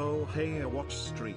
Oh hey, a watch streak.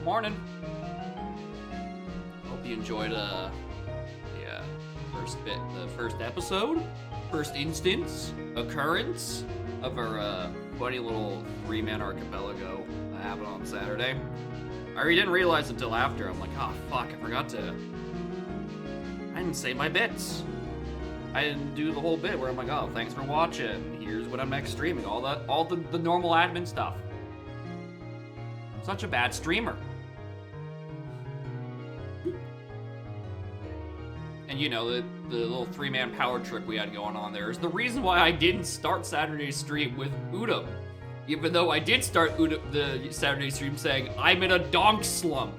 Morning. Hope you enjoyed the first episode, first instance, occurrence of our funny little three-man archipelago that happened on Saturday. I didn't realize until after. I'm like, oh fuck, I didn't say my bits. I didn't do the whole bit where I'm like, oh, thanks for watching. Here's when I'm next streaming. All the normal admin stuff. I'm such a bad streamer. And you know, the little 3-man power trick we had going on there is the reason why I didn't start Saturday's stream with Udom. Even though I did start the Saturday stream saying, I'm in a donk slump.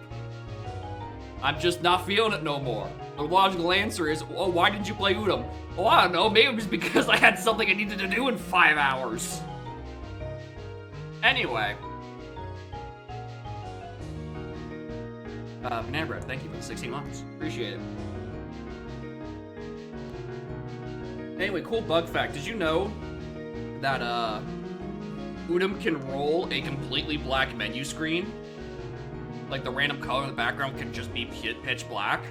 I'm just not feeling it no more. The logical answer is, oh, why didn't you play Udom? Oh, I don't know, maybe it was because I had something I needed to do in 5 hours. Anyway. Banana Bread, thank you for the 16 months. Appreciate it. Anyway, cool bug fact. Did you know that, Udom can roll a completely black menu screen? Like, the random color in the background can just be pitch black.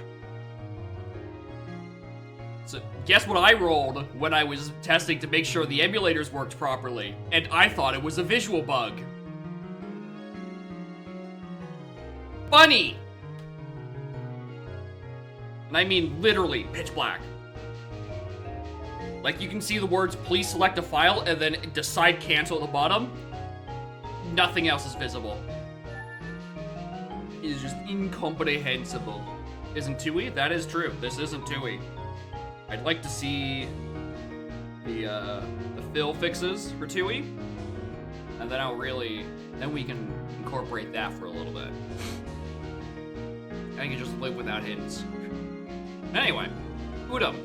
So, guess what I rolled when I was testing to make sure the emulators worked properly? And I thought it was a visual bug. Funny! And I mean literally pitch black. Like, you can see the words, please select a file, and then decide cancel at the bottom. Nothing else is visible. It is just incomprehensible. Isn't Tui? That is true. This isn't Tui. I'd like to see the fill fixes for Tui. And then we can incorporate that for a little bit. I can just live without hints. Anyway, Udom.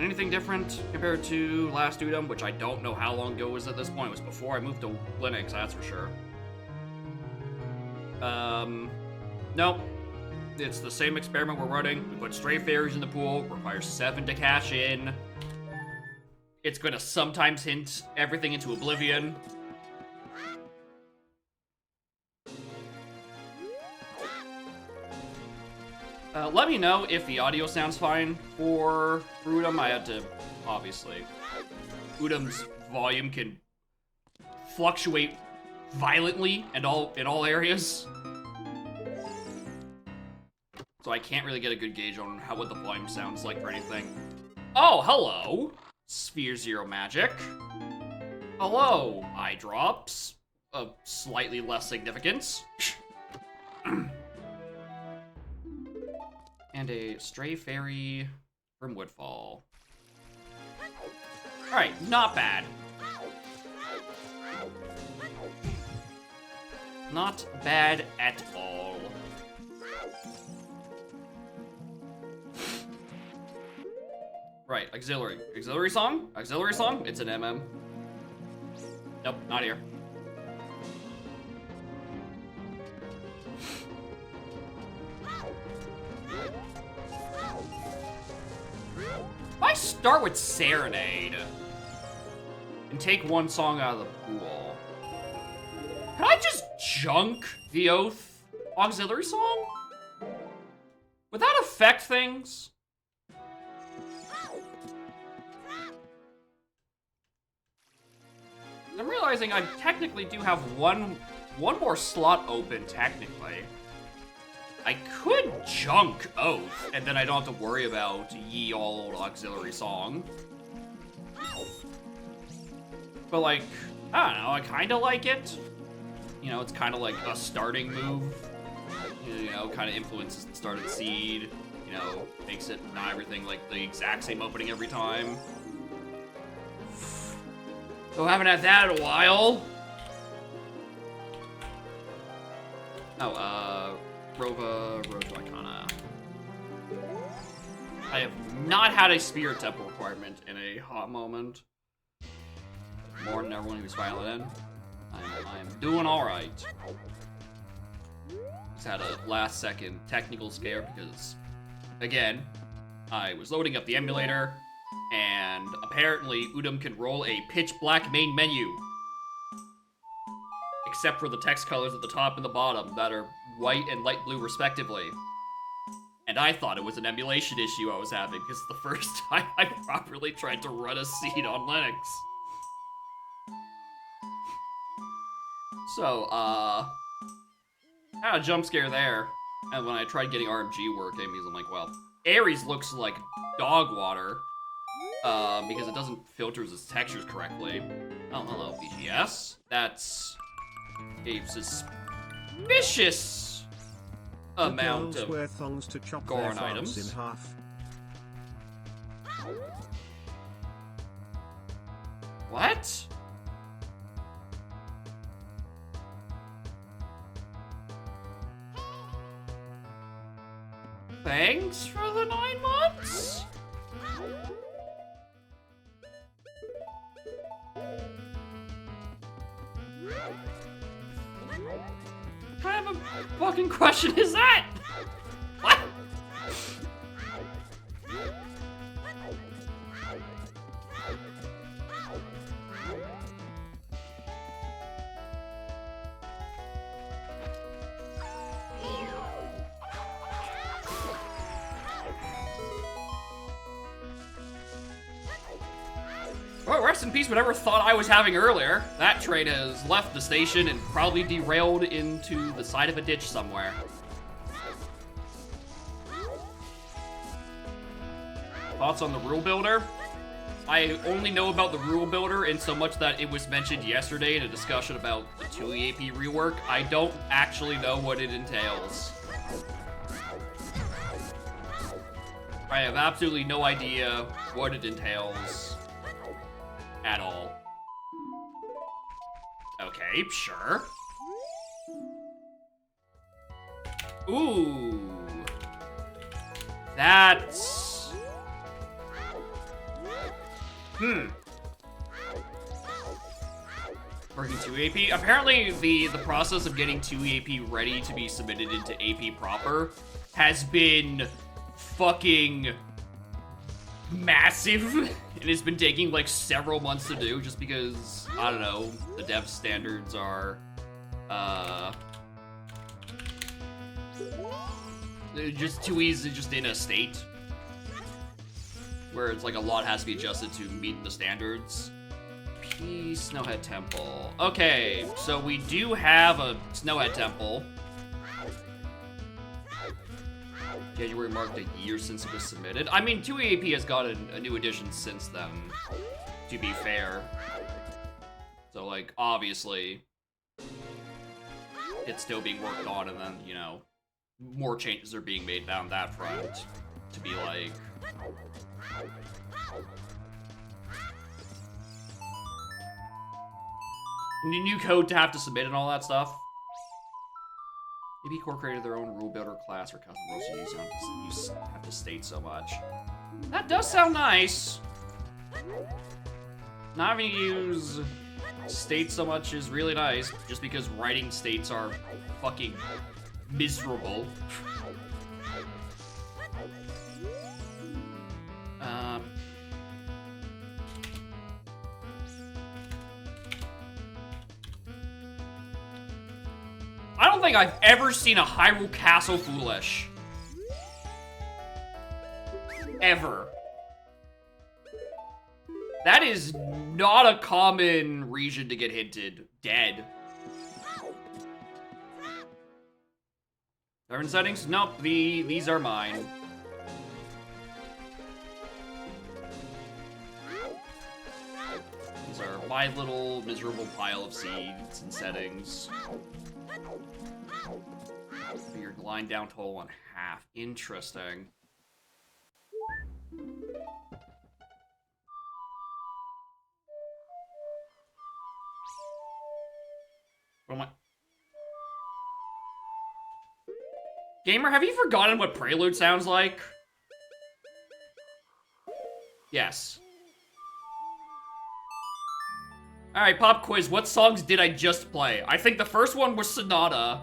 Anything different compared to last Udom, which I don't know how long ago it was at this point. It was before I moved to Linux, that's for sure. Nope. It's the same experiment we're running. We put stray fairies in the pool, requires 7 to cash in. It's gonna sometimes hint everything into oblivion. Let me know if the audio sounds fine for Udom. I had to, obviously. Udom's volume can fluctuate violently in all areas. So I can't really get a good gauge on what the volume sounds like for anything. Oh, hello! Sphere Zero Magic. Hello, eye drops. Of slightly less significance. And a stray fairy from Woodfall. Alright, not bad. Not bad at all. Right, auxiliary. Auxiliary song? Auxiliary song? It's an MM. Nope, not here. If I start with Serenade and take one song out of the pool, can I just junk the Oath auxiliary song? Would that affect things? I'm realizing I technically do have one more slot open, technically. I could junk Oath, and then I don't have to worry about ye old auxiliary song. But like, I don't know, I kinda like it. You know, it's kinda like a starting move. You know, kinda influences the started seed. You know, makes it not everything like the exact same opening every time. So I haven't had that in a while. Oh, Road to Icona. I have not had a Spirit Temple requirement in a hot moment. More than everyone who's violent in. I'm doing alright. Just had a last second technical scare because, again, I was loading up the emulator, and apparently Udom can roll a pitch black main menu. Except for the text colors at the top and the bottom that are white and light blue respectively. And I thought it was an emulation issue I was having because it's the first time I properly tried to run a seed on Linux. So, a jump scare there. And when I tried getting RMG working, because I'm like, well, Aries looks like dog water. Because it doesn't filter its textures correctly. Oh, hello, BGS. That's a suspicious amount of wear thongs to chop Goron their items. in half. What? Thanks for the 9 months? What kind of a fucking question is that? What? Well, rest in peace, whatever thought I was having earlier. That train has left the station and probably derailed into the side of a ditch somewhere. Thoughts on the rule builder? I only know about the rule builder in so much that it was mentioned yesterday in a discussion about the 2 EAP rework. I don't actually know what it entails. I have absolutely no idea what it entails. At all. Okay, sure. Ooh. That's... Working 2 AP. Apparently, the process of getting 2 AP ready to be submitted into AP proper has been fucking massive. It has been taking like several months to do just because, I don't know, the dev standards are, they're just too easy, just in a state where it's like a lot has to be adjusted to meet the standards. P Snowhead Temple. Okay, so we do have a Snowhead Temple. January marked a year since it was submitted. I mean, 2EAP has gotten a new edition since then, to be fair. So, like, obviously, it's still being worked on, and then, you know, more changes are being made down that front to be like... New code to have to submit and all that stuff. Maybe Core created their own rule builder class or custom rules to use. You don't have to state so much. That does sound nice. Not having to use state so much is really nice, just because writing states are fucking miserable. I don't think I've ever seen a Hyrule Castle foolish. Ever. That is not a common region to get hinted dead. Different settings? Nope, these are mine. These are my little miserable pile of seeds and settings. Your line down total in half. Interesting. What am I? Gamer, have you forgotten what Prelude sounds like? Yes. Alright, pop quiz. What songs did I just play? I think the first one was Sonata.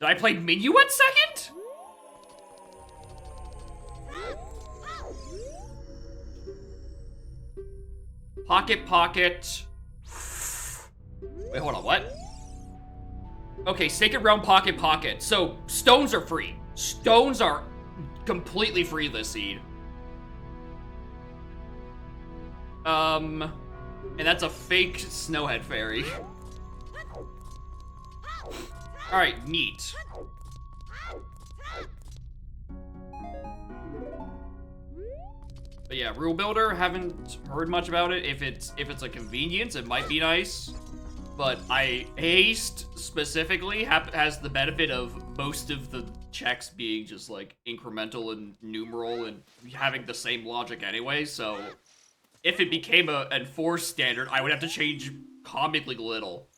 Did I play Minuet second? Pocket Pocket. Wait, hold on, what? Okay, Sacred Realm Pocket Pocket. So, stones are free. Stones are completely free this seed. And that's a fake Snowhead Fairy. Alright, neat. But yeah, Rule Builder, haven't heard much about it. If it's a convenience, it might be nice. But Haste specifically has the benefit of most of the checks being just like incremental and numeral and having the same logic anyway, so if it became an enforced standard, I would have to change comically little.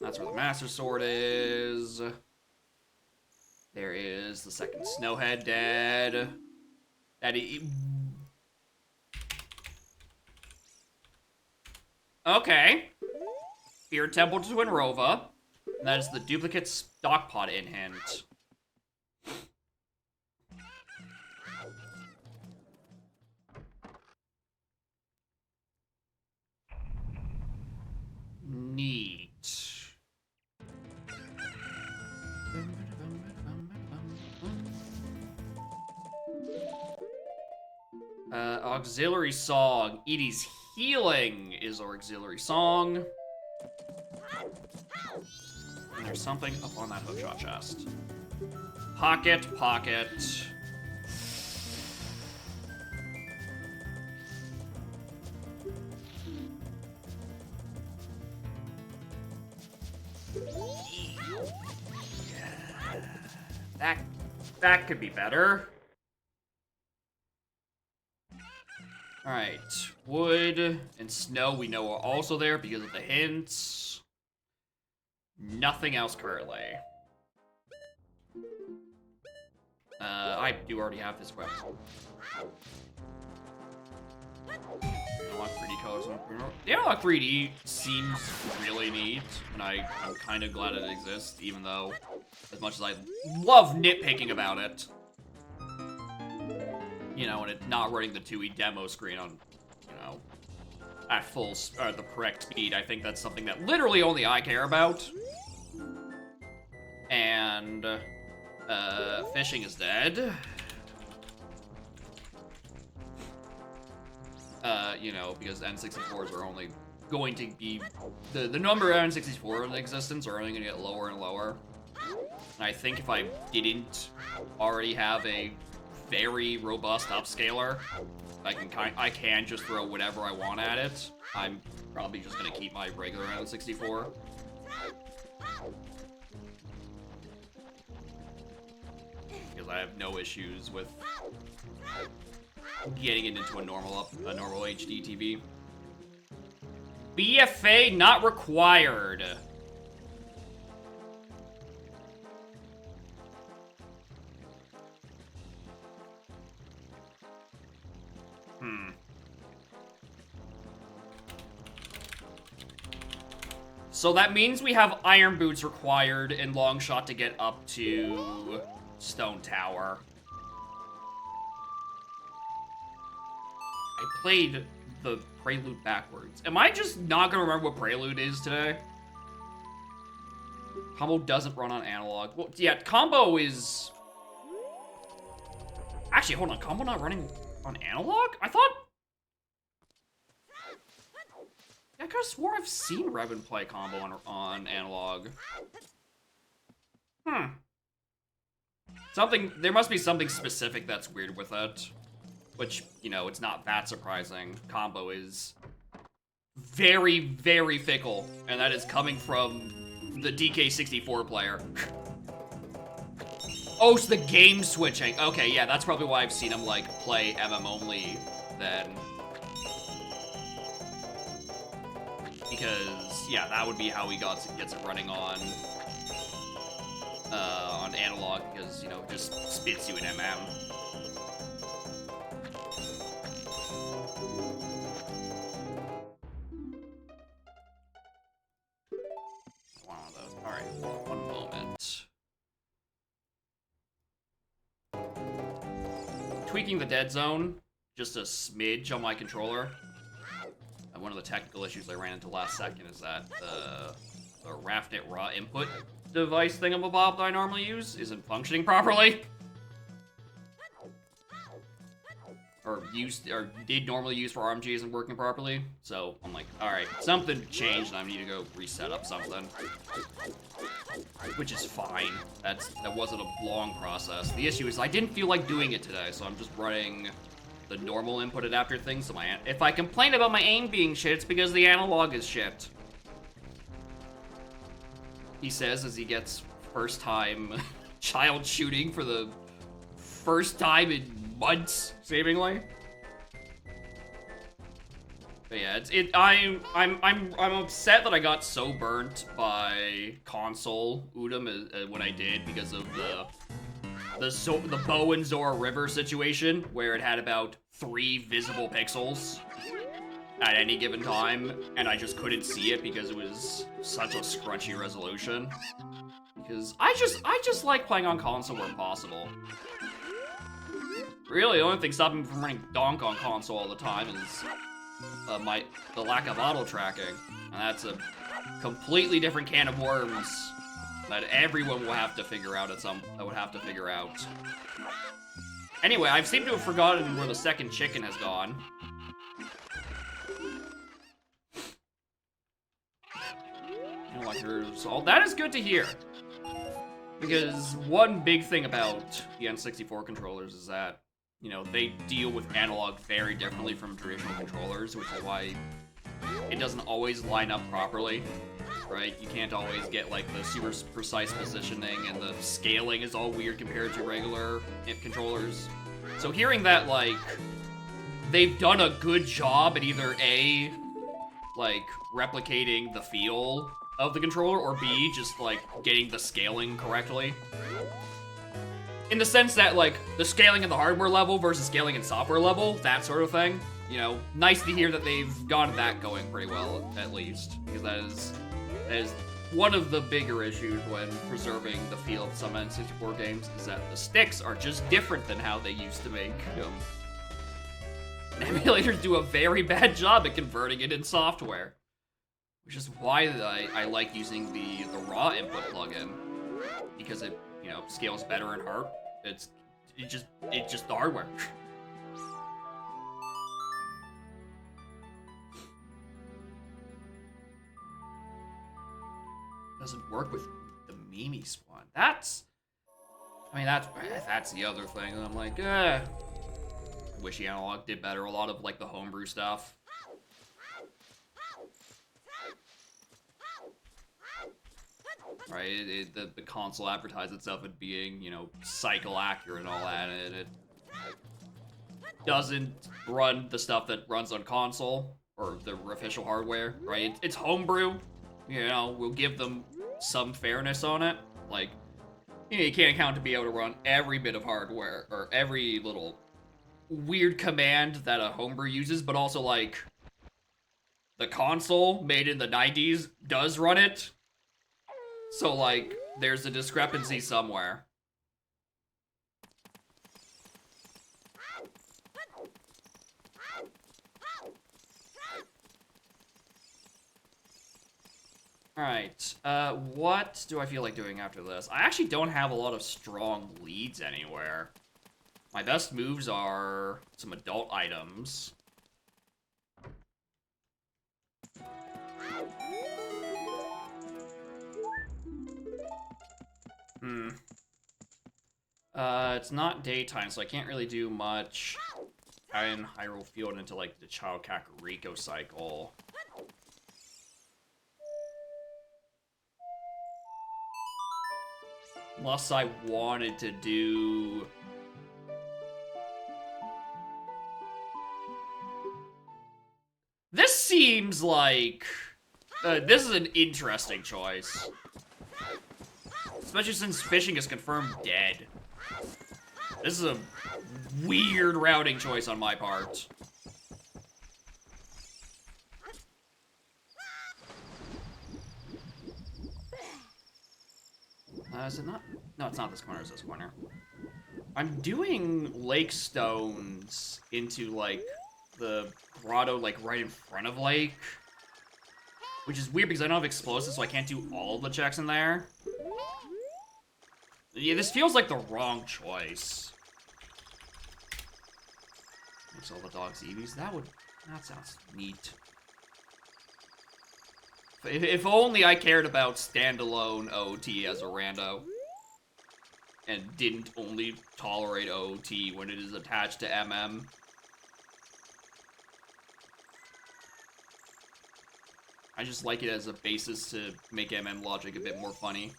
That's where the Master Sword is. There is the second Snowhead dead. Okay. Fear Temple to Twinrova. And that is the duplicate stockpot in hint. Neat. Auxiliary song. Edie's healing is our auxiliary song. And there's something up on that hookshot chest. Pocket. That could be better. Alright, wood and snow we know are also there because of the hints. Nothing else currently. I do already have this weapon. Analog 3D colors. The Analog 3D seems really neat, and I'm kind of glad it exists, even though, as much as I love nitpicking about it, you know, and it not running the 2E demo screen on, you know, at the correct speed. I think that's something that literally only I care about. And, fishing is dead. You know, because N64s are only going to be, the number of N64 in existence are only going to get lower and lower. And I think if I didn't already have a very robust upscaler, I can just throw whatever I want at it. I'm probably just gonna keep my regular N64. Because I have no issues with getting it into a normal HD TV. BFA not required. So that means we have Iron Boots required and Long Shot to get up to Stone Tower. I played the Prelude backwards. Am I just not gonna remember what Prelude is today? Combo doesn't run on analog. Well, yeah, combo is... Actually, hold on, combo not running on analog? I thought... I could have swore I've seen Revan play combo on analog. There must be something specific that's weird with it. Which, you know, it's not that surprising. Combo is very, very fickle. And that is coming from the DK64 player. Oh, it's the game switching. Okay, yeah, that's probably why I've seen him, like, play MM only then. Because, yeah, that would be how he gets it running on analog, because, you know, it just spits you an MM. Alright, one moment. Tweaking the dead zone, just a smidge on my controller. One of the technical issues I ran into last second is that the RAFNet raw input device thingamabob that I normally use isn't functioning properly. or did normally use for RMG isn't working properly. So I'm like, all right, something changed, and I need to go reset up something, which is fine. That wasn't a long process. The issue is I didn't feel like doing it today, so I'm just running the normal input adapter thing. So if I complain about my aim being shit, it's because the analog is shit. He says as he gets first time child shooting for the first time in months, seemingly. But yeah, I'm upset that I got so burnt by console Udom when I did because of the Bow and Zora River situation where it had about 3 visible pixels at any given time, and I just couldn't see it because it was such a scrunchy resolution. Because I just like playing on console where possible. Really, the only thing stopping me from running Donk on console all the time is the lack of auto tracking, and that's a completely different can of worms that everyone will have to figure out Anyway, I seem to have forgotten where the second chicken has gone. So that is good to hear. Because one big thing about the N64 controllers is that, you know, they deal with analog very differently from traditional controllers, which is why it doesn't always line up properly, right? You can't always get, like, the super precise positioning, and the scaling is all weird compared to regular controllers. So hearing that, like, they've done a good job at either A, like, replicating the feel of the controller, or B, just, like, getting the scaling correctly. In the sense that, like, the scaling in the hardware level versus scaling in software level, that sort of thing. You know, nice to hear that they've gotten that going pretty well, at least. Because that is one of the bigger issues when preserving the feel of some N64 games, is that the sticks are just different than how they used to make them. Emulators do a very bad job at converting it in software. Which is why I like using the raw input plugin, because it, you know, scales better in hard. It's just the hardware. Doesn't work with the Mimi Swan. That's the other thing. I'm like, I wish the analog did better. A lot of, like, the homebrew stuff. Right, the console advertised itself as being, you know, cycle accurate and all that, and it doesn't run the stuff that runs on console, or the official hardware, right? It's homebrew, you know, we'll give them some fairness on it. Like, you know, you can't count to be able to run every bit of hardware, or every little weird command that a homebrew uses, but also, like, the console made in the 90s does run it. So, like, there's a discrepancy somewhere. Alright, what do I feel like doing after this? I actually don't have a lot of strong leads anywhere. My best moves are some adult items. It's not daytime, so I can't really do much in Hyrule Field into, like, the Child Kakariko cycle. Unless I wanted to do... This seems like... this is an interesting choice. Especially since fishing is confirmed dead. This is a weird routing choice on my part. Is it not? No, it's not this corner, it's this corner. I'm doing lake stones into, like, the grotto, like, right in front of lake. Which is weird because I don't have explosives, so I can't do all of the checks in there. Yeah, this feels like the wrong choice. Sell the dogs EVs. That sounds neat. If only I cared about standalone OOT as a rando. And didn't only tolerate OOT when it is attached to MM. I just like it as a basis to make MM logic a bit more funny.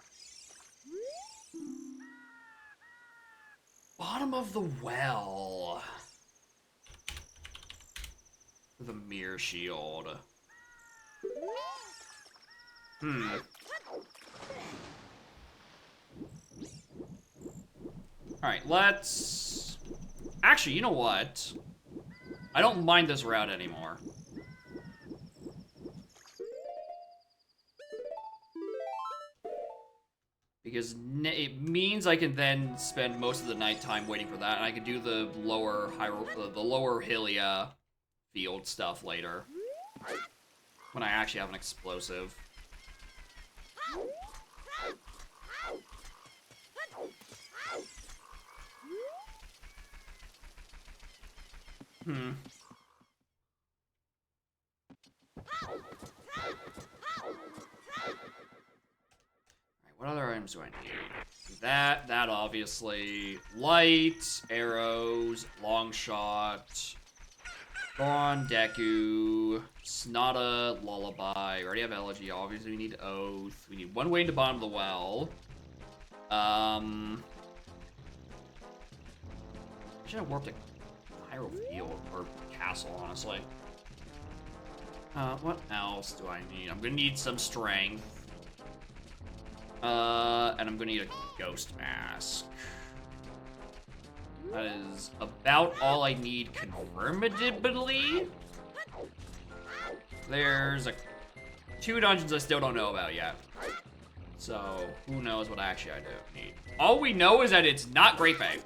Bottom of the well. The mirror shield. Alright, let's... Actually, you know what? I don't mind this route anymore. Because it means I can then spend most of the nighttime waiting for that, and I can do the lower Hylia field stuff later. When I actually have an explosive. What other items do I need? That obviously. Light, arrows, long shot, Thorn, Deku, Sonata, Lullaby. We already have Elegy. Obviously, we need Oath. We need one way into bottom of the well. I should have warped to Hyrule Field or Castle, honestly. What else do I need? I'm gonna need some strength. And I'm gonna need a Ghost Mask. That is about all I need confirmatively. There's 2 dungeons I still don't know about yet. So, who knows what actually I do need. All we know is that it's not Great Bay.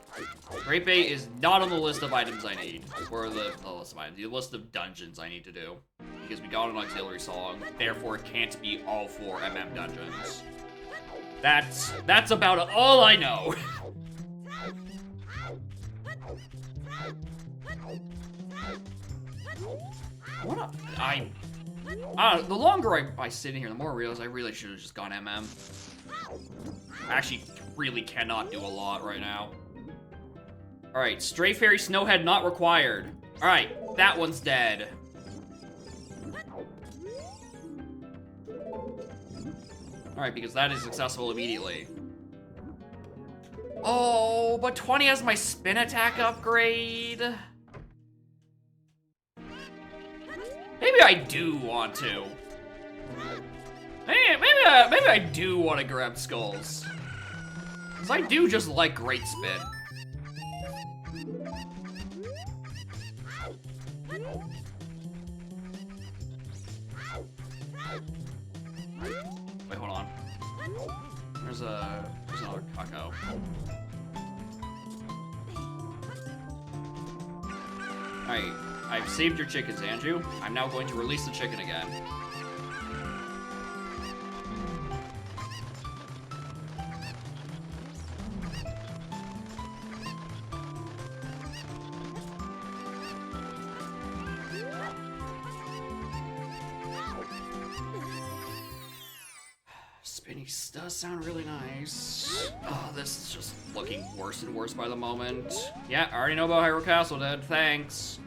Great Bay is not on the list of items I need. Or the list of items, the list of dungeons I need to do. Because we got an auxiliary song, therefore it can't be all 4 MM dungeons. That's about all I know. The longer I sit in here, the more I realize I really should have just gone MM. I actually really cannot do a lot right now. Alright, Stray Fairy Snowhead not required. Alright, that one's dead. Alright, because that is successful immediately. Oh, but 20 has my spin attack upgrade. Maybe I do want to. Maybe I do want to grab skulls. Because I do just like Great Spin. Wait, hold on. There's another Kako. Alright, I've saved your chickens, Andrew. I'm now going to release the chicken again. Spinny does sound really nice. Oh, this is just looking worse and worse by the moment. Yeah, I already know about Hyrule Castle, Dad. Thanks.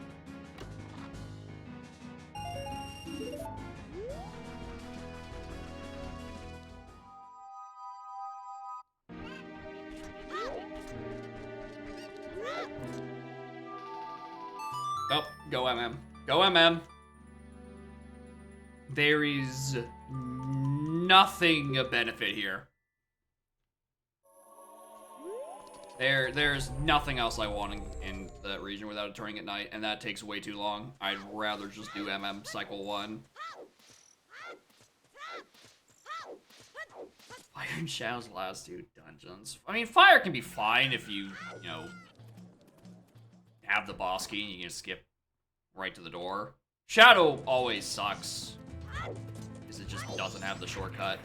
Oh, go MM. Go MM. There is nothing a benefit here. There's nothing else I want in that region without it turning at night, and that takes way too long. I'd rather just do MM cycle 1. Fire and Shadow's last 2 dungeons. I mean, Fire can be fine if you know, have the boss key and you can skip right to the door. Shadow always sucks. Because it just doesn't have the shortcut.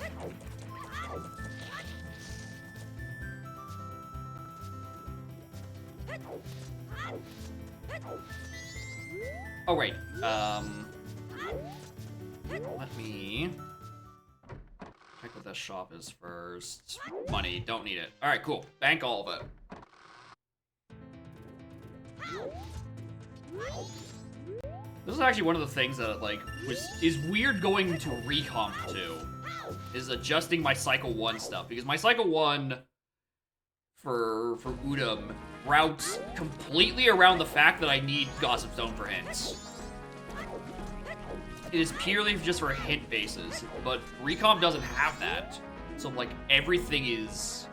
Oh, wait. Let me check what this shop is first. Money, don't need it. All right, cool. Bank all of it. This is actually one of the things that, like, is weird going to recomp to, is adjusting my Cycle 1 stuff. Because my Cycle 1 for Udom routes completely around the fact that I need Gossip Stone for hints. It is purely just for hint bases, but recomp doesn't have that. So, like, everything is...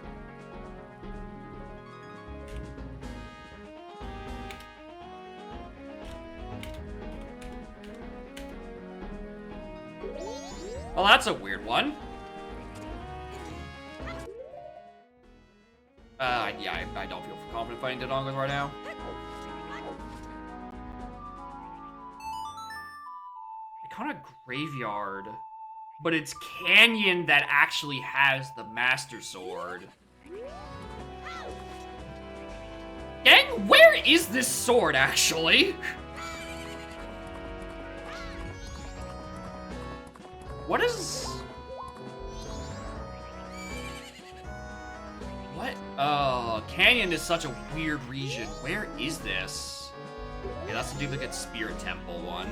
Well, that's a weird one. Yeah, I don't feel confident fighting Dodongos right now. Iconic Graveyard, but it's Canyon that actually has the Master Sword. Gang, where is this sword, actually? What is... What? Oh, Canyon is such a weird region. Where is this? Okay, that's the duplicate Spirit Temple one.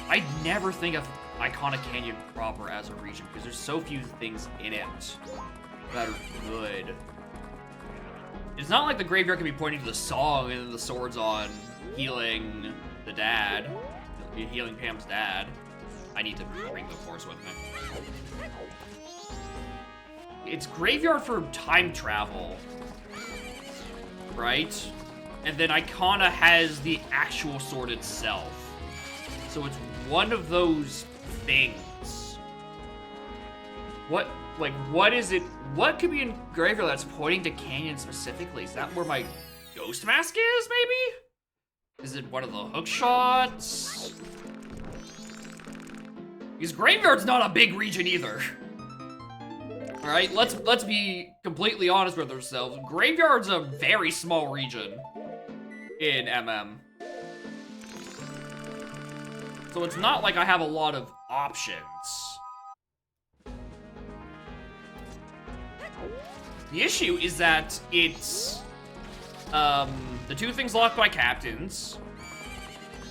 I never think of Iconic Canyon proper as a region because there's so few things in it that are good. It's not like the graveyard can be pointing to the song and then the sword's on healing the dad, healing Pam's dad. I need to bring the force with me. It's graveyard for time travel, right? And then Icona has the actual sword itself. So it's one of those things. What is it? What could be in graveyard that's pointing to Canyon specifically? Is that where my Ghost Mask is, maybe? Is it one of the hook shots? Because graveyard's not a big region either. All right, let's be completely honest with ourselves. Graveyard's a very small region in MM. So it's not like I have a lot of options. The issue is that it's the two things locked by captains,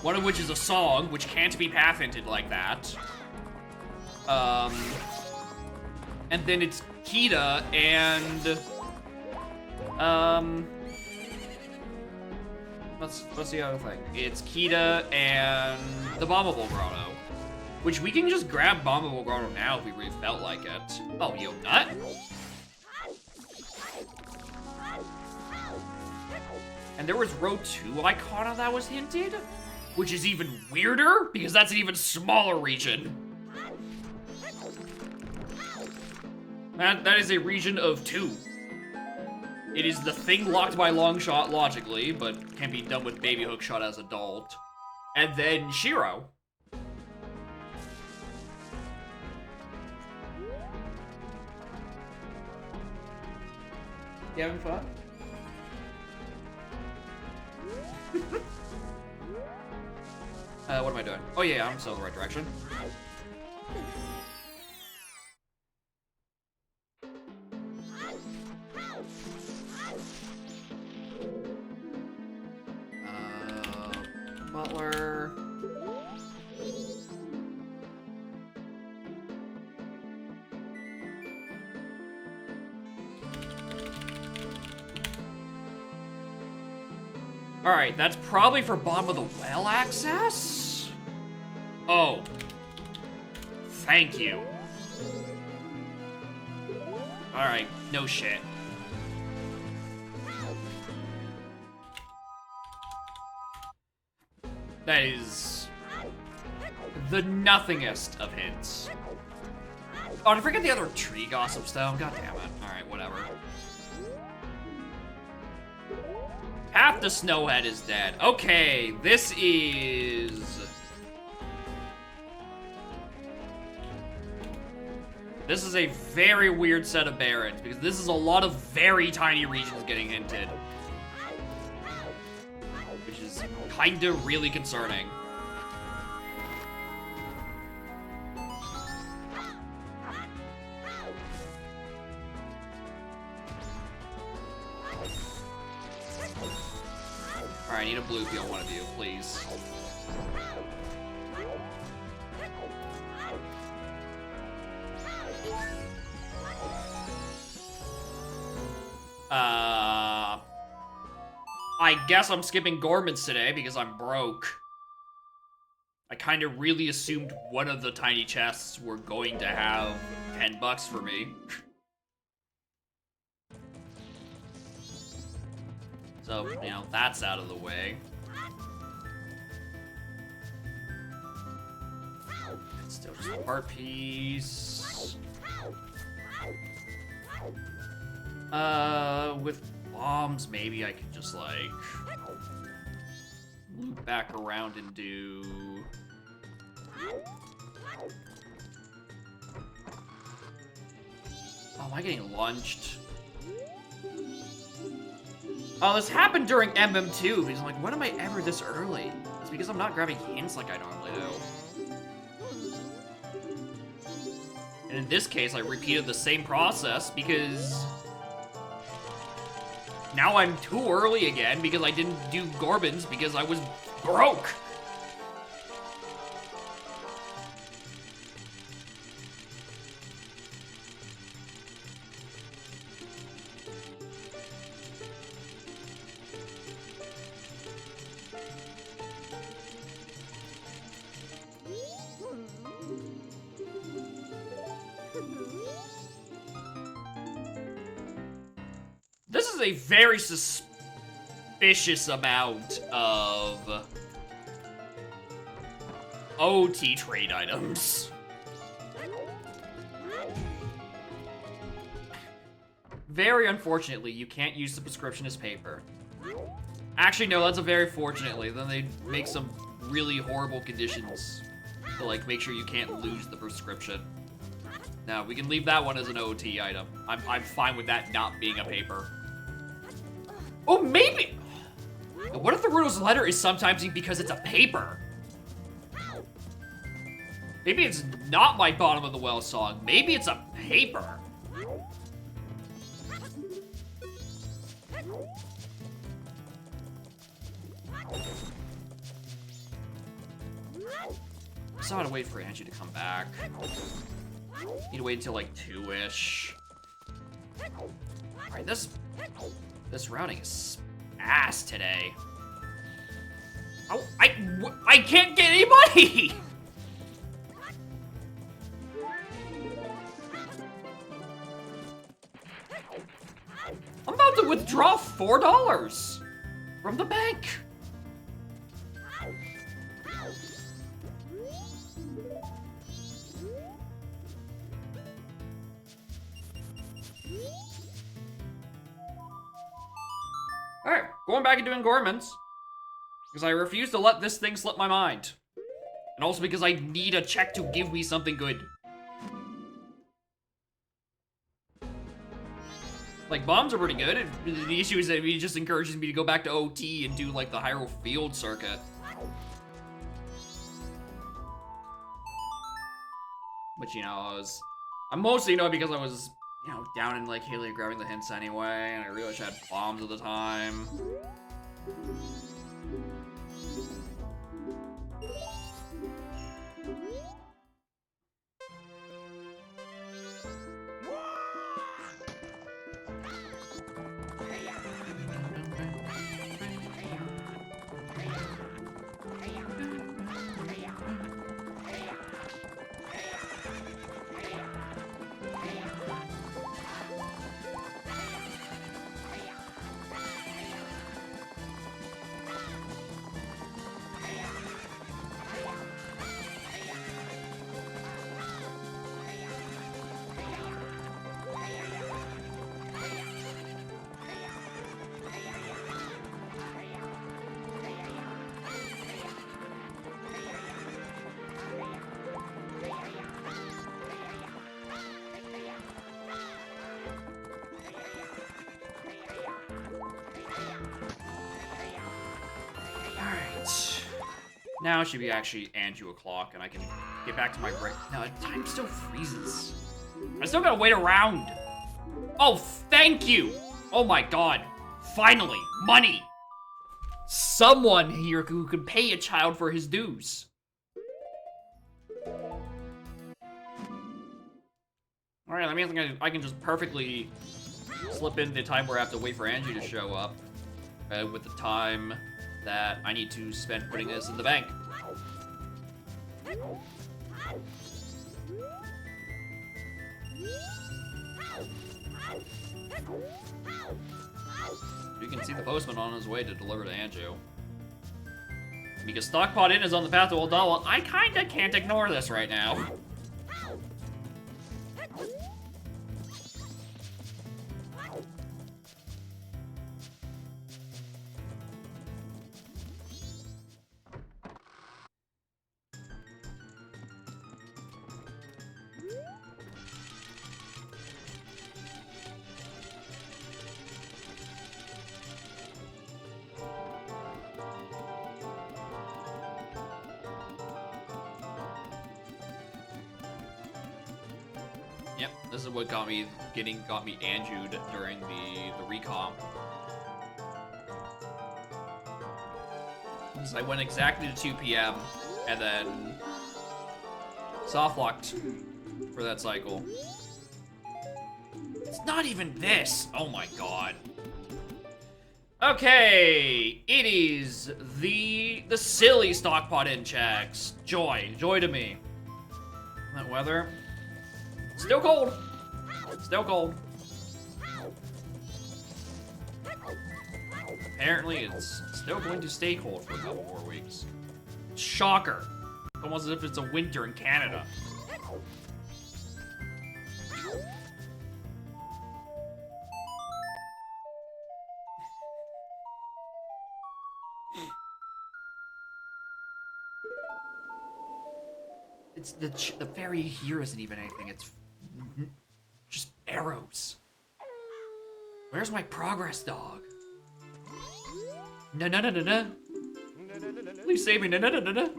one of which is a song, which can't be path hinted like that. And then it's Kita and what's the other thing? It's Kita and the Bombable Grotto, which we can just grab Bombable Grotto now if we really felt like it. Oh, yo, nut. And there was row 2 Icona that was hinted, which is even weirder because that's an even smaller region. That is a region of 2. It is the thing locked by Longshot logically, but can be done with Baby Hookshot as adult. And then Shiro. You having fun? What am I doing? Oh yeah, I'm still in the right direction. Butler. Alright, that's probably for bottom of the well access? Oh. Thank you. Alright, no shit. That is the nothingest of hints. Oh, did I forget the other tree gossip stone? God damn it. Alright, whatever. Half the Snowhead is dead. Okay, this is... This is a very weird set of Barons, because this is a lot of very tiny regions getting hinted. Which is kinda really concerning. Alright, I need a blue peel, one of you, please. I guess I'm skipping Gorman's today because I'm broke. I kind of really assumed one of the tiny chests were going to have $10 for me. So, you know, that's out of the way. It's still just a part piece. With bombs, maybe I could just, like, loop back around and do... Oh, am I getting lunched? Oh, this happened during MM2, because I'm like, when am I ever this early? It's because I'm not grabbing hints like I normally do. And in this case, I repeated the same process because... Now I'm too early again because I didn't do Gorbans because I was broke. This is a very suspicious amount of OT trade items. Very unfortunately, you can't use the prescription as paper. Actually, no, that's a very fortunately. Then they make some really horrible conditions to, like, make sure you can't lose the prescription. Now, we can leave that one as an OT item. I'm fine with that not being a paper. Oh, maybe! What if the Rudo's letter is sometimes because it's a paper? Maybe it's not my bottom of the well song. Maybe it's a paper. So I'm gonna wait for Angie to come back. Need to wait until like 2-ish. Alright, this routing is ass today. Oh, I can't get any money! I'm about to withdraw $4 from the bank. Alright, going back and doing Gormans. Because I refuse to let this thing slip my mind. And also because I need a check to give me something good. Like, bombs are pretty good. The issue is that it just encourages me to go back to OT and do, like, the Hyrule Field circuit. Which, you know, I'm mostly, you know, because I was, you know, down in, like, Haley grabbing the hints anyway, and I realized I had bombs at the time. Now it should be actually 2 o'clock, and I can get back to my break. No, time still freezes. I still gotta wait around. Oh, thank you. Oh my god. Finally, money. Someone here who could pay a child for his dues. Alright, that means I can just perfectly slip in the time where I have to wait for Angie to show up. With the time that I need to spend putting this in the bank. You can see the postman on his way to deliver to Anju. Because Stockpot Inn is on the path to Odawa, I kinda can't ignore this right now. Yep, this is what got me Anju'd during the recomp. So I went exactly to 2 p.m. and then softlocked for that cycle. It's not even this. Oh my god. Okay, it is the silly Stockpot Inn checks. Joy to me. That weather. Still cold. Still cold. Apparently, it's still going to stay cold for a couple more weeks. Shocker. Almost as if it's a winter in Canada. It's the fairy here isn't even anything. It's just arrows. Where's my progress dog? No. Please save me. No.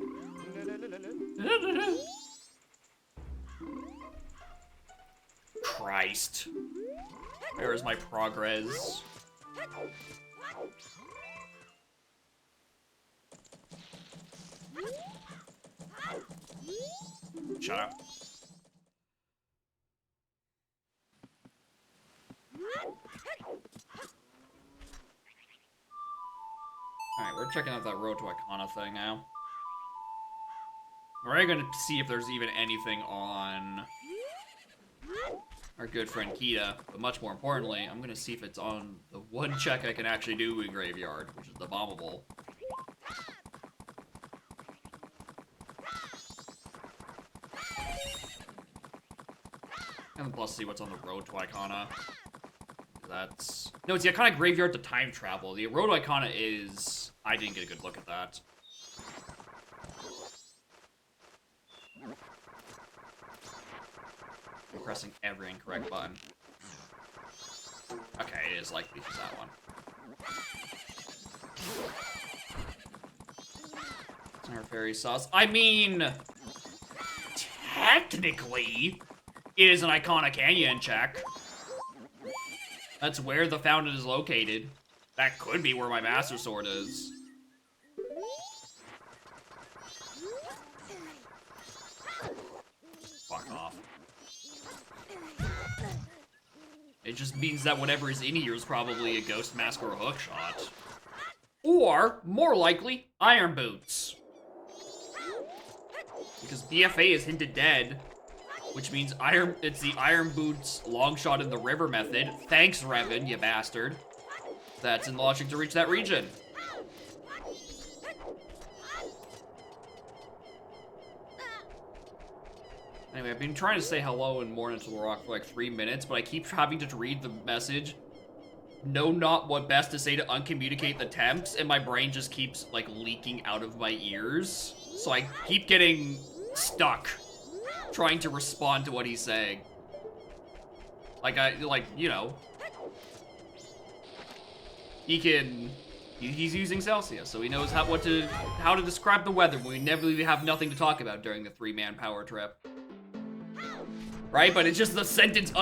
Christ. Where is my progress? Shut up. Alright, we're checking out that Road to Icona thing now. We're already gonna see if there's even anything on our good friend Kita, but much more importantly, I'm gonna see if it's on the one check I can actually do in Graveyard, which is the bombable. And plus see what's on the Road to Icona. That's... No, it's the Icona Graveyard to time travel. The Road to Icona is... I didn't get a good look at that. I'm pressing every incorrect button. Okay, it is likely it's that one. It's our fairy sauce. I mean... Technically... It is an Icona Canyon check. That's where the fountain is located. That could be where my Master Sword is. Fuck off. It just means that whatever is in here is probably a Ghost Mask or a Hookshot. Or, more likely, Iron Boots. Because BFA is hinted dead. Which means it's the Iron Boots long shot in the river method. Thanks, Revan, you bastard. That's in launching to reach that region. Anyway, I've been trying to say hello in Morning to the Rock for like 3 minutes, but I keep having to read the message. Know not what best to say to uncommunicate the temps, and my brain just keeps like leaking out of my ears. So I keep getting stuck. Trying to respond to what he's saying. You know. He can He's using Celsius, so he knows how to describe the weather when we inevitably have nothing to talk about during the 3-man power trip. Right? But it's just the sentence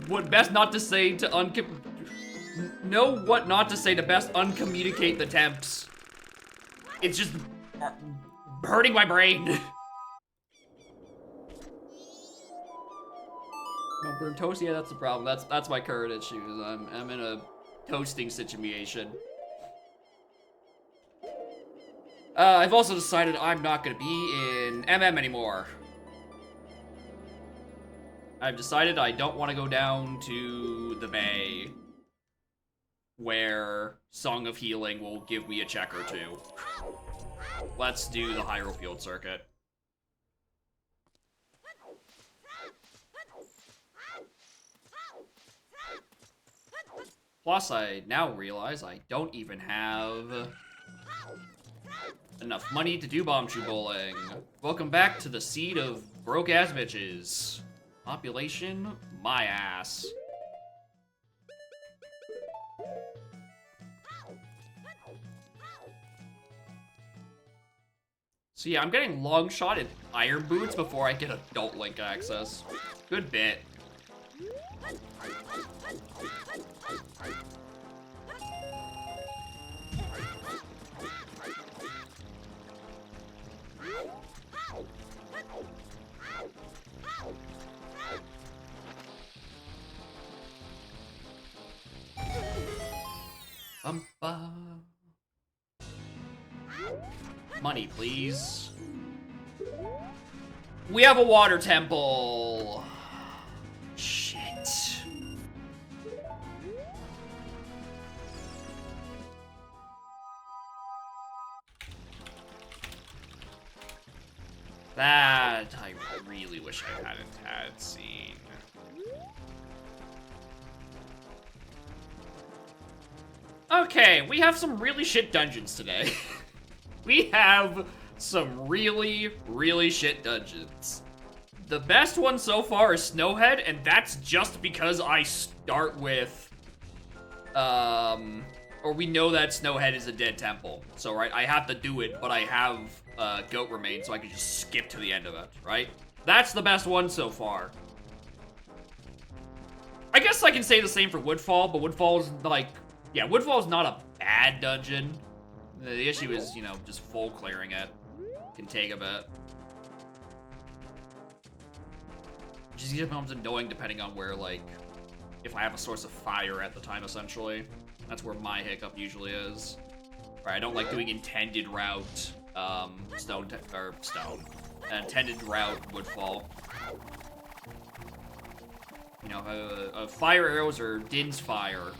what best not to say to know what not to say to best uncommunicate the temps. It's just hurting my brain. No burnt toast? Yeah, that's the problem. That's my current issue. I'm in a toasting situation. I've also decided I'm not gonna be in MM anymore. I've decided I don't want to go down to the Bay, where Song of Healing will give me a check or two. Let's do the Hyrule Field circuit. Plus, I now realize I don't even have enough money to do Bombchu Bowling. Welcome back to the seed of broke-ass bitches. Population, my ass. So yeah, I'm getting long shot at Iron Boots before I get Adult Link access. Good bit. Money, please. We have a water temple. Shit. That I really wish I hadn't had seen. Okay, we have some really shit dungeons today. We have some really, really shit dungeons. The best one so far is Snowhead, and that's just because I start with, or we know that Snowhead is a dead temple. So, right, I have to do it, but I have, Goat Remain, so I can just skip to the end of it, right? That's the best one so far. I guess I can say the same for Woodfall, but Woodfall's like, yeah, Woodfall's not a bad dungeon. The issue is, you know, just full clearing it can take a bit. Which is becomes annoying depending on where, like, if I have a source of fire at the time, essentially. That's where my hiccup usually is. Right, I don't like doing intended route, intended route Woodfall. You know, fire arrows or Din's fire.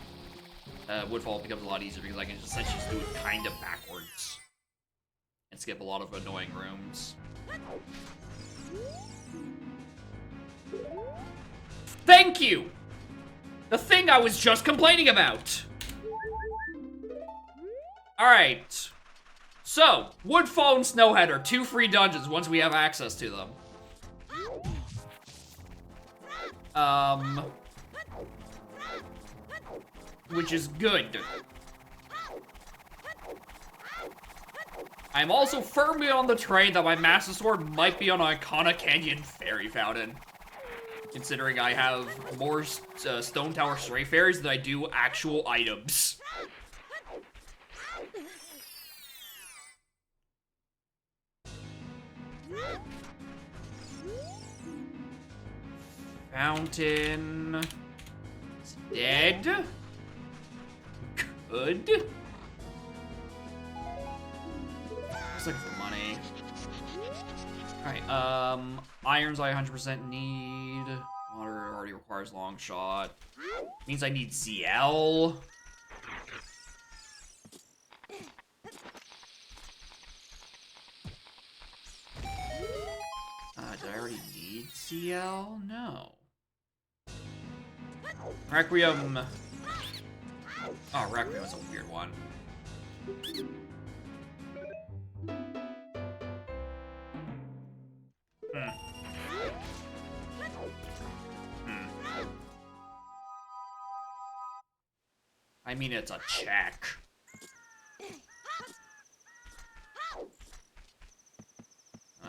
Woodfall becomes a lot easier because I can just essentially just do it kind of backwards and skip a lot of annoying rooms. Thank you! The thing I was just complaining about! Alright. So, Woodfall and Snowhead are 2 free dungeons once we have access to them. Which is good. I'm also firmly on the train that my Master Sword might be an Icona Canyon Fairy Fountain. Considering I have more Stone Tower Stray Fairies than I do actual items. Fountain is dead. Good. Just looking for money. Alright, irons I 100% need. Water already requires long shot. Means I need CL. Did I already need CL? No. Requiem. Oh, Requiem is a weird one. I mean, it's a check.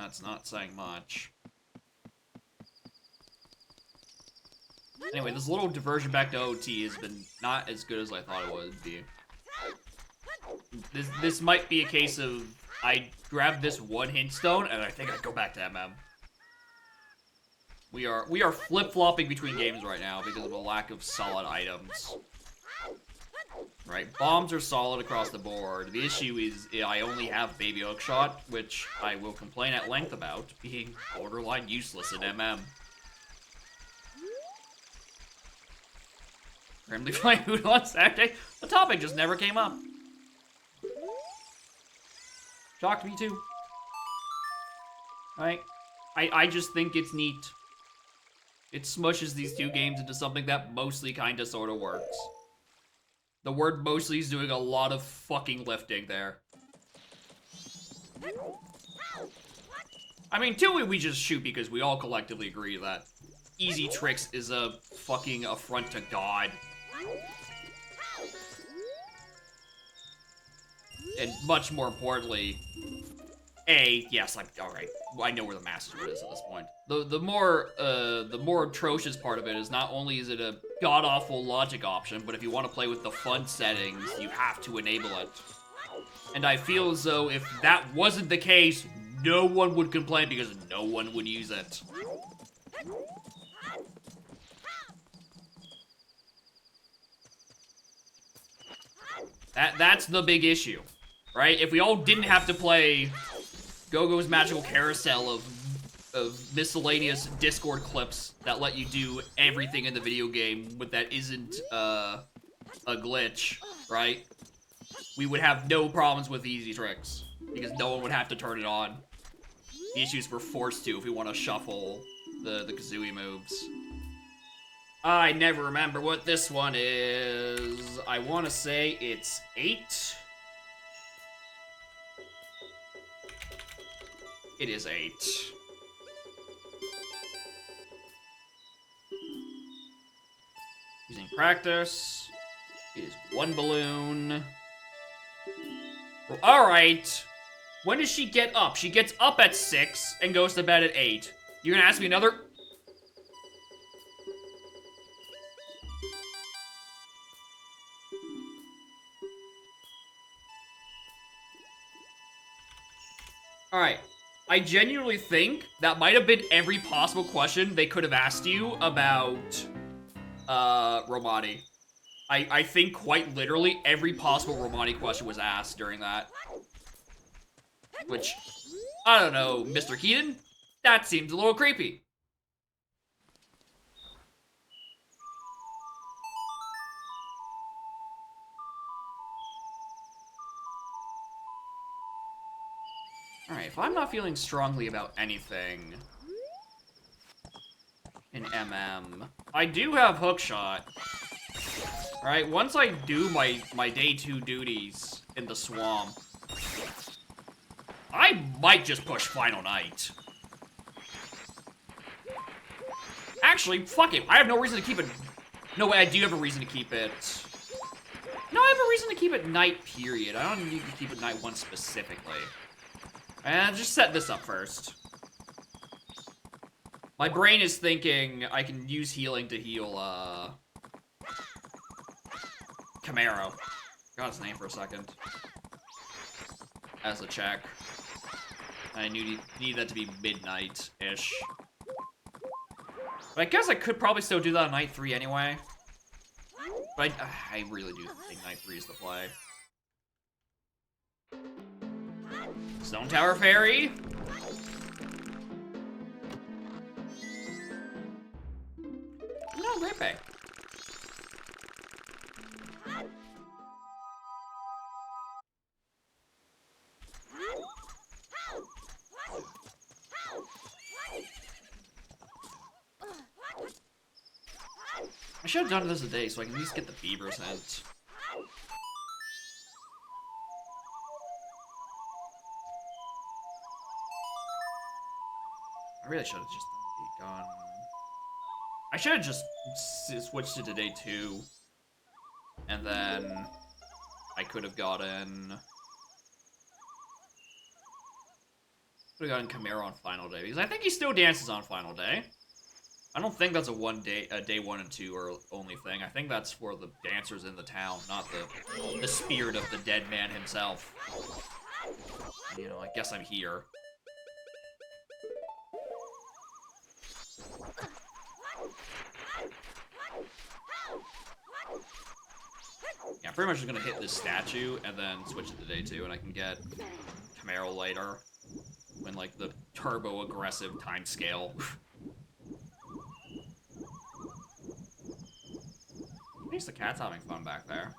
That's not saying much. Anyway, this little diversion back to OT has been not as good as I thought it would be. This might be a case of I grabbed this one hint stone and I think I'd go back to MM. We are flip-flopping between games right now because of a lack of solid items. Right, bombs are solid across the board. The issue is I only have Baby Hookshot, which I will complain at length about being borderline useless in MM. Randomly playing Udo on Saturday? The topic just never came up. Shocked me too. Right? I just think it's neat. It smushes these two games into something that mostly kinda sorta works. The word mostly is doing a lot of fucking lifting there. I mean, two we just shoot because we all collectively agree that easy tricks is a fucking affront to God. And much more importantly, yes, alright, I know where the master is at this point. The more atrocious part of it is not only is it a god-awful logic option, but if you want to play with the fun settings, you have to enable it. And I feel as though if that wasn't the case, no one would complain because no one would use it. That's the big issue, right? If we all didn't have to play Go-Go's Magical Carousel of miscellaneous Discord clips that let you do everything in the video game, but that isn't a glitch, right? We would have no problems with easy tricks because no one would have to turn it on. The issue is we're forced to if we want to shuffle the Kazooie moves. I never remember what this one is. I want to say it's 8. It is 8. Using practice. It is 1 balloon. Alright. When does she get up? She gets up at 6 and goes to bed at 8. You're gonna ask me another? Alright. I genuinely think that might have been every possible question they could have asked you about, Romani. I think quite literally every possible Romani question was asked during that. Which, I don't know, Mr. Keaton? That seems a little creepy. Alright, if I'm not feeling strongly about anything in MM, I do have Hookshot. Alright, once I do my day 2 duties in the swamp, I might just push Final Night. Actually, fuck it. I have no reason to keep it. No, way, I do have a reason to keep it. No, I have a reason to keep it night, period. I don't need to keep it night 1 specifically. And just set this up first. My brain is thinking I can use healing to heal, Camaro. Forgot his name for a second. As a check. I need that to be midnight-ish. But I guess I could probably still do that on night 3 anyway. But I really do think night 3 is the play. Stone Tower Fairy. No, Great Bay. I should have done this today so I can at least get the Beaver's hint. I really should have just done. I should have just switched it to day 2. And then I could have gotten Would have gotten Camaro on final day because I think he still dances on final day. I don't think that's a day 1 and 2 or only thing. I think that's for the dancers in the town, not the spirit of the dead man himself. You know, I guess I'm here. Yeah, I'm pretty much just gonna hit this statue and then switch it to day 2, and I can get Camaro later when like the turbo aggressive time scale. At least the cat's having fun back there.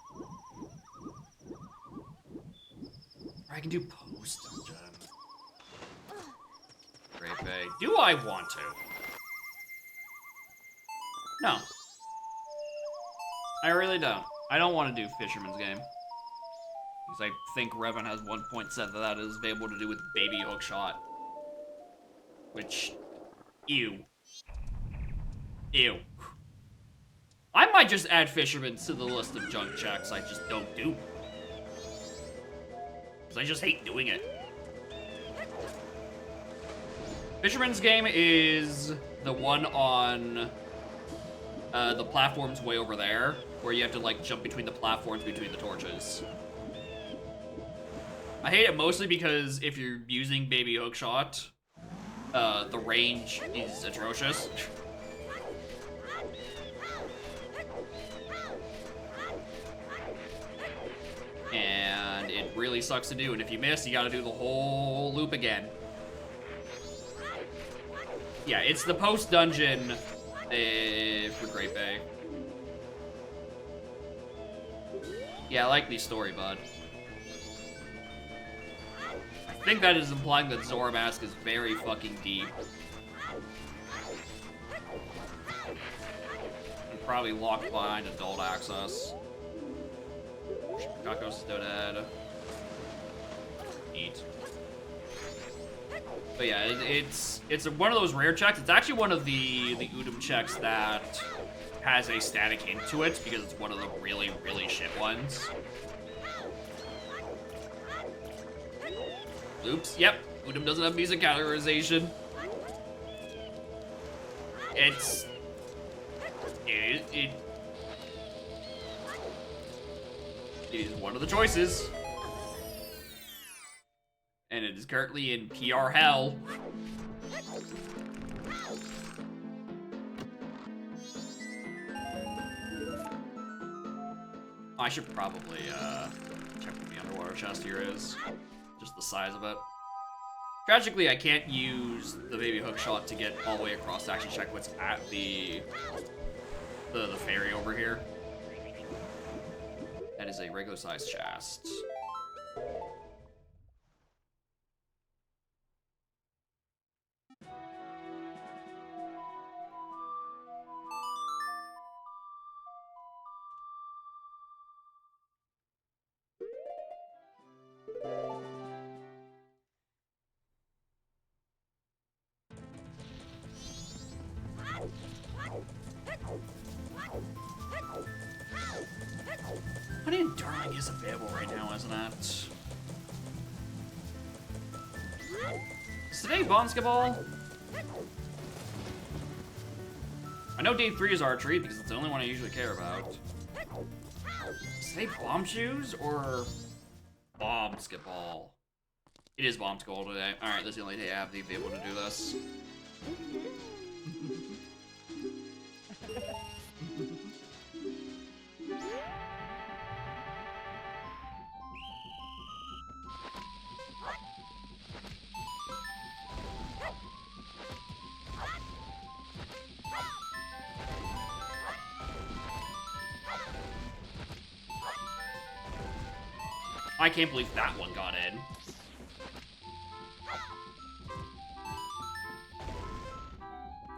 Or I can do post dungeon. Great Bay. Do I want to? No. I really don't. I don't want to do Fisherman's Game. Because I think Revan has one point said that is able to do with Baby Hookshot. Which, ew. Ew. I might just add Fisherman to the list of junk checks I just don't do. Because I just hate doing it. Fisherman's Game is the one on the platforms way over there, where you have to like jump between the platforms between the torches. I hate it mostly because if you're using Baby Hookshot, the range is atrocious. And it really sucks to do, and if you miss, you gotta do the whole loop again. Yeah, it's the post-dungeon for Great Bay. Yeah, I like the story, bud. I think that is implying that Zoramask is very fucking deep. And probably locked behind adult access. Kakos is still dead. Neat. But yeah, it's one of those rare checks. It's actually one of the Udom checks that has a static hint to it because it's one of the really, really shit ones. Oops, yep. Udom doesn't have music categorization. It is one of the choices. And it is currently in PR hell. I should probably check what the underwater chest here is. Just the size of it. Tragically, I can't use the Baby Hookshot to get all the way across to actually check what's at the ferry over here. That is a regular sized chest. Honey Enduring is available right now, isn't it? Is today basketball? I know day 3 is archery because it's the only one I usually care about. Is today bomb shoes or basketball? It is basketball today. Alright, that's the only day I have to be able to do this. I can't believe that one got in.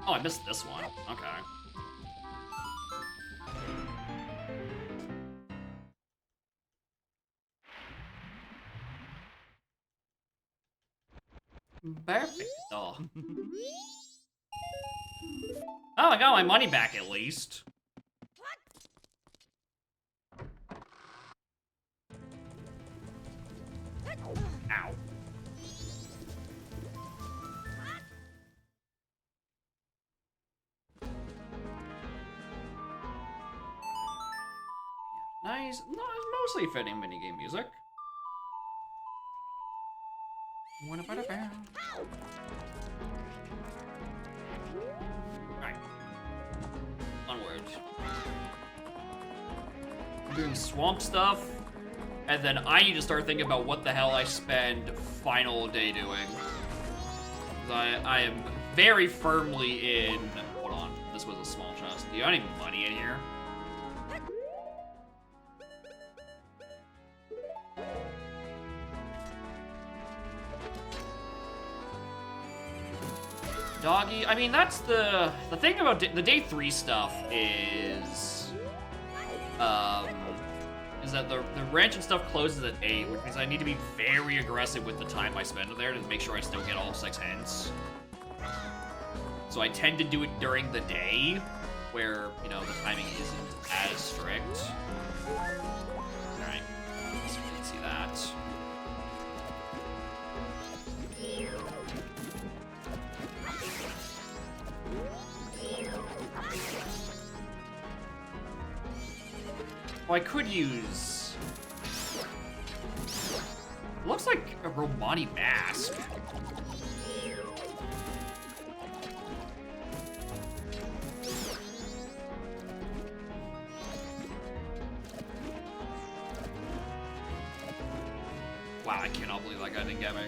Oh, I missed this one. Okay. Perfect. Oh, I got my money back at least. Ow. Nice. No, it's mostly fitting minigame music. What about a bear? Alright. Onwards. I'm doing swamp stuff, and then I need to start thinking about what the hell I spend final day doing. I am very firmly in... Hold on. This was a small chest. Do you have any money in here? Doggy, I mean, that's the thing about the day 3 stuff is that the ranch and stuff closes at 8, which means I need to be very aggressive with the time I spend there to make sure I still get all 6 hints. So I tend to do it during the day, where, you know, the timing isn't as strict. Alright, so we can see that. Well, I could use... Looks like a Romani mask. Wow, I cannot believe that guy didn't get me.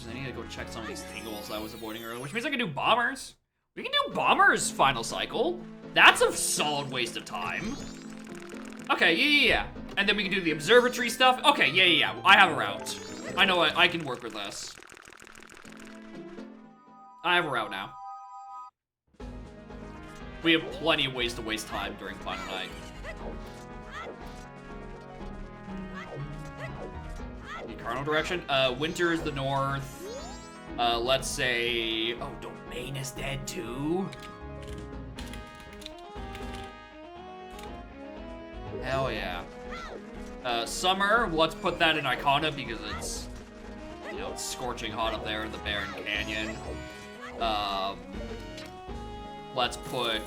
I need to go check some of these tingles I was avoiding earlier, which means I can do bombers. We can do bombers final cycle. That's a solid waste of time. Okay, yeah. And then we can do the observatory stuff. Okay, yeah. I have a route. I know I can work with this. I have a route now. We have plenty of ways to waste time during final night. The cardinal direction. Winter is the north. Let's say... Oh, Domain is dead too? Hell yeah. Summer, let's put that in Icona because it's, you know, it's scorching hot up there in the Barren Canyon. Let's put...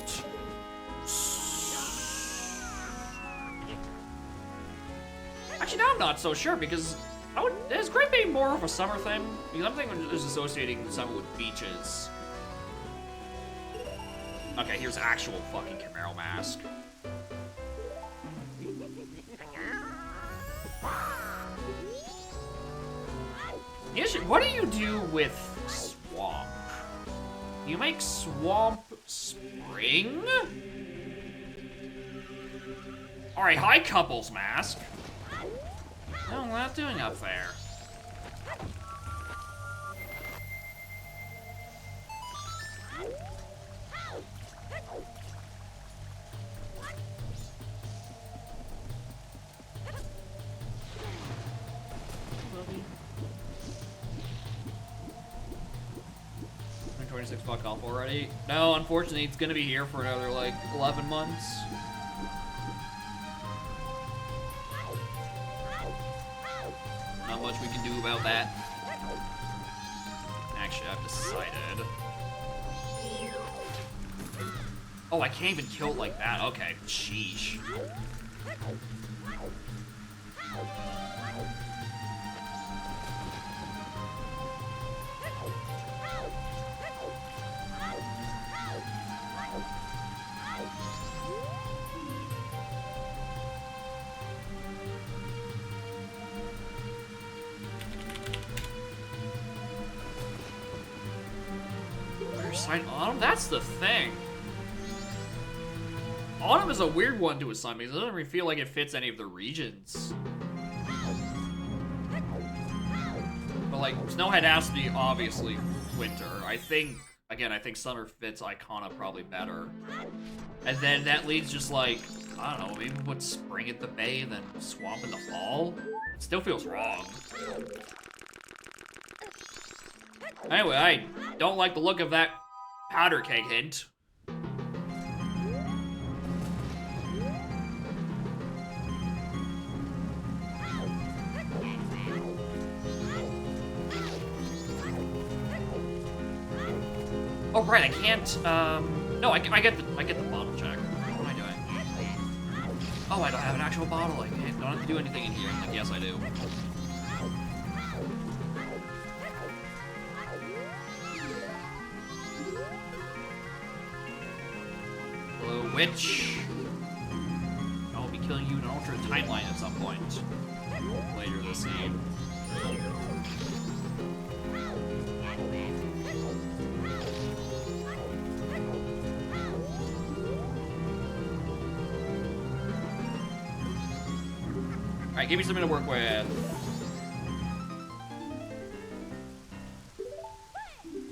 Actually, now I'm not so sure because is Great Bay more of a summer thing? Because I'm thinking just associating summer with beaches. Okay, here's actual fucking Camaro mask. What do you do with swamp? You make swamp spring? Alright, hi couples mask. No, we're not doing up there. $26 off already. No, unfortunately, it's gonna be here for another like 11 months. Not much we can do about that. Actually, I've decided. Oh, I can't even kill it like that. Okay, sheesh. Assign Autumn? That's the thing. Autumn is a weird one to assign because it doesn't really feel like it fits any of the regions. But like, Snowhead has to be obviously winter. I think, again, I think summer fits Icona probably better. And then that leads just like, I don't know, maybe put spring at the bay and then swamp in the fall? It still feels wrong. Anyway, I don't like the look of that powder keg hint. Oh, right, I can't, no, I get the bottle check. What am I doing? Oh, I don't have an actual bottle. I don't have to do anything in here. Like, yes, I do. Hello, witch. I'll be killing you in an alternate timeline at some point later this scene. Alright, give me something to work with.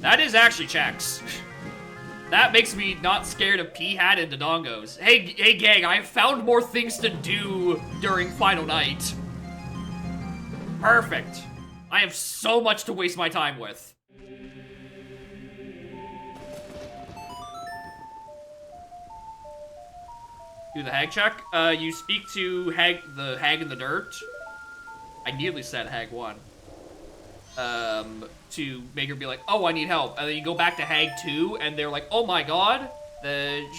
That is actually checks. That makes me not scared of P-Hat and Dodongos. Hey gang, I found more things to do during Final Night. Perfect. I have so much to waste my time with. Do the hag check. You speak to the hag in the dirt. I nearly said hag 1. To make her be like, oh, I need help. And then you go back to hag 2, and they're like, oh my god,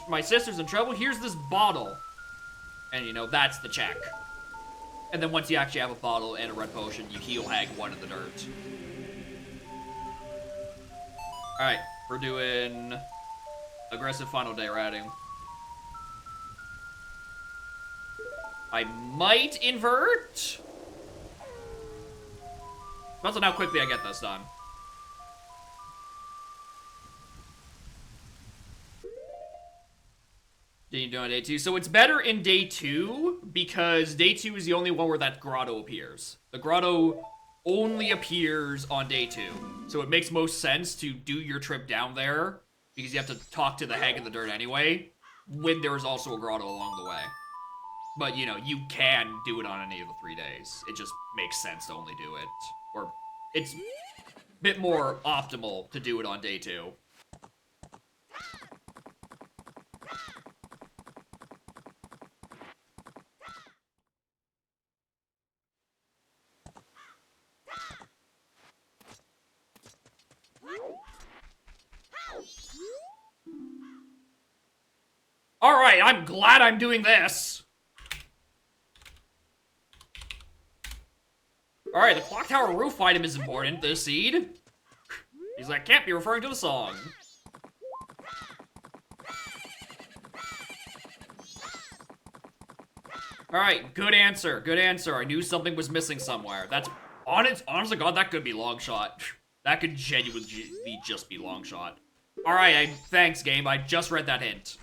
my sister's in trouble. Here's this bottle. And, you know, that's the check. And then once you actually have a bottle and a red potion, you heal hag 1 in the dirt. Alright, we're doing aggressive final day routing. I might invert. Depends on how quickly I get this done. Did you do on day 2? So it's better in day 2 because day 2 is the only one where that grotto appears. The grotto only appears on day 2. So it makes most sense to do your trip down there because you have to talk to the hag in the dirt anyway when there's also a grotto along the way. But, you know, you can do it on any of the 3 days. It just makes sense to only do it. Or, it's a bit more optimal to do it on day 2. Alright, I'm glad I'm doing this! Alright, the clock tower roof item is important, the seed. He's like, can't be referring to the song. Alright, good answer, good answer. I knew something was missing somewhere. That's, honestly, God, that could be long shot. That could genuinely just be long shot. Alright, thanks, game. I just read that hint.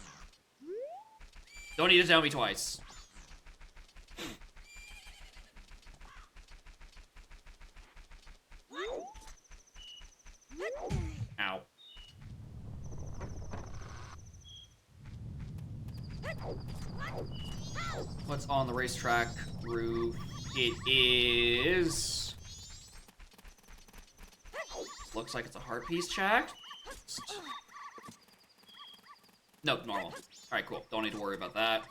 Don't need to tell me twice. Ow. What's on the racetrack roof? It is... Looks like it's a heart piece check. No, normal. Alright, cool. Don't need to worry about that.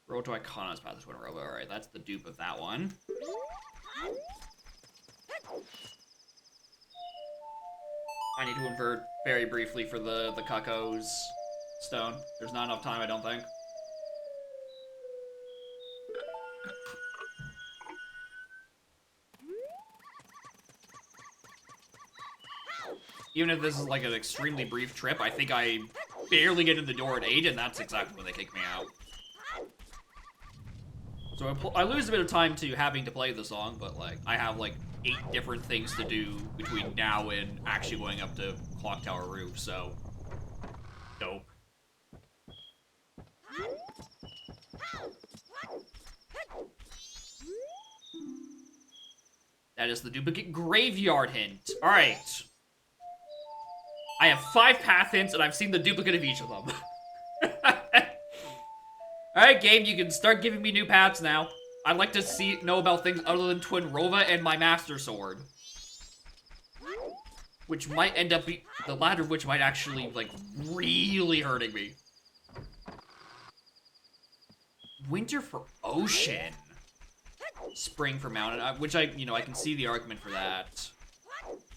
Road to Icana's Path to Twin Robo. Alright, that's the dupe of that one. I need to invert very briefly for the Cucko's stone. There's not enough time, I don't think. Even if this is like an extremely brief trip, I think I barely get in the door at 8, and that's exactly when they kick me out. So I lose a bit of time to having to play the song, but like I have like 8 different things to do between now and actually going up to Clock Tower Roof, so dope. That is the duplicate graveyard hint. Alright. I have 5 path hints, and I've seen the duplicate of each of them. Alright, game, you can start giving me new paths now. I'd like to know about things other than Twin Rova and my Master Sword. Which might end up the latter of which might actually, like, really hurting me. Winter for Ocean. Spring for Mountain, which I can see the argument for that.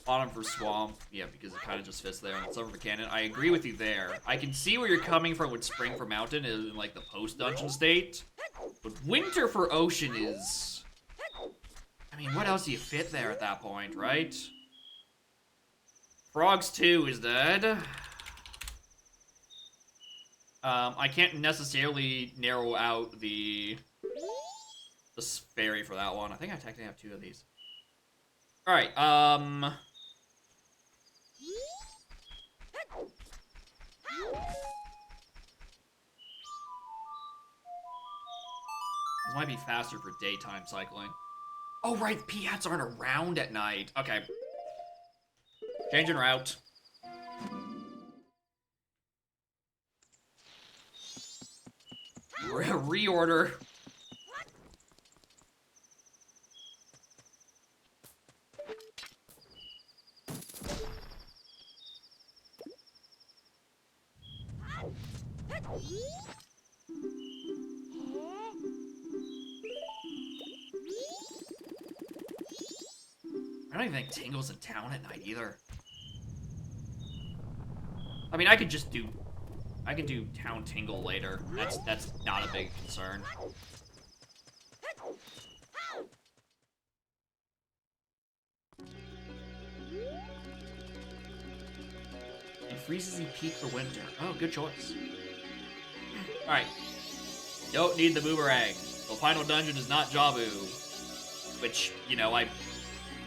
Bottom for swamp. Yeah, because it kind of just fits there. And summer for cannon. I agree with you there. I can see where you're coming from with spring for mountain in like the post-dungeon state. But winter for ocean is... I mean, what else do you fit there at that point, right? Frogs 2 is dead. I can't necessarily narrow out the fairy for that one. I think I technically have 2 of these. Alright, this might be faster for daytime cycling. Oh, right, Piats aren't around at night. Okay. Changing route. Reorder. I don't even think Tingle's in town at night either. I mean, I could do town Tingle later. That's not a big concern. It freezes in peak for winter. Oh, good choice. Alright. Don't need the boomerang. The final dungeon is not Jabu. Which, you know, I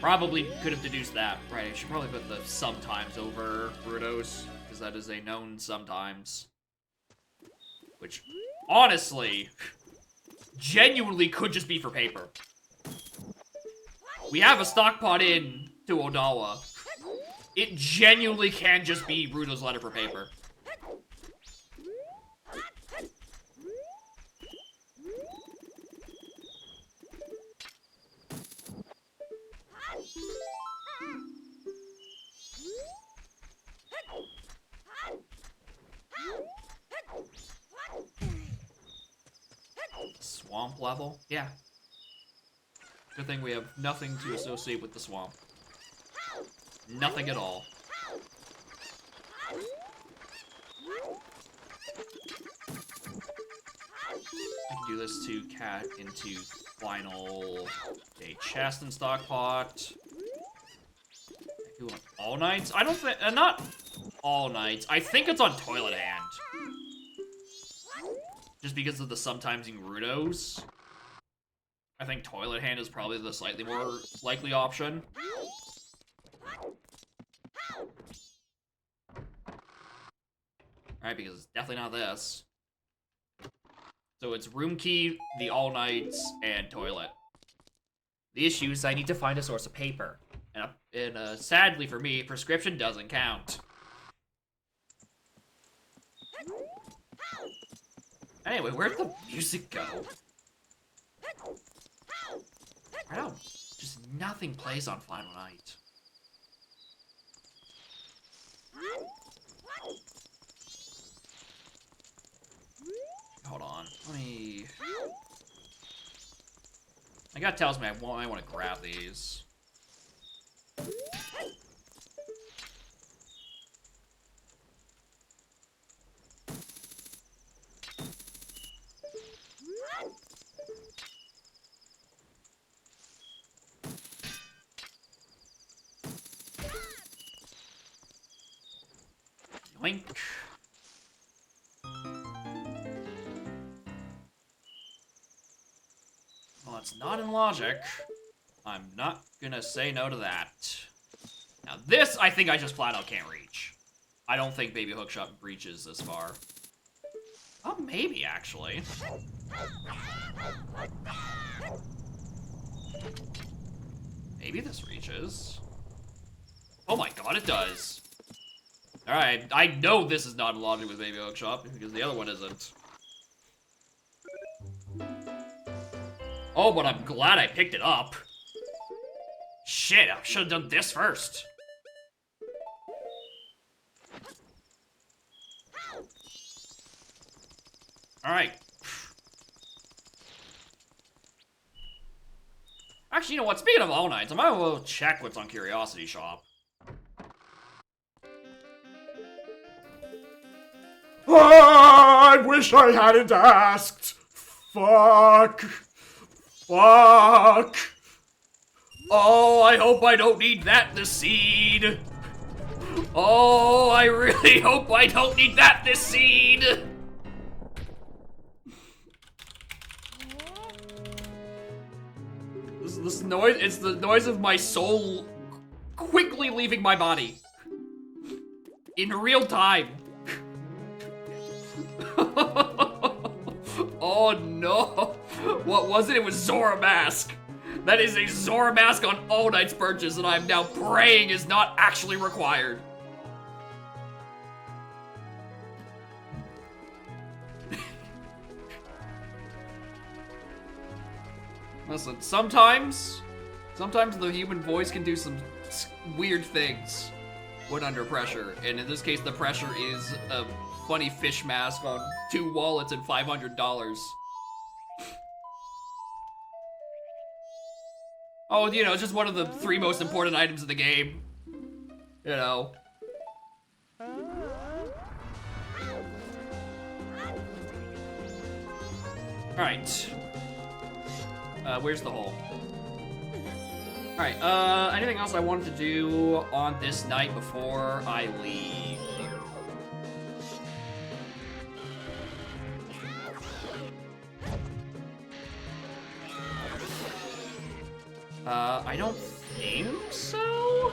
probably could have deduced that. Right, I should probably put the sometimes over Rudos, because that is a known sometimes. Which, honestly, genuinely could just be for paper. We have a stockpot in to Odawa. It genuinely can just be Rudo's letter for paper. Swamp level? Yeah. Good thing we have nothing to associate with the swamp. Nothing at all. I can do this to cat into final a chest and stock pot. All nights? I don't think, not all nights. I think it's on toilet hand. Just because of the sometimes in Rudos. I think toilet hand is probably the slightly more likely option. Alright, because it's definitely not this. So it's room key, the all nights, and toilet. The issue is I need to find a source of paper. And sadly for me, prescription doesn't count. Anyway, where'd the music go? Right now, just nothing plays on Final Night. Hold on, let me... My gut tells me I might want to grab these. Yoink. Well, it's not in logic. I'm not gonna say no to that. Now this, I think I just flat out can't reach. I don't think Baby Hookshot reaches this far. Oh, maybe, actually. Maybe this reaches. Oh my god, it does. Alright, I know this is not in logic with Baby Hookshot, because the other one isn't. Oh, but I'm glad I picked it up. Shit, I should have done this first. Alright. Actually, you know what? Speaking of all nights, I might as well check what's on Curiosity Shop. wish I hadn't asked. Fuck. Fuck. Oh, I hope I don't need that this scene. Oh, I really hope I don't need that this scene. This noise, it's the noise of my soul quickly leaving my body. In real time. Oh no. What was it? It was Zora Mask. That is a Zora Mask on All Knight's purchase, and I'm now praying is not actually required. Listen, sometimes the human voice can do some weird things when under pressure, and in this case, the pressure is a funny fish mask on 2 wallets and $500. Oh, you know, it's just one of the 3 most important items in the game. You know. Alright. Where's the hole? Alright, anything else I wanted to do on this night before I leave? I don't think so?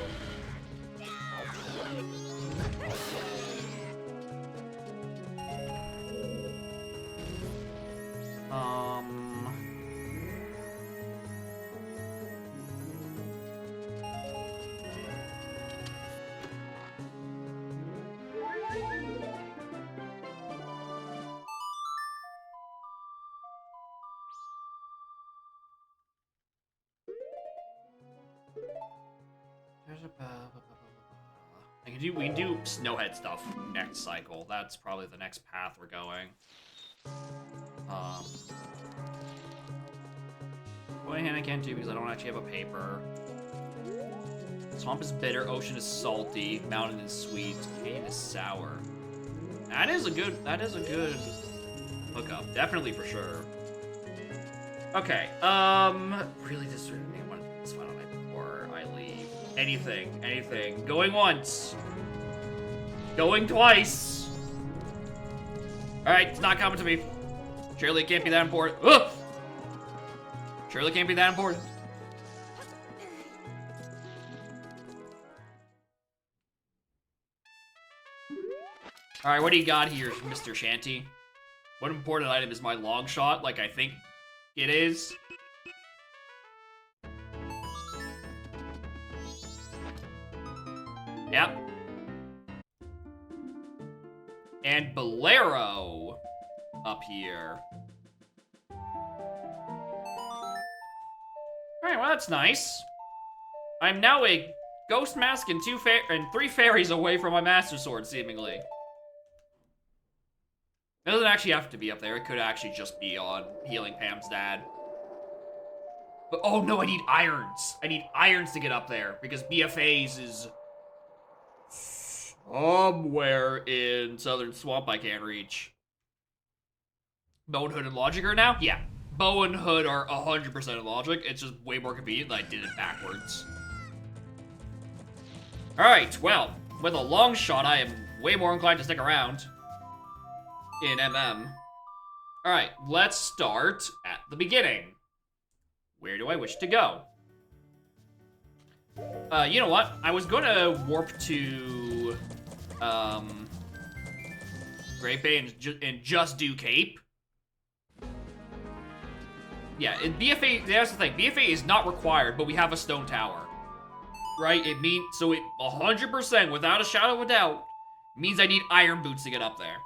We can do Snowhead stuff next cycle. That's probably the next path we're going. Boy, hand I can't do because I don't actually have a paper. Swamp is bitter, ocean is salty, mountain is sweet, cane is sour. That is a good hookup. Definitely for sure. Okay, really just want to do this final night before I leave. Anything. Going once. Going twice. Alright, it's not coming to me. Surely it can't be that important. Ugh! Surely it can't be that important. Alright, what do you got here, Mr. Shanty? What important item is my long shot, like I think it is? Yep. And Bolero up here. Alright, well that's nice. I'm now a ghost mask and 3 fairies away from my master sword, seemingly. It doesn't actually have to be up there. It could actually just be on healing Pam's dad. But oh no, I need irons. I need irons to get up there because BFA's is somewhere in Southern Swamp I can't reach. Bow and Hood and Logic are now? Yeah. Bow and Hood are 100% in Logic. It's just way more convenient that I did it backwards. Alright, well, with a long shot, I am way more inclined to stick around in MM. Alright, let's start at the beginning. Where do I wish to go? You know what? I was gonna warp to Great Bay and just do Cape. Yeah, in BFA, that's the thing. BFA is not required, but we have a stone tower. Right? It means, so it 100%, without a shadow of a doubt, means I need iron boots to get up there.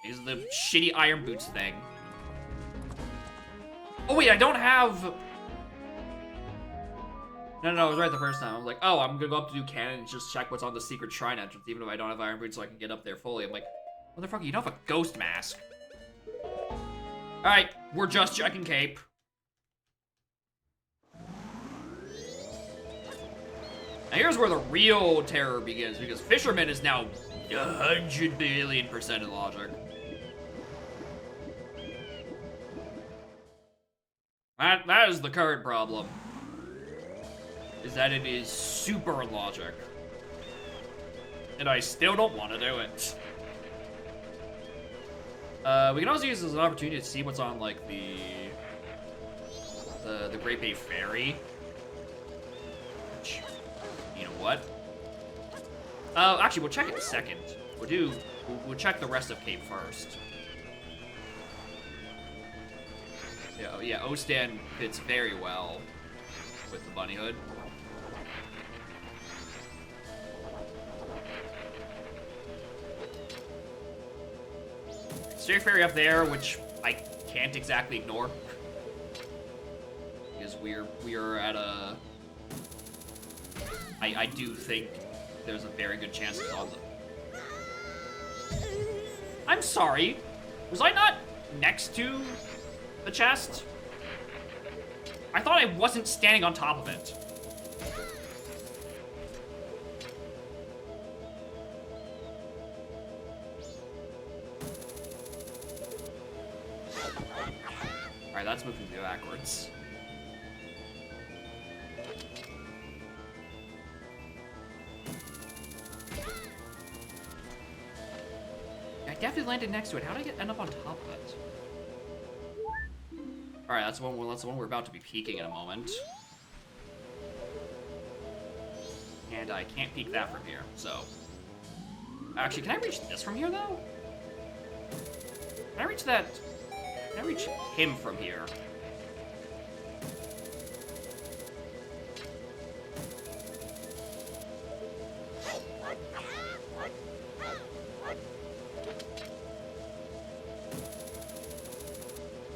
Is the shitty iron boots thing. Oh wait, I don't have... No, I was right the first time. I was like, oh, I'm gonna go up to do cannon and just check what's on the secret shrine entrance, even if I don't have iron boots so I can get up there fully. I'm like, motherfucker, you don't have a ghost mask. Alright, we're just checking Cape. Now here's where the real terror begins, because Fisherman is now 100 billion% in Logic. That is the current problem. Is that it is super illogic. And I still don't want to do it. We can also use this as an opportunity to see what's on, like, the Great Bay Ferry. Which, you know what? Actually, we'll check it second. We'll check the rest of Cape first. Yeah, Ostan fits very well with the bunny hood. Stray Ferry up there, which I can't exactly ignore. Because we are at a... I do think there's a very good chance it's on the... I'm sorry. Was I not next to the chest? I thought I wasn't standing on top of it. Alright, that's moving me backwards. I definitely landed next to it. How did I end up on top of it? Alright, that's the one we're about to be peeking in a moment. And I can't peek that from here, so... Actually, can I reach this from here, though? Can I reach that? Can I reach him from here?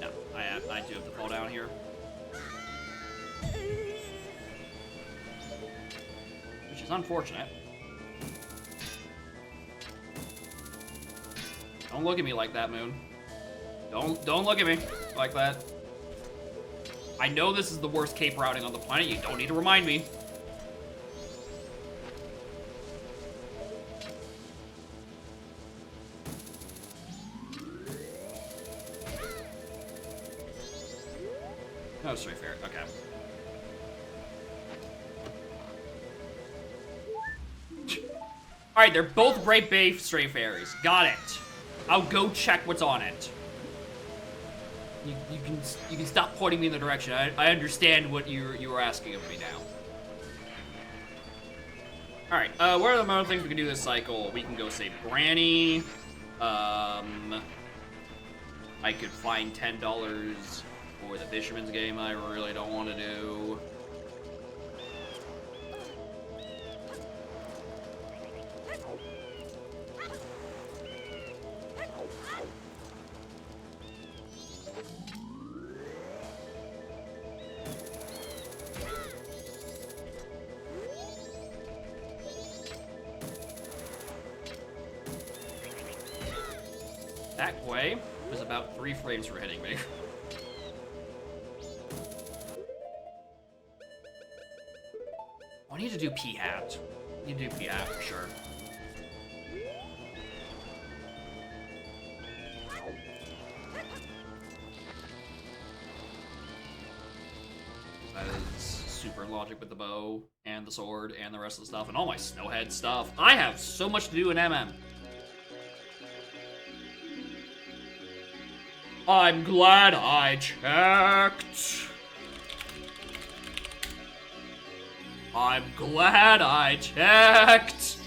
No, I do have to fall down here. Which is unfortunate. Don't look at me like that, Moon. Don't look at me like that. I know this is the worst cape routing on the planet. You don't need to remind me. Oh, straight fair. Okay. All right, they're both Great Bay Stray Fairies. Got it. I'll go check what's on it. You can stop pointing me in the direction. I understand what you were asking of me now. All right. What are the other things we can do this cycle? We can go save Granny. I could find $10 for the Fisherman's game. I really don't want to do. That way was about 3 frames for hitting me. I need to do P-Hat. I need to do P-Hat for sure. That is super logic with the bow and the sword and the rest of the stuff and all my snowhead stuff. I have so much to do in MM. I'm glad I checked. I'm glad I checked.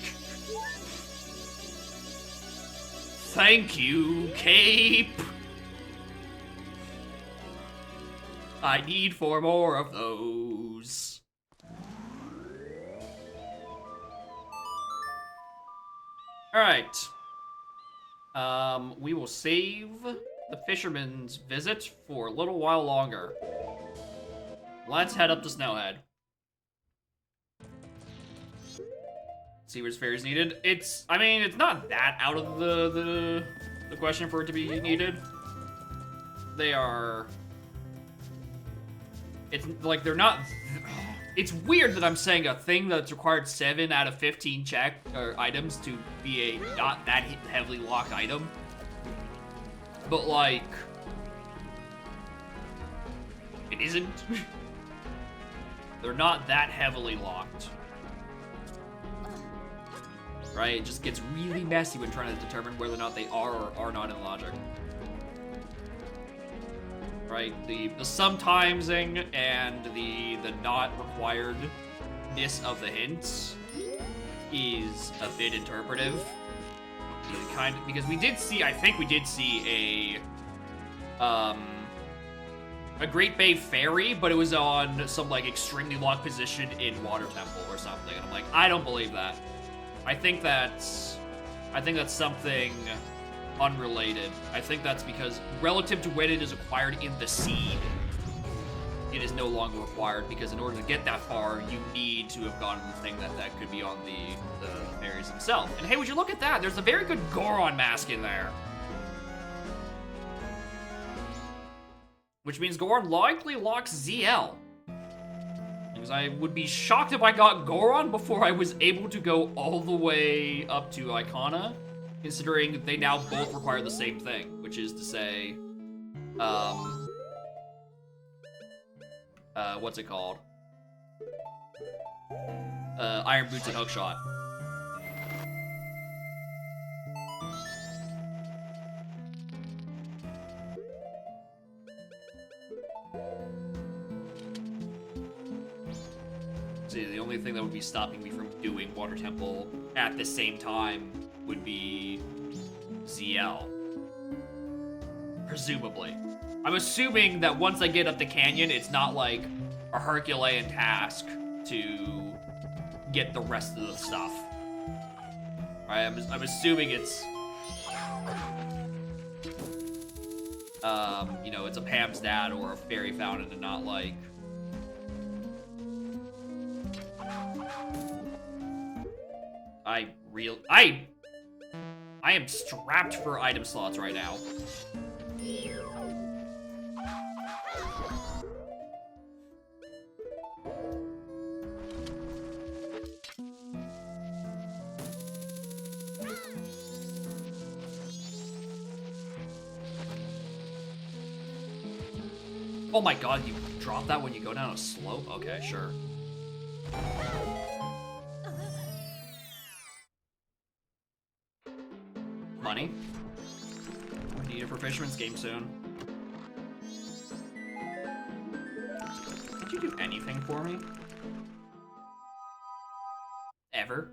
Thank you, Cape. I need 4 more of those. Alright. We will save the Fisherman's visit for a little while longer. Let's head up to Snowhead. See where fairies needed. I mean, it's not that out of the question for it to be needed. They are. It's like they're not. It's weird that I'm saying a thing that's required 7 out of 15 items to be a not that heavily locked item. But like, it isn't. They're not that heavily locked. Right? It just gets really messy when trying to determine whether or not they are or are not in logic. Right? The sometimesing and the not requiredness of the hints is a bit interpretive. Because we did see, I think we did see a Great Bay Ferry, but it was on some like extremely locked position in Water Temple or something. And I'm like, I don't believe that. I think that's something unrelated. I think that's because relative to when it is acquired in the seed, it is no longer required, because in order to get that far, you need to have gotten the thing that could be on the fairies themselves. And hey, would you look at that? There's a very good Goron mask in there. Which means Goron likely locks ZL. Because I would be shocked if I got Goron before I was able to go all the way up to Icona, considering they now both require the same thing, which is to say, what's it called? Iron Boots and Hookshot. See, the only thing that would be stopping me from doing Water Temple at the same time would be ZL. Presumably. I'm assuming that once I get up the canyon, it's not like a Herculean task to get the rest of the stuff. Right? I'm assuming it's, you know, it's a Pam's Dad or a Fairy Fountain, and not like, I am strapped for item slots right now. Oh my god, you drop that when you go down a slope? Okay, sure. Money. Need it for Fisherman's Game soon. Did you do anything for me? Ever?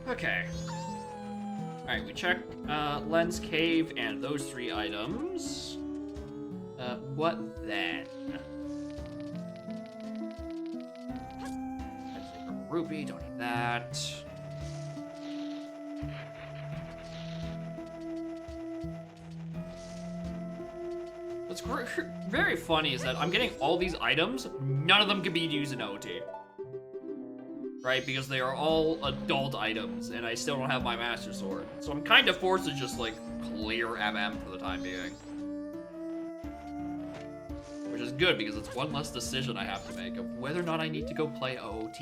Okay. Alright, we checked Lens Cave and those 3 items. What then? Rupee, don't need that. What's very funny is that I'm getting all these items, none of them can be used in OT. Right, because they are all adult items, and I still don't have my Master Sword. So I'm kind of forced to just, like, clear MM for the time being. Which is good, because it's one less decision I have to make of whether or not I need to go play OOT.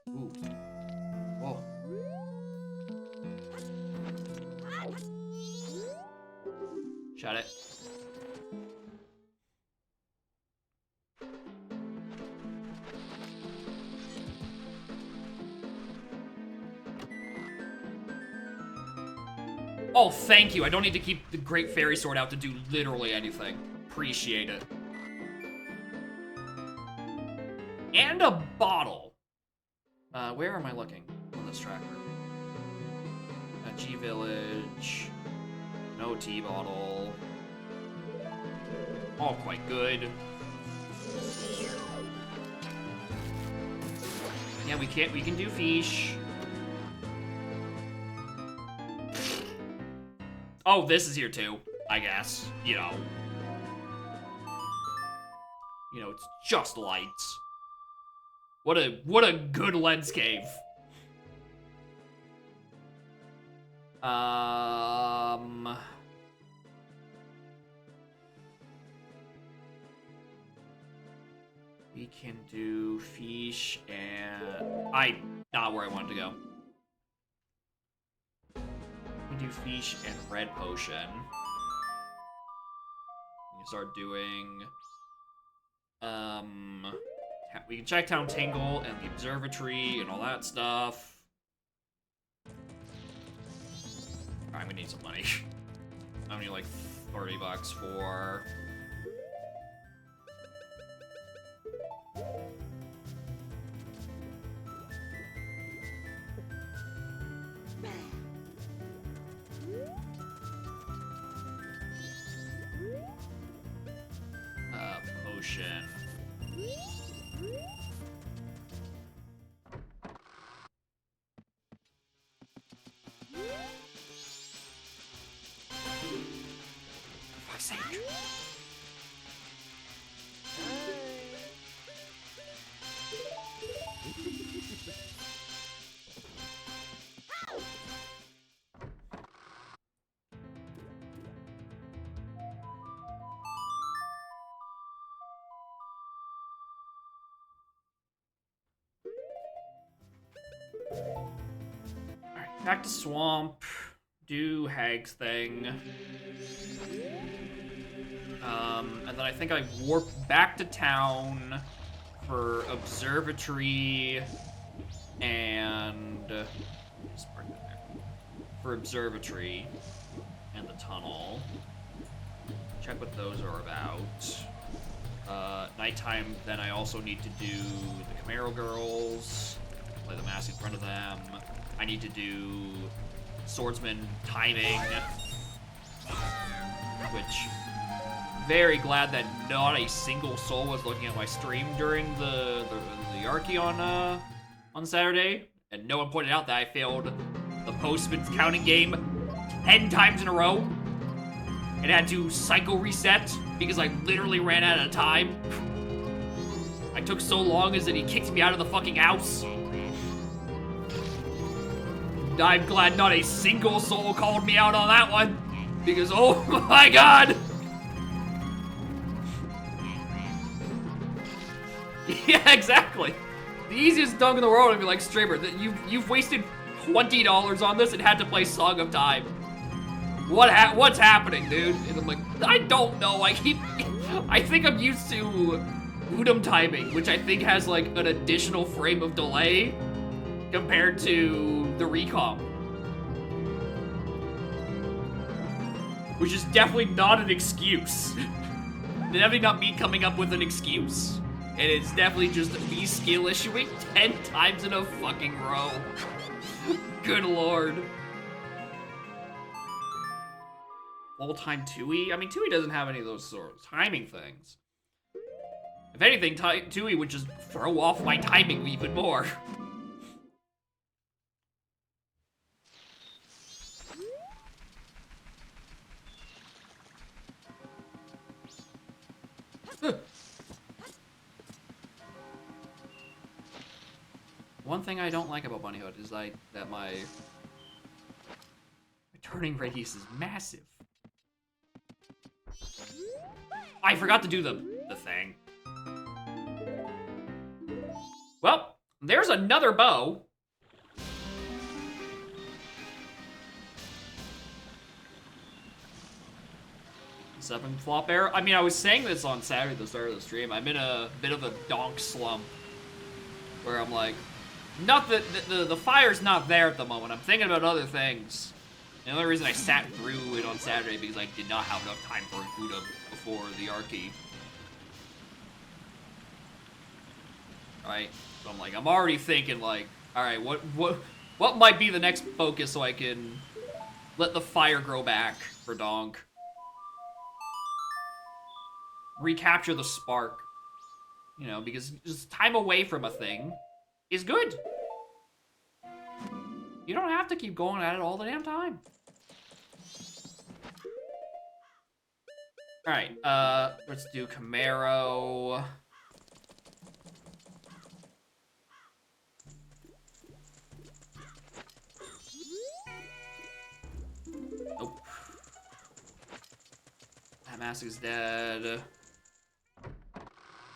Ooh. Whoa. Shut it. Oh, thank you. I don't need to keep the Great Fairy Sword out to do literally anything. Appreciate it. And a bottle. Where am I looking on this tracker? G Village. No tea bottle. All quite good. Yeah, we can do fish. Oh, this is here too, I guess. You know, it's just lights. What a good lens cave. We can do fish and not where I wanted to go. We can do fish and red potion. We can start doing we can check Town Tingle and the observatory and all that stuff. Alright, I'm gonna need some money. I'm gonna need like $30 for potion. For fuck's sake. Alright, back to Swamp. Do Hag's thing. And then I think I warp back to town for observatory and for observatory and the tunnel. Check what those are about. Nighttime, then I also need to do the Camaro girls, play the mask in front of them. I need to do swordsman timing, which very glad that not a single soul was looking at my stream during the Archie on Saturday, and no one pointed out that I failed the Postman's counting game 10 times in a row and had to cycle reset because I literally ran out of time. I took so long as that he kicked me out of the fucking house. I'm glad not a single soul called me out on that one because oh my god. Yeah, exactly. The easiest dunk in the world would be like, streamer, that you've wasted $20 on this and had to play Song of Time. What's happening, dude? And I'm like, I don't know. I think I'm used to Udom timing, which I think has like an additional frame of delay compared to the recom. Which is definitely not an excuse. Definitely not me coming up with an excuse. And it's definitely just me skill issuing 10 times in a fucking row. Good lord. All-time Tui? I mean, Tui doesn't have any of those sort of timing things. If anything, Tui would just throw off my timing even more. One thing I don't like about Bunnyhood is that my turning radius is massive. I forgot to do the thing. Well, there's another bow. Seven flop error. I mean, I was saying this on Saturday at the start of the stream. I'm in a bit of a donk slump where I'm like, not that the fire's not there at the moment. I'm thinking about other things. The only reason I sat through it on Saturday because I did not have enough time for Buddha before the Archie. Right? So I'm like, I'm already thinking like, alright, what might be the next focus so I can let the fire grow back for Donk? Recapture the spark. You know, because just time away from a thing is good. You don't have to keep going at it all the damn time. Alright, let's do Camaro. Nope. That mask is dead.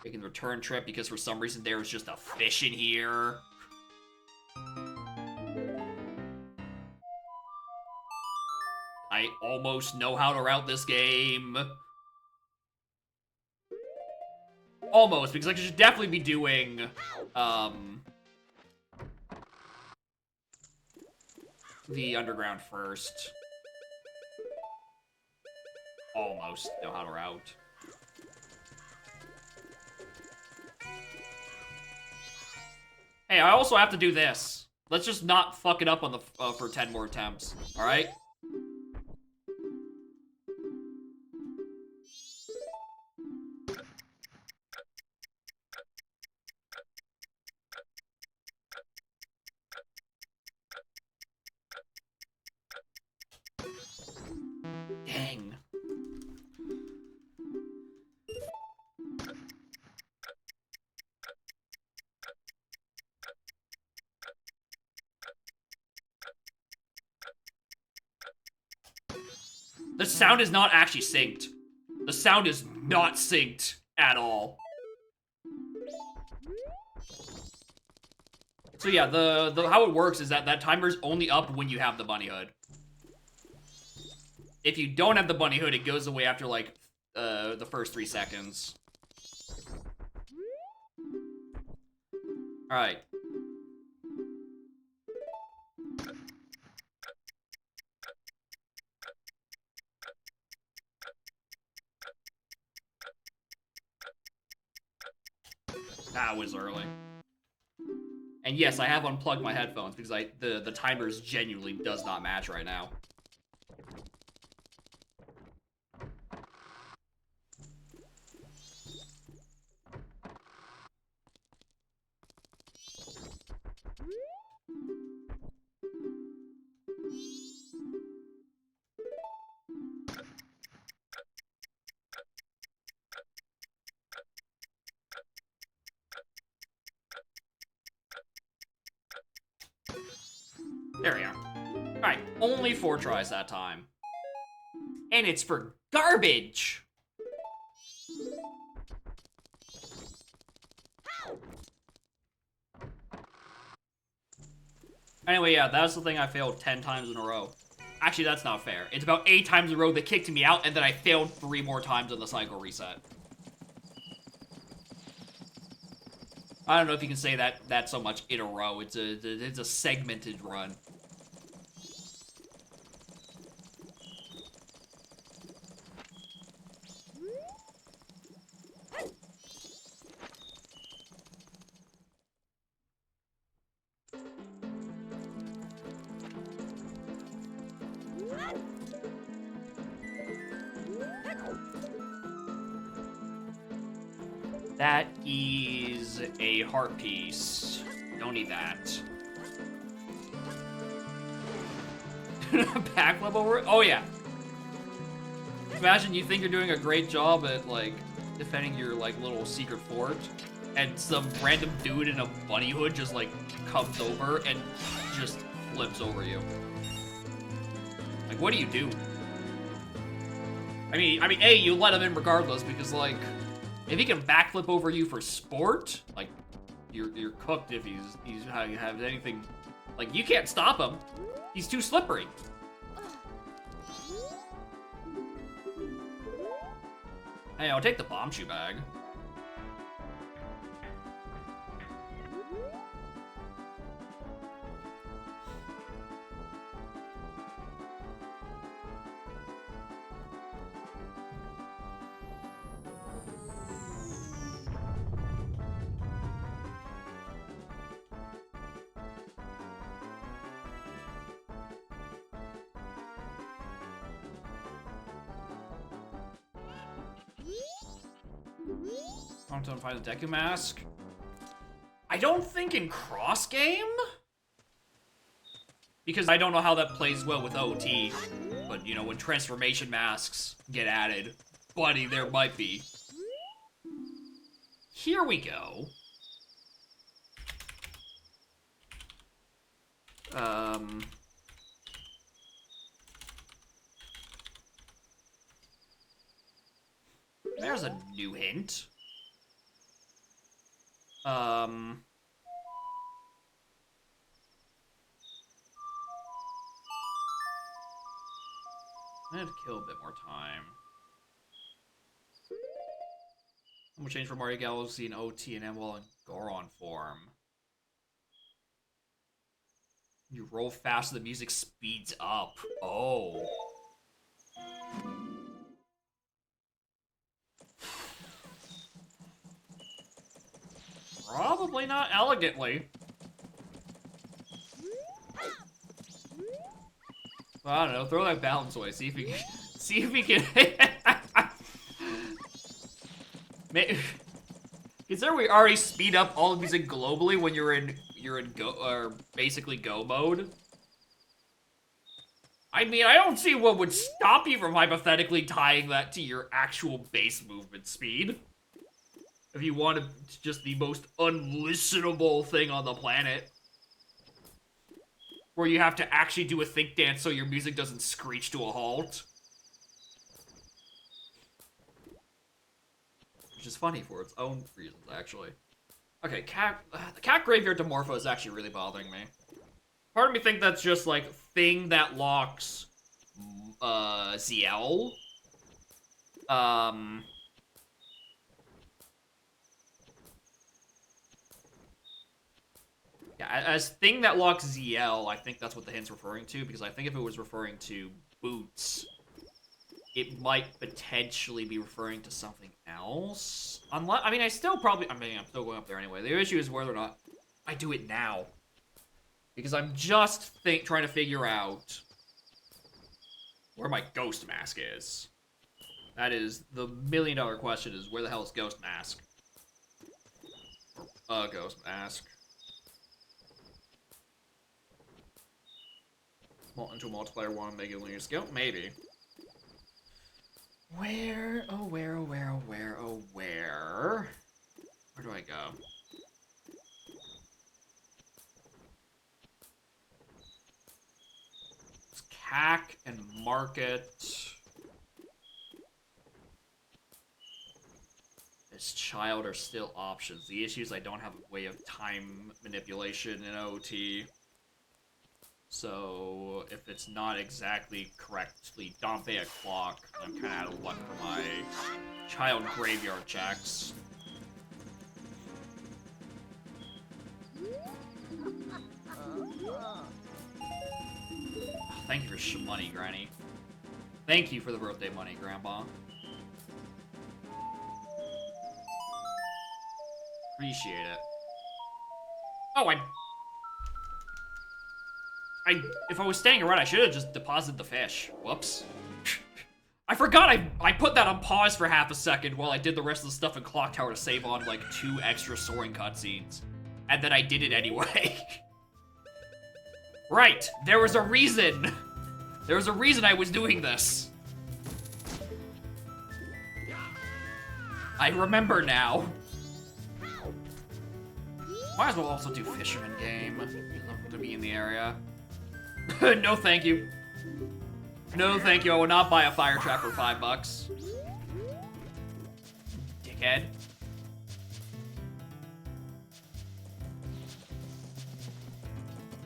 Making the return trip because for some reason there was just a fish in here. I almost know how to route this game. Almost, because I should definitely be doing, the underground first. Almost know how to route. Hey, I also have to do this. Let's just not fuck it up on the for 10 more attempts, alright? Dang. The sound is not actually synced. The sound is not synced at all. So yeah, the how it works is that timer's only up when you have the bunny hood. If you don't have the bunny hood, it goes away after like the first 3 seconds. All right. That was early. And yes, I have unplugged my headphones because the timers genuinely does not match right now. There we are. Alright, only 4 tries that time. And it's for garbage! Anyway, yeah, that's the thing I failed 10 times in a row. Actually, that's not fair. It's about 8 times in a row that kicked me out, and then I failed 3 more times on the cycle reset. I don't know if you can say that so much in a row. It's a segmented run. That is a heart piece. Don't need that. Back level? Oh yeah. Imagine you think you're doing a great job at like defending your like little secret fort, and some random dude in a bunny hood just like comes over and just flips over you. Like, what do you do? I mean, A, you let him in regardless because like, if he can backflip over you for sport, like, you're cooked if he's has anything. Like, you can't stop him. He's too slippery. Hey, I'll take the bomb shoe bag. I'm trying to find the Deku mask. I don't think in cross game, because I don't know how that plays well with OT. But you know, when transformation masks get added, Buddy, there might be. Here we go. There's a new hint. I'm gonna have to kill a bit more time. I'm gonna change from Mario Galaxy and OT and ML and Goron form. You roll fast, the music speeds up. Oh. Probably not elegantly. Well, I don't know. Throw that balance away. See if we can. See if we can. Consider we already speed up all of music globally when you're in go or basically go mode. I mean, I don't see what would stop you from hypothetically tying that to your actual base movement speed. If you wanted just the most unlistenable thing on the planet. Where you have to actually do a think dance so your music doesn't screech to a halt. Which is funny for its own reasons, actually. Okay, the cat graveyard Demorpho is actually really bothering me. Part of me think that's just, like, thing that locks, ZL. Yeah, as thing that locks ZL, I think that's what the hint's referring to, because I think if it was referring to boots, it might potentially be referring to something else. Unless, I mean, I'm still going up there anyway. The issue is whether or not I do it now. Because I'm just trying to figure out where my ghost mask is. That is the million-dollar question: is where the hell is ghost mask? Or ghost mask. Into a multiplier one, make it linear scale? Maybe. Where? Oh, where? Oh, where? Oh, where? Oh, where? Where do I go? It's CAC and market. This child are still options. The issue is I don't have a way of time manipulation in OT. So, if it's not exactly correctly Dompe a clock, I'm kind of out of luck for my child graveyard checks. Thank you for money, Granny. Thank you for the birthday money, Grandpa. Appreciate it. Oh, if I was staying around, I should have just deposited the fish. Whoops. I forgot I put that on pause for half a second while I did the rest of the stuff in Clock Tower to save on, like, 2 extra soaring cutscenes. And then I did it anyway. Right, there was a reason. There was a reason I was doing this. I remember now. Might as well also do Fisherman Game to be in the area. No, thank you. No, thank you. I would not buy a fire trap for $5. Dickhead.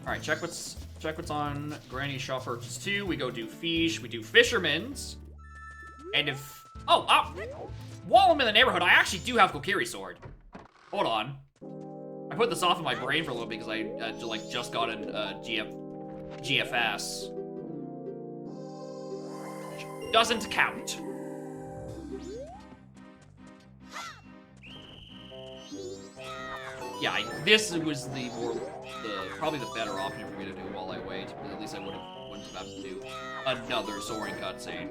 All right, check what's on Granny's shop purchase 2. We go do fish. We do Fisherman's. And if while I'm in the neighborhood, I actually do have Kokiri Sword. Hold on. I put this off in my brain for a little bit because I just got in GFS. Doesn't count. Yeah, this was probably the better option for me to do while I wait. At least I wouldn't have to do another soaring cutscene.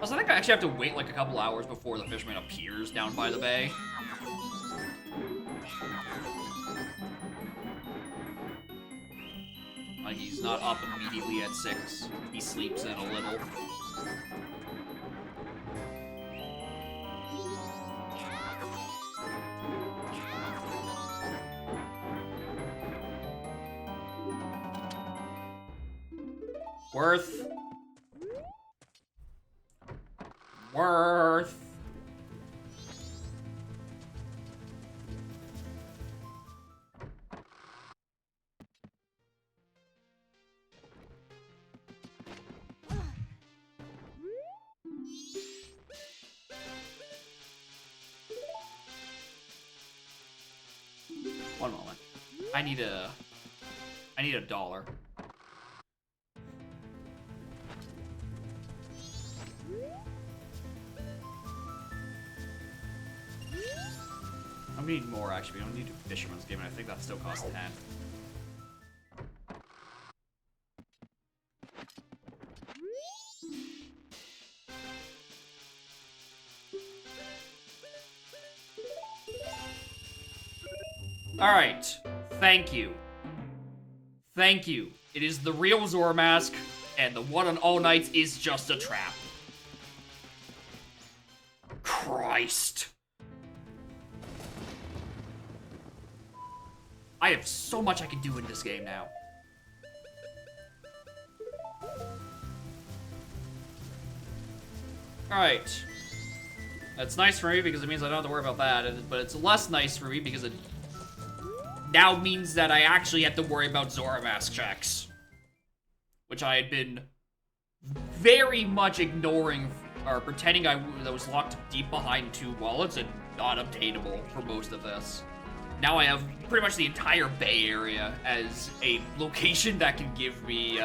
Also, I think I actually have to wait like a couple hours before the fisherman appears down by the bay. Like, he's not up immediately at 6. He sleeps in a little. Worth. Worth. One moment. I need a dollar. I'm gonna need more actually. We don't need to do Fisherman's Game, and I think that still costs 10. Alright. Thank you. Thank you. It is the real Zora mask, and the one on All Nights is just a trap. Christ. I have so much I can do in this game now. Alright. That's nice for me because it means I don't have to worry about that, but it's less nice for me because it now means that I actually have to worry about Zora mask checks. Which I had been very much ignoring, or pretending I was locked deep behind 2 wallets and not obtainable for most of this. Now I have pretty much the entire Bay Area as a location that can give me,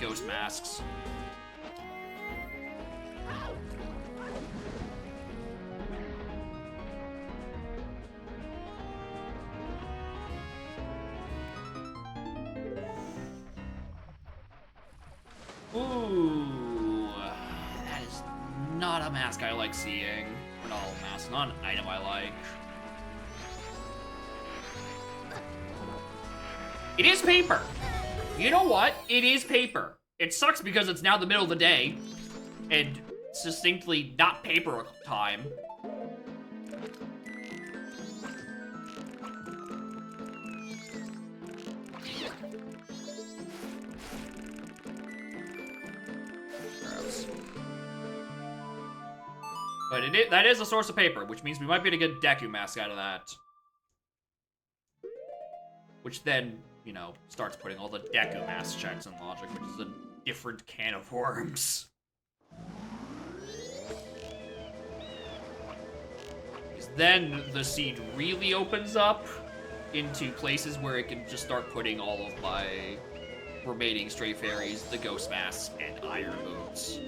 ghost masks. Ooh, that is not a mask I like seeing. Not a mask, not an item I like. It is paper. You know what? It is paper. It sucks because it's now the middle of the day, and succinctly not paper time. But that is a source of paper, which means we might be able to get Deku mask out of that. Which then, you know, starts putting all the Deku mask checks in logic, which is a different can of worms. Because then the seed really opens up into places where it can just start putting all of my remaining stray fairies, the ghost masks, and iron boots.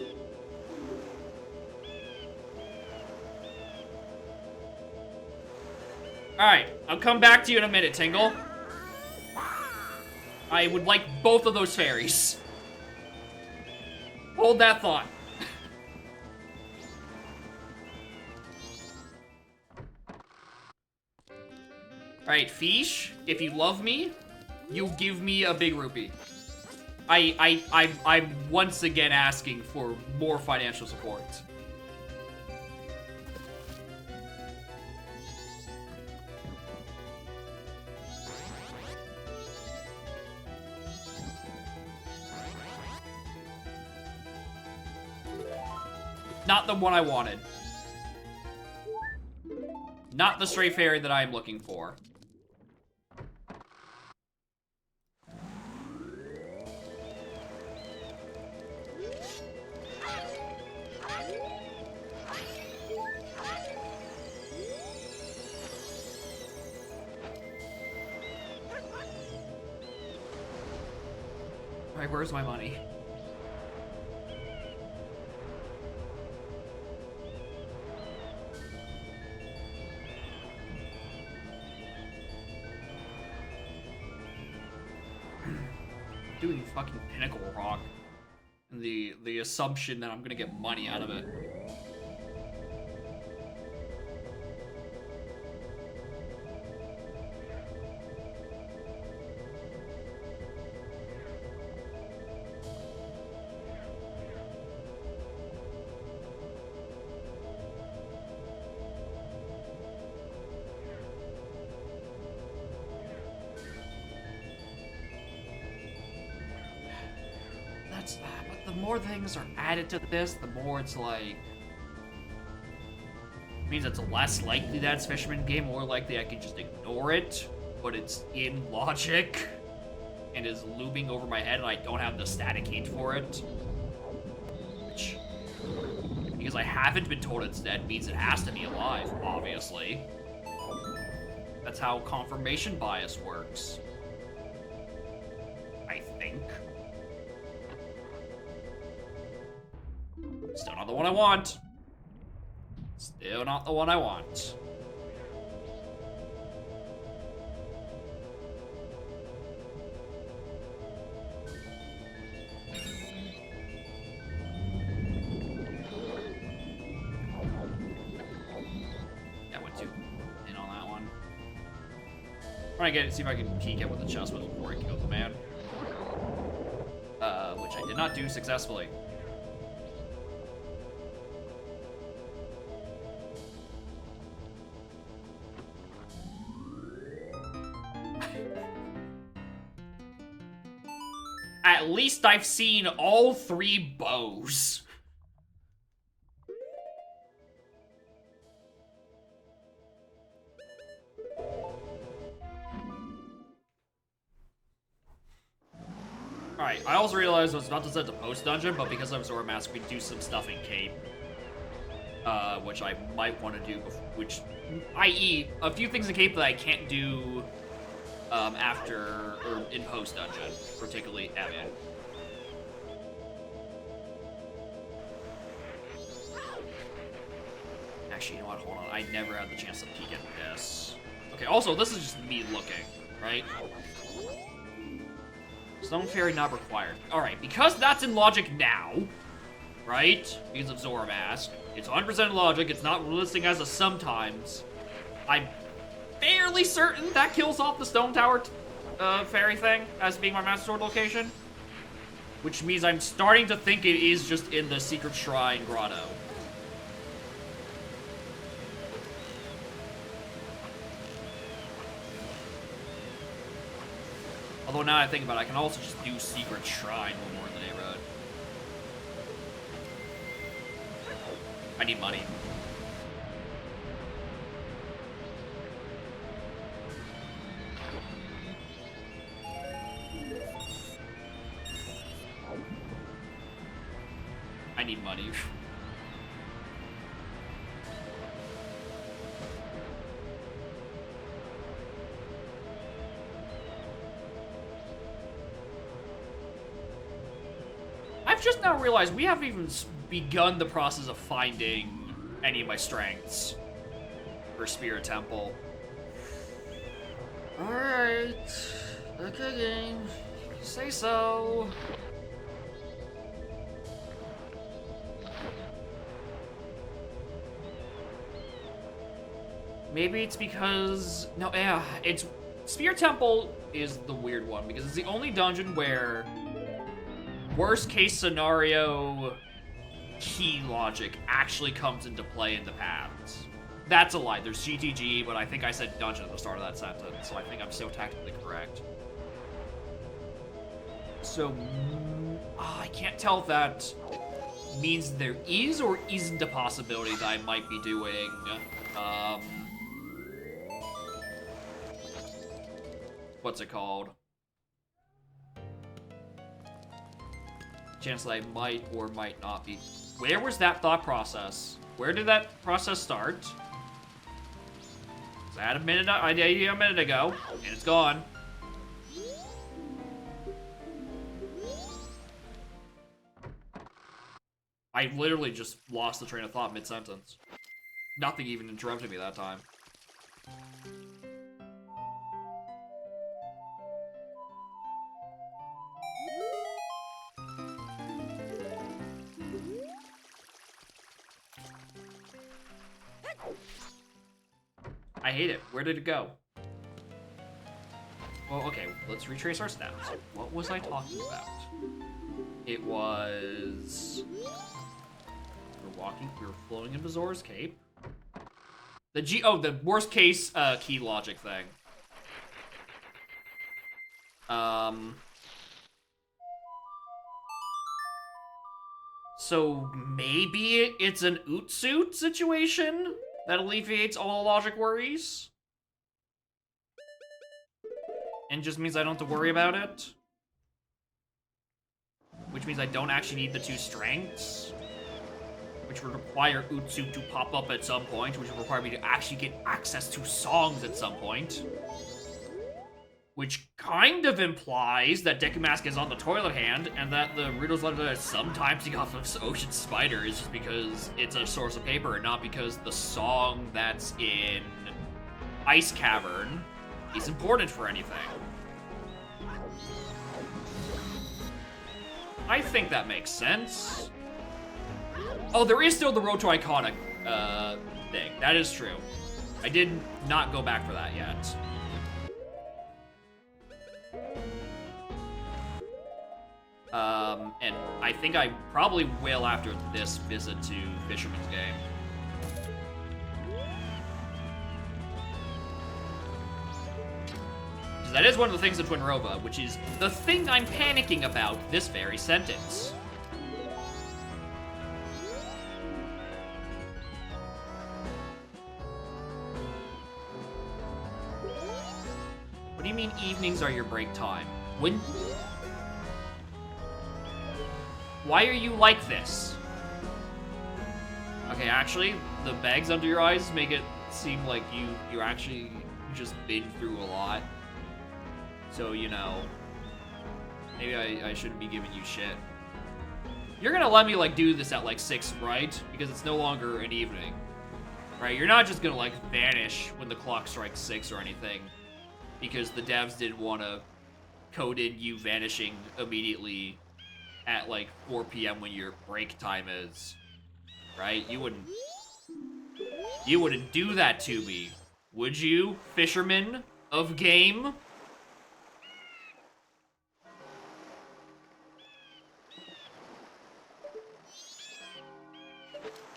Alright, I'll come back to you in a minute, Tingle. I would like both of those fairies. Hold that thought. Alright, Fish, if you love me, you give me a big rupee. I'm once again asking for more financial support. Not the one I wanted. Not the stray fairy that I am looking for. Alright, where's my money? Doing fucking Pinnacle wrong. And the assumption that I'm gonna get money out of it. but the more things are added to this, the more it's like... It means it's less likely that it's Fisherman game, more likely I can just ignore it, but it's in logic, and is looming over my head, and I don't have the static hint for it. Which, because I haven't been told it's dead, means it has to be alive, obviously. That's how confirmation bias works. I think. Still not the one I want. Still not the one I want. That went too in on that one. Trying to get it, see if I can peek at what the chest was before I killed the man. Which I did not do successfully. At least I've seen all 3 bows. Alright, I also realized I was about to set the post dungeon, but because I'm Zora Mask, we do some stuff in Cape. Which I might want to do, which, i.e., a few things in Cape that I can't do after, or in post dungeon, particularly Evan. Actually, you know what, hold on, I never had the chance to peek at this. Okay, also, this is just me looking, right? Stone Fairy not required. Alright, because that's in logic now, right? Because of Zora Mask. It's 100% logic, it's not listing as a sometimes. I'm fairly certain that kills off the Stone Tower Fairy thing as being my Master Sword location. Which means I'm starting to think it is just in the Secret Shrine Grotto. Although now that I think about it, I can also just do Secret Shrine one more in the neighborhood. I need money. I need money. I've just now realized we haven't even begun the process of finding any of my strengths for Spirit Temple. Alright. Okay, game. Say so. Maybe it's because... No, yeah, it's... Spirit Temple is the weird one, because it's the only dungeon where... worst case scenario key logic actually comes into play in the paths. That's a lie. There's GTG, but I think I said dungeon at the start of that sentence, so I think I'm so technically correct. So, I can't tell if that means there is or isn't a possibility that I might be doing, what's it called? Chance that I might or might not be. Where was that thought process? Where did that process start? I had a minute ago, and it's gone. I literally just lost the train of thought mid-sentence. Nothing even interrupted me that time. I hate it. Where did it go? Well, okay, let's retrace our steps. What was I talking about? It was... we were flowing into Zora's Cape. The worst case key logic thing. So maybe it's an Ootsuit situation that alleviates all logic worries? And just means I don't have to worry about it? Which means I don't actually need the 2 strengths? Which would require Ootsuit to pop up at some point, which would require me to actually get access to songs at some point. Which kind of implies that Deku is on the toilet hand, and that the Riddles letter that sometimes he off of Ocean Spider is just because it's a source of paper, and not because the song that's in Ice Cavern is important for anything. I think that makes sense. Oh, there is still the Road to Iconic thing. That is true. I did not go back for that yet. And I think I probably will after this visit to Fisherman's Game. Because that is one of the things in Twinrova, which is the thing I'm panicking about this very sentence. What do you mean evenings are your break time? When... Why are you like this? Okay, actually, the bags under your eyes make it seem like you actually just been through a lot. So, you know, maybe I shouldn't be giving you shit. You're gonna let me, like, do this at, like, 6, right? Because it's no longer an evening. Right? You're not just gonna, like, vanish when the clock strikes 6 or anything. Because the devs didn't want to code in you vanishing immediately at like 4 p.m. when your break time is, right? You wouldn't do that to me, would you, fisherman of game?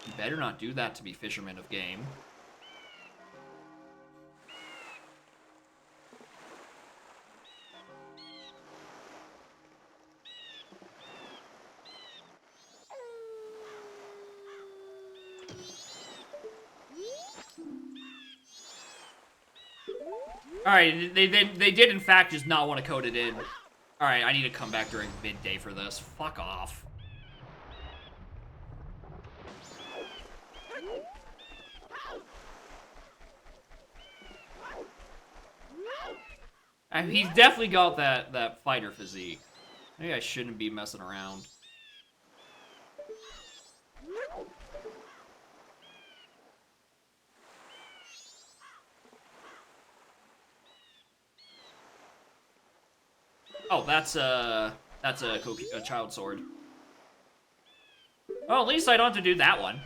You better not do that to me, fisherman of game. Alright, they did in fact just not want to code it in. Alright, I need to come back during midday for this. Fuck off. I mean, he's definitely got that fighter physique. Maybe I shouldn't be messing around. Oh, that's a child sword. Well, at least I don't have to do that one.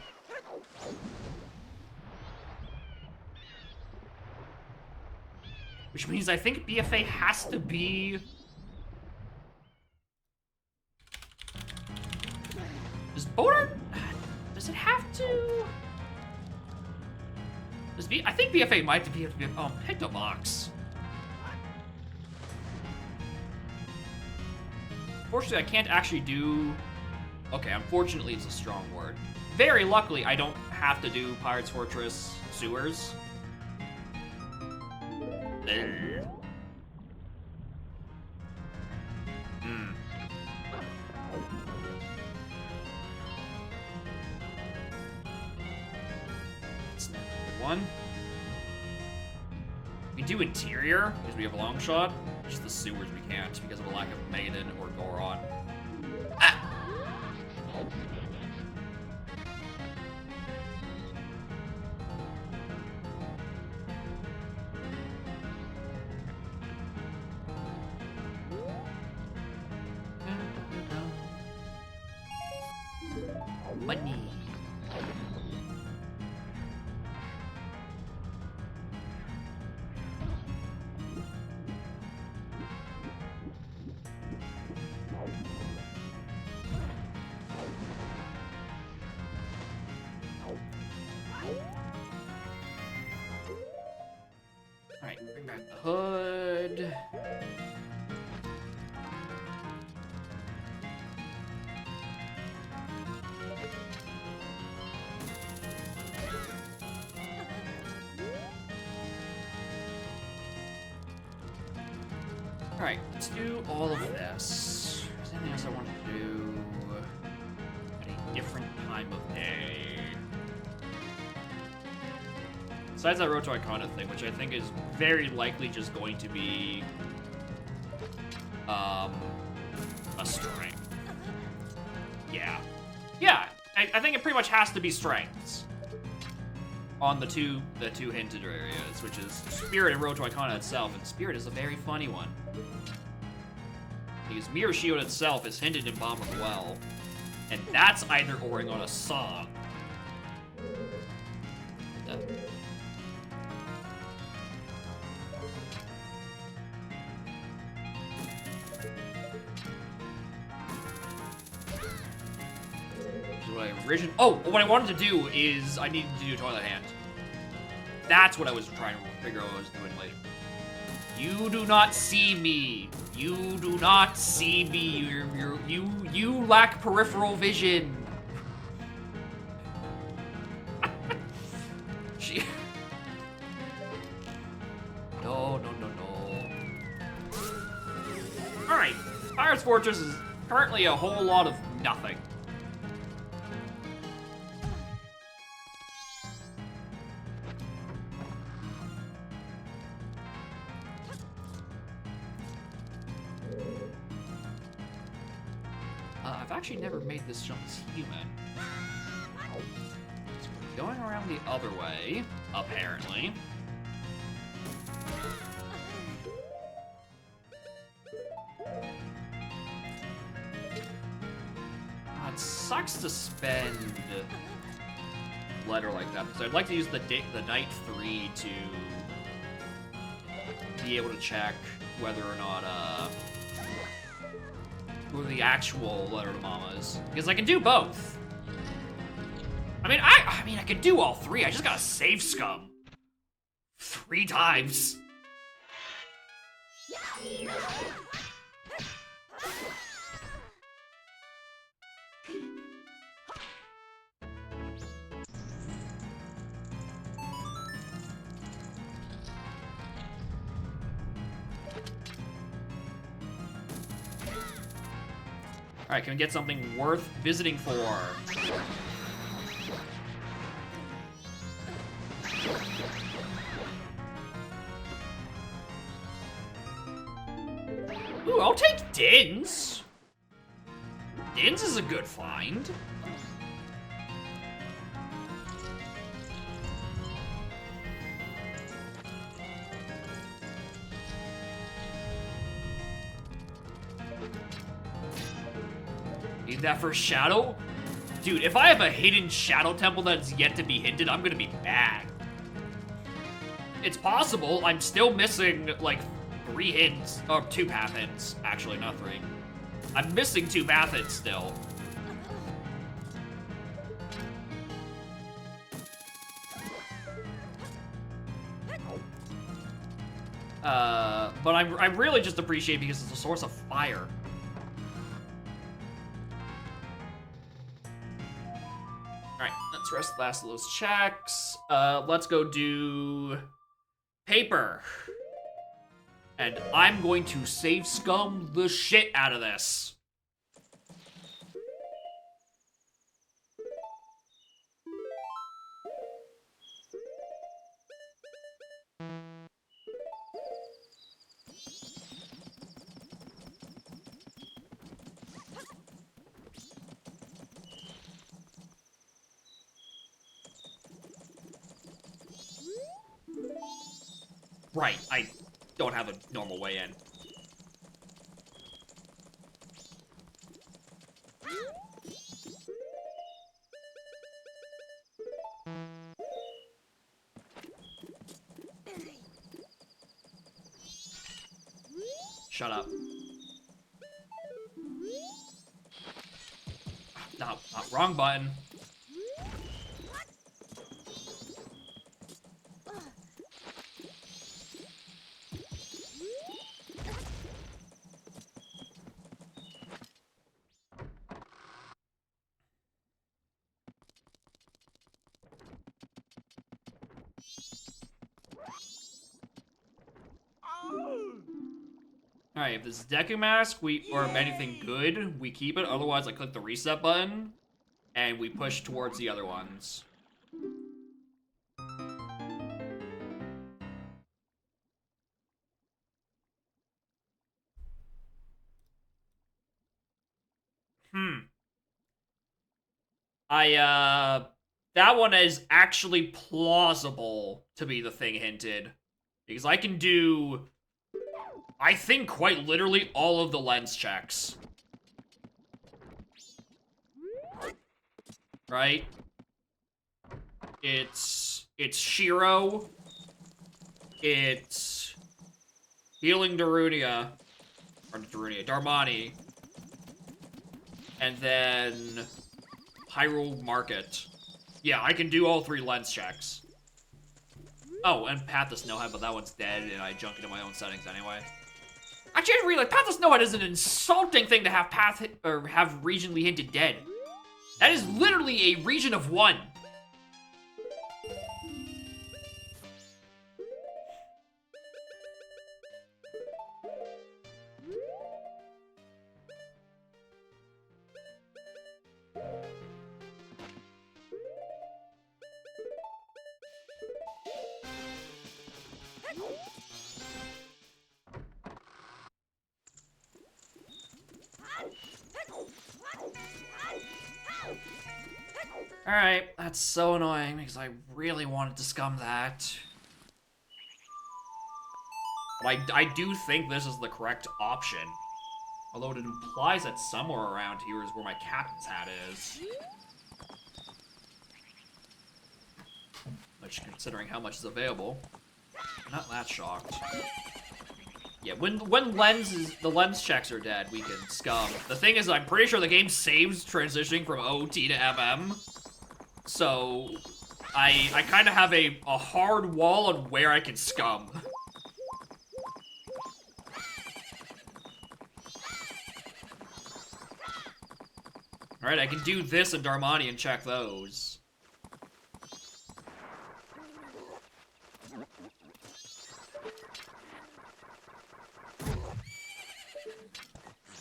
Which means I think BFA has to be... Does Boner... Does it have to... I think BFA might have to be... Pictobox. Unfortunately, I can't actually do... Okay, unfortunately, it's a strong word. Very luckily, I don't have to do Pirate's Fortress sewers. That's not a good one. We do interior, because we have a long shot. Just the sewers we can't, because of a lack of Maiden or Goron. Ah! Money. Alright, bring back the hood. Alright, let's do all of this. Is there anything else I want to do at a different time of day? Besides that Road to Icona thing, which I think is very likely just going to be a strength. Yeah. Yeah, I think it pretty much has to be strengths on the two hinted areas, which is Spirit and Road to Icona itself, and Spirit is a very funny one. Because Mirror Shield itself is hinted in Bomb of the Well, and that's either oring on a song. What I wanted to do is I needed to do Toilet Hand. That's what I was trying to figure out what I was doing later. You do not see me. You do not see me. You lack peripheral vision. No. Alright, Pirate's Fortress is currently a whole lot of nothing. I've actually never made this jump as human. So we're going around the other way, apparently. It sucks to spend letter like that, because I'd like to use the Night 3 to be able to check whether or not, who the actual Letter to Mama is. Because I can do both. I mean, I can do all three. I just gotta save Scum 3 times. Alright, can we get something worth visiting for? Ooh, I'll take Dins. Dins is a good find. Need that for Shadow? Dude, if I have a hidden Shadow Temple that's yet to be hinted, I'm gonna be mad. It's possible. I'm still missing, like, 3 hints. Or 2 path hints. Actually, not 3. I'm missing 2 path hints still. But I really just appreciate because it's a source of fire. Alright, let's rest the last of those checks. Let's go do paper. And I'm going to save Scum the shit out of this. Right, I don't have a normal way in. Shut up. No, wrong button. Alright, if this is Deku Mask, or if anything good, we keep it. Otherwise, I click the reset button, and we push towards the other ones. That one is actually plausible to be the thing hinted. Because I can do, I think, quite literally all of the lens checks. Right? It's Shiro. It's healing Darunia. Or Darunia, Darmani. And then Hyrule Market. Yeah, I can do all 3 lens checks. Oh, and Path of Snowhead, but that one's dead, and I junk into my own settings anyway. Actually, I didn't realize Path of Snowhead is an insulting thing to have have regionally hinted dead. That is literally a region of 1. Alright, that's so annoying because I really wanted to scum that. But I do think this is the correct option. Although it implies that somewhere around here is where my captain's hat is. Which, considering how much is available, I'm not that shocked. Yeah, when the lens checks are dead, we can scum. The thing is, I'm pretty sure the game saves transitioning from OT to MM. So, I kind of have a hard wall on where I can scum. Alright, I can do this in Darmani and check those.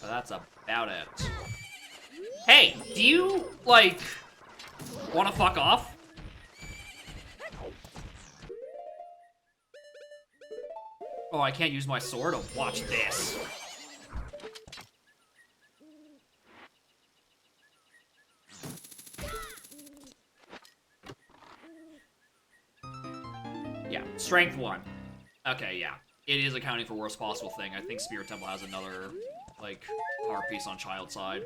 But that's about it. Hey, do you, like, wanna fuck off? Oh, I can't use my sword? Oh, watch this. Yeah, strength 1. Okay, yeah. It is accounting for worst possible thing. I think Spirit Temple has another, like, power piece on child side.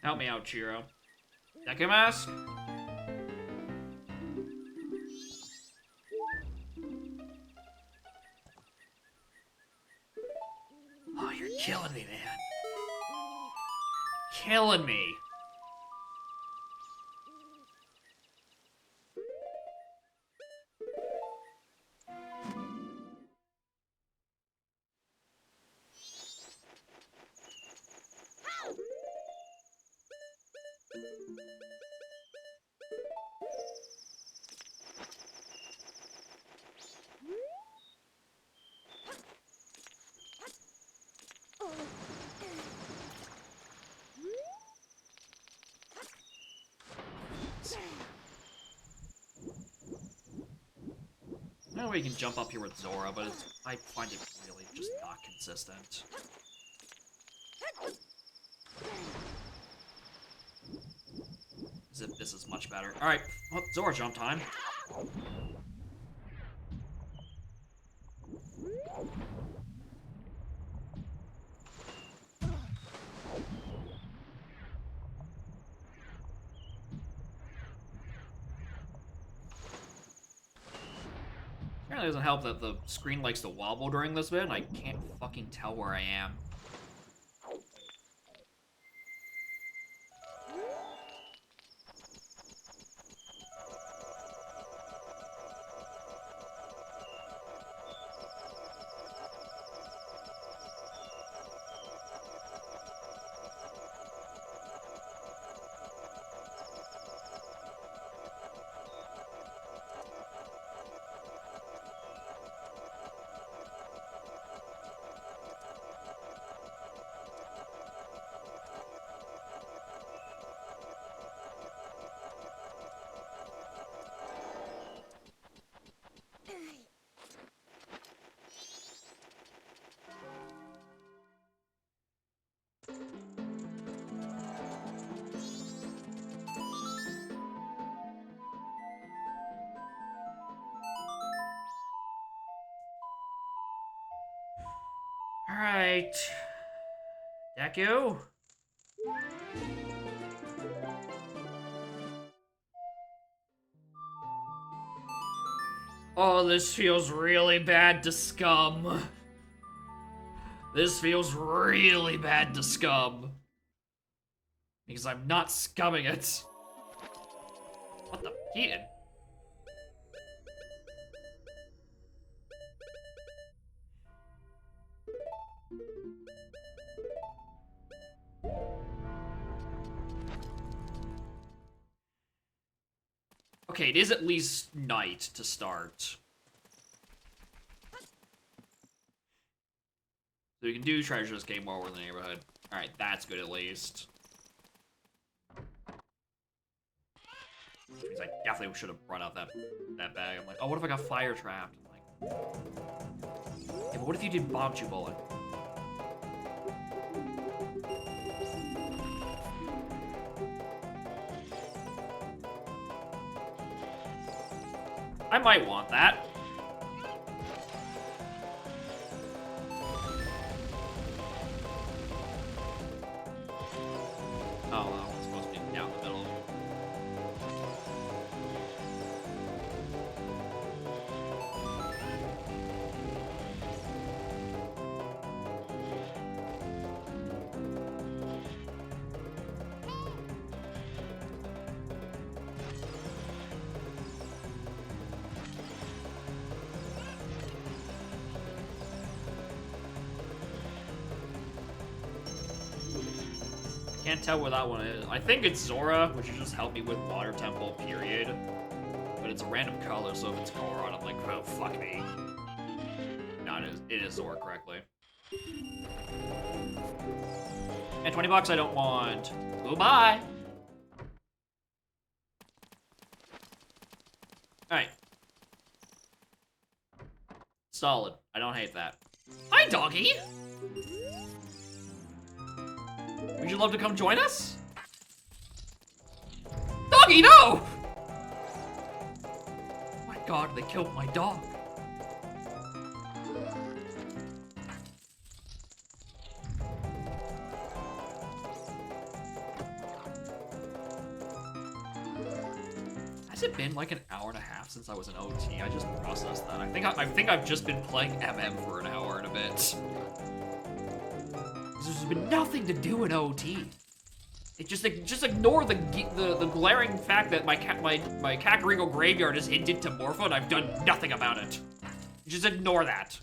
Help me out, Chiro. Deku Mask? Oh, you're killing me, man. Killing me. I know we can jump up here with Zora, but I find it really just not consistent. As if this is much better. Alright, well, Zora jump time. Apparently it doesn't help that the screen likes to wobble during this bit, and I can't fucking tell where I am. Alright. Deku? Oh, this feels really bad to Scum. This feels really bad to Scum. Because I'm not scumming it. What the? Keaton? Okay, it is at least night to start. So we can do treasure this game while we're in the neighborhood. Alright, that's good at least. Because I definitely should have brought out that bag. I'm like, oh, what if I got fire trapped? I'm like, yeah, but what if you did bomb chew bullet? I might want that. Oh, well, it's supposed to be down the middle. Can't tell where that one is. I think it's Zora, which is just help me with Water Temple, period. But it's a random color, so if it's Goron, I'm like, oh, fuck me. No, it is Zora correctly. And 20 bucks I don't want. Goodbye! Alright. Solid. I don't hate that. Hi, doggy! Would you love to come join us? Doggy, no! Oh my god, they killed my dog. Has it been like an hour and a half since I was in OT? I just processed that. I think I've just been playing MM for an hour and a bit. There's been nothing to do in OT. It just ignore the glaring fact that my Kakariko graveyard is hinted to Morpho and I've done nothing about it. Just ignore that.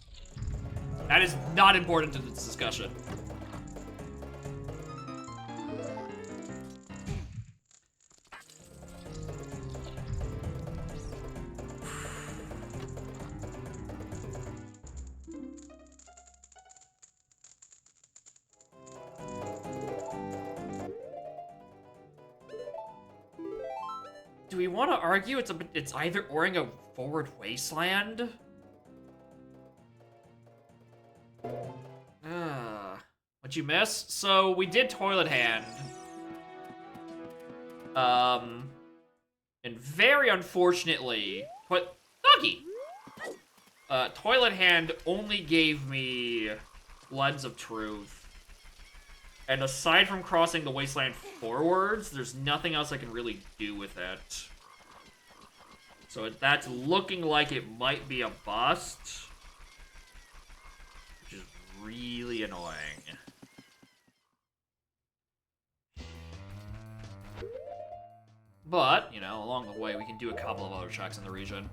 That is not important to this discussion. Do we want to argue it's either oring a forward wasteland? What'd you miss? So we did Toilet Hand. And very unfortunately, Doggy! Toilet Hand only gave me Lens of Truth. And aside from crossing the wasteland forwards, there's nothing else I can really do with it. So that's looking like it might be a bust. Which is really annoying. But, you know, along the way, we can do a couple of other checks in the region.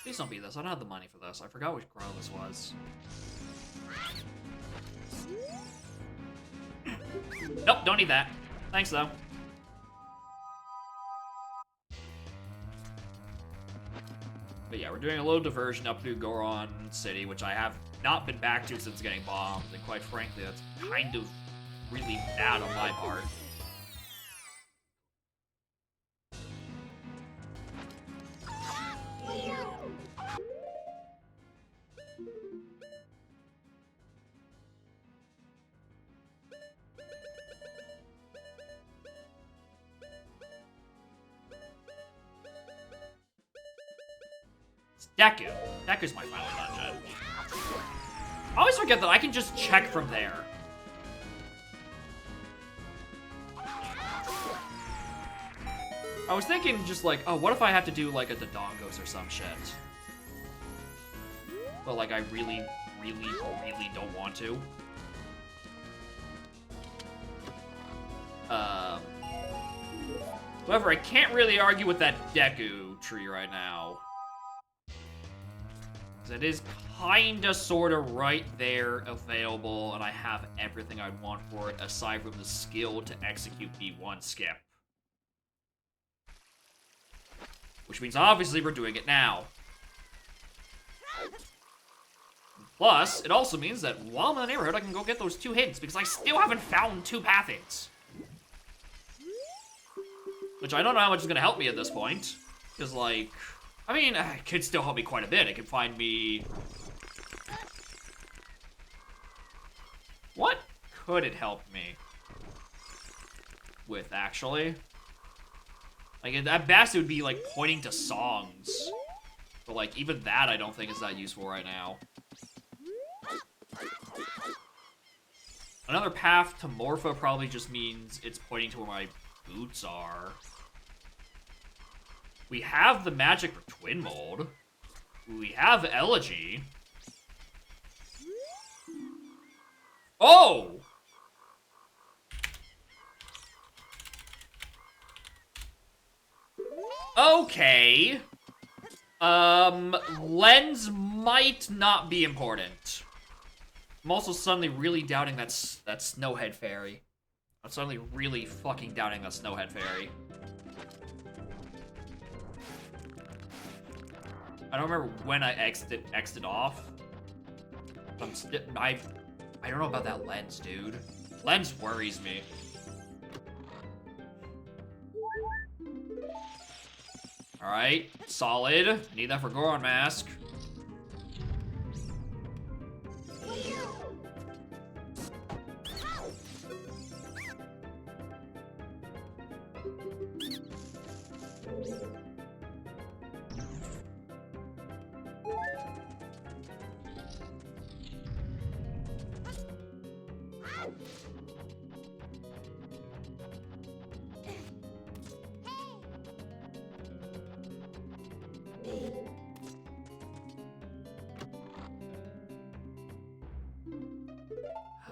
Please don't be this. I don't have the money for this. I forgot which grow this was. Nope, don't need that. Thanks, though. But yeah, we're doing a little diversion up through Goron City, which I have not been back to since getting bombed, and quite frankly, that's kind of really bad on my part. Deku. Deku's my final dungeon. I always forget that I can just check from there. I was thinking just like, oh, what if I have to do like a Dodongos or some shit? But like I really, really, really don't want to. However, I can't really argue with that Deku tree right now. It is kinda sorta right there available, and I have everything I'd want for it aside from the skill to execute B1 skip. Which means obviously we're doing it now. Plus, it also means that while I'm in the neighborhood, I can go get those 2 hints, because I still haven't found 2 pathings. Which I don't know how much is gonna help me at this point, because like... I mean, it could still help me quite a bit. It could find me... What could it help me with, actually? Like, at best, it would be, like, pointing to songs. But, like, even that I don't think is that useful right now. Another path to Morpho probably just means it's pointing to where my boots are. We have the magic for Twin Mold. We have Elegy. Oh! Okay. Lens might not be important. I'm also suddenly really doubting that Snowhead Fairy. I'm suddenly really fucking doubting that Snowhead Fairy. I don't remember when I exited off. I don't know about that lens, dude. Lens worries me. Alright, solid. Need that for Goron Mask.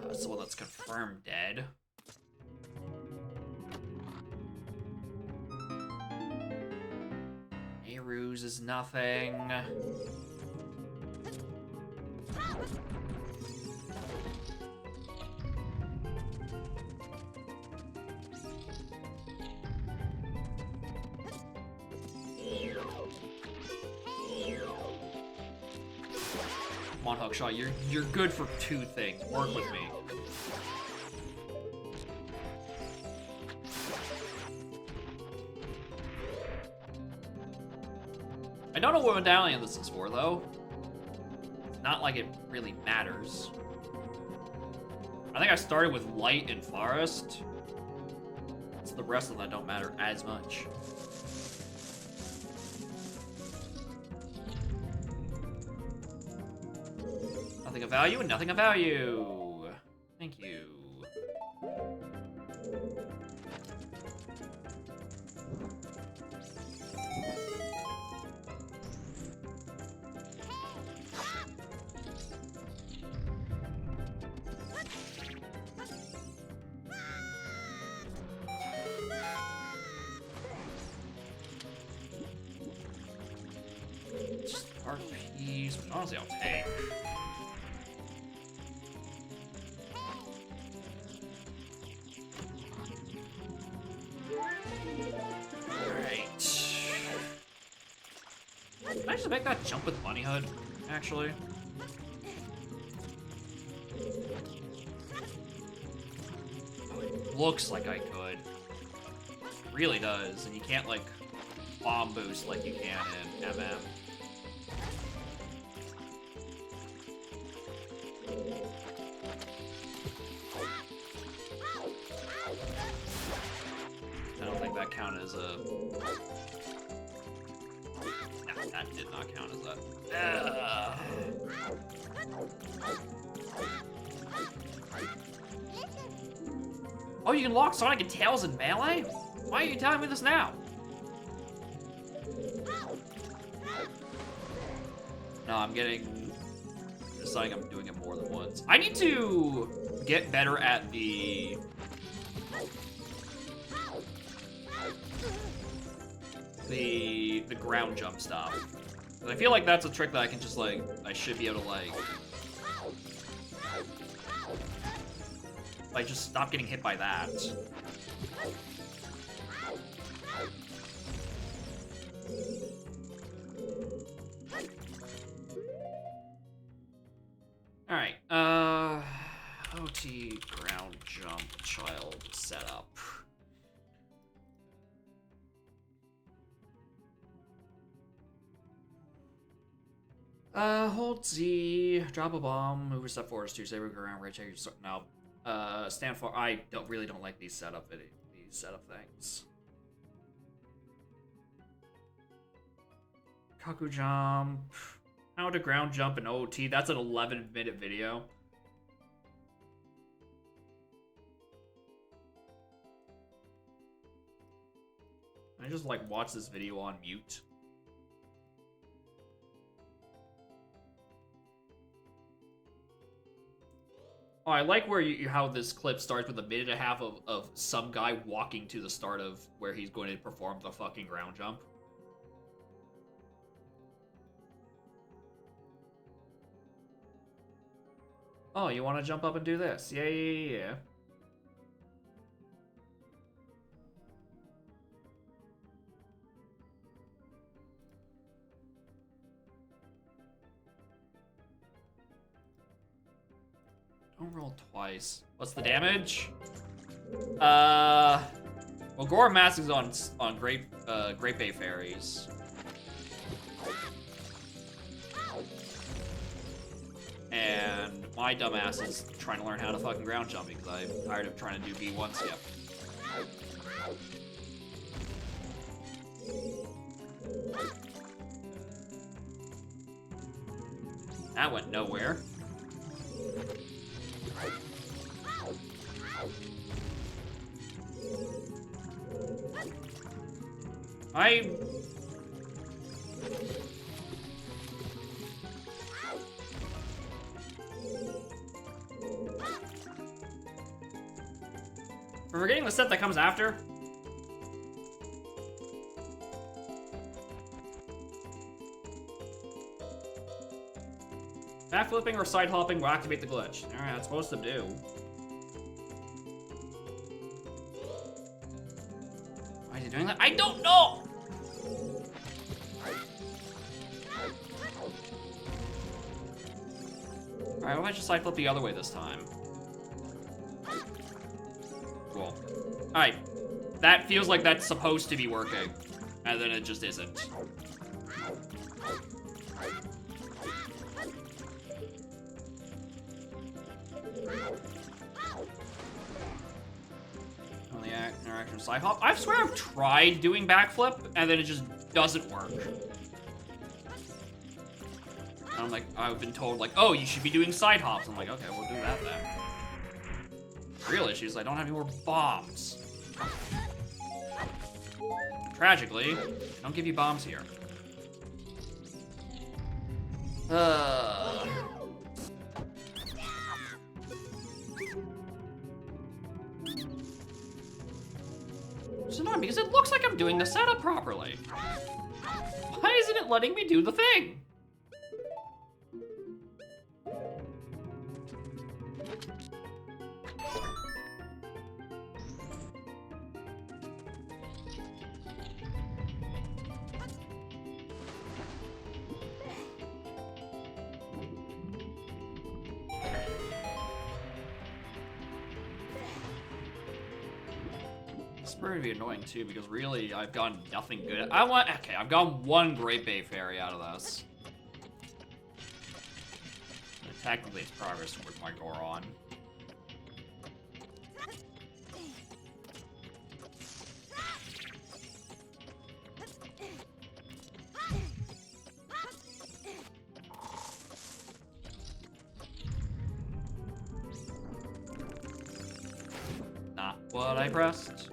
That's the one that's confirmed dead. Nehru's is nothing. Come on, Hookshot, you're good for 2 things. Work with me. I don't know what medallion this is for, though. It's not like it really matters. I think I started with Light and Forest. It's the rest of them that don't matter as much. Nothing of value and nothing of value. Thank you. Just RPs, which honestly I'll take. make that jump with bunny hood, actually? Oh, it looks like I could. It really does, and you can't, like, bomb boost like you can in MM. I don't think that counted as a... No, that did not count as that. Oh, you can lock Sonic and Tails in Melee? Why are you telling me this now? No, I'm deciding I'm doing it more than once. I need to get better at the ground jump stuff. I feel like that's a trick that I can just, like, I should be able to, like, just stop getting hit by that. Alright, OT ground jump child setup. Hold Z, drop a bomb, move a step forward, two saber, go around, right, check your start. No. Stand for. I really don't like these setup things. Kaku jump. How to ground jump in OT. That's an 11-minute video. I just, like, watch this video on mute. Oh, I like where how this clip starts with a minute and a half of some guy walking to the start of where he's going to perform the fucking ground jump. Oh, you want to jump up and do this? Yeah. Don't roll twice. What's the damage? Well, Gore Mask is on Great Bay Fairies. And my dumbass is trying to learn how to fucking ground jump because I'm tired of trying to do B1 skip. That went nowhere. We're forgetting the set that comes after. Backflipping or side hopping will activate the glitch. Alright, that's supposed to do. Why is he doing that? I don't know! Alright, why don't I just side flip the other way this time? Cool. Alright. That feels like that's supposed to be working. And then it just isn't. On the interaction side hop. I swear I've tried doing backflip, and then it just doesn't work. And I'm like, I've been told, like, oh, you should be doing side hops. I'm like, okay, we'll do that then. Real issue is I don't have any more bombs. Tragically, I don't give you bombs here. It's annoying because it looks like I'm doing the setup properly. Why isn't it letting me do the thing? This is going to be annoying too, because really, I've gotten nothing good. Okay, I've gotten one Great Bay Fairy out of this. But technically, it's progress towards my Goron. Not what I pressed.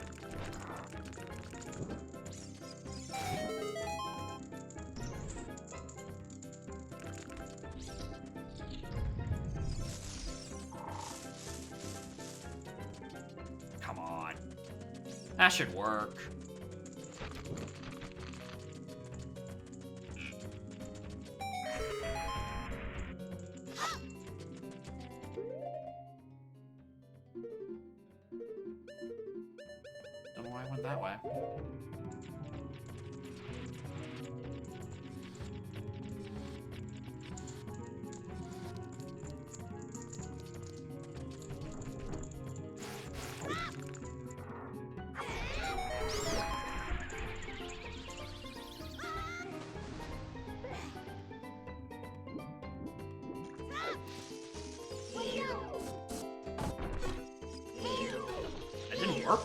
Come on. That should work. Don't know why I went that way. That didn't work.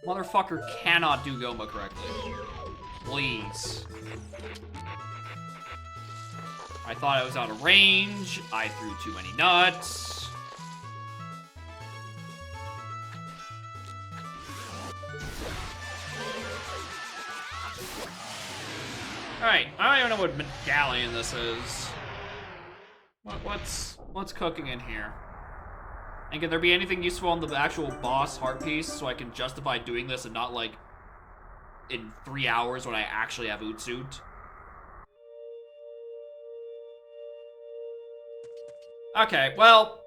Motherfucker cannot do Goma correctly. Please. I thought I was out of range. I threw too many nuts. Alright, I don't even know what medallion this is. What's cooking in here? And can there be anything useful on the actual boss heart piece so I can justify doing this and not, like, in 3 hours when I actually have Ootsuit? Okay, well,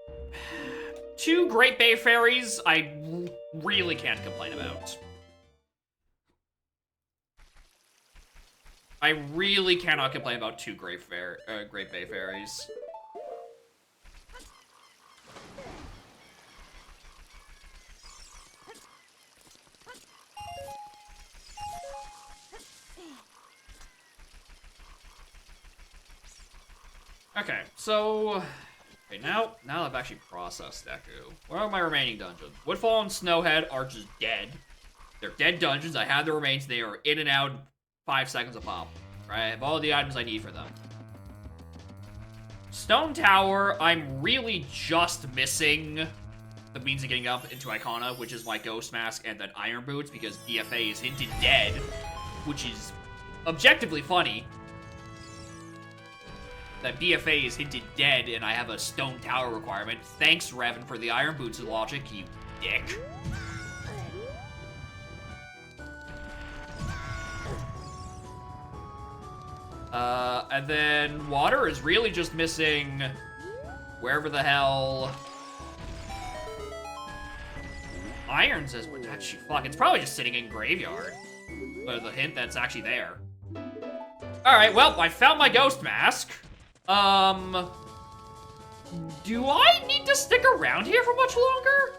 2 Great Bay Fairies I really can't complain about. I really cannot complain about 2 Great Bay Fairies. Okay, so... Okay, now I've actually processed Deku. What are my remaining dungeons? Woodfall and Snowhead are just dead. They're dead dungeons. I have the remains. They are in and out 5 seconds a pop. Right? I have all the items I need for them. Stone Tower, I'm really just missing the means of getting up into Icona, which is my Ghost Mask and then Iron Boots, because BFA is hinted dead, which is objectively funny. That BFA is hinted dead and I have a Stone Tower requirement. Thanks, Revan, for the Iron Boots logic, you dick. And then water is really just missing wherever the hell Iron says, fuck, it's probably just sitting in Graveyard. But the hint that's actually there. Alright, well, I found my Ghost Mask. Do I need to stick around here for much longer?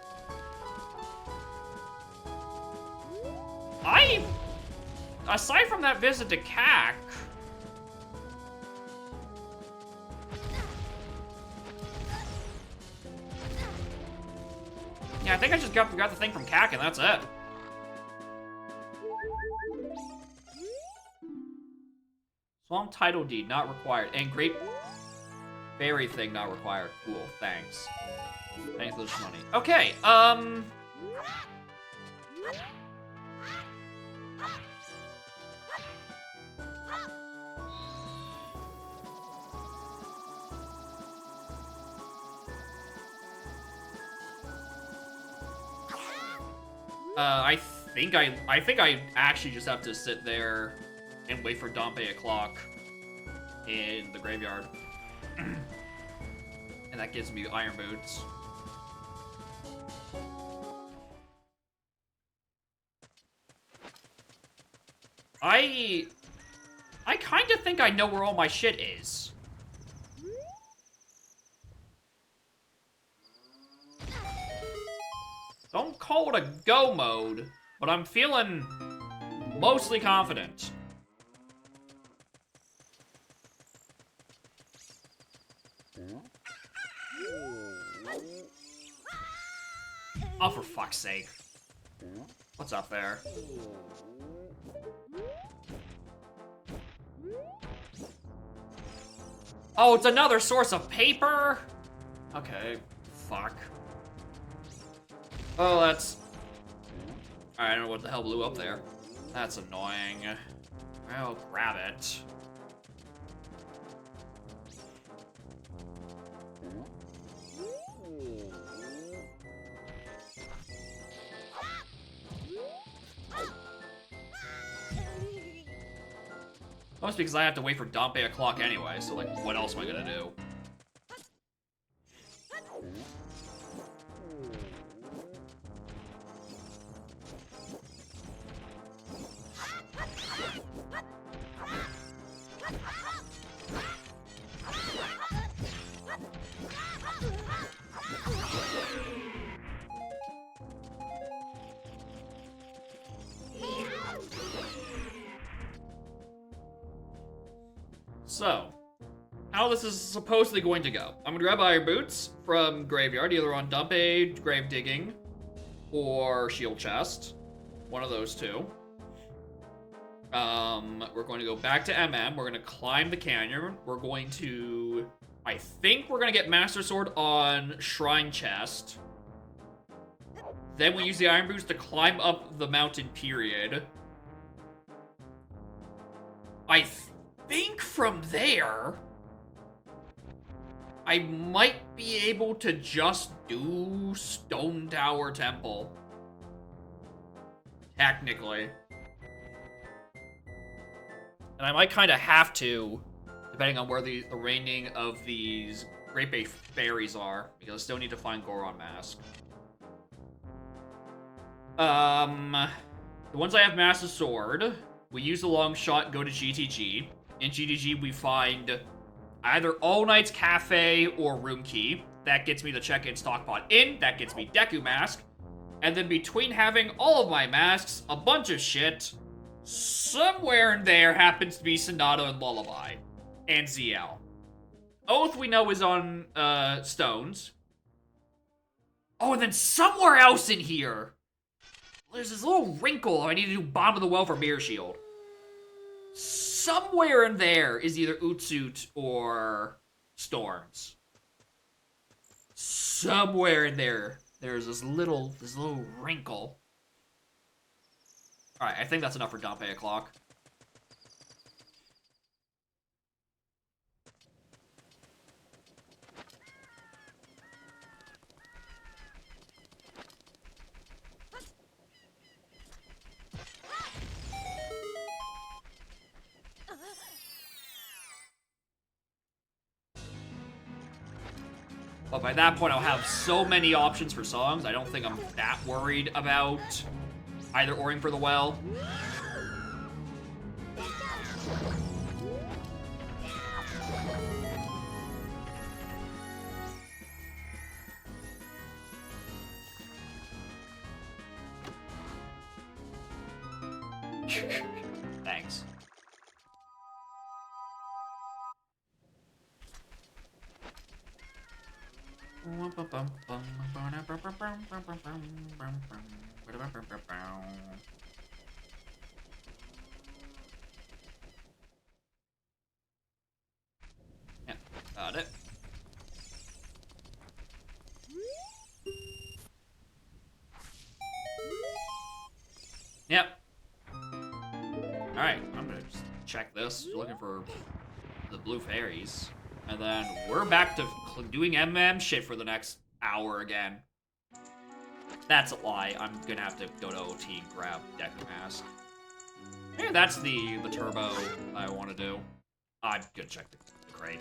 Aside from that visit to CAC... Yeah, I think I just got the thing from CAC and that's it. Swamp Title Deed, not required. And Great Fairy thing, not required. Cool, thanks. Thanks for this money. Okay, I think I actually just have to sit there and wait for Dompe o'clock in the graveyard. And that gives me iron boots. I kind of think I know where all my shit is. Don't call it a go mode, but I'm feeling mostly confident. Oh, for fuck's sake. What's up there? Oh, it's another source of paper? Okay, fuck. Oh, that's... I don't know what the hell blew up there. That's annoying. Well, grab it. Must because I have to wait for Dompe o'clock anyway, so like, what else am I gonna do? So, how this is supposedly going to go. I'm gonna grab iron boots from graveyard, either on Dompe, grave digging, or shield chest. One of those two. We're going to go back to MM. We're going to climb the canyon. We're going to... I think we're going to get Master Sword on Shrine Chest. Then we use the Iron Boots to climb up the mountain, period. I think from there... I might be able to just do Stone Tower Temple. Technically. And I might kind of have to, depending on where the remaining of these Great Bay Berries are, because I still need to find Goron Mask. The ones I have Master Sword, we use the long shot, go to GTG. In GTG, we find either All Knight's Cafe or Room Key. That gets me the check-in stockpot in. That gets me Deku Mask. And then between having all of my masks, a bunch of shit, somewhere in there happens to be Sonata and Lullaby. And ZL. Oath we know is on, Stones. Oh, and then somewhere else in here, there's this little wrinkle. I need to do Bottom of the Well for Mirror Shield. Somewhere in there is either Utsut or Storms. Somewhere in there, there's this little wrinkle. Alright, I think that's enough for Dompe o'clock. But by that point, I'll have so many options for songs, I don't think I'm that worried about either Oring for the Well. Thanks. Yeah, got it. guess. Looking for the blue fairies. And then we're back to doing MM shit for the next hour again. That's a lie. I'm gonna have to go to OT and grab Deku Mask. Maybe that's the turbo I want to do. I'm gonna check the crate.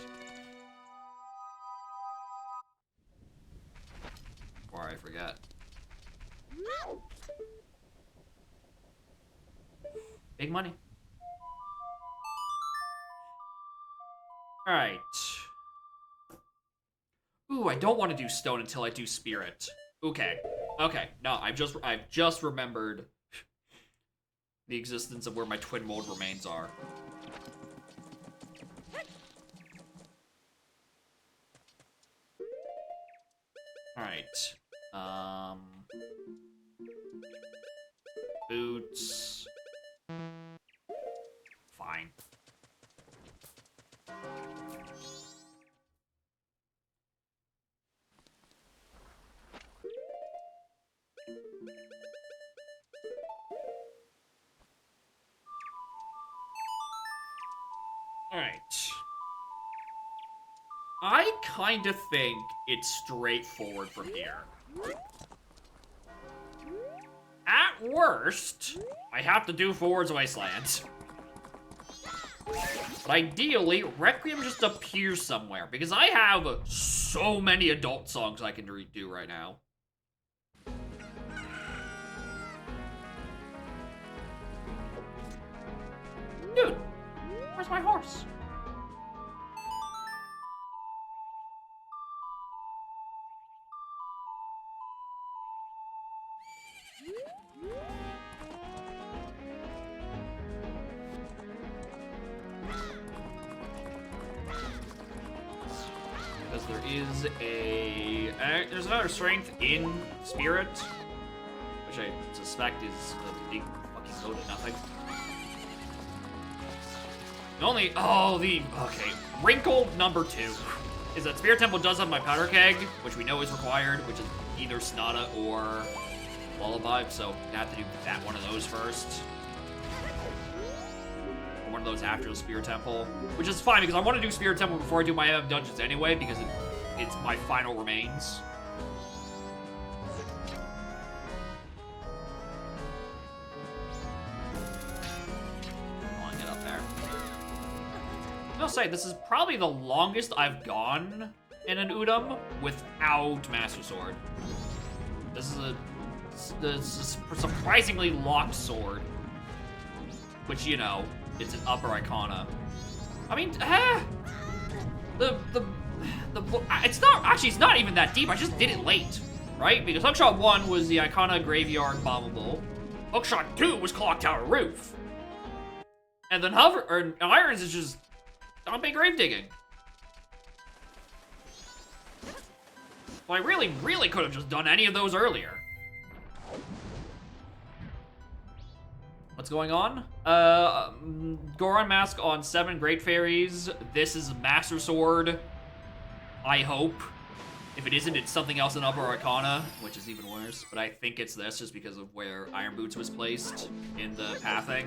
Before I forget. Big money. Alright. Ooh, I don't want to do stone until I do spirit. Okay. Okay. No, I've just remembered the existence of where my twin mold remains are. Alright. Boots. Fine. Alright. I kind of think it's straightforward from here. At worst, I have to do Forward's Wasteland. But ideally, Requiem just appears somewhere, because I have so many adult songs I can do right now. Dude, where's my horse? Because there is there's another strength in Spirit, which I suspect is a big fucking load of nothing. Okay, wrinkle number 2 is that Spirit Temple does have my powder keg, which we know is required, which is either Snada or Lullaby, so I have to do that one of those first. Or one of those after the Spirit Temple, which is fine because I want to do Spirit Temple before I do my MM dungeons anyway, because it's my final remains. I'll say, this is probably the longest I've gone in an Udam without Master Sword. This is a surprisingly locked sword. Which, you know, it's an upper Icona. I mean, it's not even that deep. I just did it late, right? Because Hookshot 1 was the Icona Graveyard Bombable. Hookshot 2 was Clock Tower Roof. And then Irons is just dumping grave digging. Well, I really could have just done any of those earlier. What's going on? Goron Mask on 7 Great Fairies. This is Master Sword. I hope. If it isn't, it's something else in Upper Arcana, which is even worse. But I think it's this just because of where Iron Boots was placed in the pathing.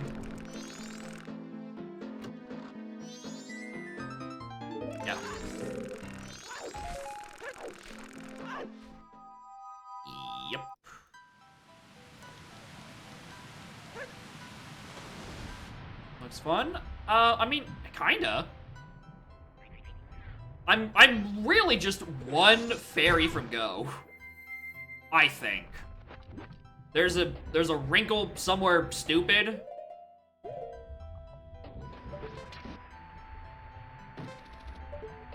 Yeah. Yep. Looks fun. I mean, kinda. I'm really just one fairy from go. I think. There's a wrinkle somewhere stupid.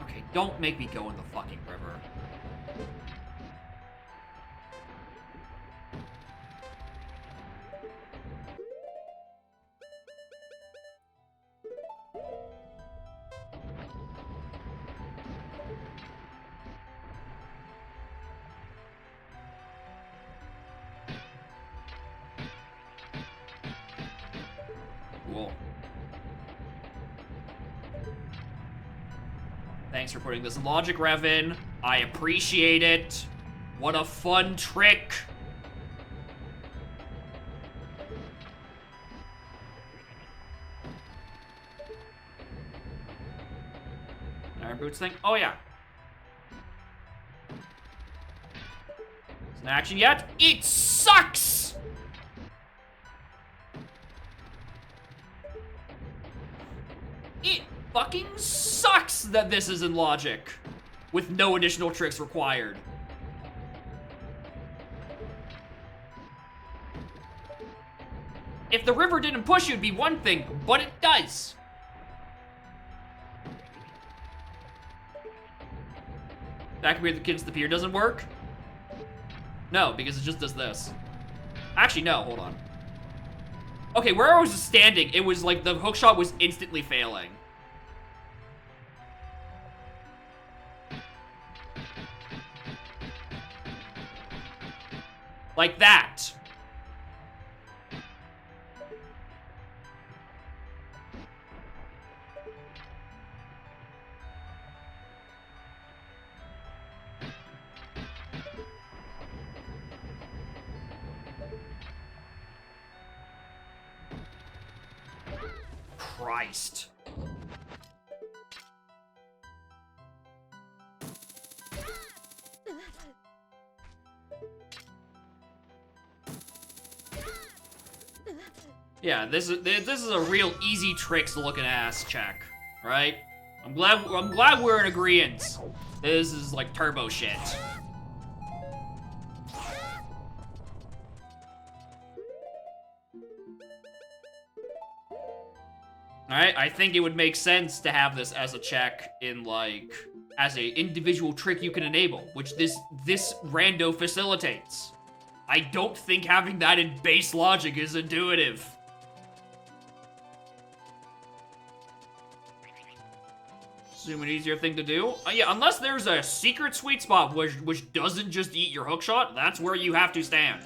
Okay, don't make me go in the fucking river. Cool. Thanks for putting this logic rev in. I appreciate it. What a fun trick. Iron Boots thing? Oh, yeah. It's an action yet. It sucks! It fucking sucks that this is in logic. With no additional tricks required. If the river didn't push you, it'd be one thing, but it does. Back here, the kids, the pier doesn't work? No, because it just does this. Actually, no, hold on. Okay, where I was standing, it was like the hookshot was instantly failing. Like that. Christ. Yeah, this is a real easy tricks looking ass check, right? I'm glad we're in agreement. This is like turbo shit. Alright, I think it would make sense to have this as a check in, like, as a individual trick you can enable, which this rando facilitates. I don't think having that in base logic is intuitive. Assume an easier thing to do? Yeah, unless there's a secret sweet spot which doesn't just eat your hookshot, that's where you have to stand.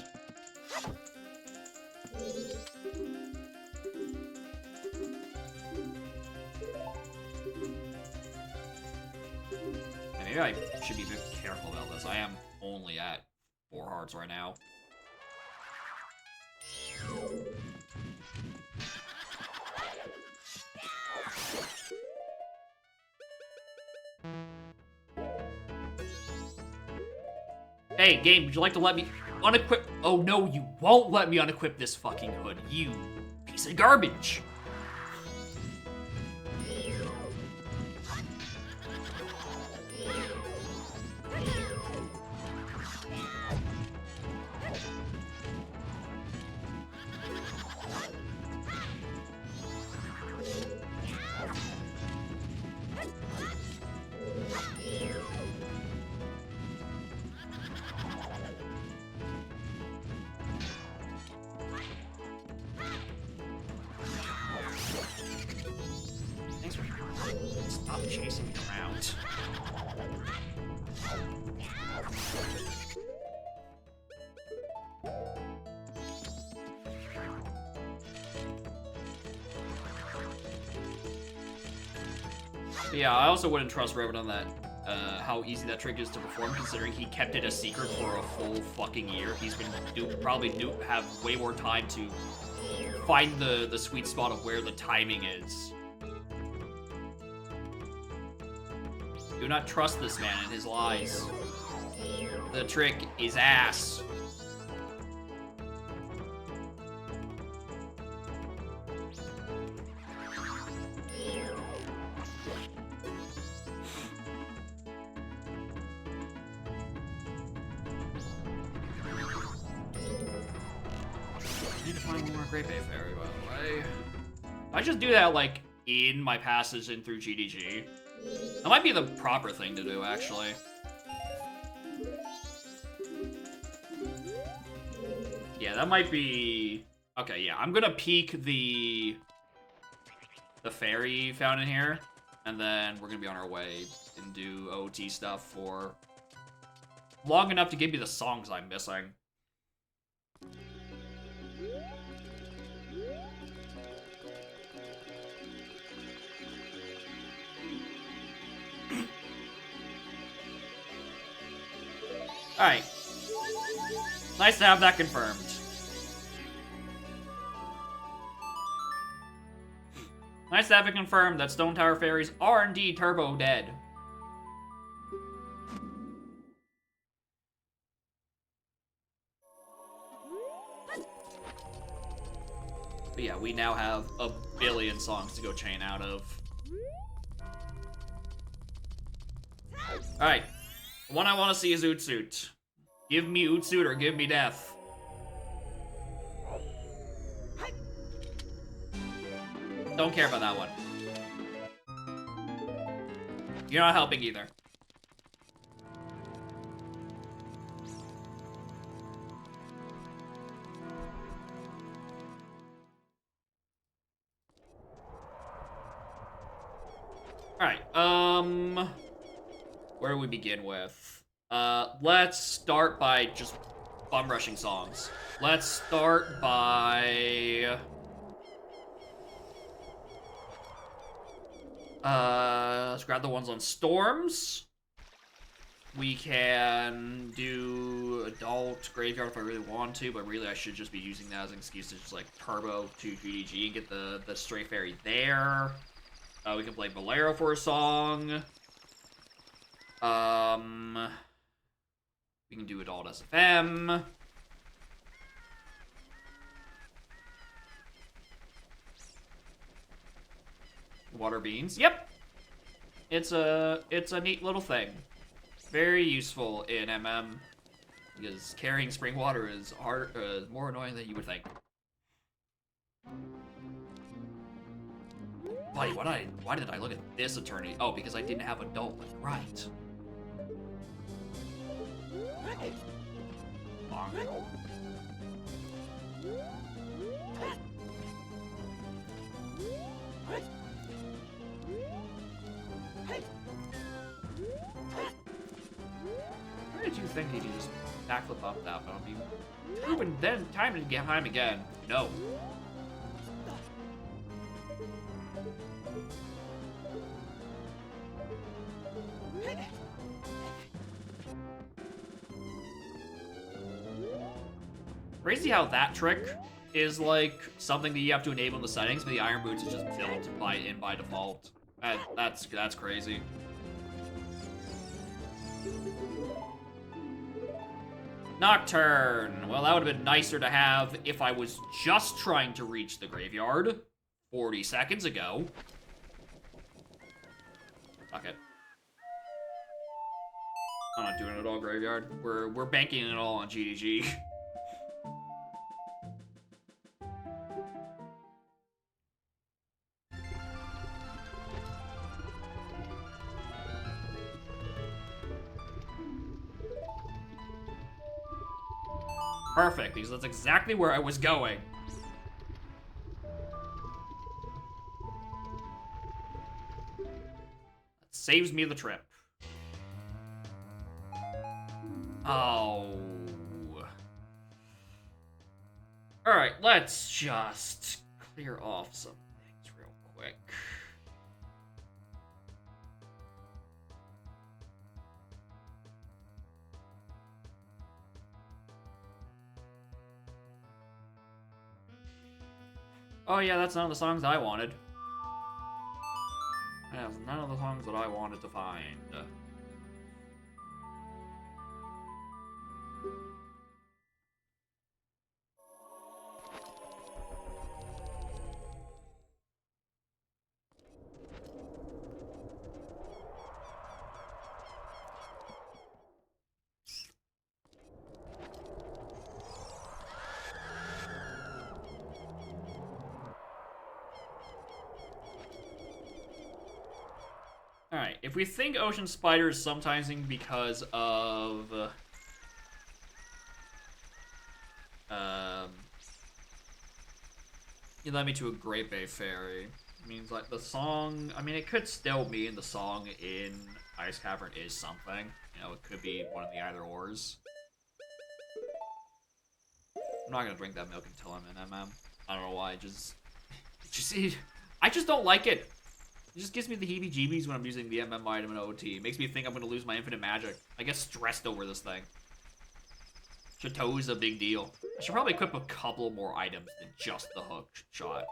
Maybe I should be a bit careful about this. I am only at 4 hearts right now. Hey, game, would you like to let me unequip? Oh no, you won't let me unequip this fucking hood, you piece of garbage. Stop chasing me around. But yeah, I also wouldn't trust Raven on that, how easy that trick is to perform, considering he kept it a secret for a full fucking year. He's been have way more time to find the sweet spot of where the timing is. Do not trust this man and his lies. The trick is ass. I need to find one more Great Bay Fairy, by the way. I just do that, like, in my passage in through GDG. That might be the proper thing to do, actually. Yeah, that might be... Okay, yeah, I'm gonna peek the fairy fountain here, and then we're gonna be on our way and do OT stuff for long enough to give me the songs I'm missing. Alright. Nice to have that confirmed. Nice to have it confirmed that Stone Tower Fairies are indeed turbo dead. But yeah, we now have a billion songs to go chain out of. Alright. The one I want to see is Ootsuit. Give me Ootsuit or give me death. Don't care about that one. You're not helping either. Alright, where do we begin with? Let's start by just bum rushing songs. Let's start by... let's grab the ones on Storms. We can do Adult Graveyard if I really want to, but really I should just be using that as an excuse to just like turbo to GDG and get the Stray Fairy there. We can play Bolero for a song. We can do Adult SFM. Water Beans. Yep. It's a neat little thing. Very useful in MM because carrying spring water is more annoying than you would think. Buddy, why did I look at this attorney? Oh, because I didn't have Adult. Right. Where did you think he'd just backflip up that, but I'll be moving then time to get behind again? No. Crazy how that trick is like something that you have to enable in the settings, but the Iron Boots is just built by default. That's crazy. Nocturne. Well, that would have been nicer to have if I was just trying to reach the graveyard 40 seconds ago. Fuck it. I'm not doing it all graveyard. We're banking it all on GDG. Perfect, because that's exactly where I was going. That saves me the trip. Oh. Alright, let's just clear off some things real quick. Oh yeah, that's none of the songs I wanted. That's none of the songs that I wanted to find. Alright, if we think Ocean Spider is sometimes because of... you led me to a Great Bay Ferry. It means, like, the song... I mean, it could still mean the song in Ice Cavern is something. You know, it could be one of the either-ors. I'm not gonna drink that milk until I'm in MM. I don't know why, I just don't like it. It just gives me the heebie-jeebies when I'm using the MM item in OT. It makes me think I'm going to lose my infinite magic. I get stressed over this thing. Chateau is a big deal. I should probably equip a couple more items than just the hook shot.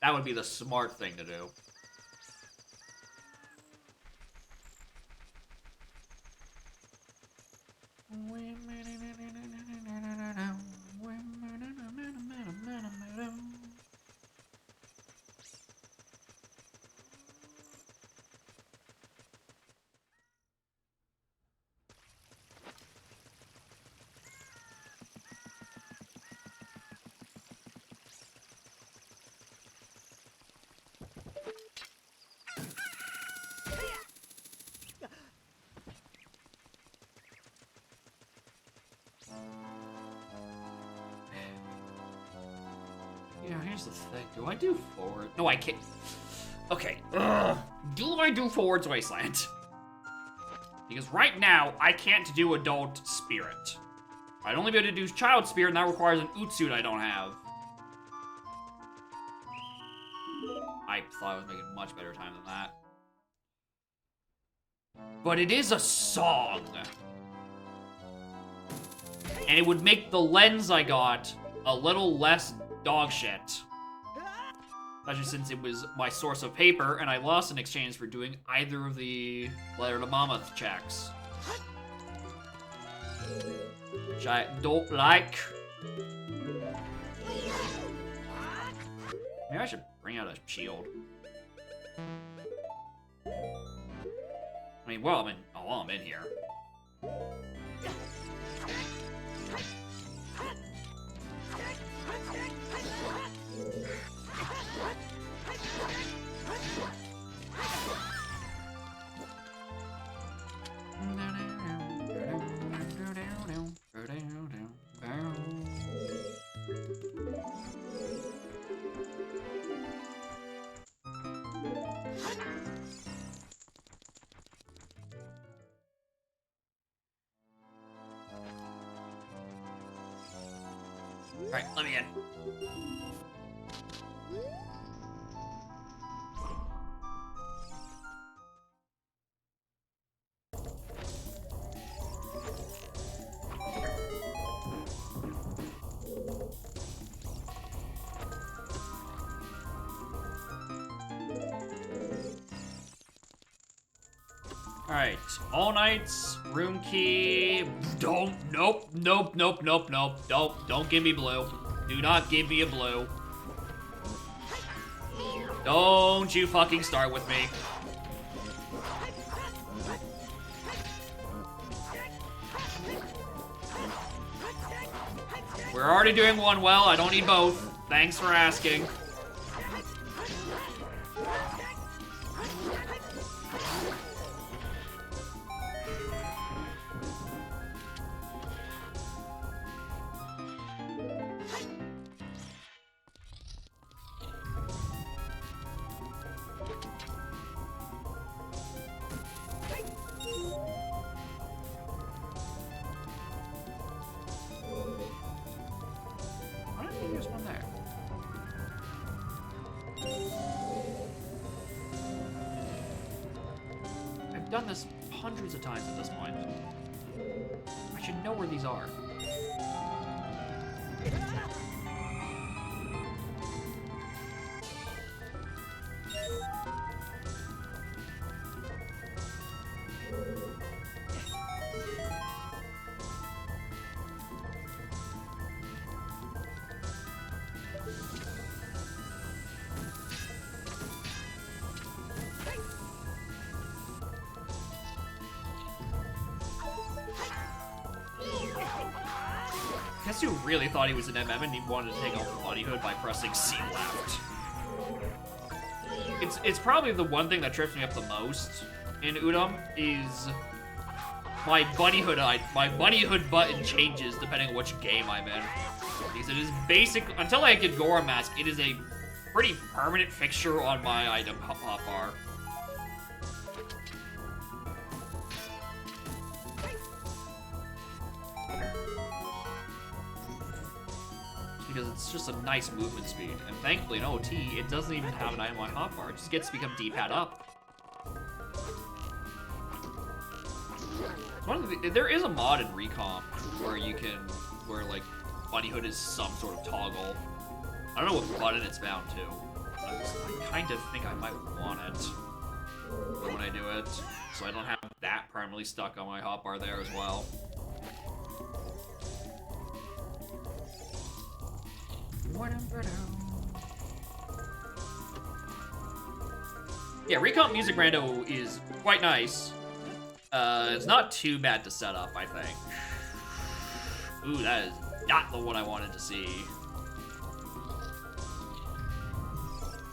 That would be the smart thing to do. here's the thing. Do I do forward? No, I can't. Okay. Do I do Forward's Wasteland? Because right now, I can't do Adult Spirit. I'd only be able to do Child Spirit, and that requires an Ootsuit I don't have. I thought I was making much better time than that. But it is a song. And it would make the lens I got a little less dog shit. Especially since it was my source of paper, and I lost in exchange for doing either of the Letter to Mammoth checks. Which I don't like. Maybe I should bring out a shield. I mean, while I'm in here. Alright, let me in. Alright, all nights, room key. Nope, don't give me blue. Do not give me a blue. Don't you fucking start with me. We're already doing one well, I don't need both. Thanks for asking. I've done this hundreds of times at this point. I should know where these are. Guess who really thought he was an MM and he wanted to take off the body hood by pressing C left. It's probably the one thing that trips me up the most in Udom is my bunny hood button changes depending on which game I'm in. Because it is basic until I get Gora Mask, it is a pretty permanent fixture on my item hotbar. Because it's just a nice movement speed. And thankfully in OT, it doesn't even have an item on my hotbar. It just gets to become D-pad up. There is a mod in Recomp where like bunny hood is some sort of toggle. I don't know what button it's bound to. But I kind of think I might want it when I do it, so I don't have that permanently stuck on my hotbar there as well. Yeah, Recomp Music Rando is quite nice. It's not too bad to set up, I think. Ooh, that is not the one I wanted to see.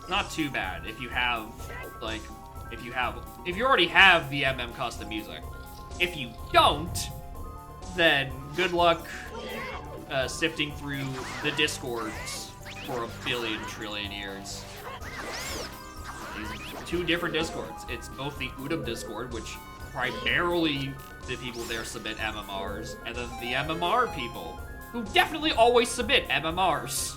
Not too bad if you have, like, if you already have the MM custom music. If you don't, then good luck sifting through the discords for a billion trillion years. These are two different discords. It's both the Udam Discord, which primarily the people there submit MMRs, and then the MMR people, who definitely always submit MMRs.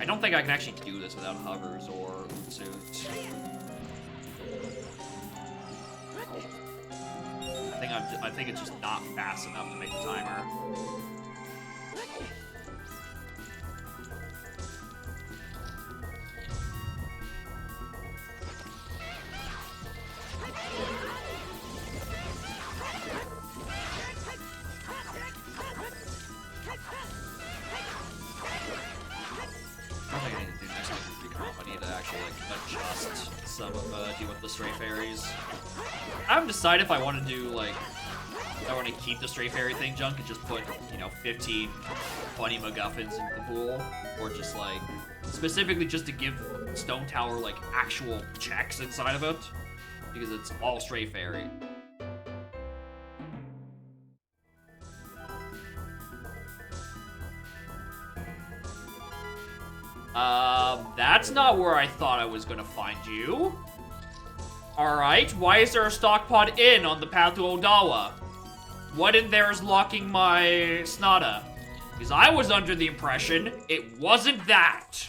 I don't think I can actually do this without hovers or suits. I think it's just not fast enough to make the timer. Deal with the stray fairies. I haven't decided if I want to do, like, I want to keep the stray fairy thing junk and just put, you know, 15 funny MacGuffins in the pool, or just, like, specifically just to give Stone Tower, like, actual checks inside of it, because it's all stray fairy. That's not where I thought I was gonna find you. Alright, why is there a stock pod inn on the path to Odawa? What in there is locking my Snada? Because I was under the impression it wasn't that.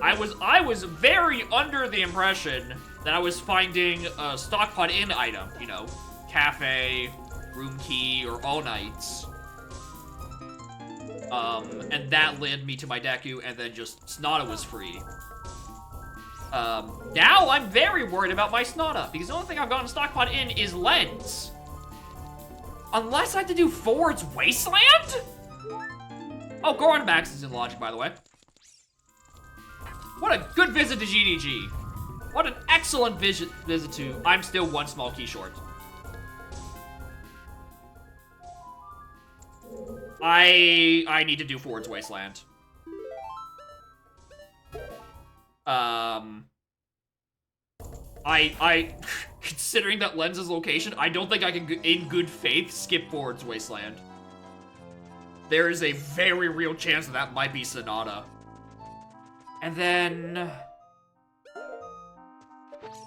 I was very under the impression that I was finding a stock pod inn item, you know, cafe, room key, or all nights. And that led me to my Deku, and then just Snada was free. Now I'm very worried about my Snada, because the only thing I've got in Stockpot in is Lens. Unless I have to do Ford's Wasteland? Oh, Goron Max is in Logic, by the way. What a good visit to GDG. What an excellent visit to I'm still one small key short. I need to do Ford's Wasteland. Considering that Lens's location, I don't think I can, in good faith, skip Ford's Wasteland. There is a very real chance that that might be Sonata. And then...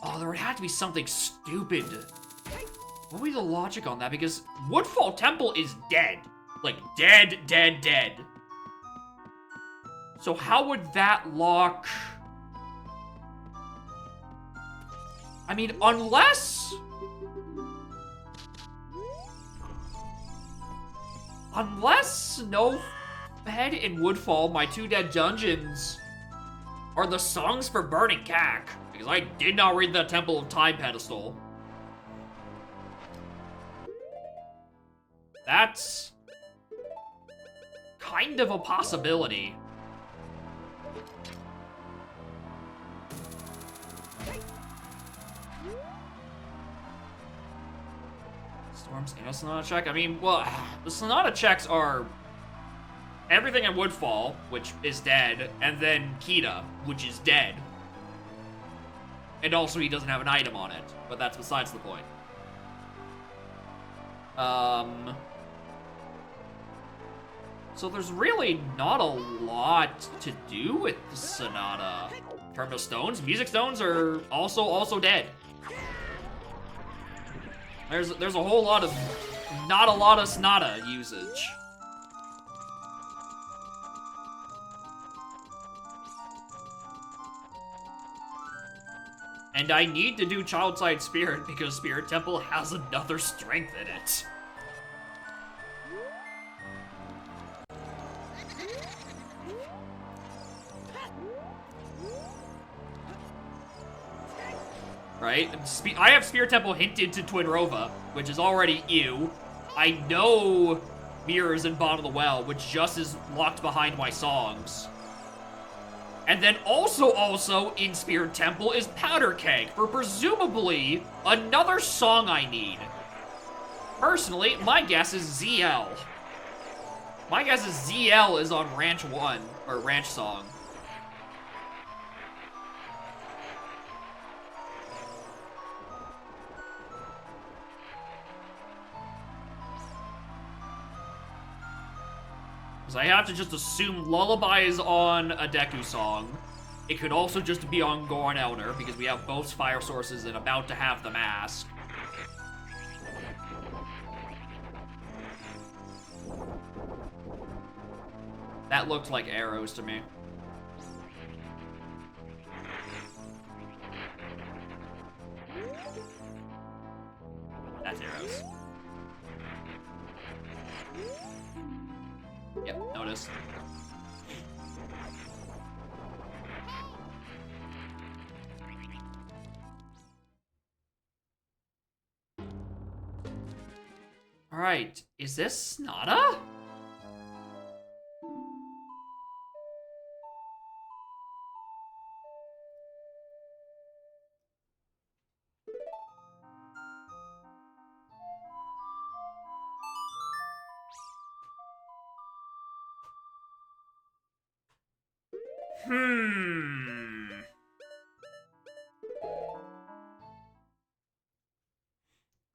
oh, there would have to be something stupid. What would be the logic on that? Because Woodfall Temple is dead. Like, dead, dead, dead. So how would that lock... I mean, unless... unless Snowhead and Woodfall, my two dead dungeons, are the songs for Burning Cack. Because I did not read the Temple of Time pedestal. That's... kind of a possibility. Storm's anal Sonata check? I mean, well, the Sonata checks are everything in Woodfall, which is dead, and then Kita, which is dead. And also he doesn't have an item on it, but that's besides the point. So there's really not a lot to do with the Sonata. In terms of stones, music stones are also dead. There's a whole lot of, not a lot of Sonata usage. And I need to do Childside Spirit because Spirit Temple has another strength in it. Right? I have Spirit Temple hinted to Twin Rova, which is already ew. I know Mirrors in Bottom of the Well, which just is locked behind my songs. And then also in Spirit Temple is Powder Keg for presumably another song I need. Personally, my guess is ZL. My guess is ZL is on Ranch 1, or Ranch Song. Because I have to just assume Lullaby is on a Deku song. It could also just be on Gorn Elder, because we have both fire sources and about to have the mask. That looked like arrows to me. That's arrows. Yep, notice. Alright, is this Nada?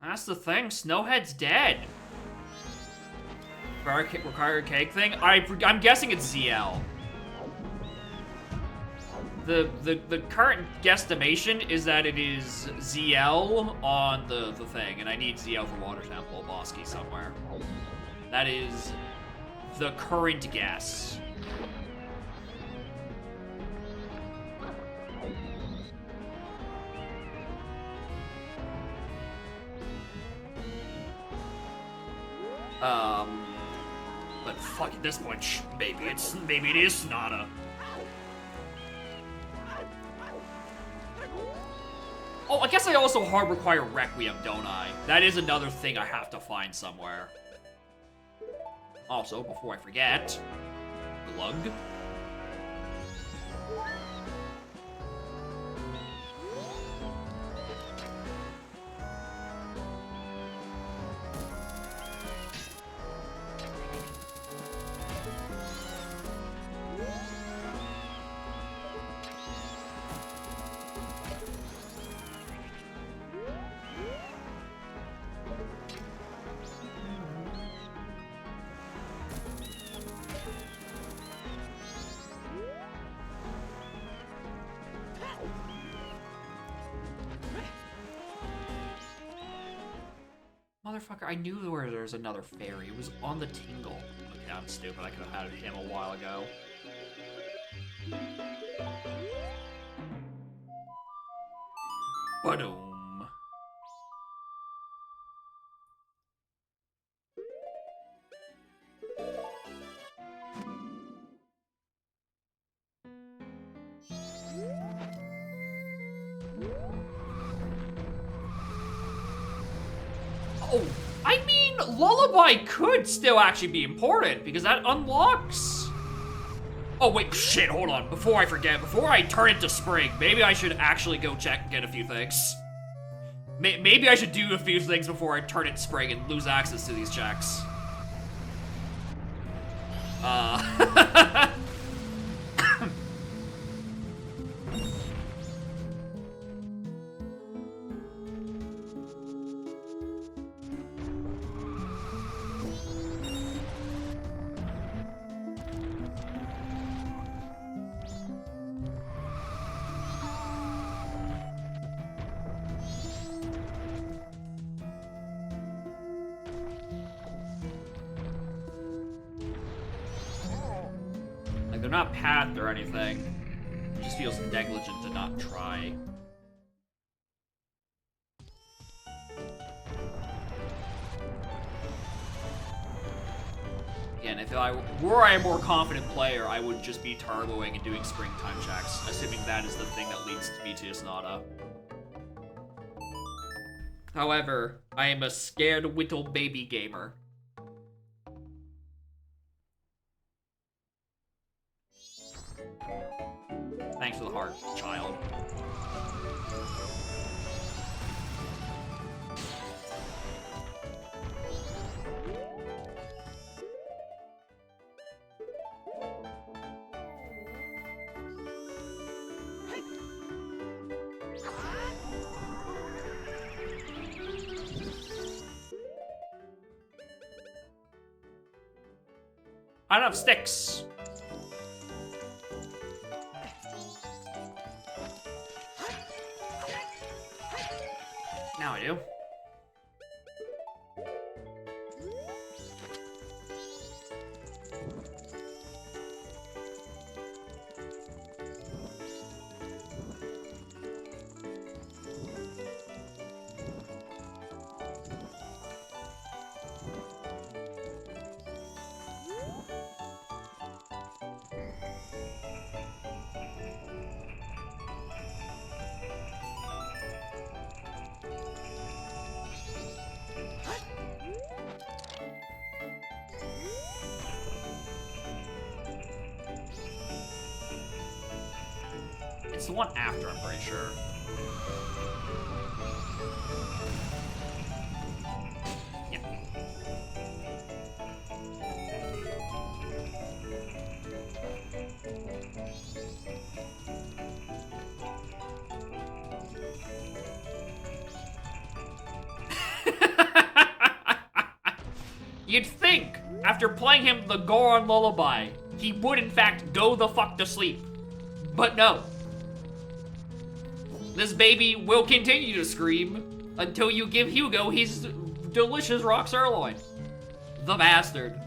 That's the thing, Snowhead's dead. Required cake thing? I'm guessing it's ZL. The current guesstimation is that it is ZL on the thing, and I need ZL for Water Temple Bosky somewhere. That is the current guess. But fuck at this point, maybe it is Nada. Oh, I guess I also hard require Requiem, don't I? That is another thing I have to find somewhere. Also, before I forget, Glug. Motherfucker, I knew where there's another fairy. It was on the Tingle. Okay, I'm stupid. I could have had him a while ago. Ba-doom. Oh, I mean, Lullaby could still actually be important, because that unlocks... Oh, wait, shit, hold on. Before I forget, before I turn into Spring, maybe I should actually go check and get a few things. Maybe I should do a few things before I turn into Spring and lose access to these checks. Like, they're not pathed or anything. It just feels negligent to not try. Again, if were I a more confident player, I would just be turboing and doing springtime checks, assuming that is the thing that leads me to Sonata. However, I am a scared little baby gamer. Thanks for the heart, child. I don't have sticks. Now I do. It's the one after, I'm pretty sure. Yeah. You'd think, after playing him the Goron Lullaby, he would in fact go the fuck to sleep. But no. This baby will continue to scream until you give Hugo his delicious rock sirloin. The bastard.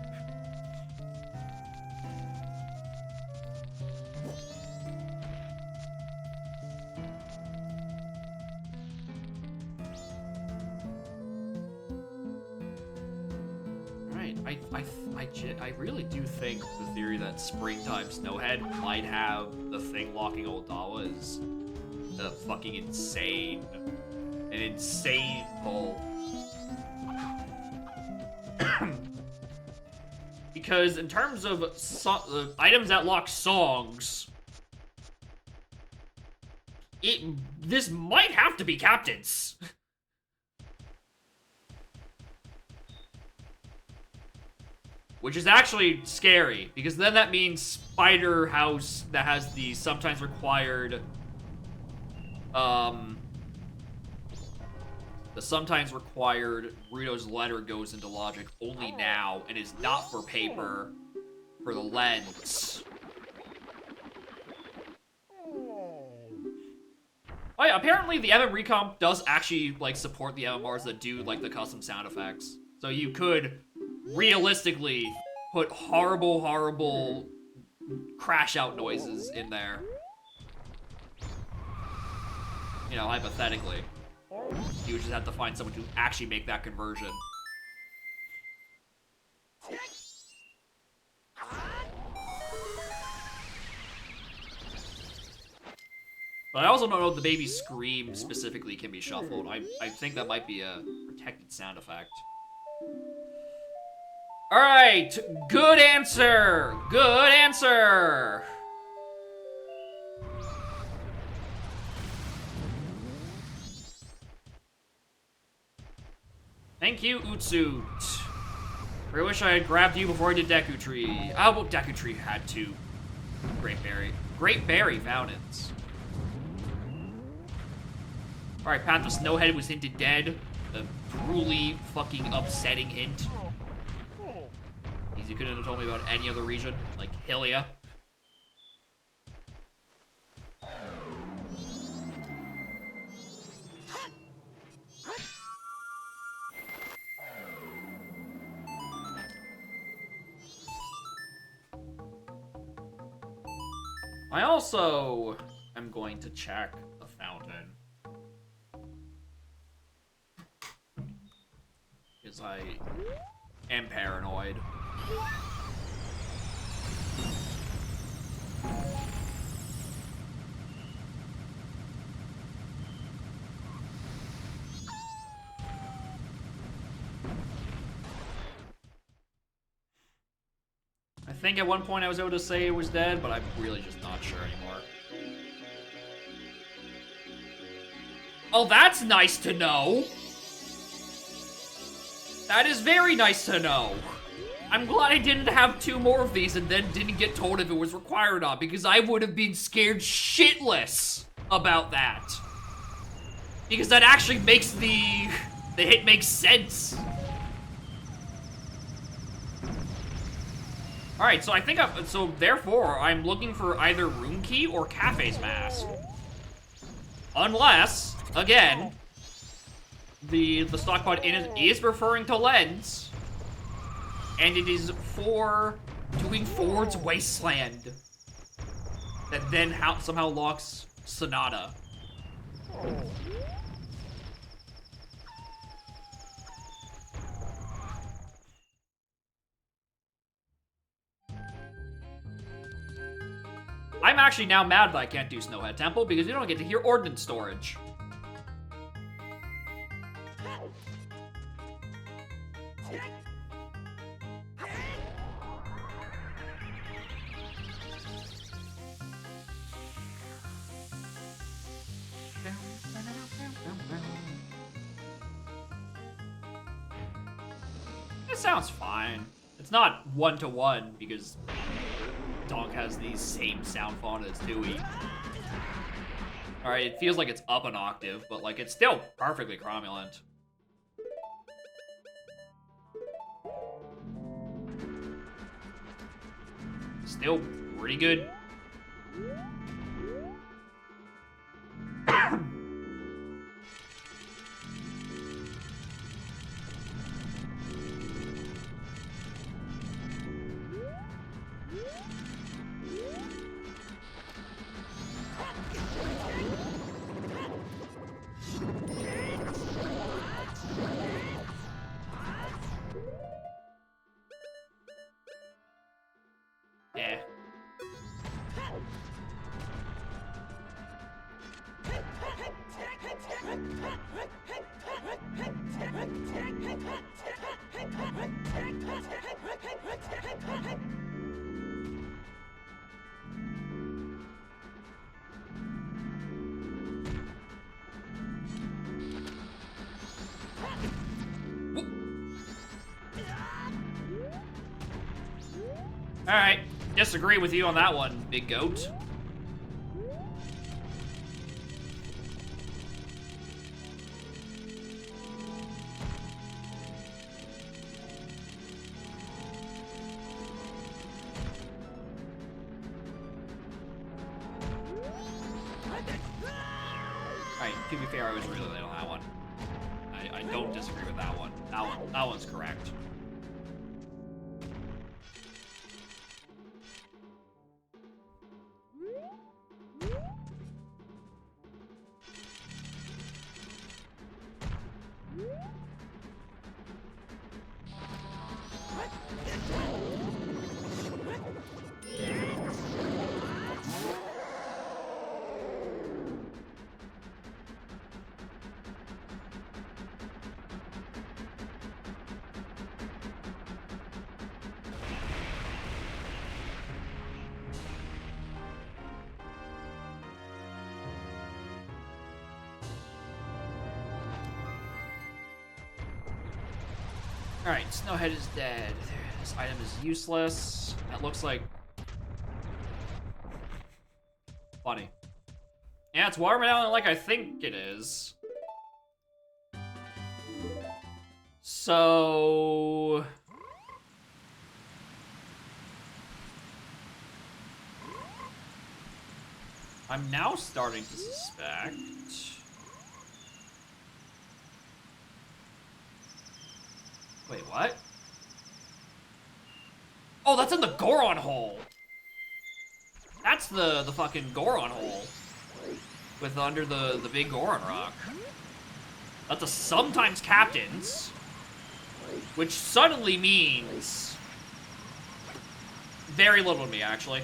Right, I really do think the theory that Springtime Snowhead might have the thing locking Odawa is a fucking insane pull. Because in terms of items that lock songs, this might have to be Captain's. Which is actually scary, because then that means Spider House that has the sometimes required the sometimes required Rito's letter goes into logic only now and is not for paper, for the lens. Oh yeah, apparently the MM Recomp does actually like support the MMRs that do like the custom sound effects. So you could realistically put horrible crash out noises in there. You know, hypothetically. You would just have to find someone to actually make that conversion. But I also don't know if the baby scream specifically can be shuffled. I think that might be a protected sound effect. Alright, good answer! Good answer! Thank you, Utsu. I wish I had grabbed you before I did Deku Tree. Oh, well, Deku Tree had two Great Berry fountains. Alright, Path of Snowhead was hinted dead. A truly fucking upsetting hint. You couldn't have told me about any other region, like Hylia. I also am going to check the fountain. Because I am paranoid. I think at one point I was able to say it was dead, but I'm really just not sure anymore. Oh, that's nice to know! That is very nice to know! I'm glad I didn't have two more of these and then didn't get told if it was required or not, because I would have been scared shitless about that. Because that actually makes the hit make sense. Alright, so I think therefore, I'm looking for either Room Key or Cafe's Mask. Unless, again, the stock pod is referring to Lens, and it is for doing Ford's Wasteland that then somehow locks Sonata. I'm actually now mad that I can't do Snowhead Temple because you don't get to hear Ordnance Storage. It sounds fine. It's not one-to-one because Donk has the same sound font as Dewey. Alright, it feels like it's up an octave, but like it's still perfectly cromulent. Still pretty good. Yeah. Alright, disagree with you on that one, big goat. Alright, to be fair, I was really late on that one. I don't disagree with that one. That one's correct. Alright, Snowhead is dead. This item is useless. That looks like... funny. Yeah, it's watermelon like I think it is. So... I'm now starting to suspect... Wait, what? Oh, that's in the Goron hole. That's the fucking Goron hole. With under the big Goron rock. That's a sometimes captains. Which suddenly means very little to me, actually.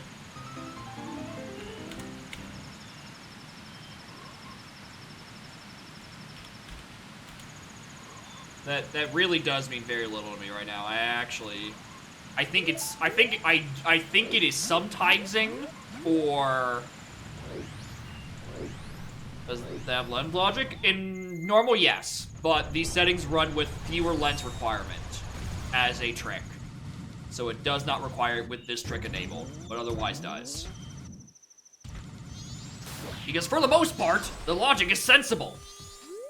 That really does mean very little to me right now. I think it is sometimesing for... Does they have lens logic? In normal, yes, but these settings run with fewer lens requirement as a trick. So it does not require it with this trick enabled, but otherwise does. Because for the most part, the logic is sensible.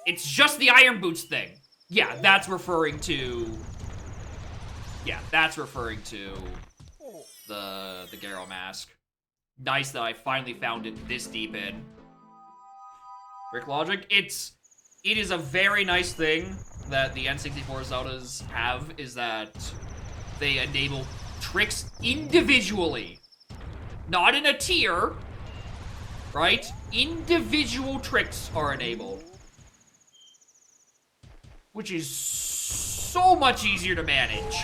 It's just the Iron Boots thing. Yeah, that's referring to... Yeah, that's referring to the Garrow Mask. Nice that I finally found it this deep in. Brick Logic, it is a very nice thing that the N64 Zeldas have, is that they enable tricks individually. Not in a tier, right? Individual tricks are enabled. Which is so much easier to manage.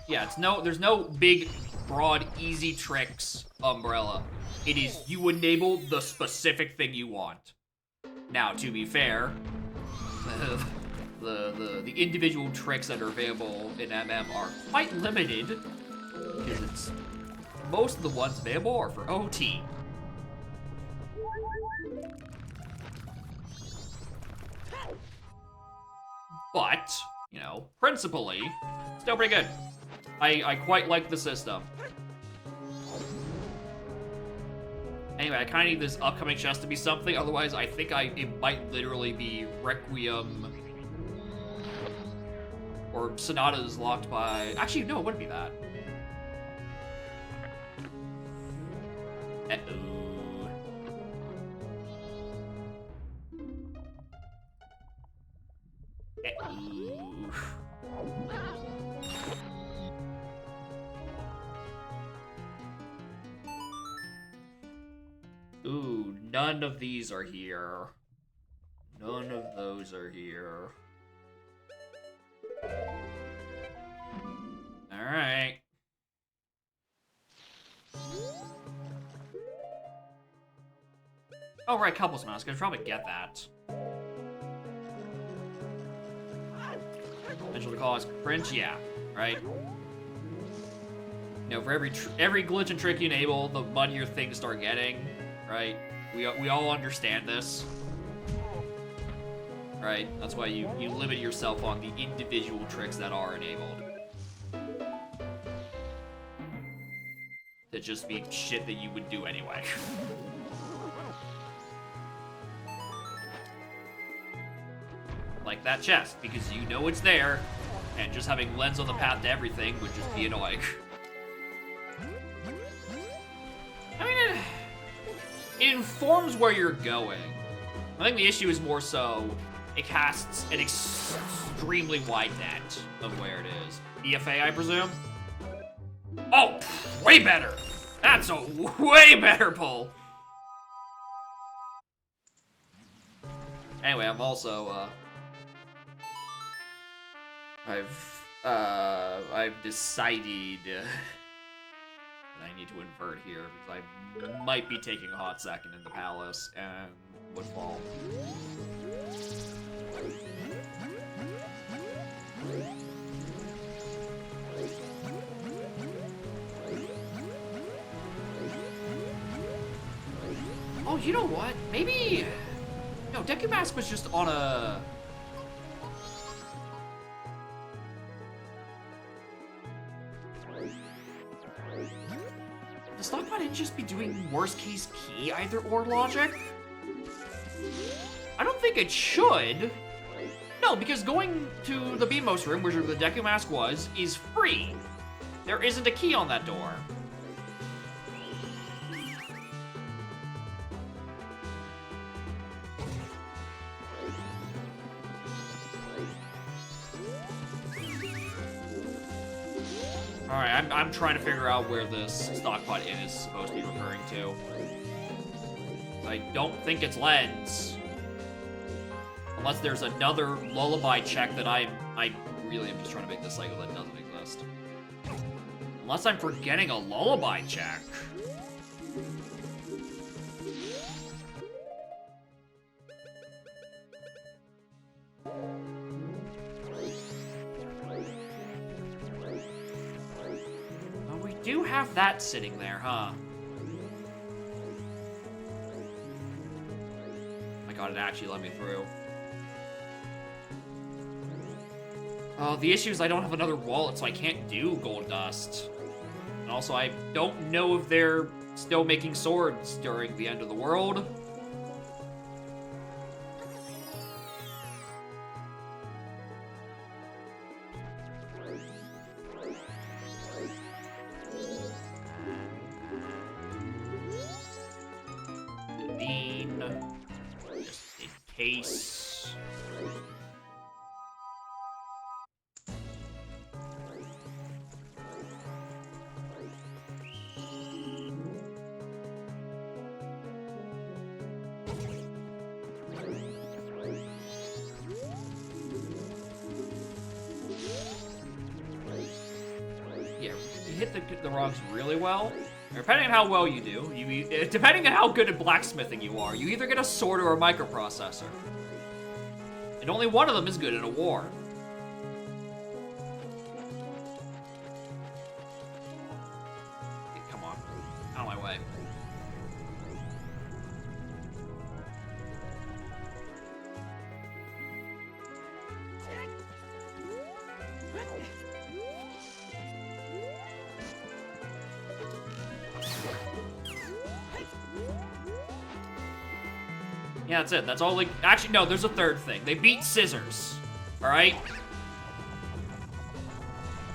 Yeah, there's no big, broad, easy tricks umbrella. It is, you enable the specific thing you want. Now, to be fair, the individual tricks that are available in MM are quite limited, because most of the ones available are for OT. But, you know, principally, still pretty good. I quite like the system. Anyway, I kind of need this upcoming chest to be something, otherwise I think it might literally be Requiem or Sonatas locked by... Actually, no, it wouldn't be that. Uh-oh. Ooh, none of these are here. None of those are here. Alright. Oh, right, Couples Mask. I should probably get that. Potential to cause cringe? Yeah, right? You know, for every glitch and trick you enable, the muddier things start getting, right? We all understand this. Right? That's why you limit yourself on the individual tricks that are enabled. To just be shit that you would do anyway. Like that chest, because you know it's there, and just having lens on the path to everything would just be annoying. I mean, it informs where you're going. I think the issue is more so, it casts an extremely wide net of where it is. EFA, I presume? Oh, way better! That's a way better pull! Anyway, I'm also, I've decided that I need to invert here because I might be taking a hot second in the palace and would fall. Oh, you know what? Maybe... No, Deku Mask was just on a... The stockpot didn't just be doing worst case key either or logic? I don't think it should. No, because going to the Beamos room, where the Deku Mask was, is free. There isn't a key on that door. Alright, I'm trying to figure out where this stockpot inn is supposed to be referring to. I don't think it's Lens. Unless there's another lullaby check that I really am just trying to make this cycle that doesn't exist. Unless I'm forgetting a lullaby check. Do have that sitting there, huh? Oh my god, it actually let me through. Oh, the issue is I don't have another wallet, so I can't do gold dust. And also, I don't know if they're still making swords during the end of the world. Ace. Yeah, you hit the rocks really well. Depending on how well you do, depending on how good at blacksmithing you are, you either get a sword or a microprocessor. And only one of them is good in a war. Okay, come on. Out of my way. Yeah, that's it. That's all, like... Actually, no, there's a third thing. They beat scissors. Alright?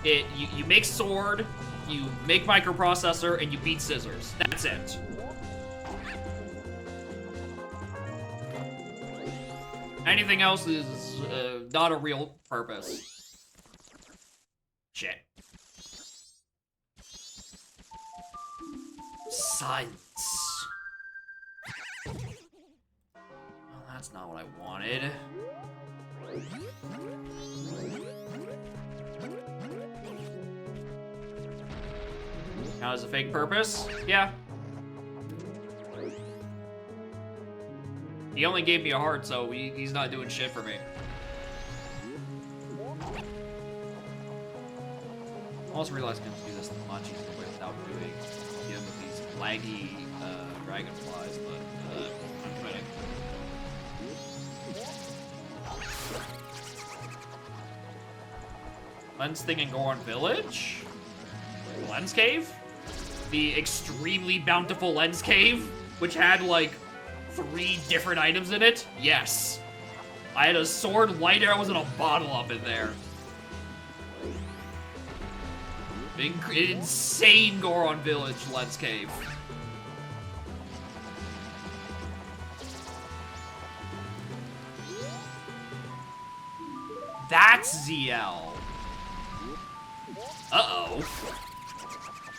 You make sword, you make microprocessor, and you beat scissors. That's it. Anything else is not a real purpose. Shit. Science. That's not what I wanted. Now, is a fake purpose? Yeah. He only gave me a heart, so he's not doing shit for me. I also realized I can do this much easier without doing these laggy dragonflies, but I'm quitting. Lens thing in Goron Village? Lens Cave? The extremely bountiful Lens Cave, which had like 3 different items in it? Yes. I had a sword, light arrows, and a bottle up in there. Insane Goron Village Lens Cave. That's ZL. Uh-oh.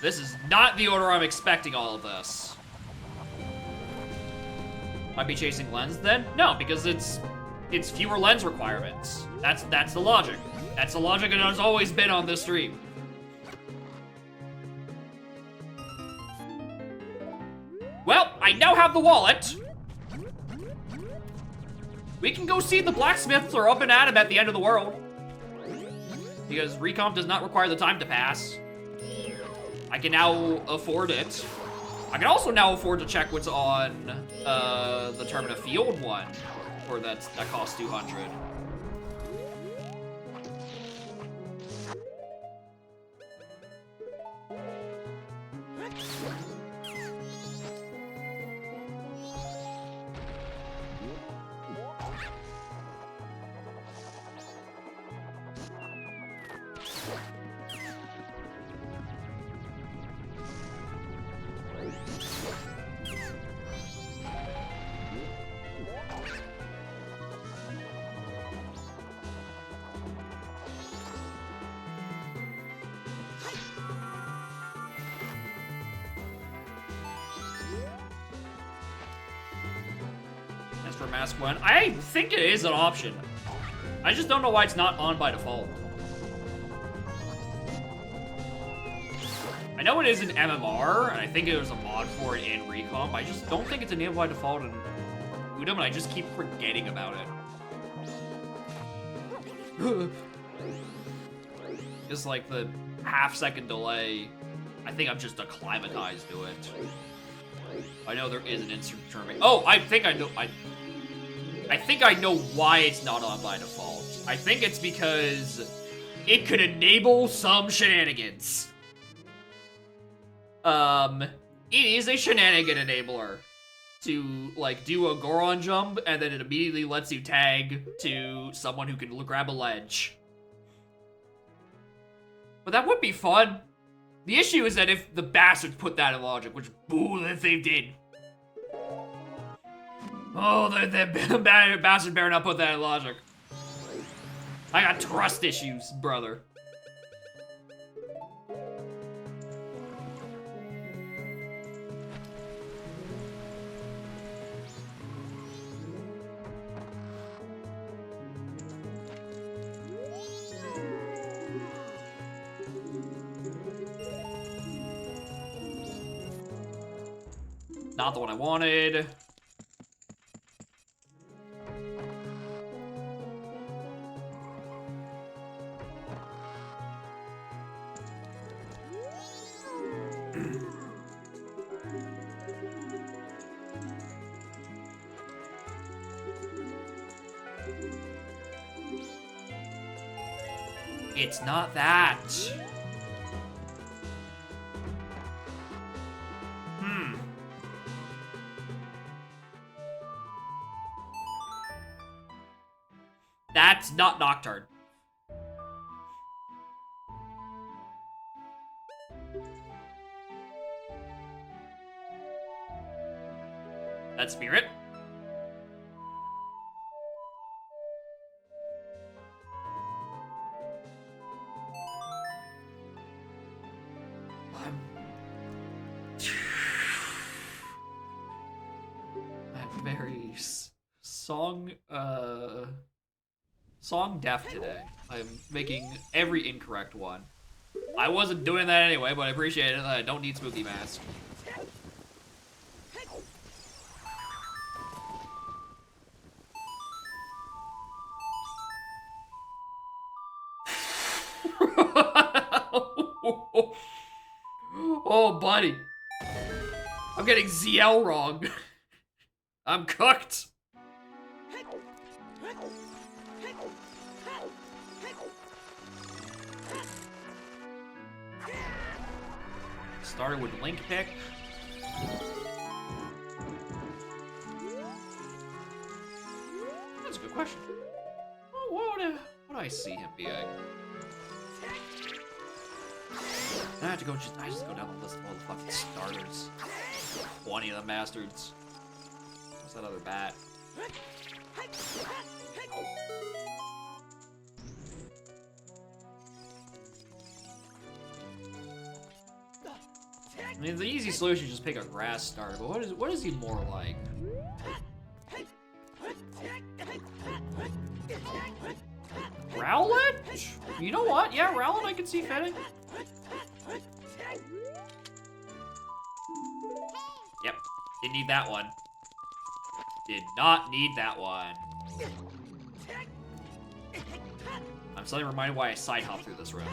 This is not the order I'm expecting all of this. Might be chasing lens then? No, because it's fewer lens requirements. That's the logic. That's the logic it has always been on this stream. Well, I now have the wallet. We can go see the blacksmiths are up and at 'em at the end of the world. Because recomp does not require the time to pass. I can now afford it. I can also now afford to check what's on the Termina Field one, or that costs 200. For Mask 1. I think it is an option. I just don't know why it's not on by default. I know it is an MMR, and I think there was a mod for it in Recomp. I just don't think it's enabled by default in Udom, and I just keep forgetting about it. Just like the half-second delay. I think I'm just acclimatized to it. I know there is an instant terming. Oh, I think I know. I think I know why it's not on by default. I think it's because it could enable some shenanigans. It is a shenanigan enabler to like do a Goron jump, and then it immediately lets you tag to someone who can grab a ledge. But that would be fun. The issue is that if the bastards put that in logic, which boo if they did. Oh, the bastard better not put that in logic. I got trust issues, brother. Not the one I wanted. It's not that. That's not Nocturne. That's Spirit. I'm very song deaf today. I'm making every incorrect one. I wasn't doing that anyway, but I appreciate it. I don't need Spooky Mask. Oh, buddy. I'm getting ZL wrong. I'm cooked. Started with Link pick. That's a good question. Oh, what would I see him being? I have to go I just go down the list of all the fucking starters. 20 of the bastards. What's that other bat? I mean, the easy solution is just pick a grass starter, but what is he more like? Rowlet? You know what? Yeah, Rowlet I can see fitting. Yep, didn't need that one. Did not need that one. I'm suddenly reminded why I side hop through this room.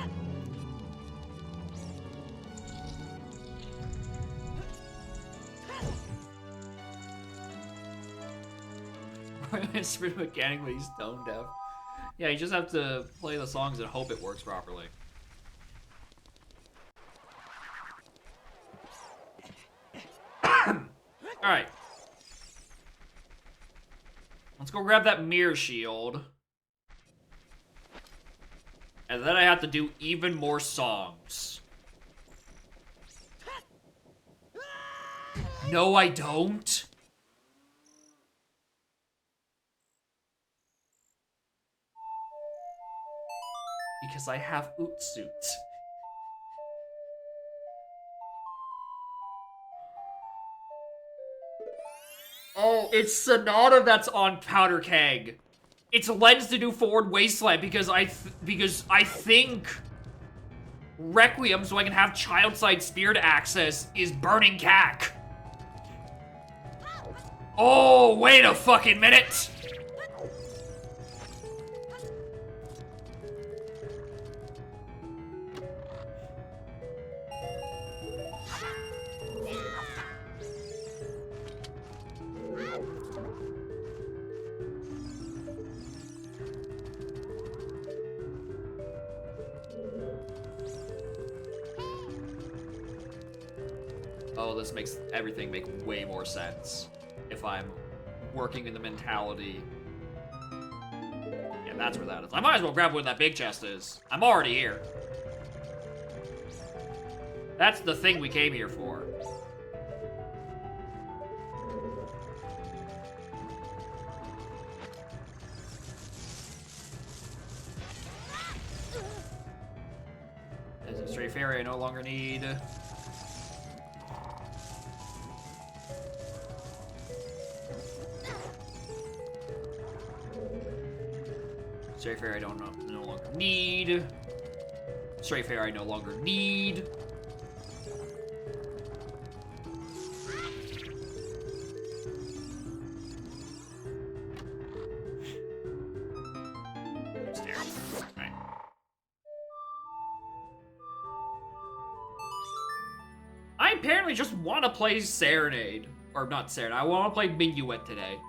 Sprint mechanically he's tone deaf. Yeah, you just have to play the songs and hope it works properly. Alright. Let's go grab that mirror shield. And then I have to do even more songs. No, I don't. Because I have Ootsuit. Oh, it's Sonata that's on Powder Keg. It's Lens to do forward Wasteland because I think Requiem, so I can have Child Side Spirit access, is Burning Cack. Oh, wait a fucking minute. Oh, this makes everything make way more sense if I'm working in the mentality. Yeah, that's where that is. I might as well grab where that big chest is. I'm already here. That's the thing we came here for. As a stray fairy, I no longer need. Stray fairy, I no longer need. Stray fairy, I no longer need. I apparently just want to play Serenade. Or not Serenade, I want to play Minuet today.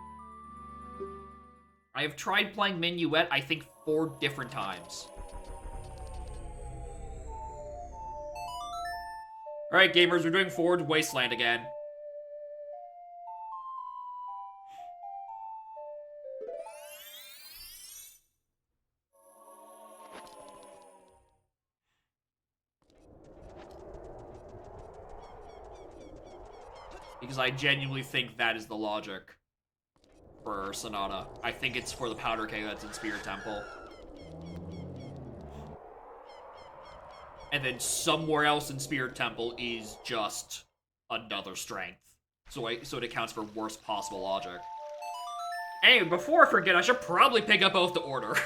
I have tried playing Minuet, I think, 4 different times. Alright, gamers, we're doing Forward Wasteland again. Because I genuinely think that is the logic for Sonata. I think it's for the powder keg that's in Spirit Temple. And then somewhere else in Spirit Temple is just another strength. So it accounts for worst possible logic. Hey, before I forget, I should probably pick up Oath to Order.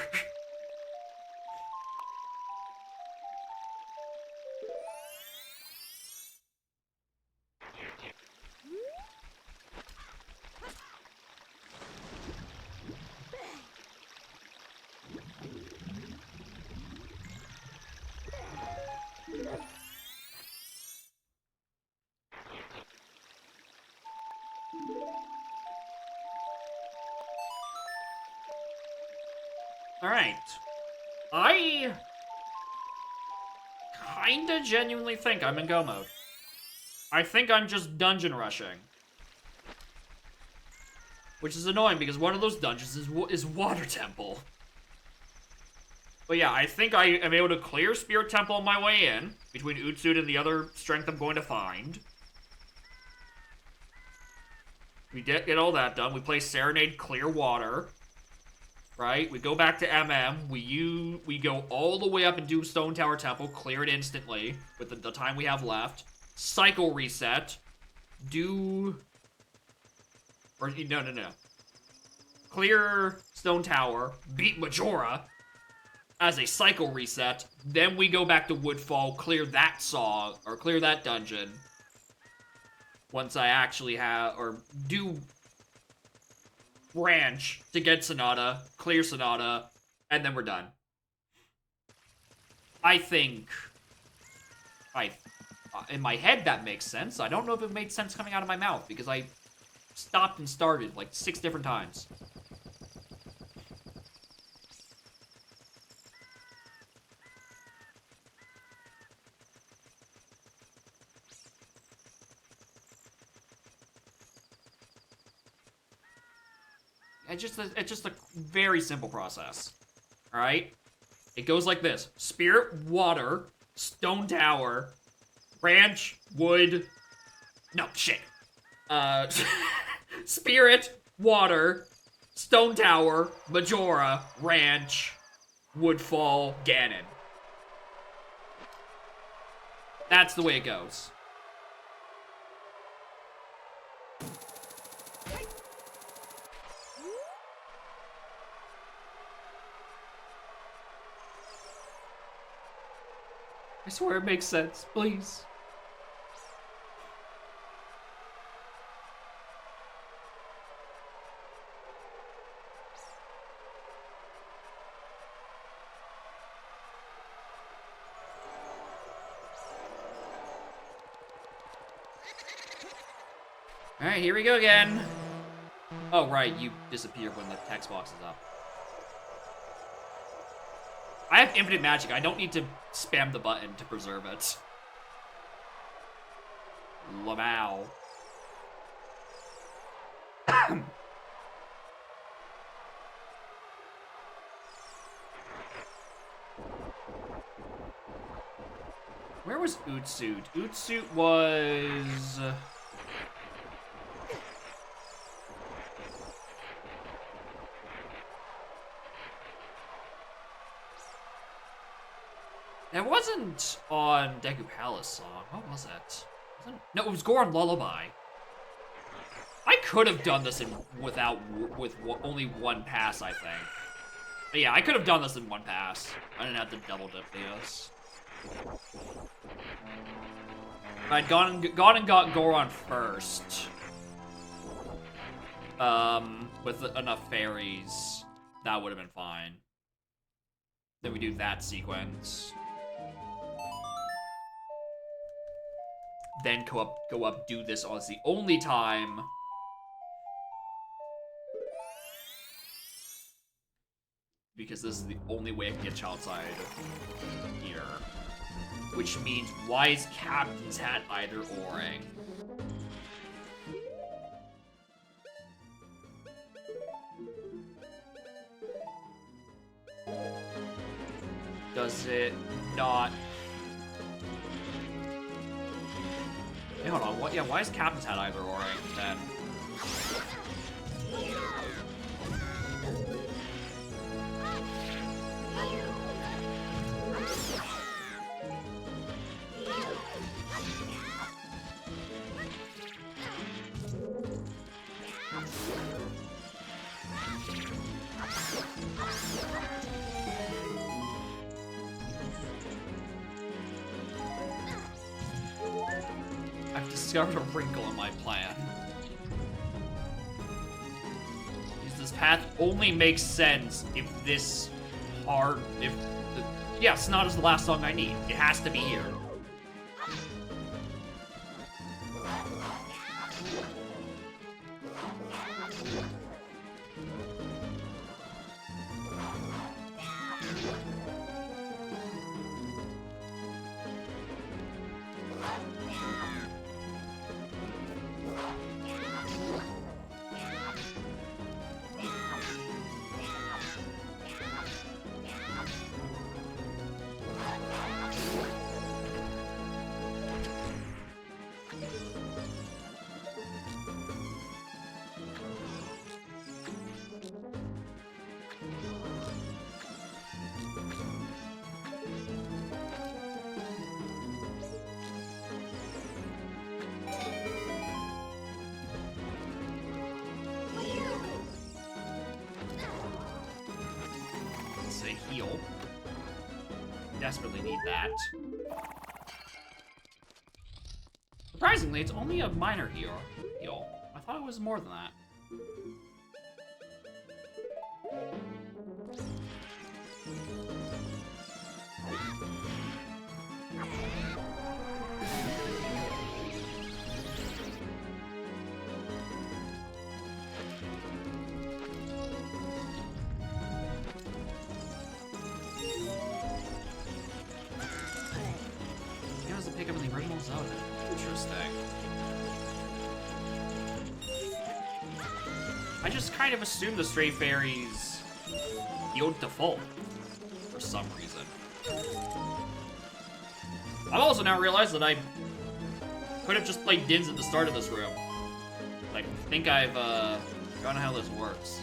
Alright. I kinda genuinely think I'm in go mode. I think I'm just dungeon rushing. Which is annoying because one of those dungeons is Water Temple. But yeah, I think I am able to clear Spirit Temple on my way in, between Utsud and the other strength I'm going to find. We get all that done. We play Serenade, clear water. Right? We go back to MM. We go all the way up and do Stone Tower Temple, clear it instantly with the time we have left. Cycle reset. No. Clear Stone Tower, beat Majora as a cycle reset. Then we go back to Woodfall, clear that dungeon. Once I actually do branch to get Sonata, clear Sonata, and then we're done. I think, in my head that makes sense. I don't know if it made sense coming out of my mouth, because I stopped and started like 6 different times. It's just a very simple process. Alright? It goes like this. Spirit, water, Stone Tower, branch, wood. No, shit. Spirit, water, Stone Tower, Majora, ranch, Woodfall, Ganon. That's the way it goes. I swear it makes sense, please. Alright, here we go again. Oh, right, you disappear when the text box is up. I have infinite magic. I don't need to spam the button to preserve it. Lamau. Where was Utsud? Utsud was... That wasn't on Deku Palace song. What was it? No, it was Goron Lullaby. I could have done this with only one pass, I think. But yeah, I could have done this in one pass. I didn't have to double dip this. If I'd gone and got Goron first, with enough fairies, that would have been fine. Then we do that sequence. Then go up, do this on the only time. Because this is the only way I can get Child Side here. Which means, why is Captain's Hat either oring? Does it not? Hey, hold on. What? Yeah, why is Captain's Hat either oring then? I've discovered a wrinkle in my plan. This path only makes sense if yeah, Sonata is the last song I need. It has to be here. Heal. Desperately need that. Surprisingly, it's only a minor heal. I thought it was more than that. Pick up in the original Zelda. Interesting. I just kind of assumed the Stray Fairies healed default for some reason. I've also now realized that I could have just played Dins at the start of this room. I think I've forgotten how this works.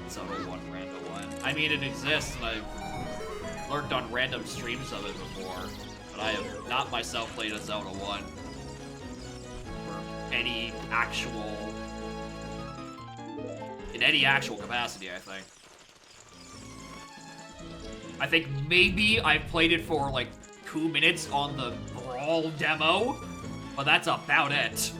Zelda 1, Rando 1. I mean, it exists, and I've lurked on random streams of it before. I have not myself played a Zelda 1 for any actual, in any actual capacity, I think. I think maybe I've played it for like 2 minutes on the Brawl demo, but that's about it.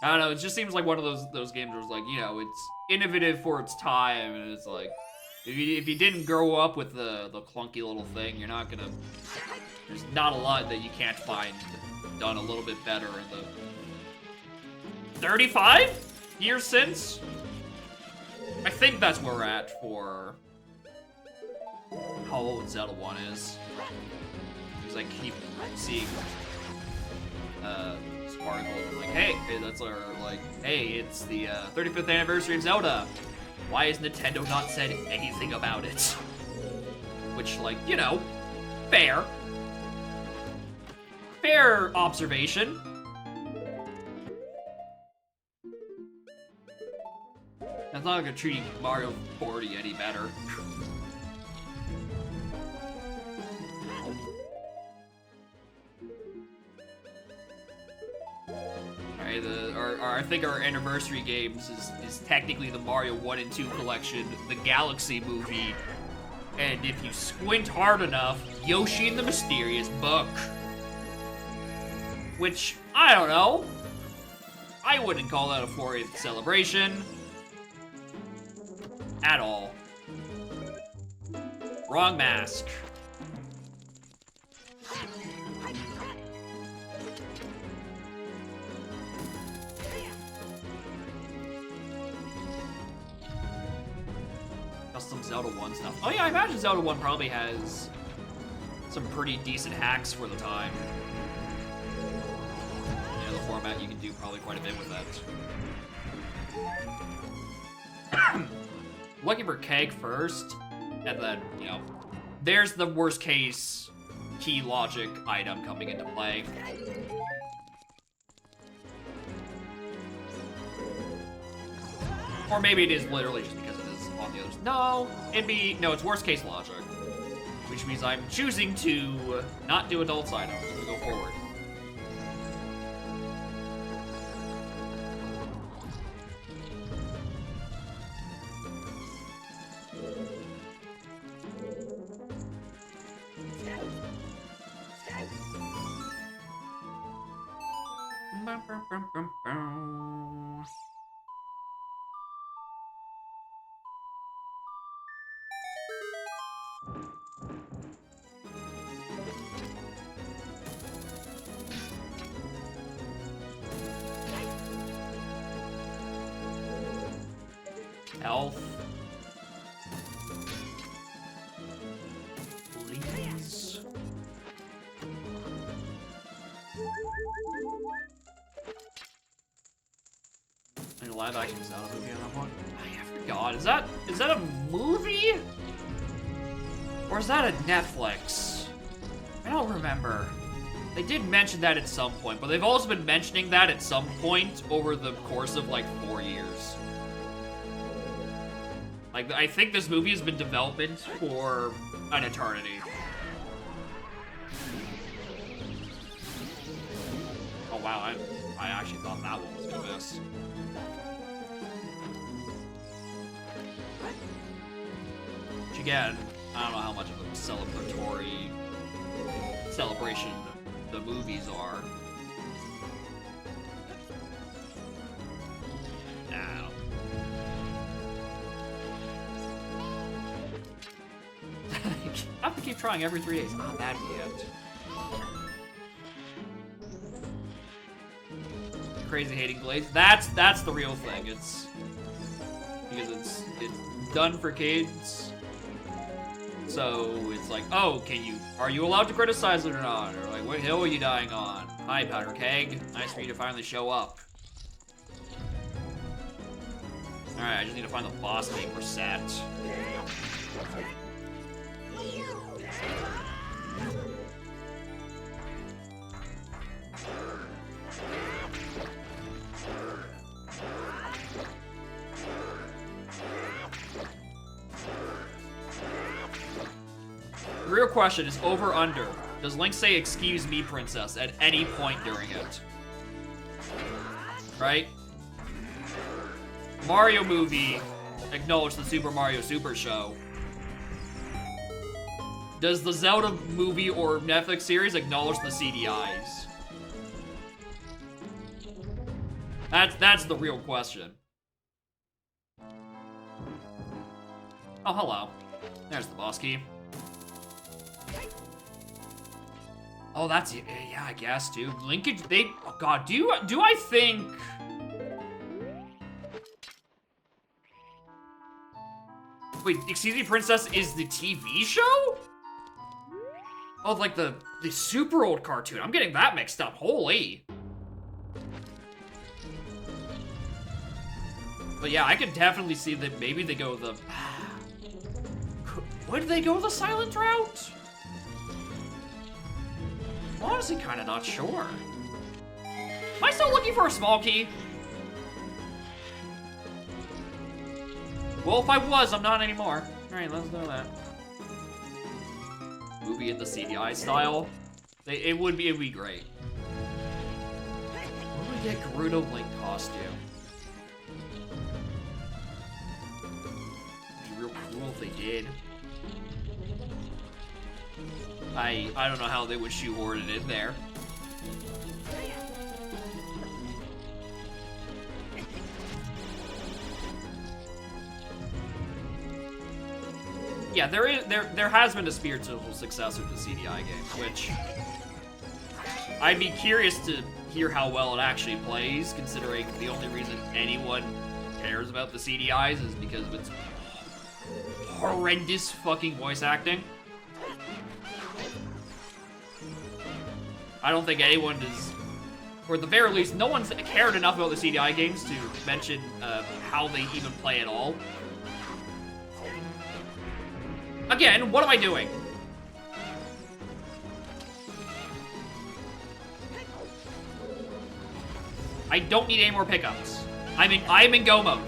I don't know, it just seems like one of those games where it's like, you know, it's innovative for its time, and it's like, if you didn't grow up with the clunky little thing, you're not gonna, there's not a lot that you can't find done a little bit better in the 35 years since? I think that's where we're at for how old Zelda 1 is. Because I keep seeing, articles like, hey, that's our, like, hey, it's the 35th anniversary of Zelda. Why has Nintendo not said anything about it? Which, like, you know, fair. fair observation. That's not gonna treat Mario 40 any better. Alright, I think our anniversary games is technically the Mario 1 and 2 collection, the Galaxy movie, and if you squint hard enough, Yoshi and the Mysterious Book. Which, I don't know. I wouldn't call that a 40th celebration. At all. Wrong mask. Custom Zelda 1 stuff. Oh yeah, I imagine Zelda 1 probably has some pretty decent hacks for the time. Yeah, the format, you can do probably quite a bit with that. Looking for Keg first, and then, you know, there's the worst case key logic item coming into play. Or maybe it is literally just because it is on the others. No, it's worst case logic. Which means I'm choosing to not do adults items as we go forward. Health. Please. Like a live action Zelda movie on that one? I forgot. Is that a movie? Or is that a Netflix? I don't remember. They did mention that at some point, but they've also been mentioning that at some point over the course of like 4 years. Like, I think this movie has been in development for an eternity. Oh wow, I actually thought that one was gonna miss. Which again, I don't know how much of a celebratory celebration the movies are. Nah, I have to keep trying every 3 days. Not bad yet. Crazy hating Glades. That's the real thing. It's because it's done for kids. So it's like, oh, are you allowed to criticize it or not? Or like, what hill are you dying on? Hi, Powder Keg. Nice for you to finally show up. Alright, I just need to find the boss name for set. The real question is over under. Does Link say "excuse me, princess" at any point during it? Right? Mario movie acknowledged the Super Mario Super Show. Does the Zelda movie or Netflix series acknowledge the CDIs? That's the real question. Oh, hello. There's the boss key. Oh, that's it. Yeah, I guess, dude. Linkage, oh god, do I think... Wait, excuse me, Princess is the TV show? Oh, like the super old cartoon. I'm getting that mixed up. Holy. But yeah, I could definitely see that maybe they go the... Would they go the silent route? honestly kind of not sure. Am I still looking for a small key? Well, if I was, I'm not anymore. Alright, let's do that. Movie in the CDI style. It would be great. What would we get Gerudo Link costume? It'd be real cool if they did. I don't know how they would shoehorn it in there. Yeah, there has been a spiritual successor to CDI games, which I'd be curious to hear how well it actually plays, considering the only reason anyone cares about the CDIs is because of its horrendous fucking voice acting. I don't think anyone is, or at the very least, no one's cared enough about the CDI games to mention how they even play at all. Again, what am I doing? I don't need any more pickups. I'm in go mode.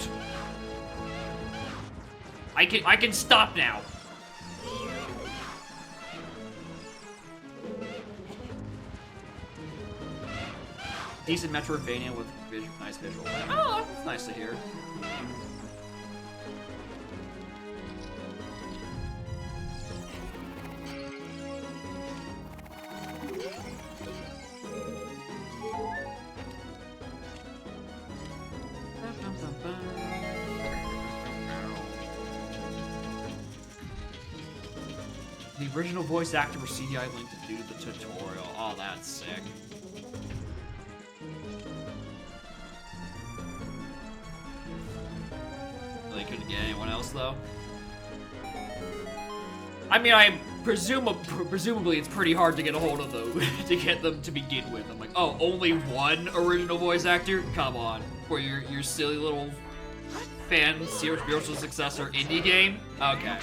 I can stop now. Decent Metroidvania with nice visual. Oh, that's nice to hear. The original voice actor for CDI Link to do the tutorial. Oh, that's sick. They couldn't get anyone else, though. I mean, presumably it's pretty hard to get a hold of them, to get them to begin with. I'm like, oh, only one original voice actor? Come on. For your silly little fan spiritual successor indie game? Okay.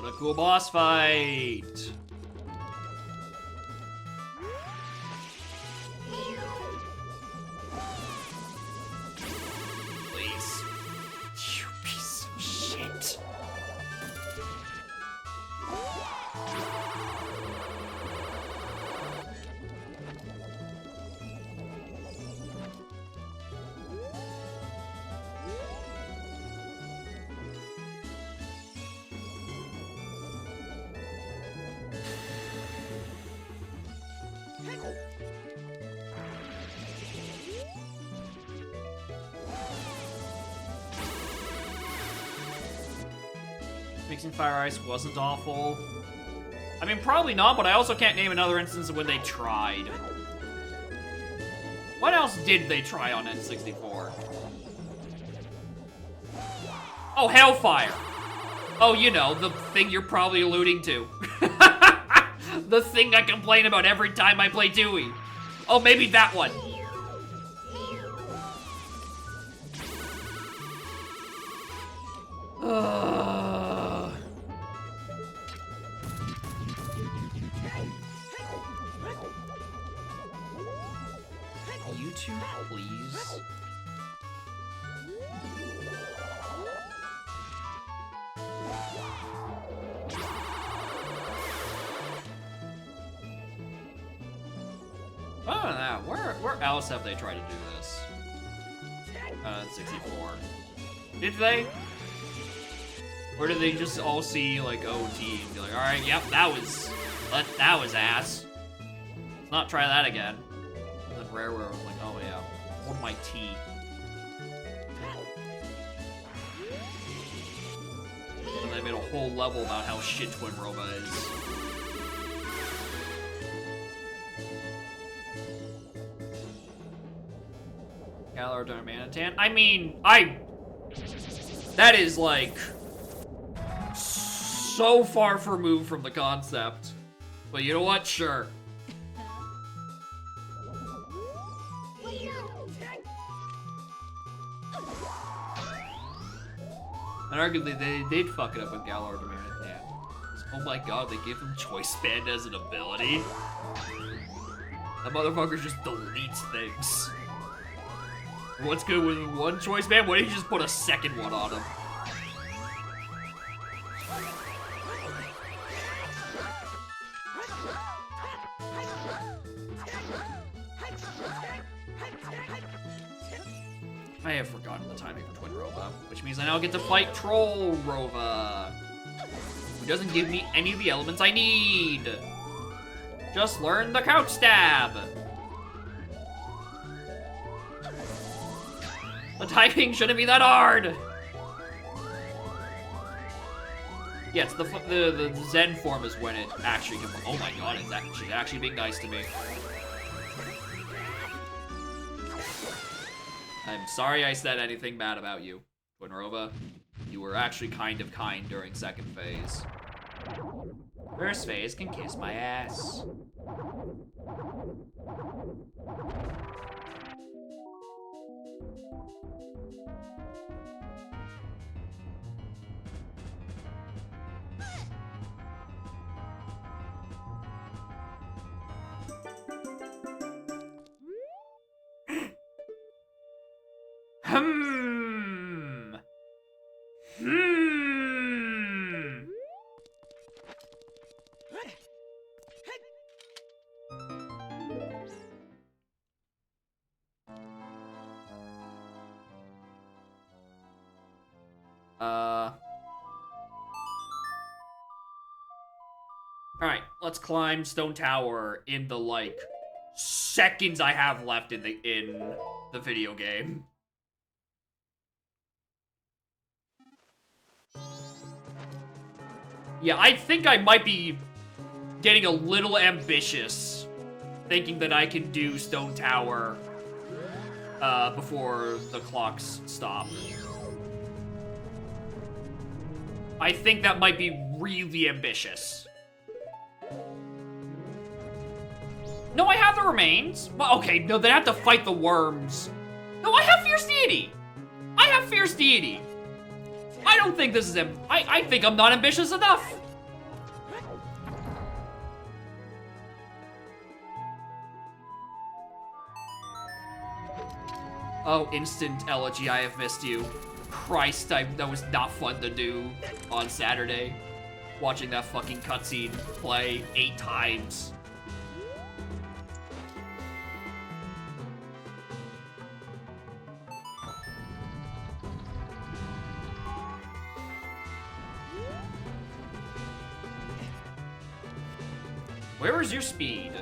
What a cool boss fight! Please. You piece of shit. Mixing Fire Ice wasn't awful. I mean, probably not, but I also can't name another instance of when they tried. What else did they try on N64? Oh, Hellfire! Oh, you know, the thing you're probably alluding to. The thing I complain about every time I play Dewey. Oh, maybe that one. YouTube, please. I don't know. Where else have they tried to do this? 64. Did they? Or do they just all see, like, OT and be like, alright, yep, that was ass. Let's not try that again. And then Rareware was like, oh yeah, hold my tea. And they made a whole level about how shit Twin Roba is. Galar Darmanitan. I mean, that is like so far removed from the concept. But you know what? Sure. And arguably, they did fuck it up with Galar Darmanitan. Oh my god, they gave him Choice Band as an ability. That motherfucker just deletes things. What's good with one Choice Band? Why didn't you just put a second one on him? I have forgotten the timing for Twin Rova, which means I now get to fight Troll Rova, who doesn't give me any of the elements I need. Just learn the Couch Stab. The typing shouldn't be that hard. Yes, the Zen form is when it actually can. Oh my god, she's actually being nice to me. I'm sorry I said anything bad about you, Twin Rova. You were actually kind of kind during second phase. First phase can kiss my ass. Alright, let's climb Stone Tower in the, like, seconds I have left in the video game. Yeah, I think I might be getting a little ambitious, thinking that I can do Stone Tower before the clocks stop. I think that might be really ambitious. No, I have the remains. Well, okay, no, they have to fight the worms. No, I have Fierce Deity. I have Fierce Deity. I don't think this is I think I'm not ambitious enough. Oh, instant elegy, I have missed you. Christ, that was not fun to do on Saturday. Watching that fucking cutscene play 8 times. Where is your speed?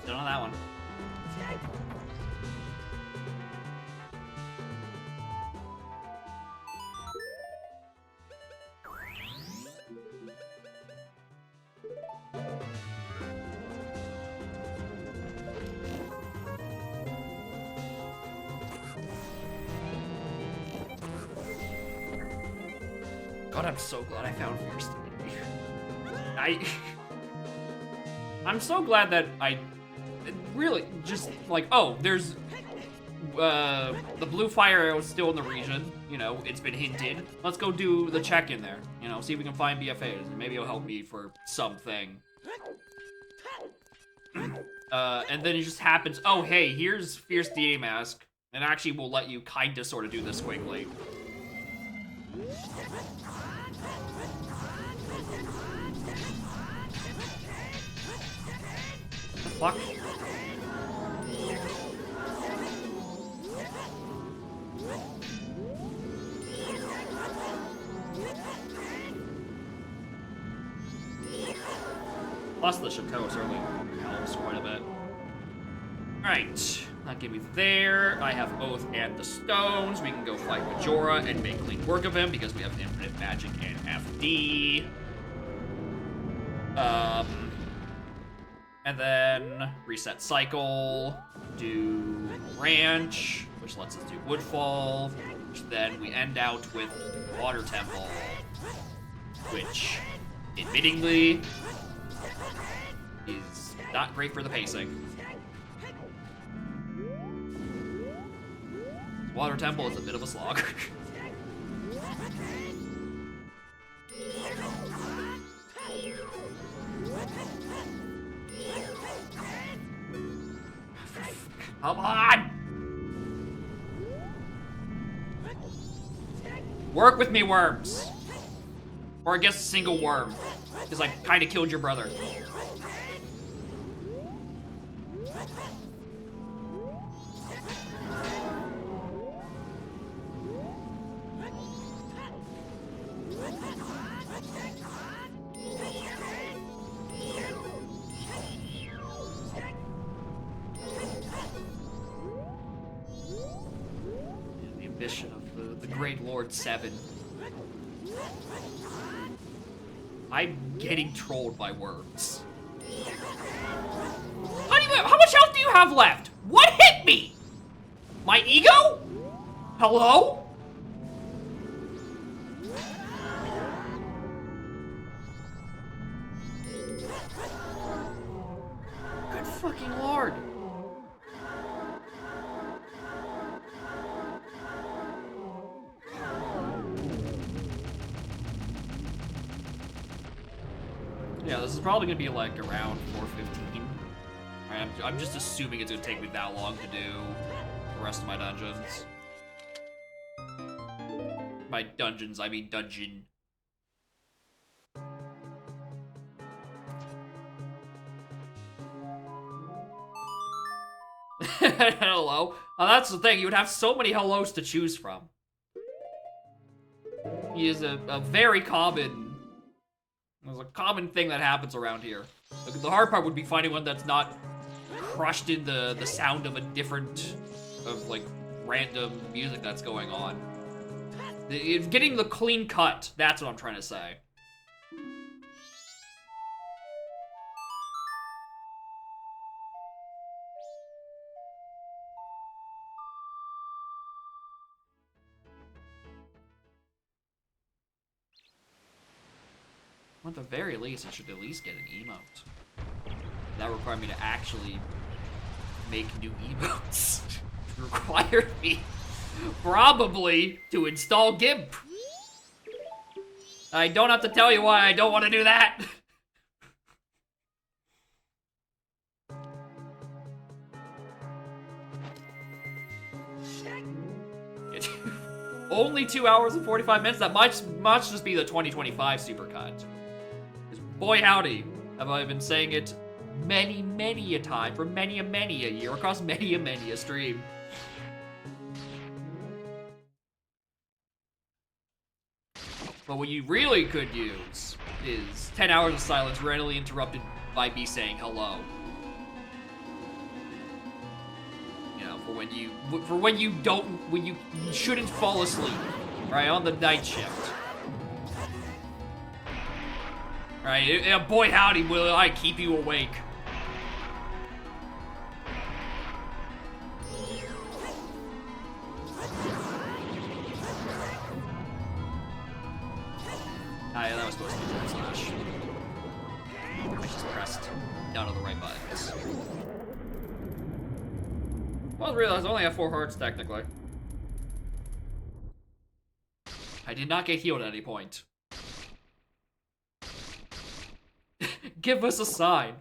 Still on that one. God, I'm so glad I found Fierce Theory. I'm so glad that I really just like, oh, there's the blue fire arrow is still in the region. You know, it's been hinted. Let's go do the check in there. You know, see if we can find BFAs. Maybe it'll help me for something. And then it just happens. Oh, hey, here's Fierce DA Mask. And actually, we'll let you kinda sorta do this quickly. The fuck? Plus the Chateau certainly helps quite a bit. Alright, that gave me there. I have Oath and the Stones. We can go fight Majora and make clean work of him because we have Infinite Magic and FD. And then reset cycle, do ranch, which lets us do Woodfall, which then we end out with Water Temple, which, admittingly, is not great for the pacing. Water Temple is a bit of a slog. Come on! Work with me, worms. Or I guess a single worm. Because I kind of killed your brother. The ambition of the great Lord Seven. I'm getting trolled by worms. How much health do you have left? What hit me? My ego? Hello? Good fucking lord. Yeah, this is probably gonna be like around 4:15. I'm just assuming it's gonna take me that long to do the rest of my dungeons. By dungeons, I mean dungeon. Hello. That's the thing, you would have so many hellos to choose from. He is a very common... There's a common thing that happens around here. The hard part would be finding one that's not crushed in the sound of a different, of like, random music that's going on. Getting the clean cut, that's what I'm trying to say. Or at the very least, I should at least get an emote. That required me to actually make new emotes. It required me, probably, to install GIMP. I don't have to tell you why I don't want to do that. Only 2 hours and 45 minutes? That might just be the 2025 supercut. Boy howdy, have I been saying it many a time for many a year across many a stream. But what you really could use is 10 hours of silence randomly interrupted by me saying hello. for when you shouldn't fall asleep, right, on the night shift. Right, boy howdy will I keep you awake. Ah, yeah, that was supposed to be slash. I just pressed down on the right buttons. Well, I realized I only have 4 hearts, technically. I did not get healed at any point. Give us a sign.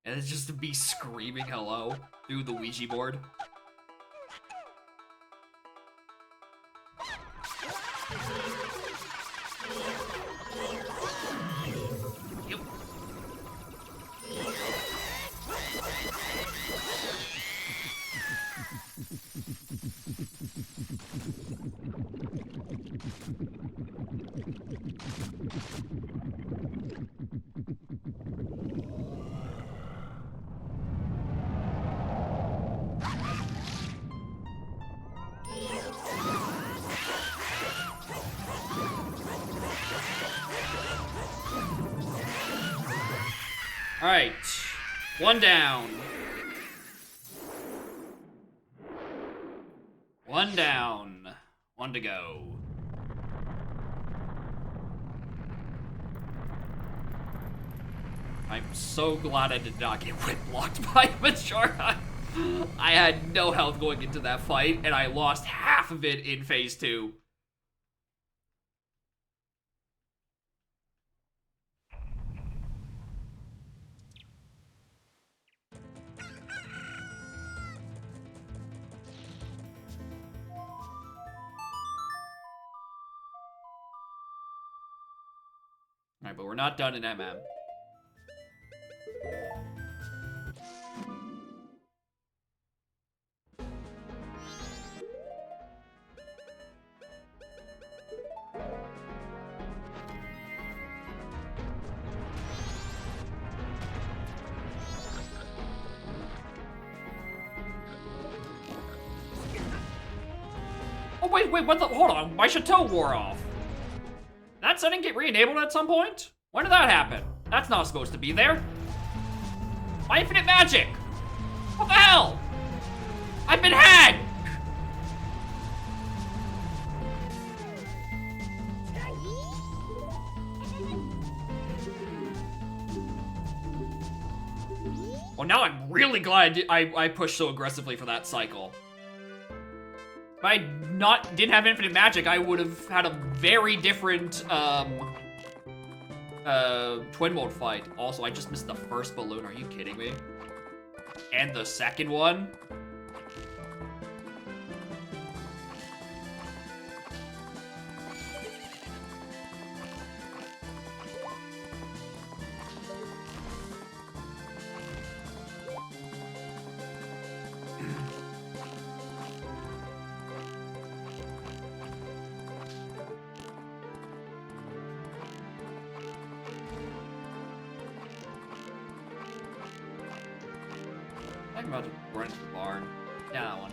And it's just to be screaming hello through the Ouija board. Yep. Alright, 1 down. 1 down. 1 to go. I'm so glad I did not get whip blocked by Machara. I had no health going into that fight, and I lost half of it in phase 2. Alright, but we're not done in MM. Oh, wait, what the? Hold on, my Chateau wore off. That setting get re-enabled at some point? When did that happen? That's not supposed to be there. My infinite magic! What the hell? I've been had! Well, now I'm really glad I pushed so aggressively for that cycle. If I didn't have infinite magic, I would have had a very different twin mode fight. Also, I just missed the first balloon. Are you kidding me? And the second one? I'm about to run into the barn. Yeah, that one.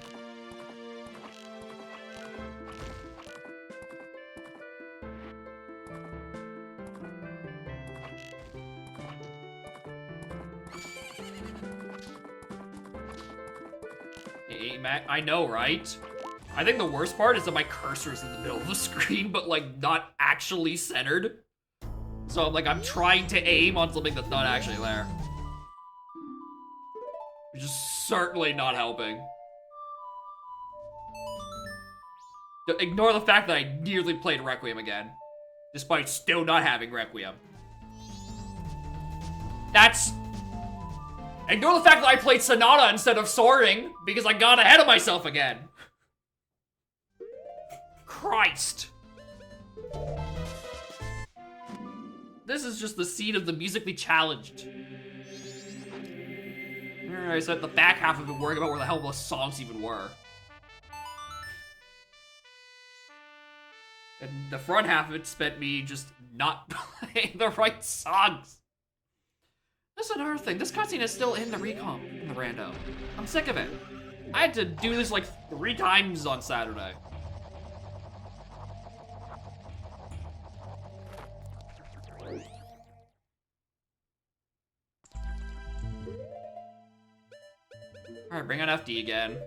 Hey, Matt, I know, right? I think the worst part is that my cursor is in the middle of the screen, but like not actually centered. So I'm trying to aim on something that's not actually there. Which is certainly not helping. Ignore the fact that I nearly played Requiem again, despite still not having Requiem. Ignore the fact that I played Sonata instead of Soaring, because I got ahead of myself again. Christ. This is just the seed of the musically challenged. I spent the back half of it worrying about where the hell the songs even were. And the front half of it spent me just not playing the right songs. That's another thing. This cutscene is still in the recomp, in the rando. I'm sick of it. I had to do this like 3 times on Saturday. Alright, bring on FD again.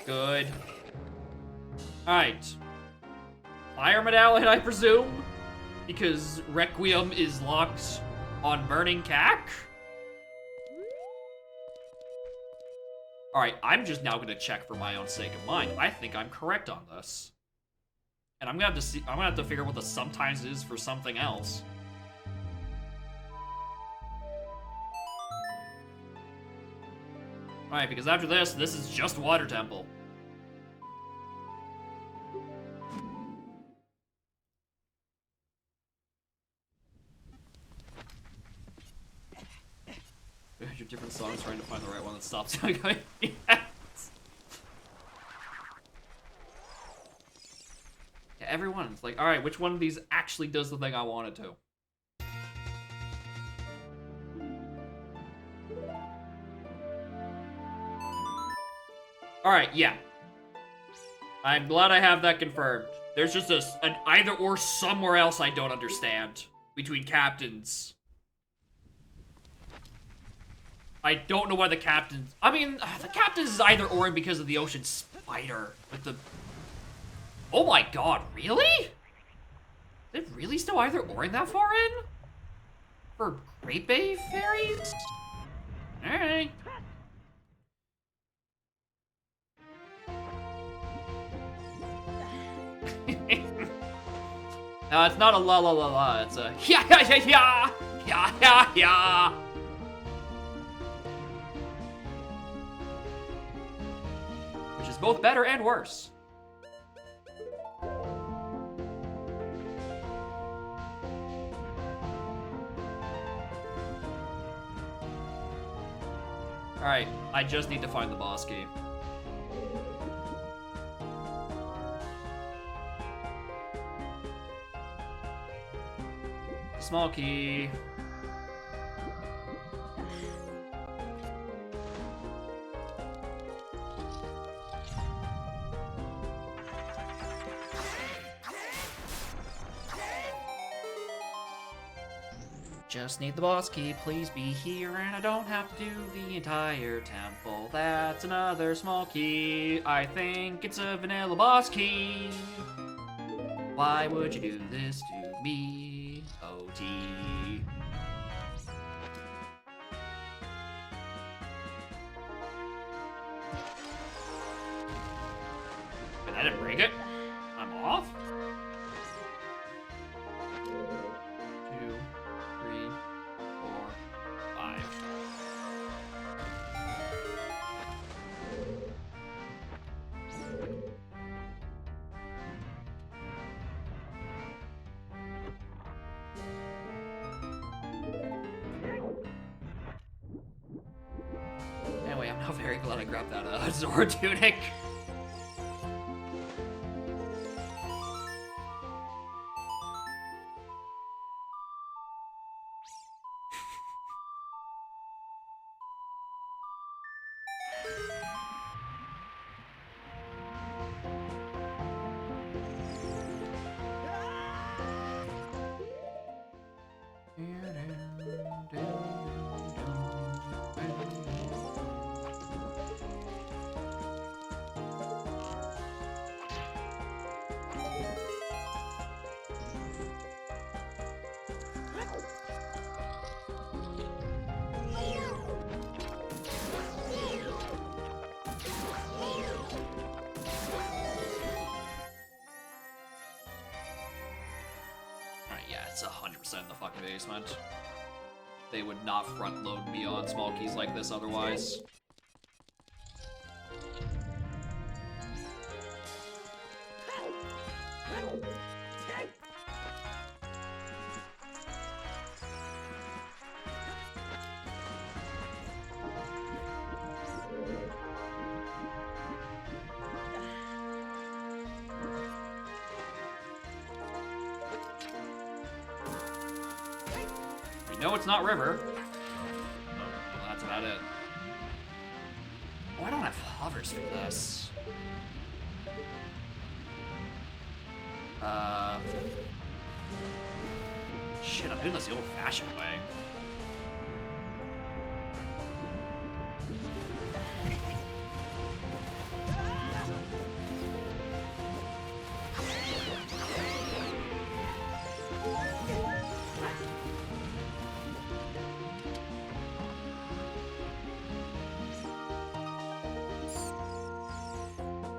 Good. Alright. Fire medallion, I presume? Because Requiem is locked on Burning Cack? Alright, I'm just now gonna check for my own sake of mind. I think I'm correct on this. And I'm gonna have to figure out what the sometimes is for something else. Alright, because after this is just Water Temple. Your different songs trying to find the right one that stops going. Yes. Yeah, everyone's like, alright, which one of these actually does the thing I want it to? Alright, yeah. I'm glad I have that confirmed. There's just an either or somewhere else I don't understand between captains. I don't know why the captains... I mean, the captains is either or because of the ocean spider with the... Oh my god, really? They really still either oring that far in? For Great Bay fairies? Alright. No, it's not a la la la la, it's a yeah yeah yeah yeah yeah yeah yeah. Which is both better and worse. Alright, I just need to find the boss key. Small key. Just need the boss key, please be here, and I don't have to do the entire temple. That's another small key. I think it's a vanilla boss key. Why would you do this to me, OT? But I didn't break it. I'm off. 2, 3, 4, 5. Anyway, I'm now very glad I grabbed that Zora tunic. Yeah, it's 100% in the fucking basement. They would not front load me on small keys like this otherwise. No, it's not river. Well, that's about it. Oh, I don't have hovers for this. Shit, I'm doing this the old-fashioned way.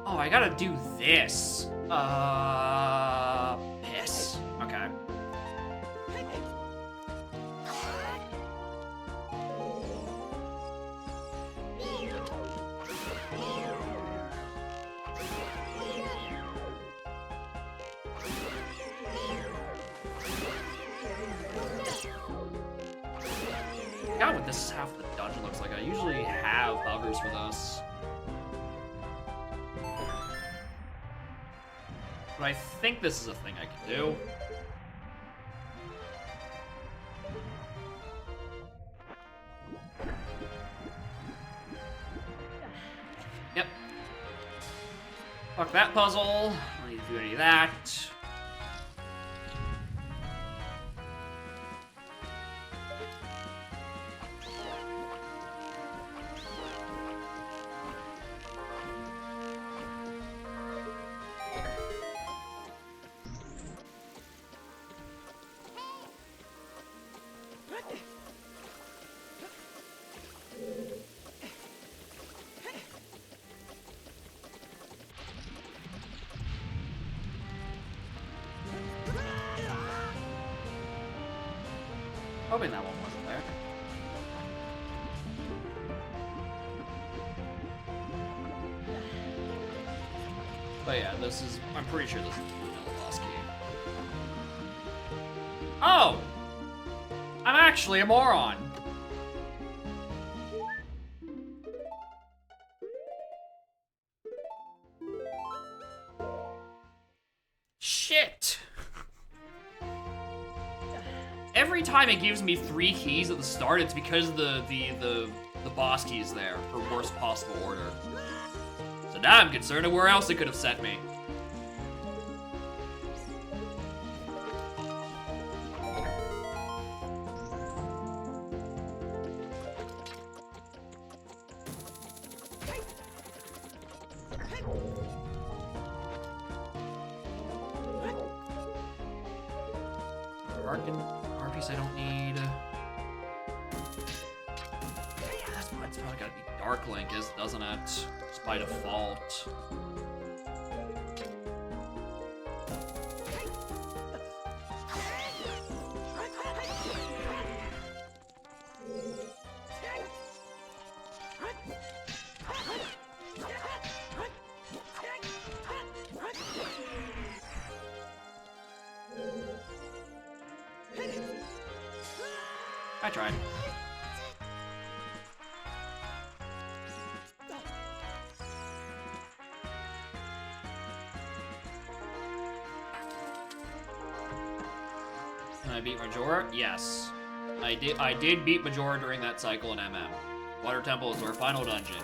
Oh, I gotta do this. Piss. Okay. God, what this is half the dungeon looks like. I usually have hovers for this. But I think this is a thing I can do. Yep. Fuck that puzzle. I don't need to do any of that. Hoping that one wasn't there. But yeah, this is, I'm pretty sure this is the vanilla boss key. Oh! I'm actually a moron. Shit! Every time it gives me 3 keys at the start, it's because the boss key is there for worst possible order. So now I'm concerned of where else it could have sent me. Harpies I don't need. That's probably gotta be Dark Link, doesn't it? Just by default. I tried. Can I beat Majora? Yes. I did beat Majora during that cycle in MM. Water Temple is our final dungeon.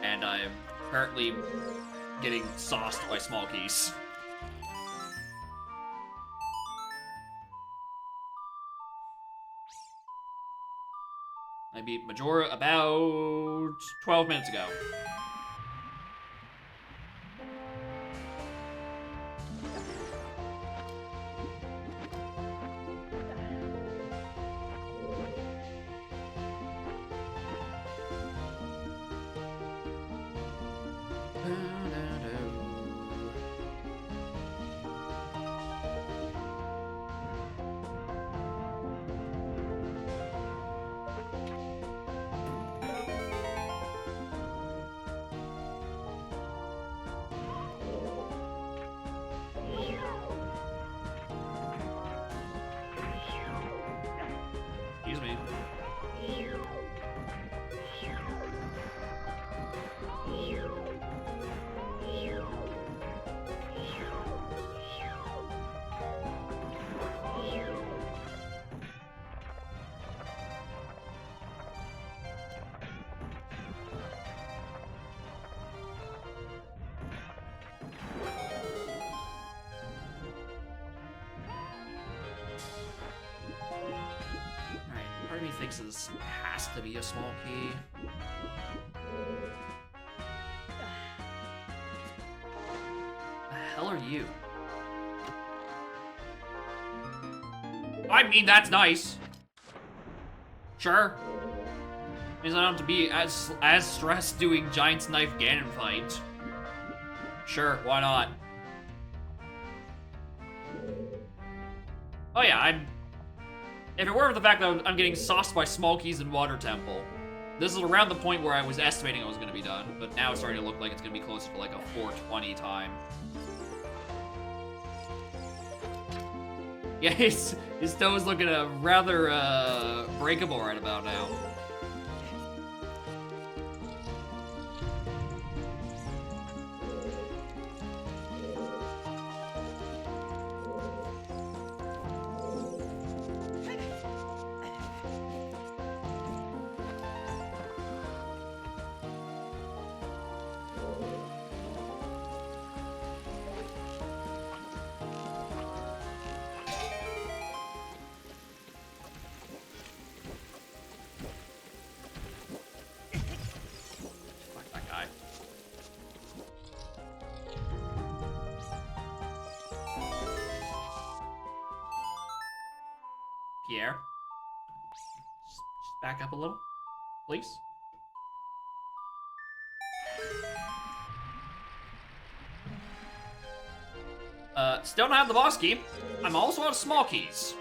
And I'm currently getting sauced by small keys. I beat Majora about 12 minutes ago. thinks this has to be a small key. The hell are you? I mean, that's nice. Sure. Means I don't have to be as stressed doing Giant's Knife Ganon fight. Sure, why not? Oh yeah, if it weren't for the fact that I'm getting sauced by small keys in Water Temple, this is around the point where I was estimating I was going to be done, but now it's starting to look like it's going to be closer to like a 420 time. Yeah, his toe's looking rather breakable right about now. Pierre, just back up a little, please. Still don't have the boss key. I'm also out of small keys.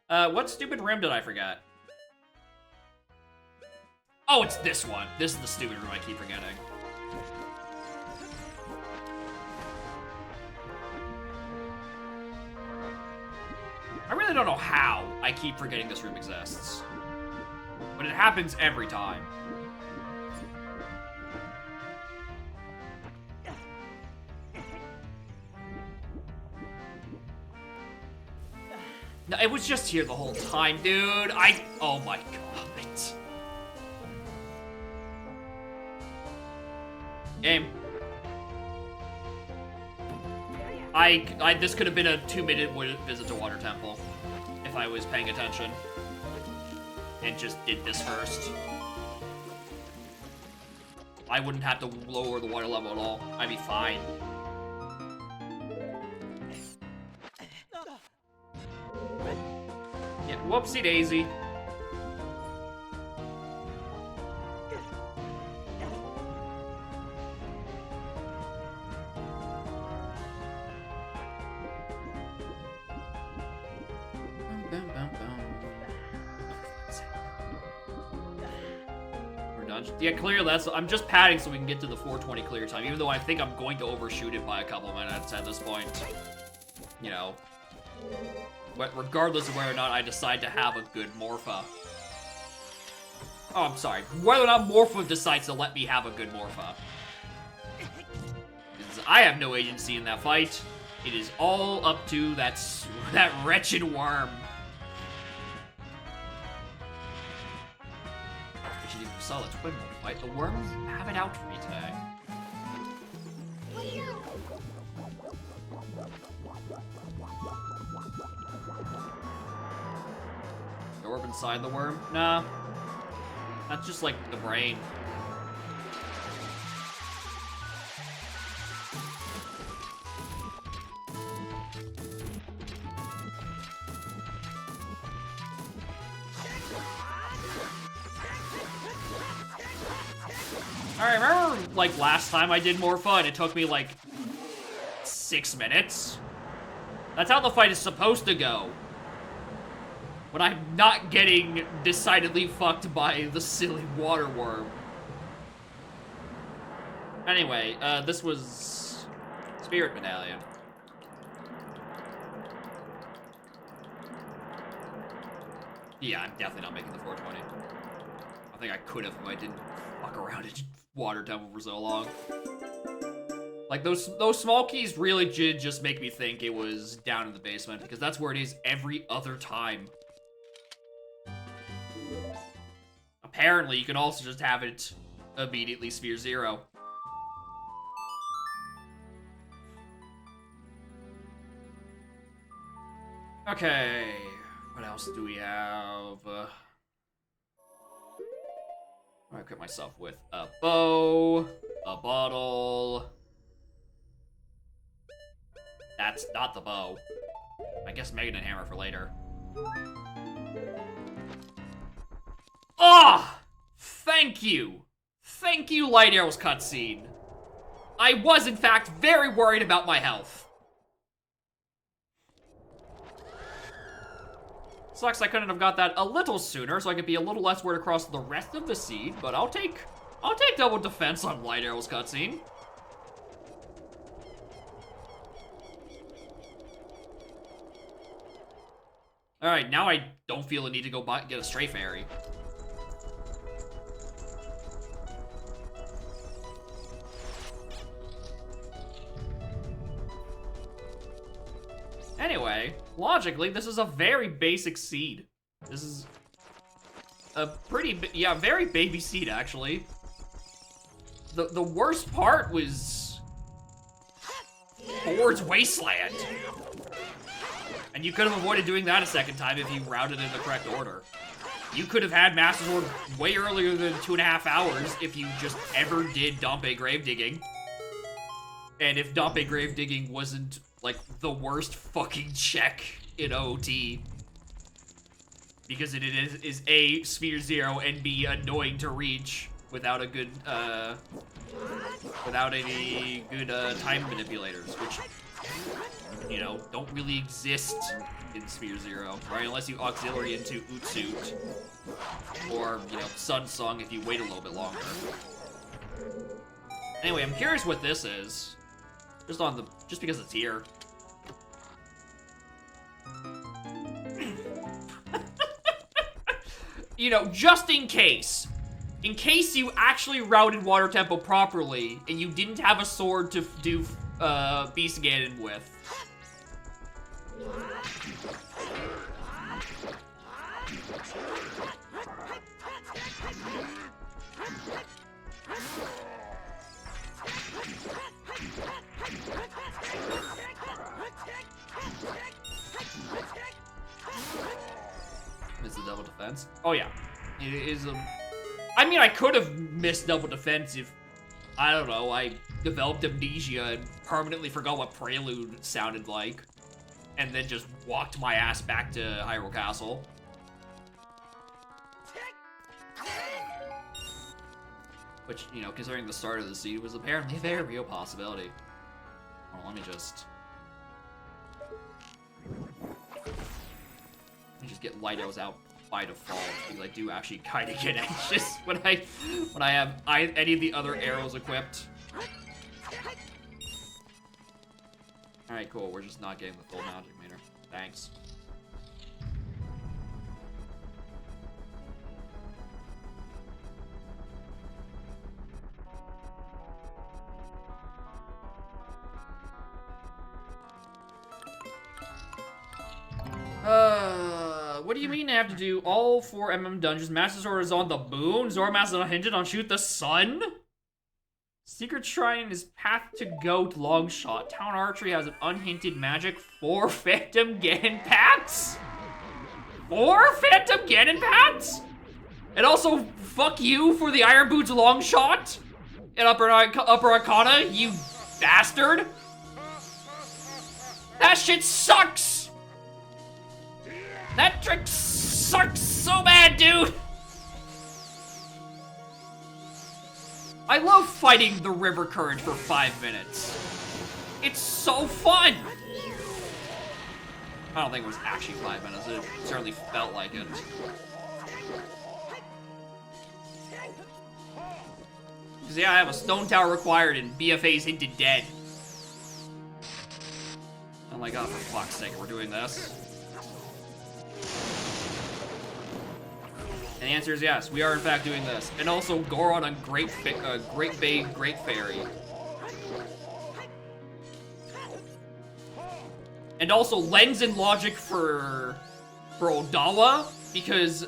What stupid room did I forget? Oh, it's this one. This is the stupid room I keep forgetting. I really don't know how I keep forgetting this room exists. But it happens every time. No, it was just here the whole time, dude. Oh my god. Game. This could have been a 2-minute visit to Water Temple if I was paying attention and just did this first. I wouldn't have to lower the water level at all. I'd be fine. Yeah, whoopsie daisy. Yeah, clear. I'm just padding so we can get to the 420 clear time, even though I think I'm going to overshoot it by a couple minutes at this point. You know. But regardless of whether or not I decide to have a good Morpha. Oh, I'm sorry. Whether or not Morpha decides to let me have a good Morpha. Because I have no agency in that fight. It is all up to that wretched worm. Saw the twin wolf fight. The worms have it out for me today. The orb inside the worm? Nah. That's just like the brain. I remember, like, last time I did Morpha, and it took me, like, 6 minutes. That's how the fight is supposed to go. But I'm not getting decidedly fucked by the silly water worm. Anyway, this was Spirit Medallion. Yeah, I'm definitely not making the 420. I think I could have if I didn't fuck around in Water Temple for so long. Like, those small keys really did just make me think it was down in the basement, because that's where it is every other time. Apparently, you can also just have it immediately Sphere 0. Okay, what else? else do we have? I equip myself with a bow, a bottle. That's not the bow. I guess Magnet Hammer for later. Ah! Thank you! Thank you, Light Arrows cutscene. I was, in fact, very worried about my health. Sucks I couldn't have got that a little sooner, so I could be a little less worried across the rest of the seed, but I'll take double defense on Light Arrows cutscene. Alright, now I don't feel the need to go get a Stray Fairy. Anyway, logically, this is a very basic seed. This is a pretty, very baby seed, actually. The worst part was Ford's Wasteland. And you could have avoided doing that a second time if you routed in the correct order. You could have had Master Sword way earlier than 2.5 hours if you just ever did Dompe Grave Digging. And if Dompe Grave Digging wasn't, like, the worst fucking check in OT. Because it is A, Sphere 0, and B, annoying to reach without a good, without any good, time manipulators, which, you know, don't really exist in Sphere 0, right? Unless you auxiliary into Utsuit, or, you know, Sun Song if you wait a little bit longer. Anyway, I'm curious what this is. Just because it's here. You know, just in case you actually routed Water Temple properly, and you didn't have a sword to do, Beast Ganon with. Miss the double defense? Oh yeah, it is I mean, I could have missed double defense if, I don't know, I developed amnesia and permanently forgot what Prelude sounded like, and then just walked my ass back to Hyrule Castle. Which, you know, considering the start of the seed, was apparently a very real possibility. Well, let me just get Light Arrows out by default, because I do actually kind of get anxious when I have any of the other arrows equipped. Alright, cool. We're just not getting the full magic meter. Thanks. What do you mean I have to do all 4 dungeons? Master Sword is on the moon? Zora Master is unhinged on Shoot the Sun? Secret Shrine is Path to Goat Longshot. Town Archery has an unhinted magic. 4 Phantom Ganon Packs? 4 Phantom Ganon Packs? And also, fuck you for the Iron Boots Longshot? And Upper Arcana, you bastard? That shit sucks! That trick sucks so bad, dude! I love fighting the river current for 5 minutes. It's so fun! I don't think it was actually 5 minutes, it certainly felt like it. Because yeah, I have a stone tower required and BFA's hinted dead. Oh my god, for fuck's sake, we're doing this. And the answer is yes, we are in fact doing this. And also Goron on Great Bay Great Fairy. And also Lens and Logic for Odawa, because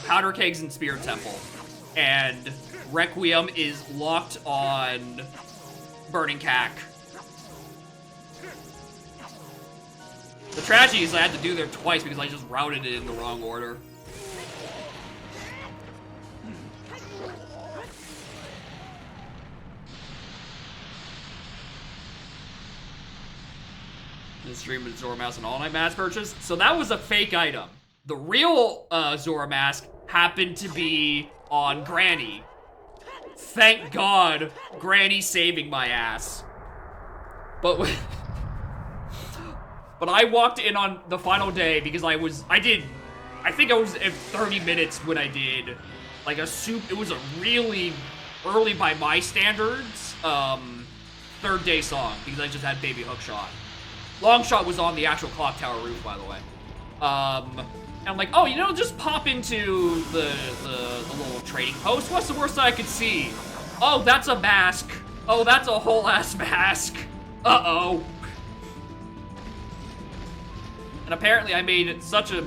Powder Kegs and Spirit Temple. And Requiem is locked on Burning Cack. The tragedy is I had to do there twice because I just routed it in the wrong order. The stream with Zora Mask and All Night Mask purchase. So that was a fake item. The real Zora Mask happened to be on Granny. Thank God, Granny saving my ass. But I walked in on the final day because I think I was at 30 minutes when I did like it was a really early by my standards, third day song because I just had Baby Hookshot. Longshot was on the actual clock tower roof, by the way. And I'm like, oh, you know, just pop into the little trading post. What's the worst I could see? Oh, that's a mask. Oh, that's a whole ass mask. Uh-oh. And apparently I made such a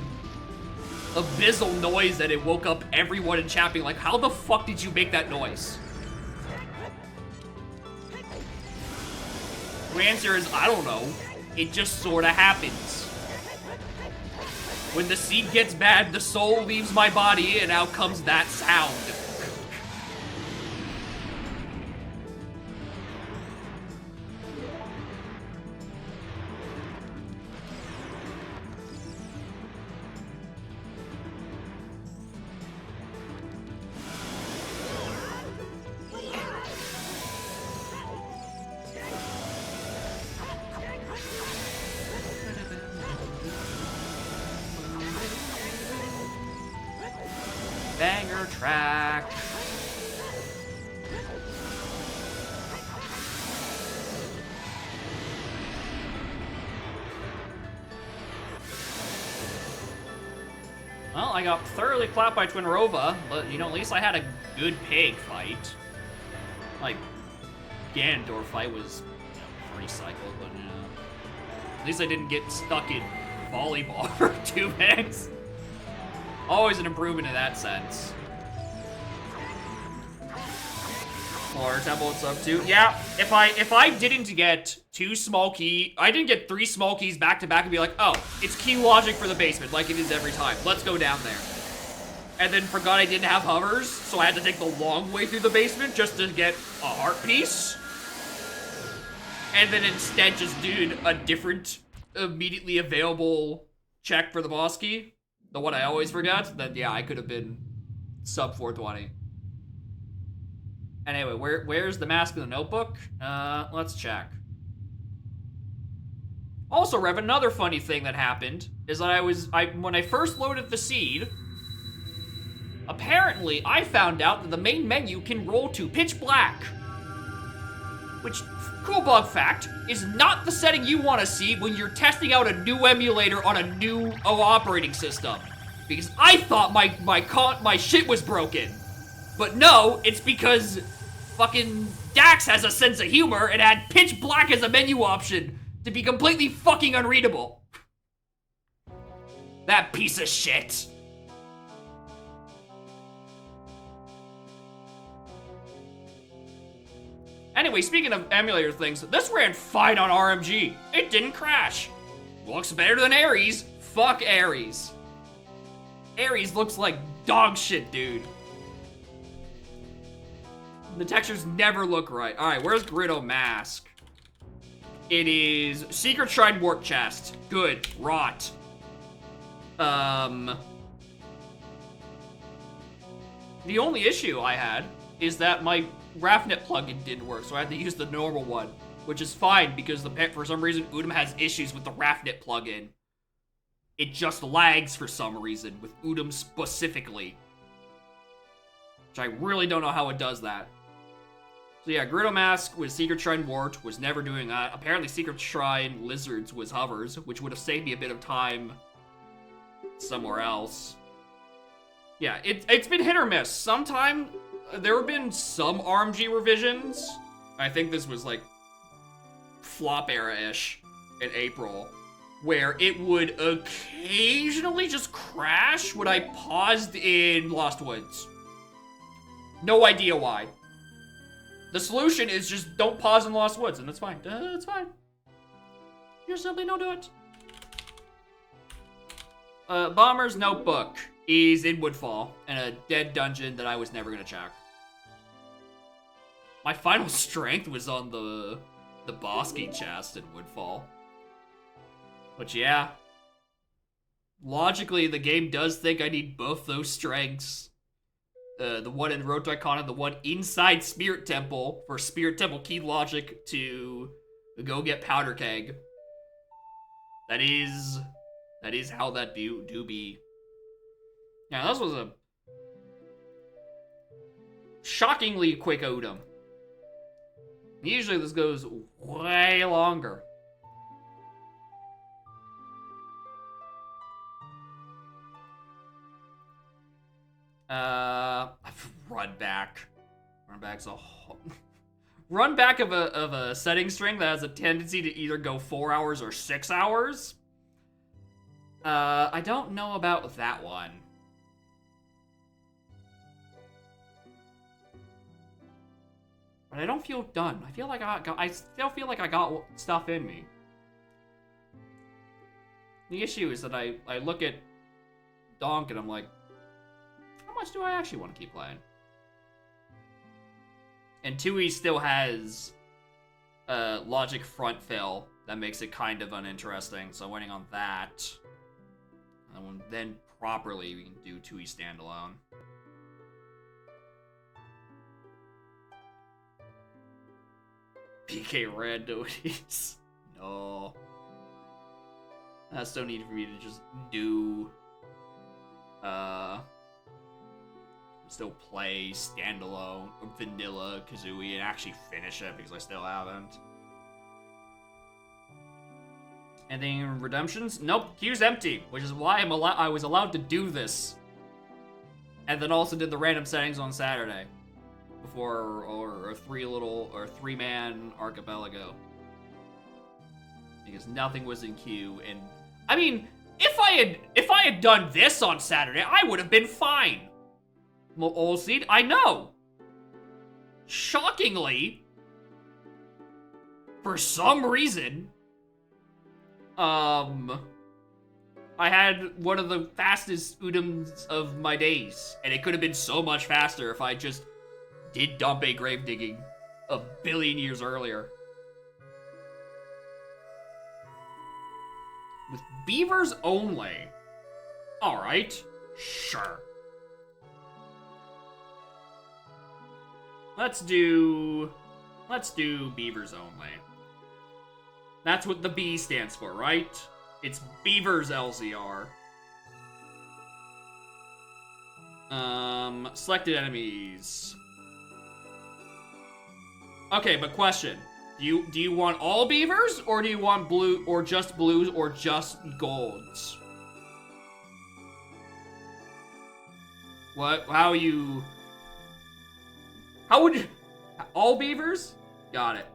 abyssal noise that it woke up everyone in chat being like, how the fuck did you make that noise? The answer is, I don't know. It just sorta happens. When the seed gets bad, the soul leaves my body, and out comes that sound. Banger track. Well, I got thoroughly clapped by Twinrova, but, you know, at least I had a good pig fight. Like, Ganondorf fight was, you know, recycled, but, you know. At least I didn't get stuck in volleyball for 2 minutes. Always an improvement in that sense. Or Temple it's up to. Yeah, if I didn't get 3 small keys back to back and be like, oh, it's key logic for the basement, like it is every time. Let's go down there. And then forgot I didn't have hovers, so I had to take the long way through the basement just to get a heart piece. And then instead just did a different immediately available check for the boss key. The one I always forget, then yeah, I could have been sub 420. Anyway, where's the mask in the notebook? Let's check. Also, Rev, another funny thing that happened is that when I first loaded the seed, apparently I found out that the main menu can roll to pitch black. Which, cool bug fact, is not the setting you want to see when you're testing out a new emulator on a new operating system. Because I thought my shit was broken. But no, it's because fucking Dax has a sense of humor and had pitch black as a menu option to be completely fucking unreadable. That piece of shit. Anyway, speaking of emulator things, this ran fine on RMG. It didn't crash. Looks better than Ares. Fuck Ares. Ares looks like dog shit, dude. The textures never look right. Alright, where's Gritto Mask? It is Secret Shrine Warp Chest. Good. Rot. The only issue I had is that my RAFNet plugin didn't work, so I had to use the normal one, which is fine because for some reason Udom has issues with the RAFNet plugin. It just lags for some reason with Udom specifically, which I really don't know how it does that. So yeah, Gritto Mask with Secret Shrine Wart was never doing that. Apparently Secret Shrine Lizards was hovers, which would have saved me a bit of time somewhere else. Yeah, it's been hit or miss. Sometime there have been some RMG revisions. I think this was like flop era-ish in April, where it would occasionally just crash when I paused in Lost Woods. No idea why. The solution is just don't pause in Lost Woods, and that's fine. That's fine. You simply don't do it. Bomber's Notebook is in Woodfall, in a dead dungeon that I was never gonna check. My final strength was on the Bosky chest in Woodfall. But yeah. Logically, the game does think I need both those strengths. The one in Road to Icon and the one inside Spirit Temple for Spirit Temple key logic to go get Powder Keg. That is how that do be. Yeah, this was a shockingly quick Odom. Usually this goes way longer. Run back. Run back's a whole... Run back of a setting string that has a tendency to either go 4 hours or 6 hours. I don't know about that one. But I don't feel done. I feel like I still feel like I got stuff in me. The issue is that I look at Donk and I'm like, how much do I actually want to keep playing? And Tui still has logic front fill that makes it kind of uninteresting, so waiting on that. And then properly we can do Tui standalone. PK Red Doties. No. That's no need for me to just do still play standalone vanilla Kazooie and actually finish it because I still haven't. Anything redemptions? Nope, queue's empty, which is why I was allowed to do this. And then also did the random settings on Saturday before or a three-man archipelago. Because nothing was in queue, and I mean, if I had done this on Saturday, I would have been fine. Old Seed, I know. Shockingly, for some reason, I had one of the fastest Udoms of my days, and it could have been so much faster if I just did Dompe grave digging a billion years earlier. With beavers only. Alright, sure. Let's do beavers only. That's what the B stands for, right? It's beavers LZR. Selected enemies. Okay, but question. Do you want all beavers, or do you want blue, or just blues, or just golds? What? How would you... All beavers? Got it.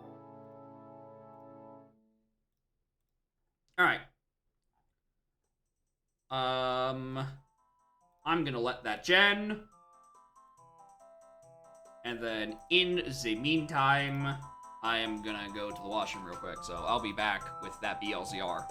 Alright. I'm gonna let that gen. And then in the meantime, I am gonna go to the washroom real quick, so I'll be back with that BLZR.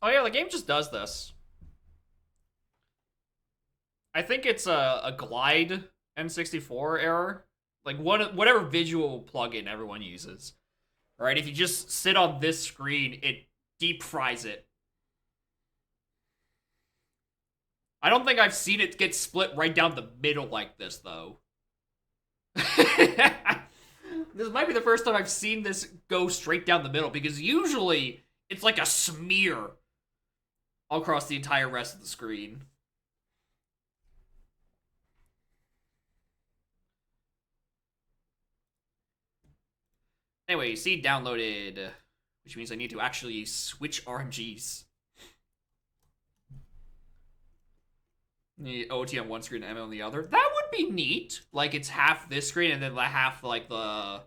Oh yeah, the game just does this. I think it's a glide N64 error. Like whatever visual plugin everyone uses. Right? If you just sit on this screen, it deep fries it. I don't think I've seen it get split right down the middle like this, though. This might be the first time I've seen this go straight down the middle, because usually it's like a smear across the entire rest of the screen. Anyway, see downloaded, which means I need to actually switch RMGs. The OT on one screen and M on the other. That would be neat. Like, it's half this screen and then half, like, the...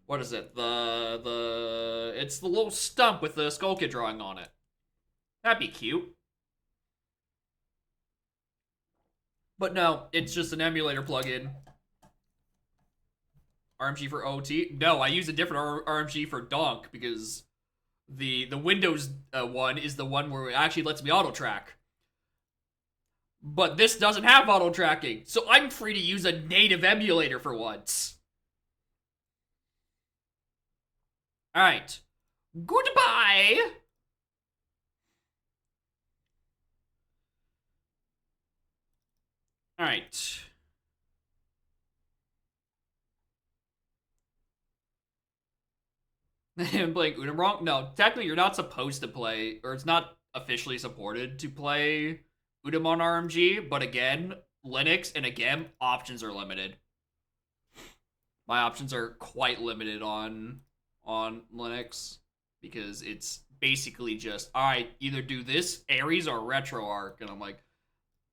What is it? It's the little stump with the Skull Kid drawing on it. That'd be cute. But no, it's just an emulator plugin. RMG for OT? No, I use a different RMG for Donk, because the Windows one is the one where it actually lets me auto-track. But this doesn't have auto-tracking, so I'm free to use a native emulator for once. Alright. Goodbye! Alright. I'm playing Udon wrong? No, technically you're not supposed to play, or it's not officially supported to play Udon on RMG, but again, Linux, and again, options are limited. My options are quite limited on Linux, because it's basically just, alright, either do this, Ares, or RetroArch, and I'm like,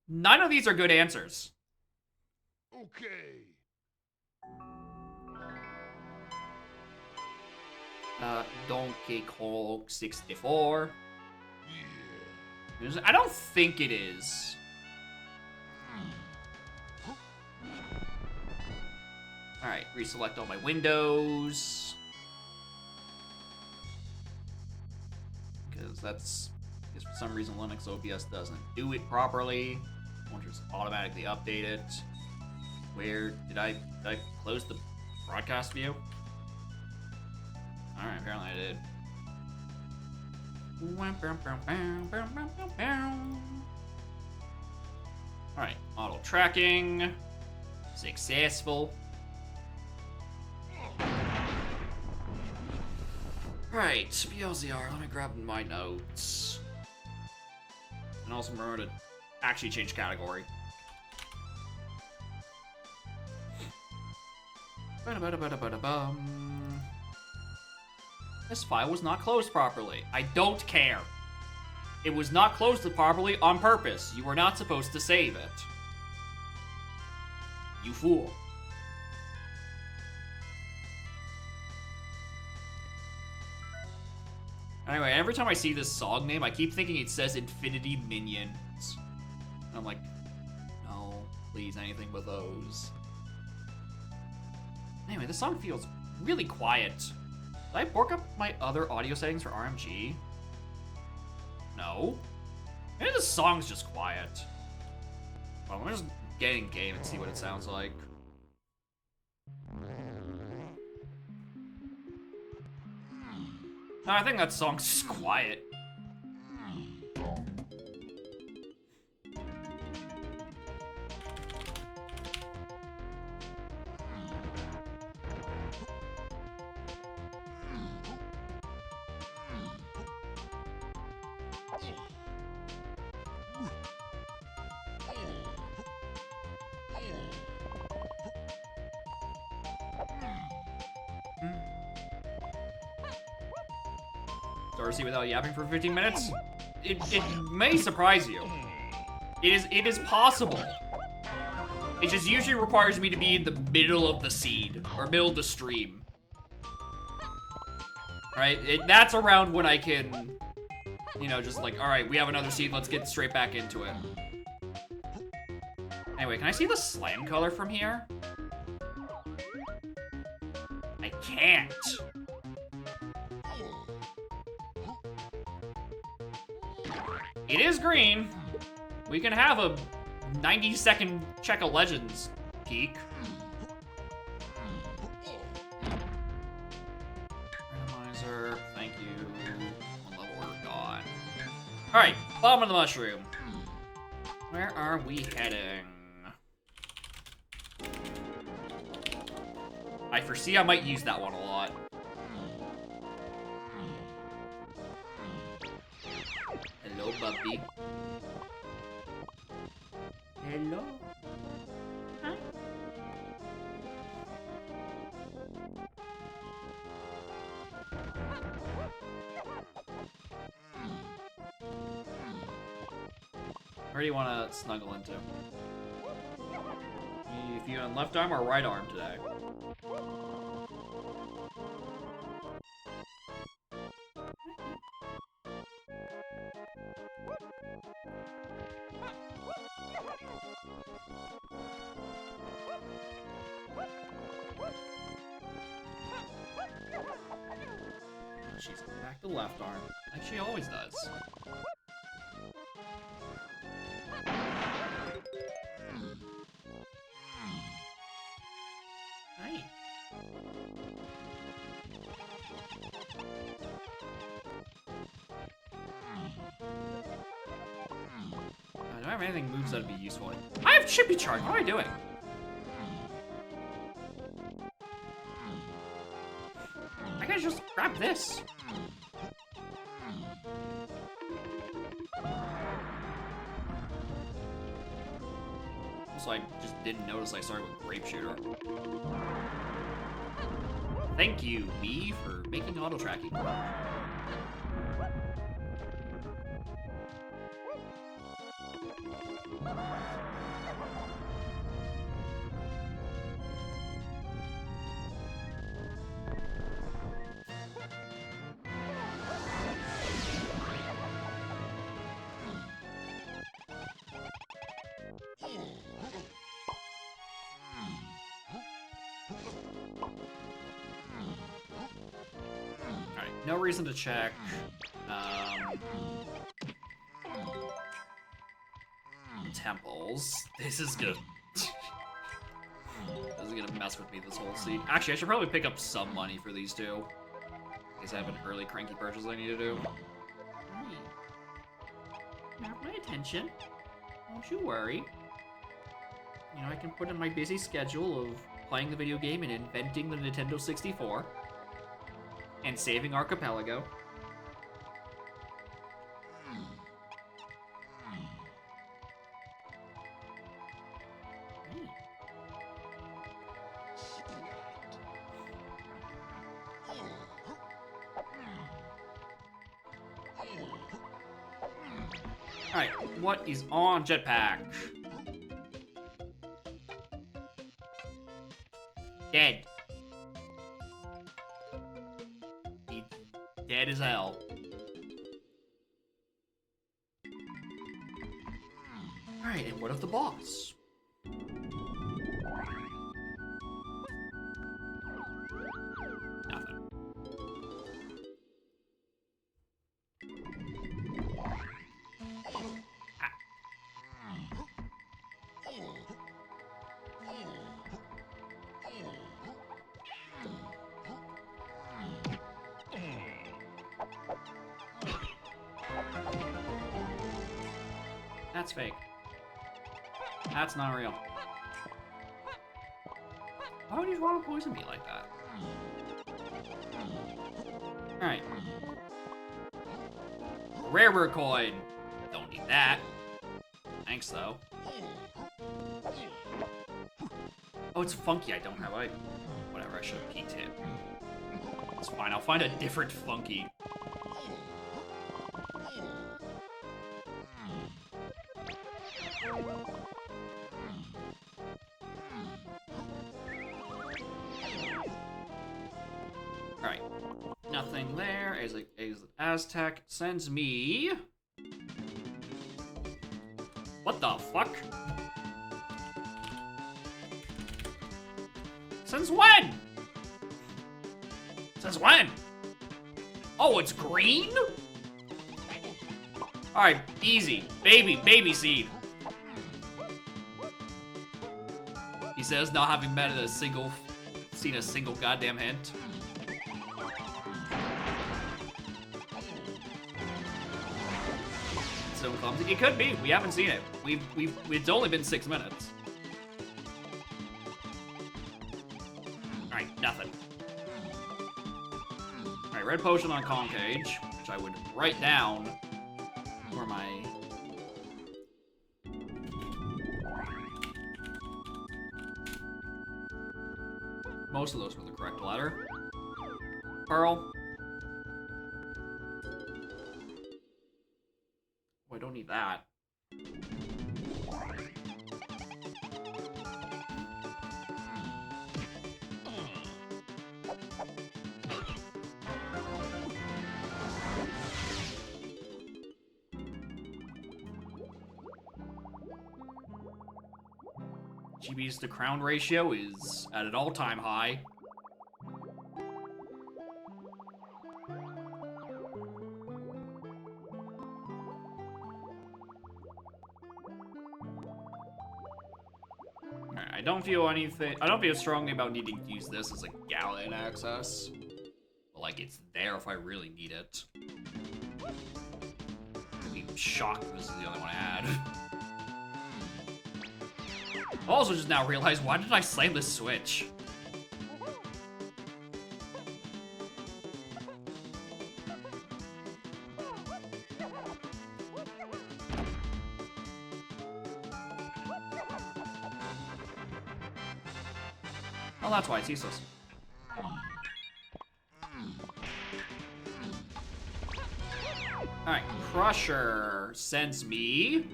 none of these are good answers. Okay. Donkey Kong 64. Yeah. I don't think it is. Alright, reselect all my windows. Because that's... because for some reason Linux OBS doesn't do it properly. Won't just automatically update it. Where did I close the broadcast view? Alright, apparently I did. Alright, auto tracking. Successful. Alright, BLZR, let me grab my notes. And also remember to actually change category. This file was not closed properly. I don't care. It was not closed properly on purpose. You were not supposed to save it. You fool. Anyway, every time I see this song name, I keep thinking it says Infinity Minions. And I'm like, no, please, anything but those. Anyway, this song feels really quiet. Did I bork up my other audio settings for RMG? No. Maybe this song's just quiet. Well, I'm gonna just get in game and see what it sounds like. No, I think that song's just quiet. Darcy without yapping for 15 minutes? It may surprise you. It is possible. It just usually requires me to be in the middle of the seed, or middle of the stream. Right? That's around when I can, you know, just like, alright, we have another seed, let's get straight back into it. Anyway, can I see the slime color from here? I can't. It is green. We can have a 90-second check of legends peek. Randomizer, thank you. One level order gone. Alright, bomb of the mushroom. Where are we heading? I foresee I might use that one a lot. Hello, Bubbly. Hello? Hi. Where do you want to snuggle into? If you on left arm or right arm today? She's back to left arm, like she always does. Hi. Do I have anything moves that'd be useful? I have Chippy Charge. What am I doing? I gotta just grab this. Also, I just didn't notice I started with Grape Shooter. Thank you, Wii, for making auto tracking work. Alright, no reason to check. Temples. This is gonna... this is gonna mess with me this whole scene. Actually, I should probably pick up some money for these two. In case I have an early cranky purchase I need to do. Now pay attention. Don't you worry. You know, I can put in my busy schedule of playing the video game and inventing the Nintendo 64. And saving Archipelago. Alright, what is on Jetpack? Dead. He's dead as hell. Alright, and what of the boss? Nothing. That's fake. That's not real. Why would you want to poison me like that? Alright. Rare coin. Don't need that. Thanks, though. Oh, it's funky. I don't have. Whatever, I should have peeked it. It's fine. I'll find a different funky. there. As an Aztec sends me... What the fuck? Since when? Since when? Oh, it's green? Alright, easy. Baby seed. He says, not having seen a single goddamn hint. So clumsy. It could be. We haven't seen it. It's only been 6 minutes. Alright, nothing. Alright, red potion on Concage, which I would write down for my... Most of those were the correct letter. Pearl. Oh, I don't need that. GB's to crown ratio is at an all-time high. Alright, I don't feel strongly about needing to use this as a gala in access. But, like, it's there if I really need it. I'd be shocked if this is the only one I had. I also just now realized, why did I slam this switch? Oh, that's why it's useless. Alright, Crusher sends me...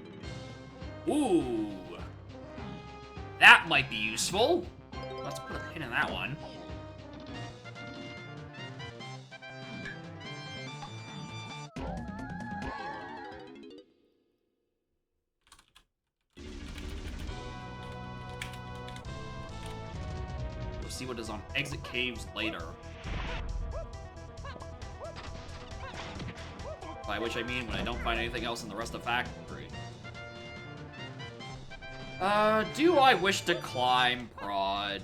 Ooh. That might be useful. Let's put a pin in that one. We'll see what is on exit caves later. By which I mean when I don't find anything else in the rest of Factory. Do I wish to climb Prod?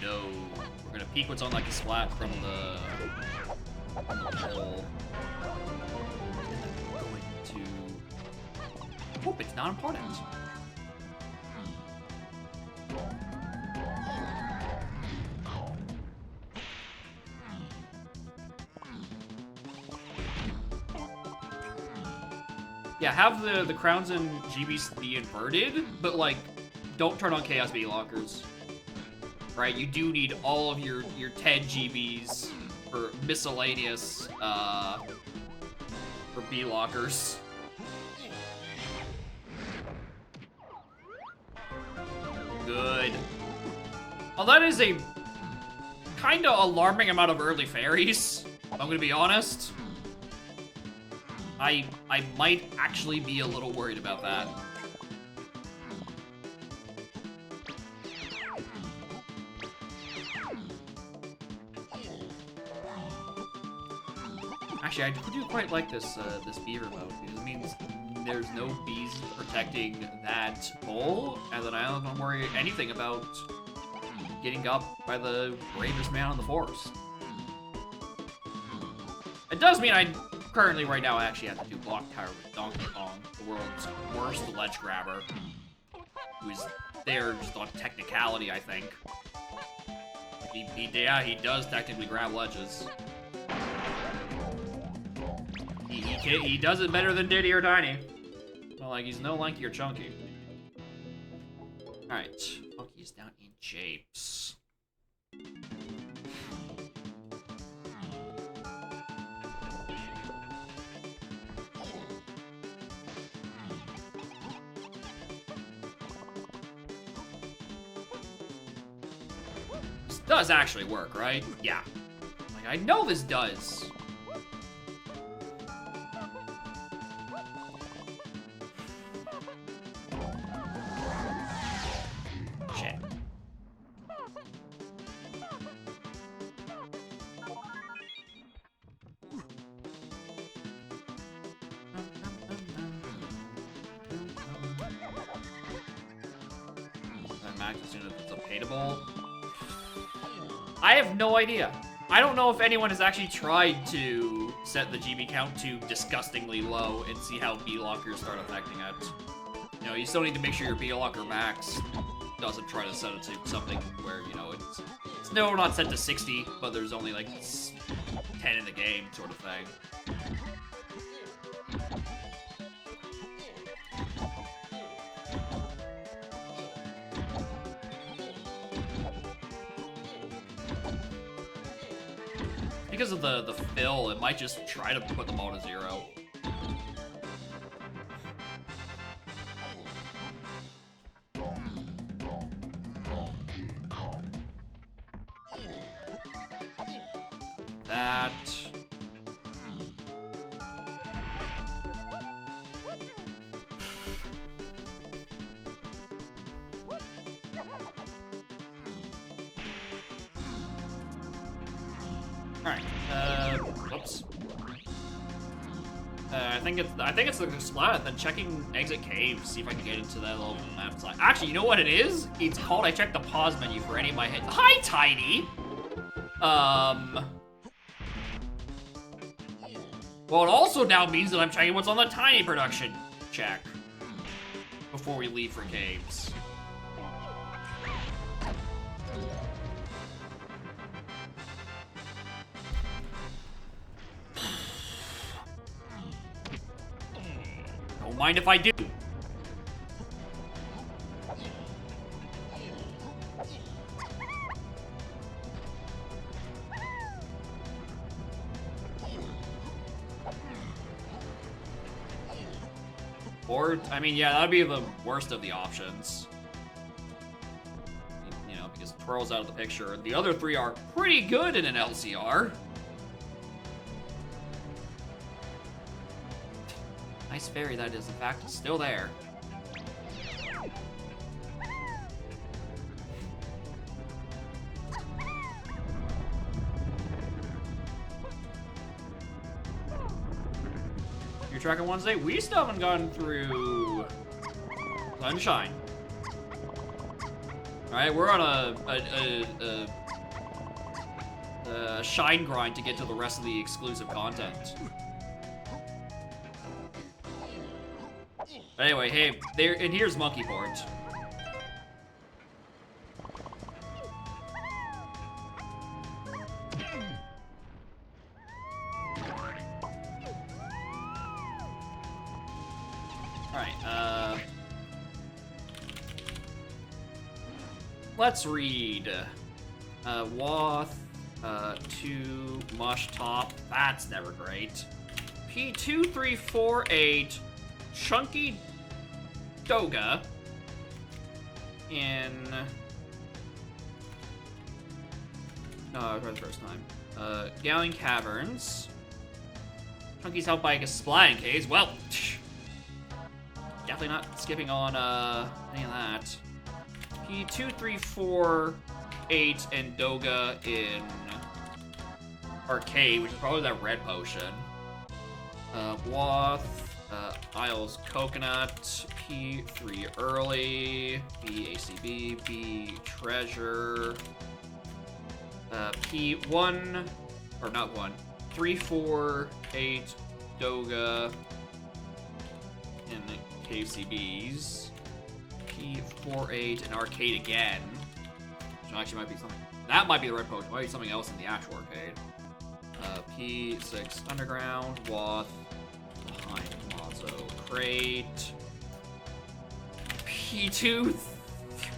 No. We're gonna peek what's on like a splat from the hole. I'm going to... Hope it's not important. Yeah, have the crowns and GBs be inverted, but like, don't turn on Chaos B lockers. Right, you do need all of your 10 GBs for miscellaneous, for B lockers. Good. Well, that is a kind of alarming amount of early fairies, I'm gonna be honest. I might actually be a little worried about that. Actually, I do quite like this this beaver mode, because it means there's no bees protecting that hole, and then I don't have to worry anything about getting up by the bravest man in the forest. It does mean currently, right now, I actually have to do Block Tower with Donkey Kong, the world's worst ledge grabber, who is there just on technicality, I think. He does technically grab ledges. He does it better than Diddy or Tiny. Well, like, he's no Lanky or Chunky. Alright, Funky is down in Japes. This does actually work, right? Yeah. Like, I know this does. max as soon as it's obtainable. I have no idea. I don't know if anyone has actually tried to set the GB count to disgustingly low and see how B-lockers start affecting it. You know, you still need to make sure your B-locker max doesn't try to set it to something where, you know, it's no, not set to 60, but there's only like 10 in the game sort of thing. Because of the fill, it might just try to put them all to 0. That. Alright, whoops. I think it's the splat, then checking exit cave, see if I can get into that little map slide. Actually, you know what it is? It's called, I checked the pause menu for any of my hits. Hi, Tiny! Well, it also now means that I'm checking what's on the Tiny production check before we leave for caves. Don't mind if I do. Or, I mean, yeah, that'd be the worst of the options. You know, because Twirl's out of the picture. The other three are pretty good in an LCR. Nice fairy that is, in fact, still there. You're tracking Wednesday? We still haven't gone through Sunshine. Alright, we're on a shine grind to get to the rest of the exclusive content. But anyway, hey, there, and here's Monkey Port. Alright, let's read. Wath, 2, Mush Top, that's never great. P2348, Chunky Doga, in... No, for the first time. Gallon Caverns. Chunky's helped by a Splatting Caves. Well, definitely not skipping on any of that. P2348 and Doga in Arcade, which is probably that red potion. Wath, Isles Coconut, P3 Early, B ACB, B Treasure, P1, or not 1, 3, 4, 8, Doga, in KCBs, P48, and Arcade again, which actually might be something, that might be the red potion, might be something else in the actual Arcade. P6 Underground, Wath, behind Mazo Crate, P2,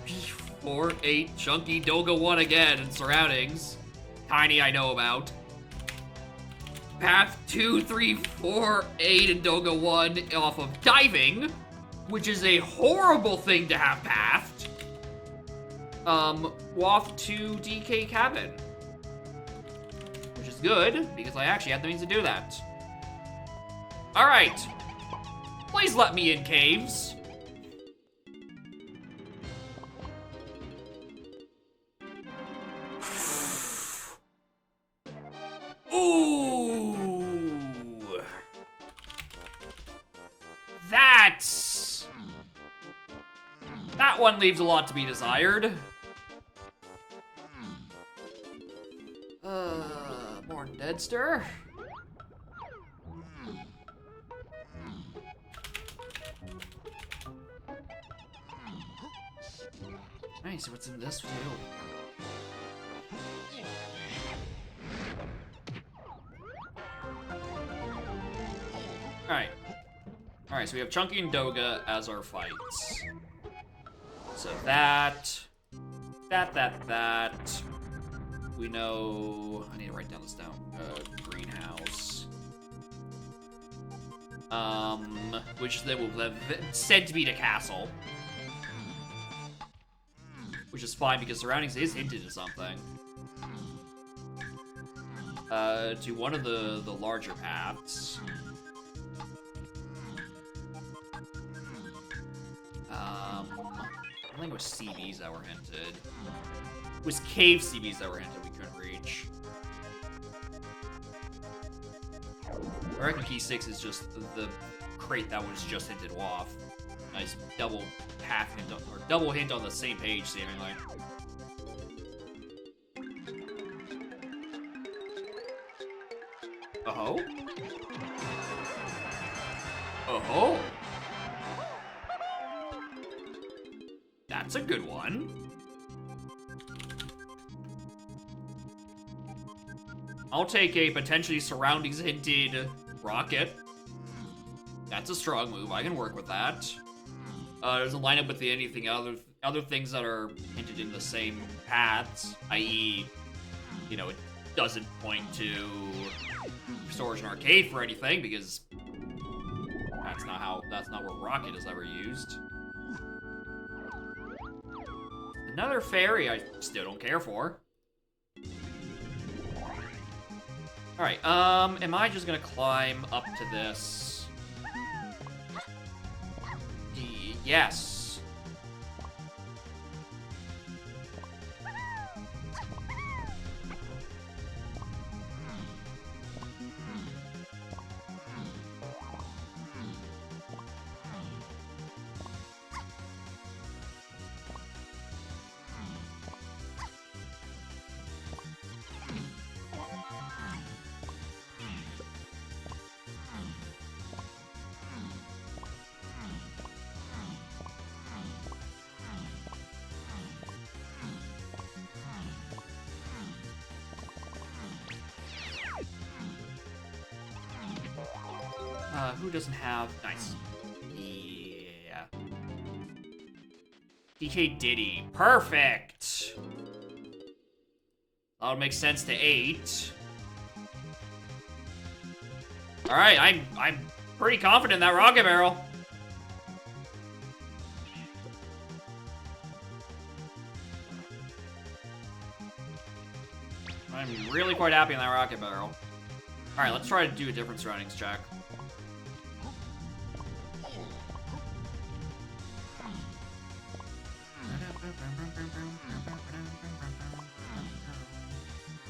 P48, Chunky Doga 1 again in Surroundings, Tiny I know about, Path 2, 3, 4, 8 and Doga 1 off of Diving, which is a horrible thing to have pathed, Waft 2 DK Cabin, which is good, because I actually have the means to do that. Alright. Please let me in, caves. Ooh. That That one leaves a lot to be desired. More Deadster. Nice, what's in this too? Alright. Alright, so we have Chunky and Doga as our fights. So that. We know. I need to write down this down. Greenhouse. Which then will have said to be the castle. Which is fine because surroundings is hinted to something. To one of the larger paths. I think it was CBs that were hinted. It was cave CBs that were hinted we couldn't reach. I reckon key 6 is just the crate that was just hinted off. Nice double path hint or double hint on the same page, seemingly. Oh-ho. Oh-ho. That's a good one. I'll take a potentially surroundings hinted rocket. That's a strong move. I can work with that. Doesn't line up with anything other things that are hinted in the same paths, i.e., you know, it doesn't point to storage and arcade for anything because that's not where rocket is ever used. Another fairy I still don't care for. Alright, am I just gonna climb up to this? Yes. Who doesn't have... Nice. Yeah. DK Diddy. Perfect! That'll make sense to 8. Alright, I'm pretty confident in that rocket barrel. I'm really quite happy in that rocket barrel. Alright, let's try to do a different surroundings check.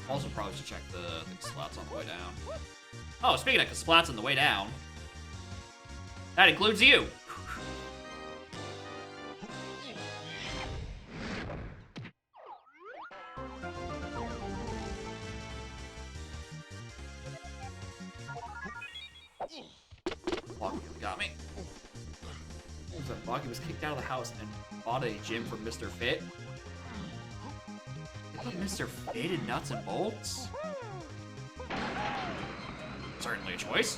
Also probably should check the splats on the way down. Oh, speaking of splats on the way down, that includes you! Blocky got me. Blocky was kicked out of the house and bought a gym from Mr. Fit. Mr. Fit in nuts and bolts? Certainly a choice.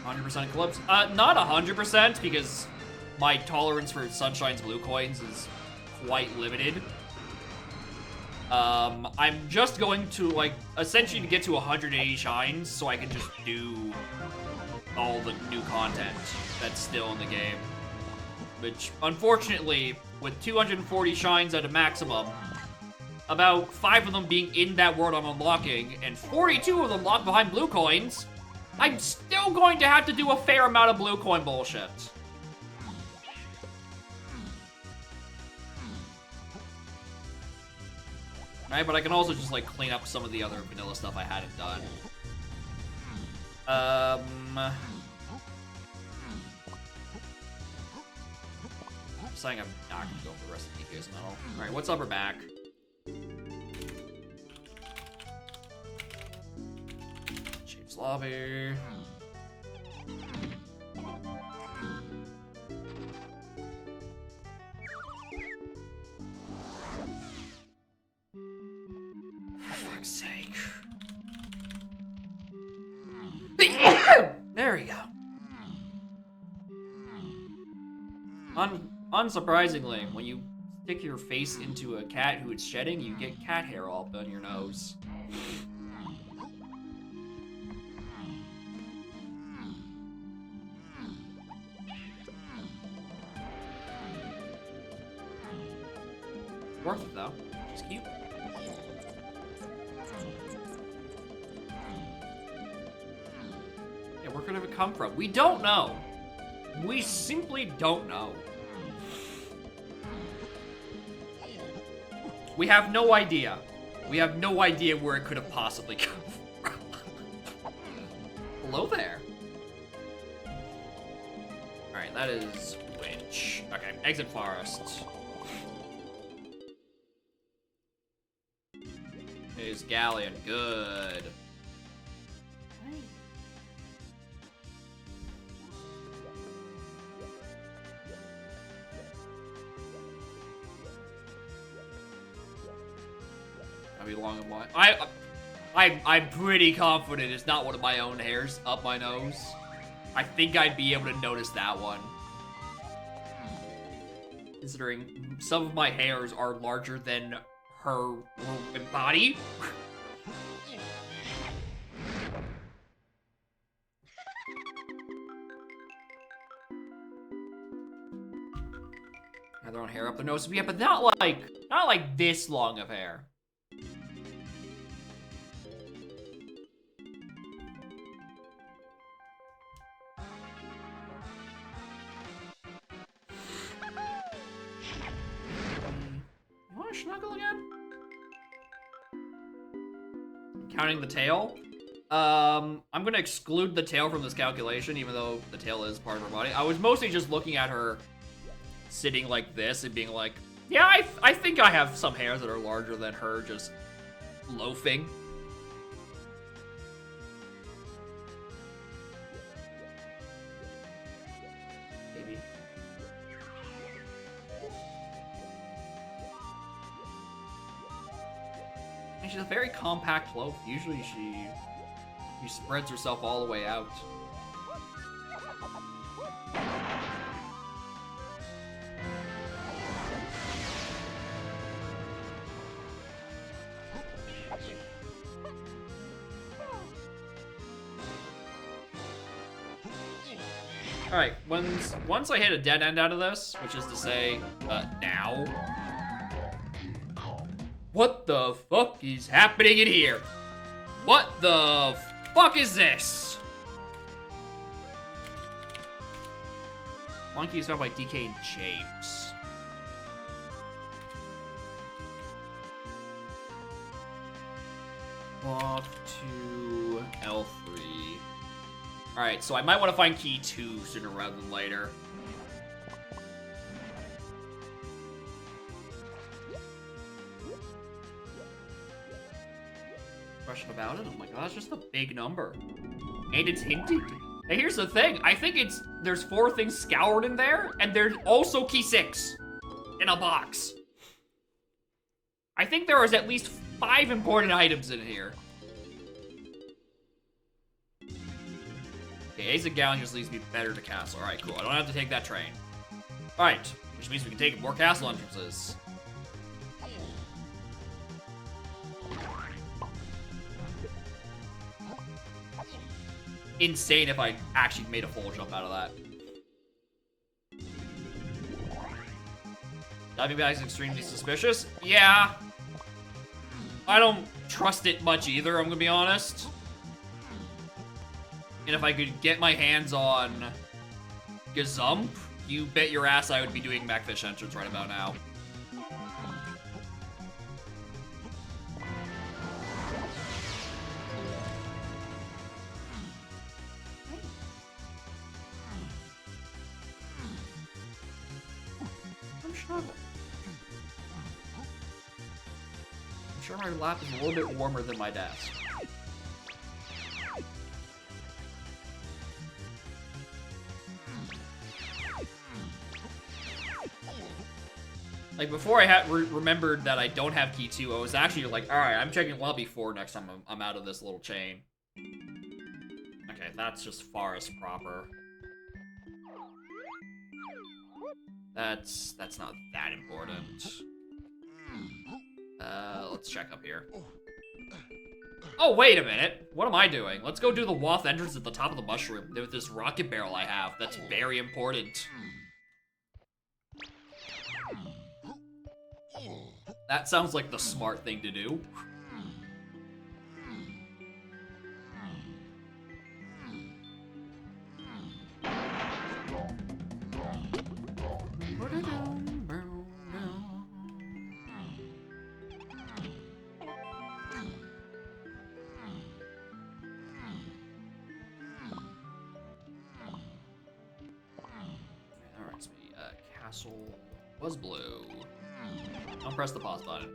%100% Eclipse? Not 100% because my tolerance for Sunshine's blue coins is quite limited. I'm just going to, like, essentially to get to 180 shines so I can just do all the new content that's still in the game. Which, unfortunately, with 240 shines at a maximum, about 5 of them being in that world I'm unlocking, and 42 of them locked behind blue coins, I'm still going to have to do a fair amount of blue coin bullshit. Right, but I can also just like clean up some of the other vanilla stuff I hadn't done. I'm saying I'm not gonna go for the rest of DK's metal. Alright, what's upper back? Chief's lobby. For fuck's sake. There we go. Unsurprisingly, when you stick your face into a cat who is shedding, you get cat hair all up on your nose. Worth it though. It's cute. Yeah, where could it come from? We don't know. We simply don't know. We have no idea. We have no idea where it could have possibly come from. Hello there. Alright, that is Winch. Okay, exit forest. Is Galleon. Good. I'll be long and wide. I'm pretty confident it's not one of my own hairs up my nose. I think I'd be able to notice that one. Considering some of my hairs are larger than her body. Have their own hair up their nose, yeah, but not like this long of hair. You want to snuggle again? Counting the tail. I'm gonna exclude the tail from this calculation, even though the tail is part of her body. I was mostly just looking at her sitting like this and being like, yeah, I think I have some hairs that are larger than her just loafing. Maybe. And she's a very compact loaf. Usually she spreads herself all the way out. Alright, once I hit a dead end out of this, which is to say, now. What the fuck is happening in here? What the fuck is this? Monkey is found by DK and James. Walk to L3. Alright, so I might want to find key 2 sooner rather than later. Question about it? I'm like, oh, that's just a big number. And it's hinted. And here's the thing. I think there's 4 things scoured in there, and there's also key 6 in a box. I think there is at least 5 important items in here. Okay, exit Galleon just leads me better to castle. Alright, cool. I don't have to take that train. Alright, which means we can take more castle entrances. Insane if I actually made a full jump out of that. Diving bag is extremely suspicious. Yeah. I don't trust it much either, I'm gonna be honest. And if I could get my hands on Gazump, you bet your ass I would be doing Macfish entrance right about now. shovel. I'm sure my lap is a little bit warmer than my desk. Like, before I had remembered that I don't have key 2, I was actually like, alright, I'm checking lobby 4 next time I'm out of this little chain. Okay, that's just forest proper. That's not that important. Let's check up here. Oh, wait a minute. What am I doing? Let's go do the Wath entrance at the top of the mushroom with this rocket barrel I have. That's very important. That sounds like the smart thing to do. Castle was blue. Don't press the pause button.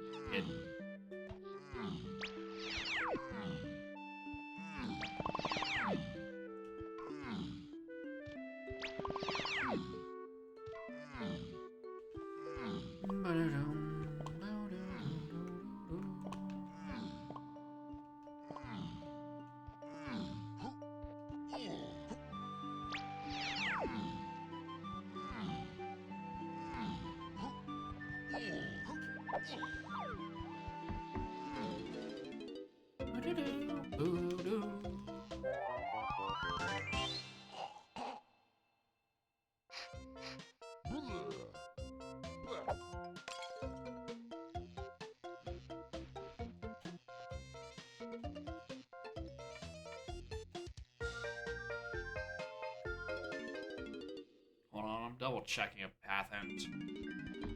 Hold on, I'm double checking a path hint.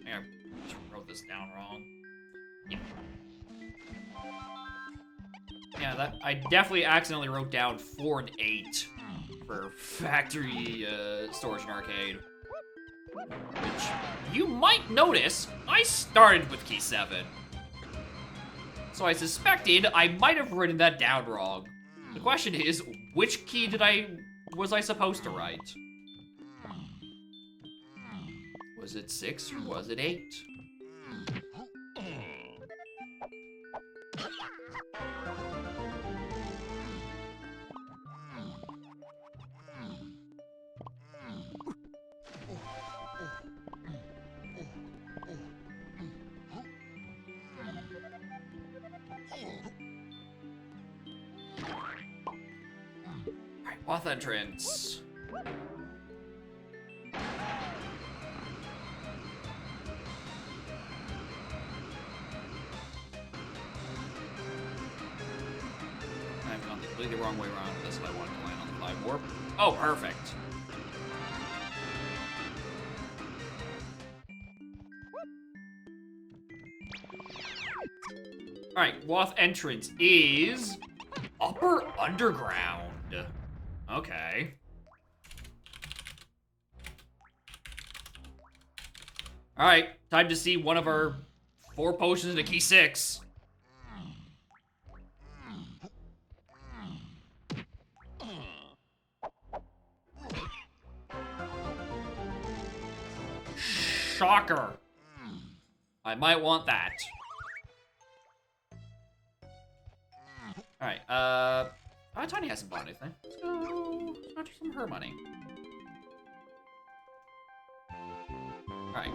I just wrote this down wrong. Yeah. Yeah, that I definitely accidentally wrote down 4 and 8 for factory storage and arcade. Which you might notice I started with key 7. So I suspected I might have written that down wrong. The question is, which key was I supposed to write? Was it 6 or was it 8? Alright, Wath entrance. I've gone completely the wrong way around this if I wanted to land on the 5 warp. Oh, perfect. Alright, Wath entrance is upper underground. Okay. Alright, time to see one of our 4 potions into key 6. Shocker. I might want that. Alright, Tiny hasn't bought anything. Let's go do some of her money. Alright.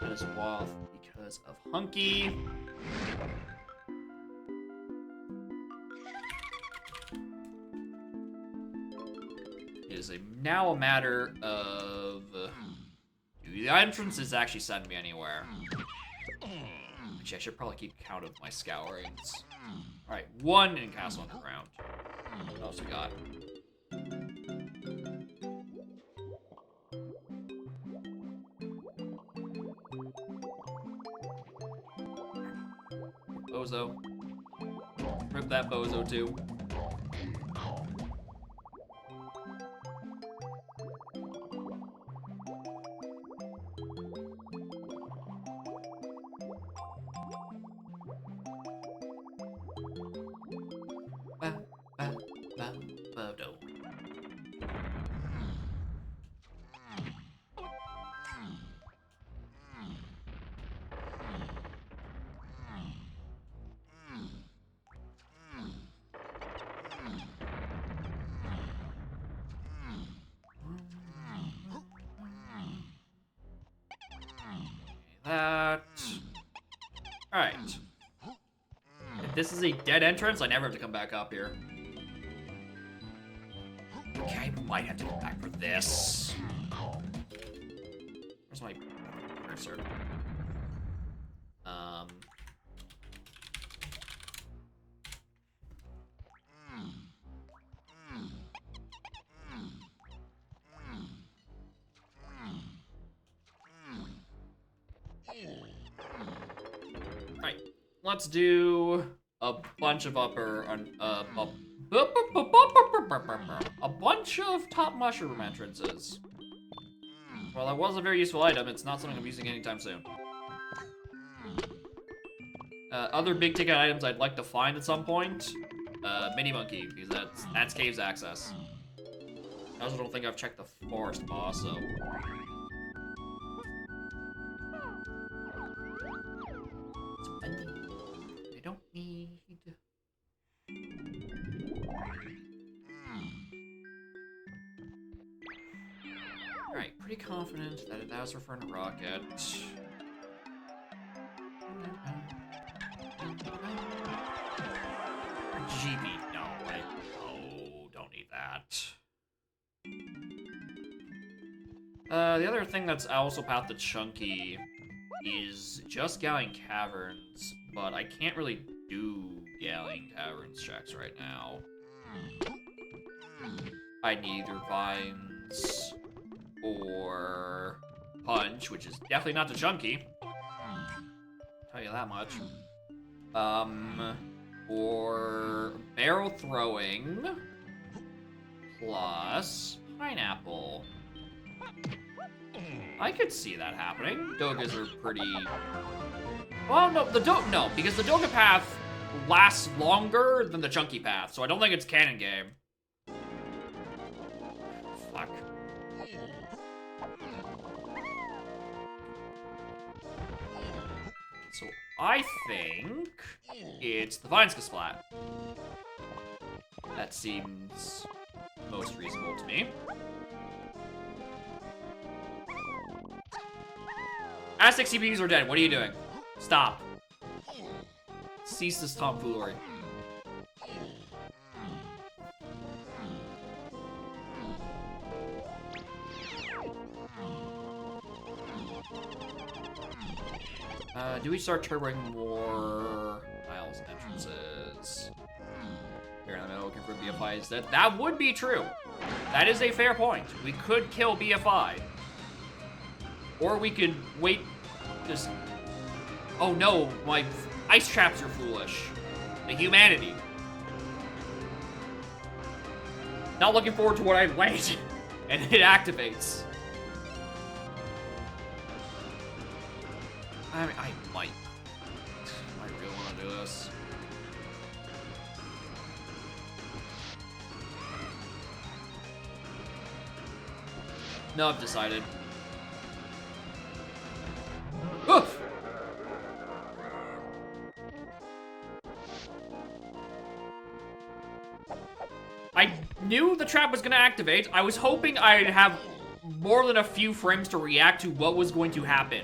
That is Wath because of Hunky. It is now a matter of... the entrance is actually sending me anywhere. Actually, I should probably keep count of my scourings. Alright, 1 in Castle Underground. What else we got? Bozo. Rip that bozo too. that. Alright. If this is a dead entrance, I never have to come back up here. Okay, I might have to come back for this. Where's my cursor? Right. Let's do a bunch of a bunch of top mushroom entrances. Well, that was a very useful item. It's not something I'm using anytime soon. Other big ticket items I'd like to find at some point. Mini monkey, because that's caves access. I also don't think I've checked the forest boss, so. I don't need. Alright, pretty confident that that was referring to rocket. GB, no, don't need that. The other thing that's also path to Chunky is just Galleon Caverns, but I can't really do Galleon Caverns checks right now. I need either Vines or Punch, which is definitely not the Chunky. Tell you that much. Or Barrel Throwing plus Pineapple. I could see that happening. Dogas are pretty... Well, no, no, because the Doga path lasts longer than the Chunky path, so I don't think it's canon game. Fuck. So I think it's the Vineska Splat. That seems most reasonable to me. Aztec CPUs are dead. What are you doing? Stop. Cease this tomfoolery. Do we start turboing more Isles entrances? Apparently I'm looking for BFI is dead. That would be true. That is a fair point. We could kill BFI. Or we could wait, just... Oh no, my ice traps are foolish. The humanity. Not looking forward to what I land, and it activates. I mean, I might really want to do this. No, I've decided. Oof. I knew the trap was going to activate. I was hoping I'd have more than a few frames to react to what was going to happen.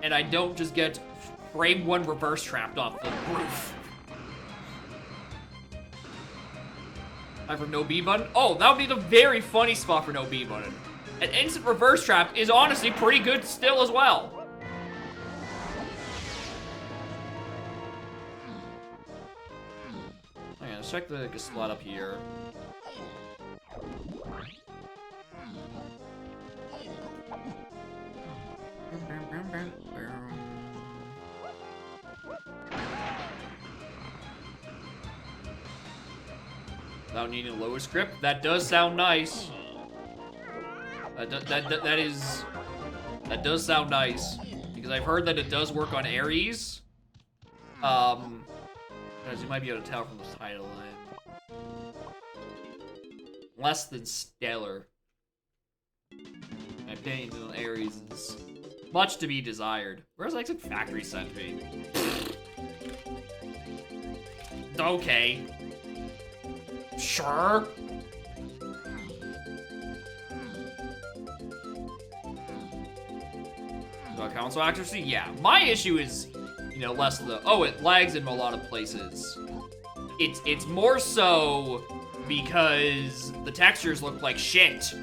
And I don't just get frame 1 reverse trapped off the roof. Time for no B button? Oh, that would be the very funny spot for no B button. An instant reverse trap is honestly pretty good still as well. Okay, let's check the slot up here. Without needing a lower script, that does sound nice. That does sound nice, because I've heard that it does work on Ares. As you might be able to tell from the title, I'm less than stellar. My opinion on Ares is much to be desired. Where's like factory sentry? Okay. Sure. console accuracy? Yeah. My issue is, you know, less the... Oh, it lags in a lot of places. It's more so because the textures look like shit.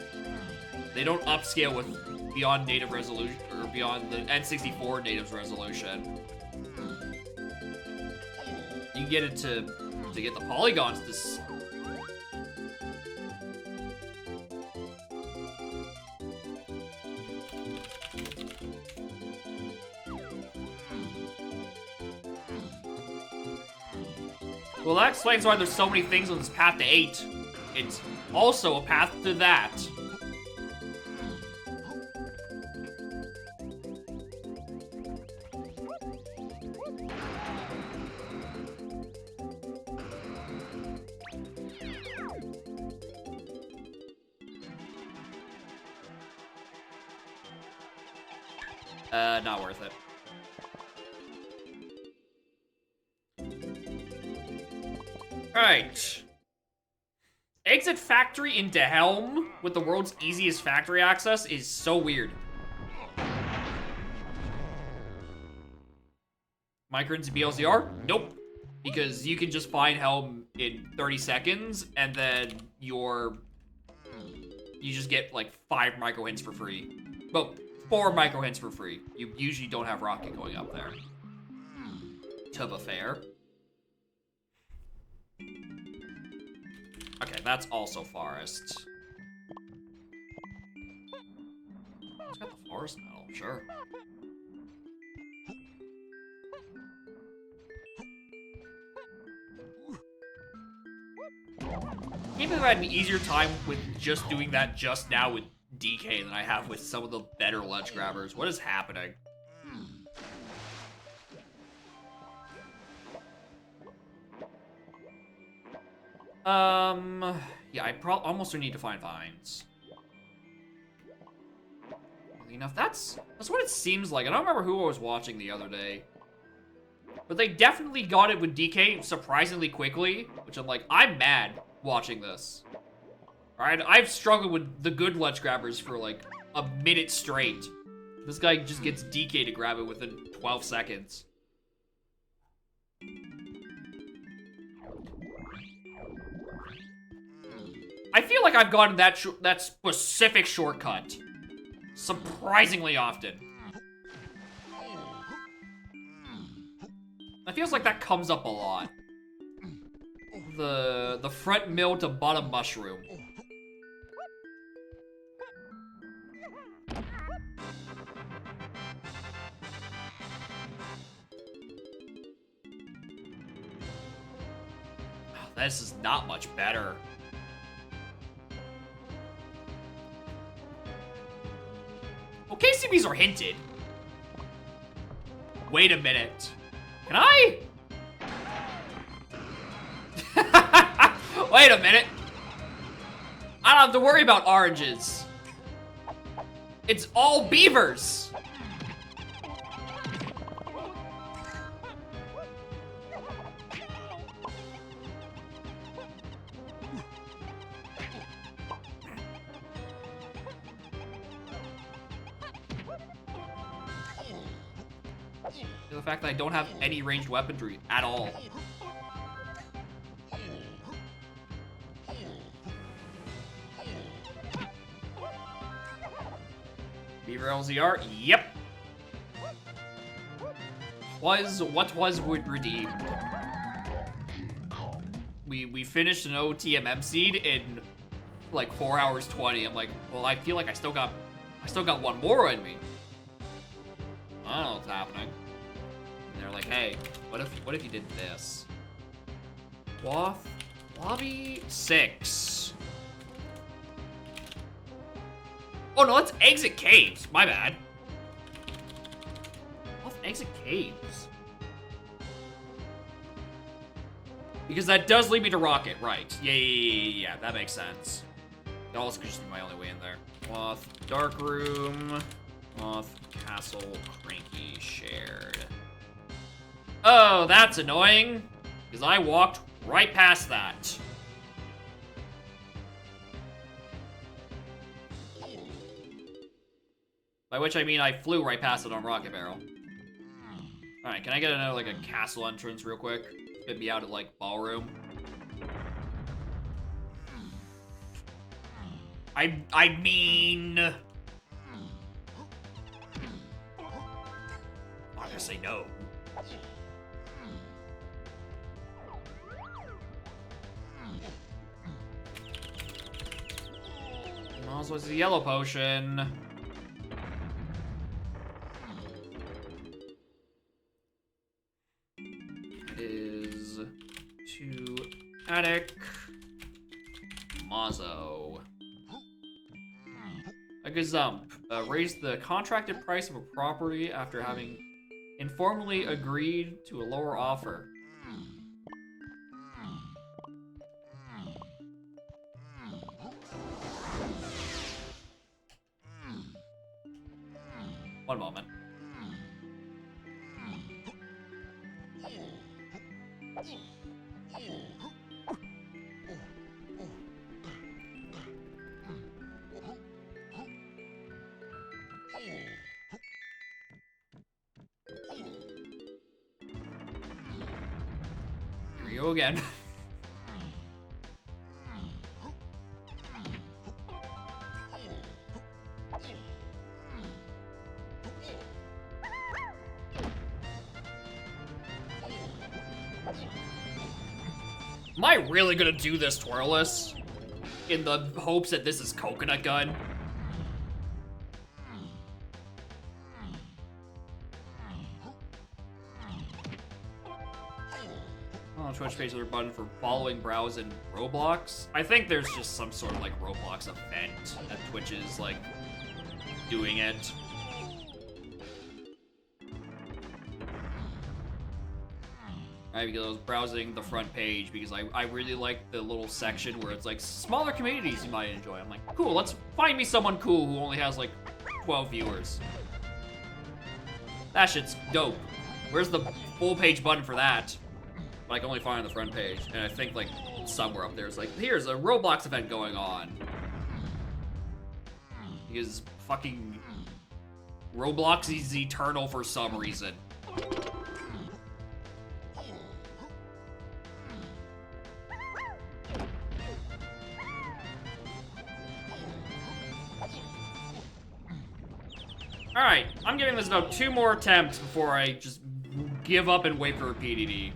They don't upscale with beyond native resolution, or beyond the N64 native's resolution. You can get it to get the polygons to... Well, that explains why there's so many things on this path to 8. It's also a path to that. Not worth it. Alright. Exit factory into Helm with the world's easiest factory access is so weird. Microns and BLZR? Nope. Because you can just find Helm in 30 seconds, and then you just get like 5 micro hints for free. Well, 4 micro hints for free. You usually don't have rocket going up there. To be fair. Okay, that's also forest. It's got the forest medal, sure. Maybe I've had an easier time with just doing that just now with DK than I have with some of the better ledge grabbers. What is happening? Yeah, I almost need to find vines. Oddly enough, that's what it seems like. I don't remember who I was watching the other day. But they definitely got it with DK surprisingly quickly, which I'm like, I'm mad watching this. Alright, I've struggled with the good ledge grabbers for like a minute straight. This guy just gets DK to grab it within 12 seconds. I feel like I've gotten that specific shortcut surprisingly often. It feels like that comes up a lot. The front mill to bottom mushroom. This is not much better. Well, KCBs are hinted. Wait a minute. Can I? Wait a minute. I don't have to worry about oranges. It's all beavers. The fact that I don't have any ranged weaponry at all. Beaver LZR? Yep. What was redeemed? We finished an OTMM seed in like 4 hours 20. I'm like, well, I feel like I still got one more in me. I don't know what's happening. And they're like, hey, what if you did this? Lobby 6. Oh no, let's exit caves. My bad. Let's exit caves. Because that does lead me to rocket, right? Yeah, that makes sense. That also could just be my only way in there. Cloth, dark room. Cloth, castle, cranky, shared. Oh, that's annoying. Because I walked right past that. By which I mean I flew right past it on Rocket Barrel. Alright, can I get another, like, a castle entrance real quick? Spit me out at, like, ballroom. I mean... I'm gonna say no. Also, it's a yellow potion. It is to attic. Mazo. A gazump. Raise the contracted price of a property after having informally agreed to a lower offer. One moment. Here we go again. Am I really gonna do this twirless? In the hopes that this is Coconut Gun? Oh, Twitch pays their button for following browse in Roblox. I think there's just some sort of like Roblox event that Twitch is like doing it. Because I was browsing the front page because I really like the little section where it's like smaller communities you might enjoy. I'm like, cool, let's find me someone cool who only has like 12 viewers. That shit's dope. Where's the full page button for that? But I can only find on the front page. And I think like somewhere up there it's like, here's a Roblox event going on. Because fucking Roblox is eternal for some reason. Alright, I'm giving this about 2 more attempts before I just give up and wait for a PDD.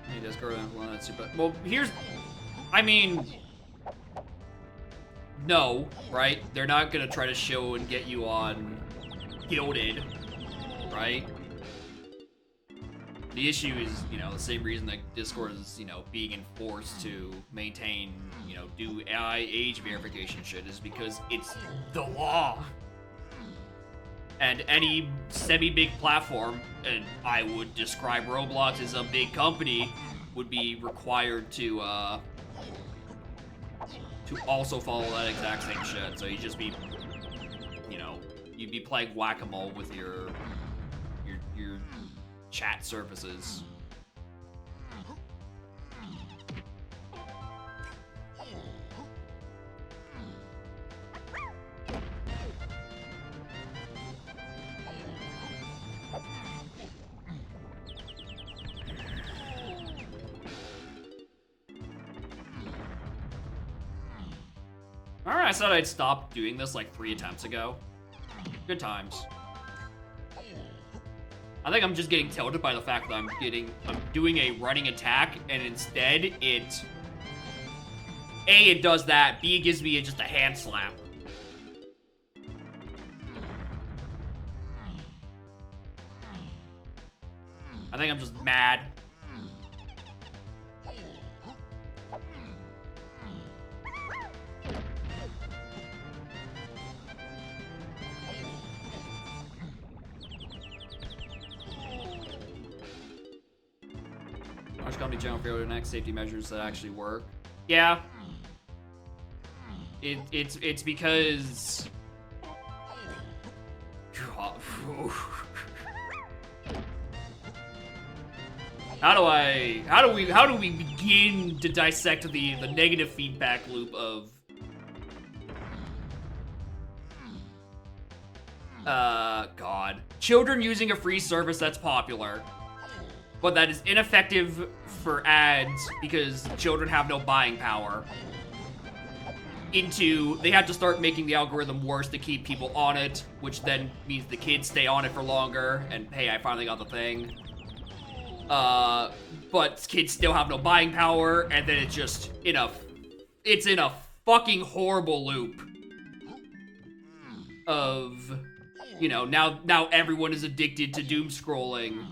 Hey, Discord, that's super. Well, here's. I mean. No, right? They're not gonna try to show and get you on Gilded, right? The issue is, you know, the same reason that Discord is, you know, being enforced to maintain, you know, do AI age verification shit is because it's the law. And any semi-big platform, and I would describe Roblox as a big company, would be required to also follow that exact same shit. So you'd just be, you know, you'd be playing whack-a-mole with your chat services. Alright, I said I'd stop doing this like 3 attempts ago. Good times. I think I'm just getting tilted by the fact that I'm doing a running attack, and instead it does that, B, it gives me just a hand slap. I think I'm just mad. Large company general failure to enact safety measures that actually work. Yeah. It's because How do we begin to dissect the negative feedback loop of God. Children using a free service that's popular, but that is ineffective for ads because children have no buying power. Into, they have to start making the algorithm worse to keep people on it, which then means the kids stay on it for longer, and hey, I finally got the thing. But kids still have no buying power, and then it's just it's in a fucking horrible loop of, you know, now everyone is addicted to doom scrolling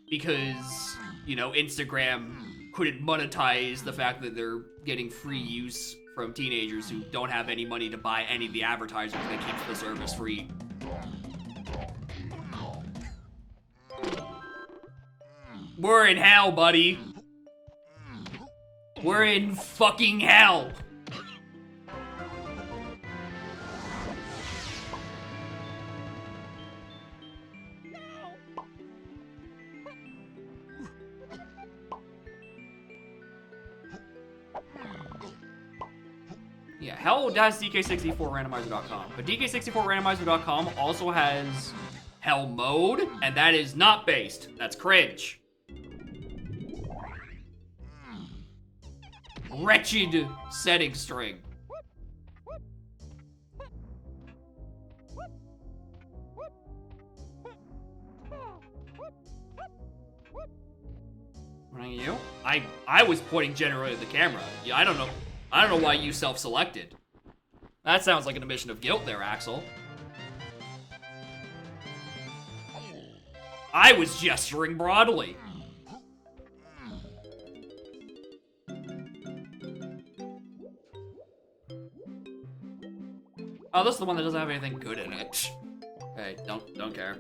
because, you know, Instagram couldn't monetize the fact that they're getting free use from teenagers who don't have any money to buy any of the advertisers that keeps the service free. We're in hell, buddy. We're in fucking hell. Yeah, hell has DK64randomizer.com, but DK64randomizer.com also has hell mode, and that is not based. That's cringe. Wretched setting string. You? I was pointing generally at the camera. Yeah, I don't know why you self-selected. That sounds like an admission of guilt there, Axel. I was gesturing broadly. Oh, this is the one that doesn't have anything good in it. Hey, don't care.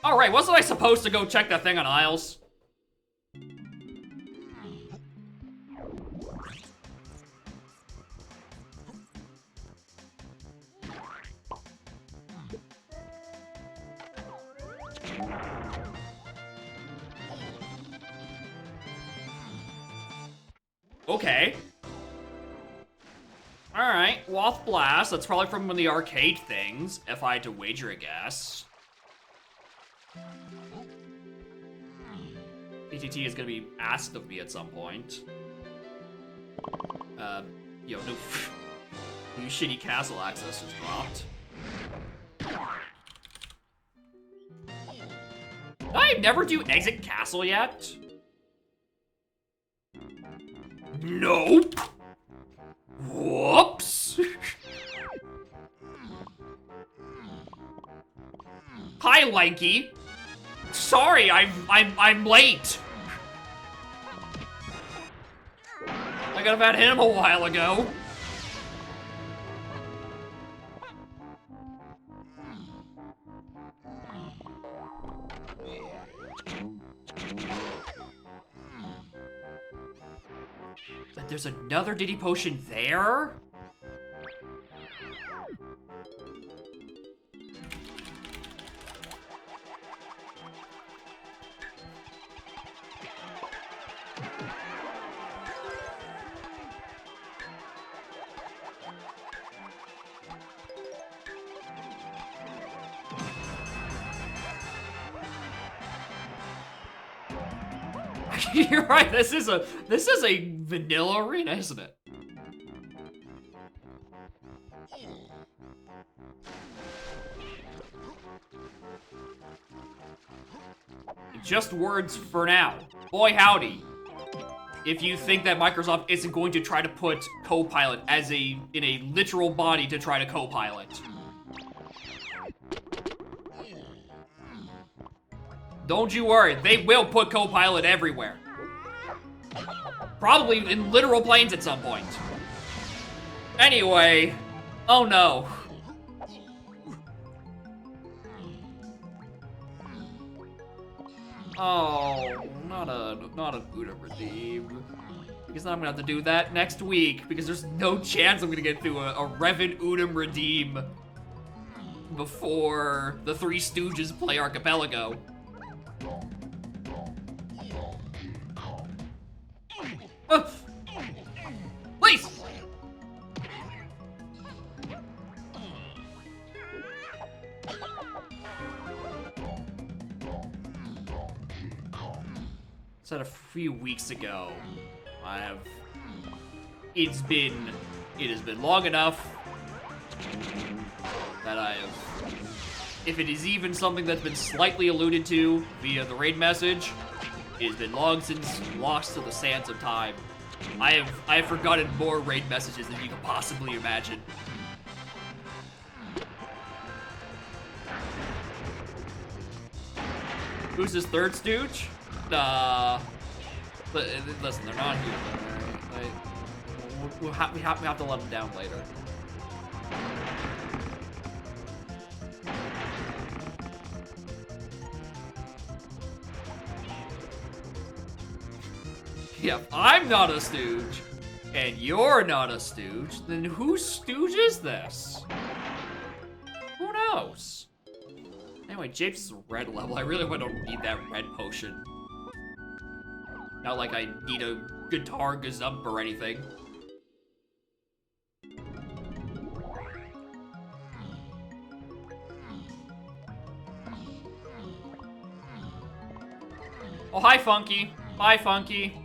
All right, wasn't I supposed to go check that thing on aisles? Okay. Alright, Wath Blast. That's probably from one of the arcade things, if I had to wager a guess. PTT is gonna be asked of me at some point. Yo, no. New shitty castle access was dropped. Did I never do exit castle yet? Nope. Whoops. Hi, Lanky. Sorry, I'm late. I could have had him a while ago. But there's another Diddy potion there? You're right, this is a vanilla arena, isn't it? Just words for now. Boy howdy. If you think that Microsoft isn't going to try to put Copilot as in a literal body to try to co-pilot. Don't you worry, they will put Copilot everywhere. Probably in literal planes at some point. Anyway, oh no. Oh, not an Udam redeem. Because I'm gonna have to do that next week because there's no chance I'm gonna get through a Revan Udam redeem before the Three Stooges play Archipelago. Please! Said a few weeks ago. It has been long enough that I have, if it is even something that's been slightly alluded to via the raid message, it has been long since lost to the sands of time. I have forgotten more raid messages than you could possibly imagine. Who's his third stooge? Listen, they're not here. Right? We have to let them down later. Yeah, if I'm not a stooge, and you're not a stooge, then whose stooge is this? Who knows? Anyway, Japes is a red level. I really don't need that red potion. Not like I need a guitar gazump or anything. Oh, hi, Funky. Bye, Funky.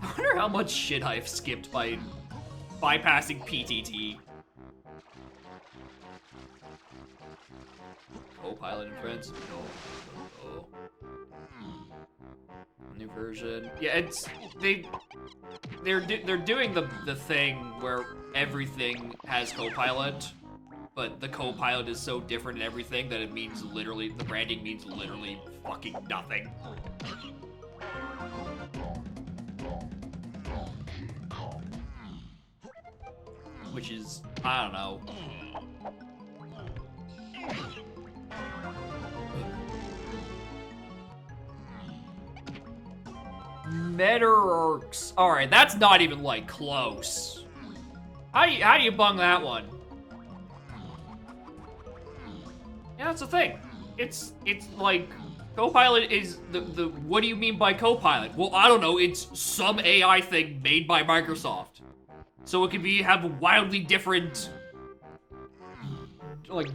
I wonder how much shit I've skipped by bypassing PTT. Co-pilot and friends. Oh. New version. Yeah, they're doing the thing where everything has co-pilot, but the co-pilot is so different in everything that it means literally, the branding means literally fucking nothing. Which is, I don't know. Metalworks. Alright, that's not even, like, close. How do you bung that one? Yeah, that's the thing. It's like, Copilot is the what do you mean by Copilot? Well, I don't know, it's some AI thing made by Microsoft. So it could have wildly different, like,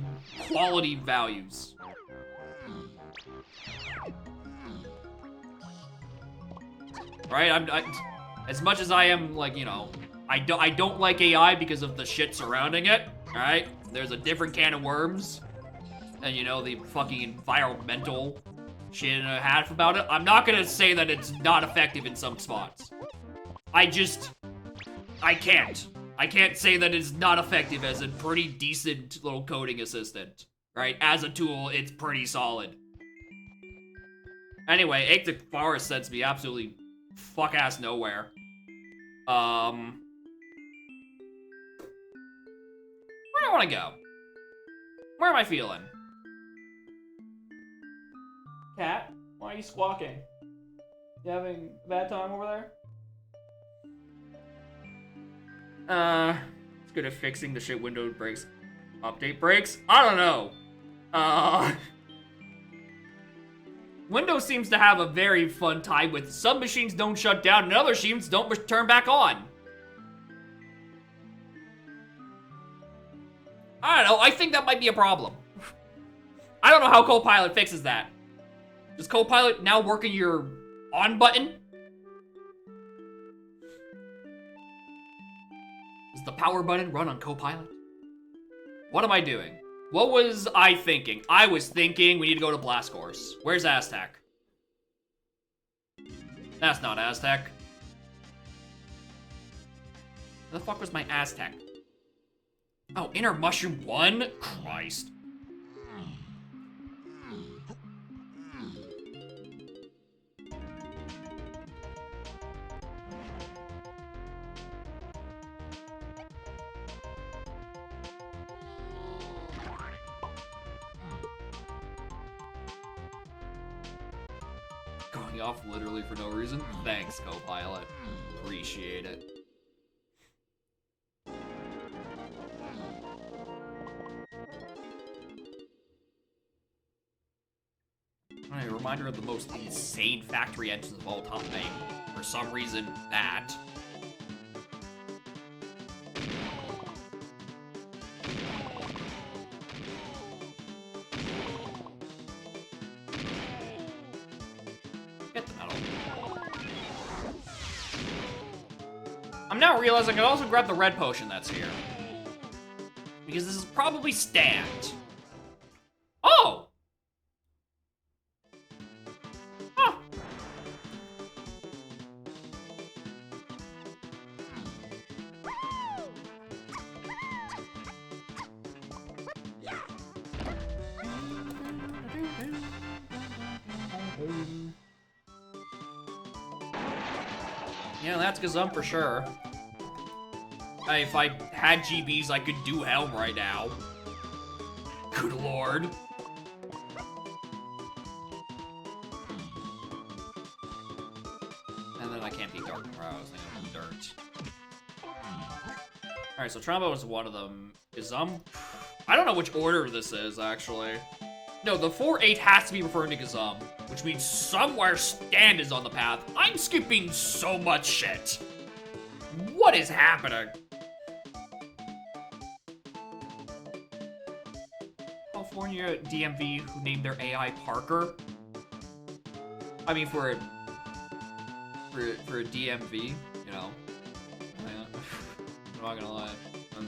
quality values. Right? As much as I am, like, you know, I don't like AI because of the shit surrounding it. All right? There's a different can of worms, and you know the fucking environmental shit and a half about it. I'm not gonna say that it's not effective in some spots. I can't. I can't say that it's not effective as a pretty decent little coding assistant, right? As a tool, it's pretty solid. Anyway, Arctic Forest sends me absolutely fuck-ass nowhere. Where do I want to go? Where am I feeling? Cat, why are you squawking? You having a bad time over there? It's good at fixing the shit Windows breaks. Update breaks? I don't know. Windows seems to have a very fun time with some machines don't shut down and other machines don't turn back on. I don't know, I think that might be a problem. I don't know how Copilot fixes that. Does Copilot now work in your on button? Does the power button run on Copilot? What am I doing? What was I thinking? I was thinking we need to go to Blast Course. Where's Aztec? That's not Aztec. Where the fuck was my Aztec? Oh, Inner Mushroom 1? Christ. Going off literally for no reason? Thanks, Copilot. Appreciate it. A reminder of the most insane factory engines of all time. For some reason, that. Get the medal. I'm now realizing I can also grab the red potion that's here. Because this is probably stand. Oh! Huh. Yeah, that's Gazum for sure. If I had GBs, I could do Helm right now. Good lord. And then I can't beat Dark Morale, I was thinking of Dirt. Alright, so Trombo is one of them. Gazum? I don't know which order this is, actually. No, the 4-8 has to be referring to Gazum, which means somewhere Stand is on the path. I'm skipping so much shit. What is happening? California DMV who named their AI Parker. I mean, for a DMV, you know. I'm not gonna lie,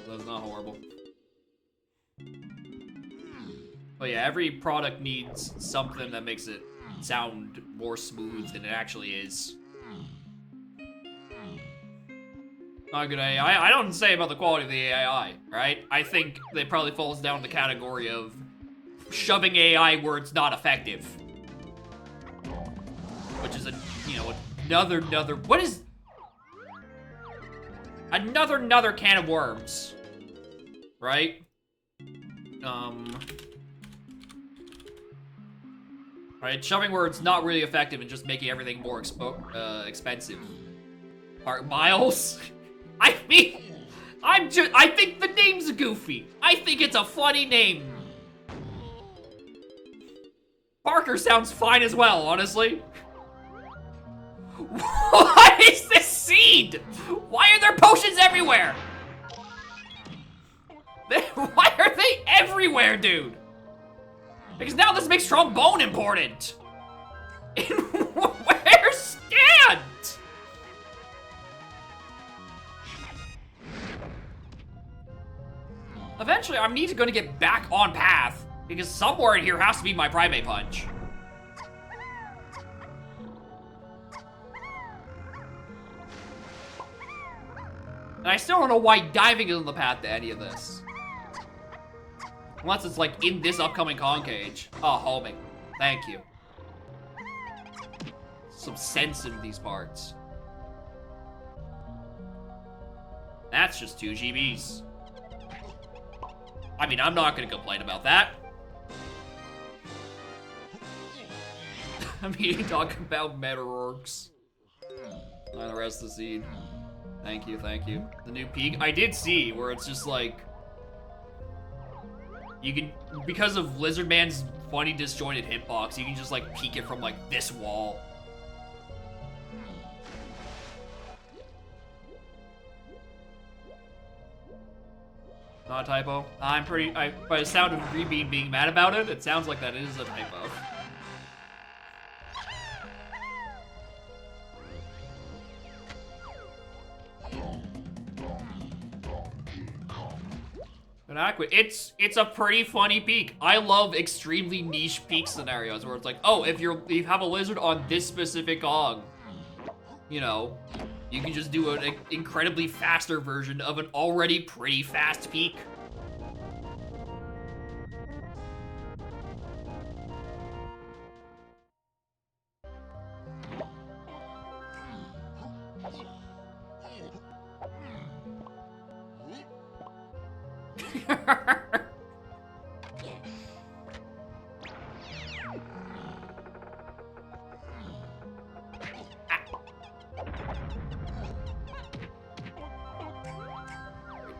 that's not horrible. But yeah, every product needs something that makes it sound more smooth than it actually is. Not good AI. I don't say about the quality of the AI, right? I think it probably falls down the category of shoving AI where it's not effective. Which is another, what is... Another can of worms. Right? Right, shoving where it's not really effective and just making everything more expensive. Miles? I mean, I think the name's goofy. I think it's a funny name. Parker sounds fine as well, honestly. What is this seed? Why are there potions everywhere? Why are they everywhere, dude? Because now this makes trombone important. Where's Stand? Eventually, I'm going to get back on path because somewhere in here has to be my Primate Punch. And I still don't know why diving is on the path to any of this. Unless it's like in this upcoming concage. Oh, homing. Thank you. Some sense in these parts. That's just 2 GBs. I mean, I'm not gonna complain about that. I mean, talking about Meta-Orcs. And the rest of the seed. Thank you, thank you. The new peak. I did see where it's just like... You can, because of Lizard Man's funny disjointed hitbox, you can just like peek it from like this wall. Not a typo. By the sound of Rebeam being mad about it, it sounds like that is a typo. Inadequate. It's a pretty funny peak. I love extremely niche peak scenarios where it's like, oh, if you have a lizard on this specific Kong, you know, you can just do an incredibly faster version of an already pretty fast peak.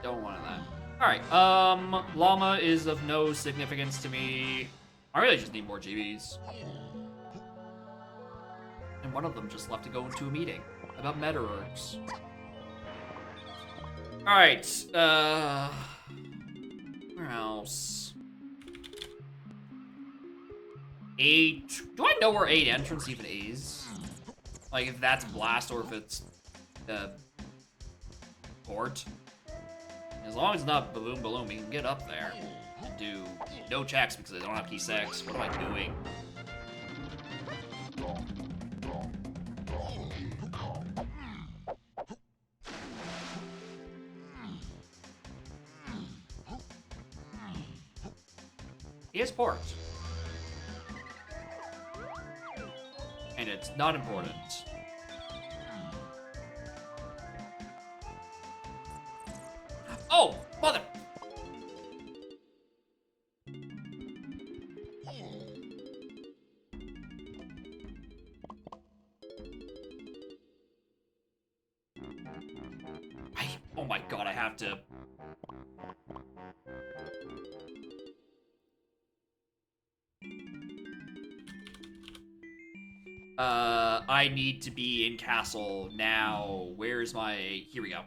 Don't want that. Alright, Llama is of no significance to me. I really just need more GBs. And one of them just left to go into a meeting about meta-ergs. Alright, where else? 8. Do I know where 8 entrance even is? Like, if that's blast or if it's, port? As long as it's not balloon, we can get up there and do no checks because I don't have key 6. What am I doing? He has port. And it's not important. Oh, mother! Oh my god, I have to... I need to be in castle now. Where's my... Here we go.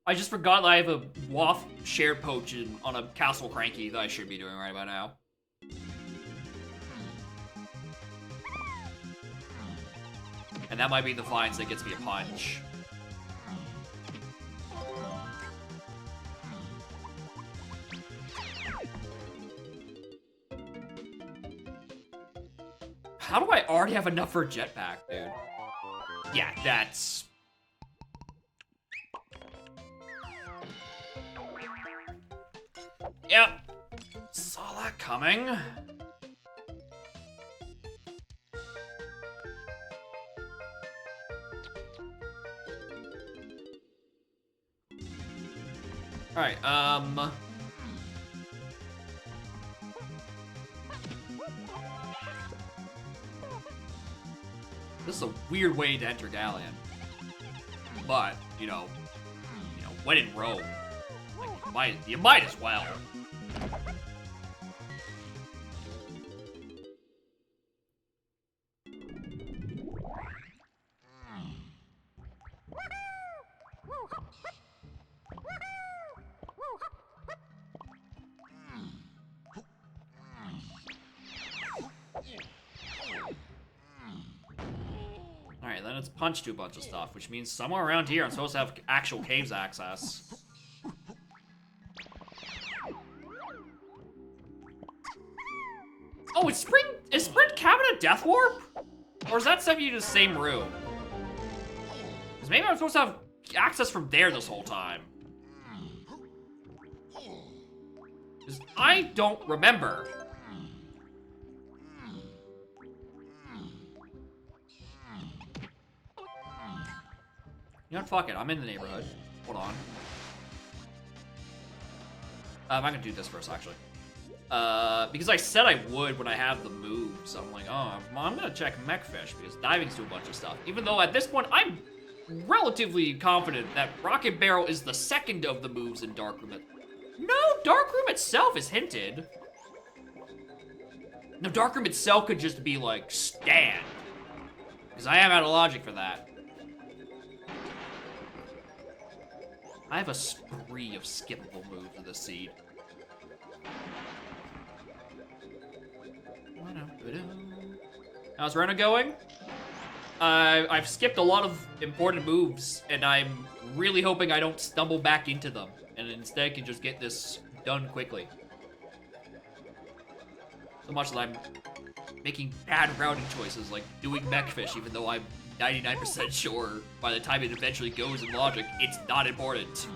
I just forgot that I have a waft shared potion on a castle cranky that I should be doing right about now. And that might be the vines that gets me a punch. How do I already have enough for a jetpack, dude? Yeah, that's... Yep. Saw that coming. Alright, this is a weird way to enter Galleon. But, you know, when in Rome, like, you might as well. Alright, then it's punch to a bunch of stuff, which means somewhere around here I'm supposed to have actual caves access. Oh, is Sprint Cabinet Death Warp? Or is that sending you to the same room? Because maybe I'm supposed to have access from there this whole time. Because I don't remember. You know what, fuck it, I'm in the neighborhood. Hold on. I'm gonna do this first, actually. Because I said I would when I have the moves. I'm like, oh, I'm gonna check Mechfish, because diving's do a bunch of stuff. Even though at this point, I'm relatively confident that Rocket Barrel is the second of the moves in Darkroom. No, Darkroom itself is hinted. No, Darkroom itself could just be like, stand. Because I am out of logic for that. I have a spree of skippable moves with this seed. How's Rena going? I've skipped a lot of important moves, and I'm really hoping I don't stumble back into them, and instead can just get this done quickly. So much that I'm making bad routing choices, like doing Mechfish, even though I'm 99% sure by the time it eventually goes in logic, it's not important.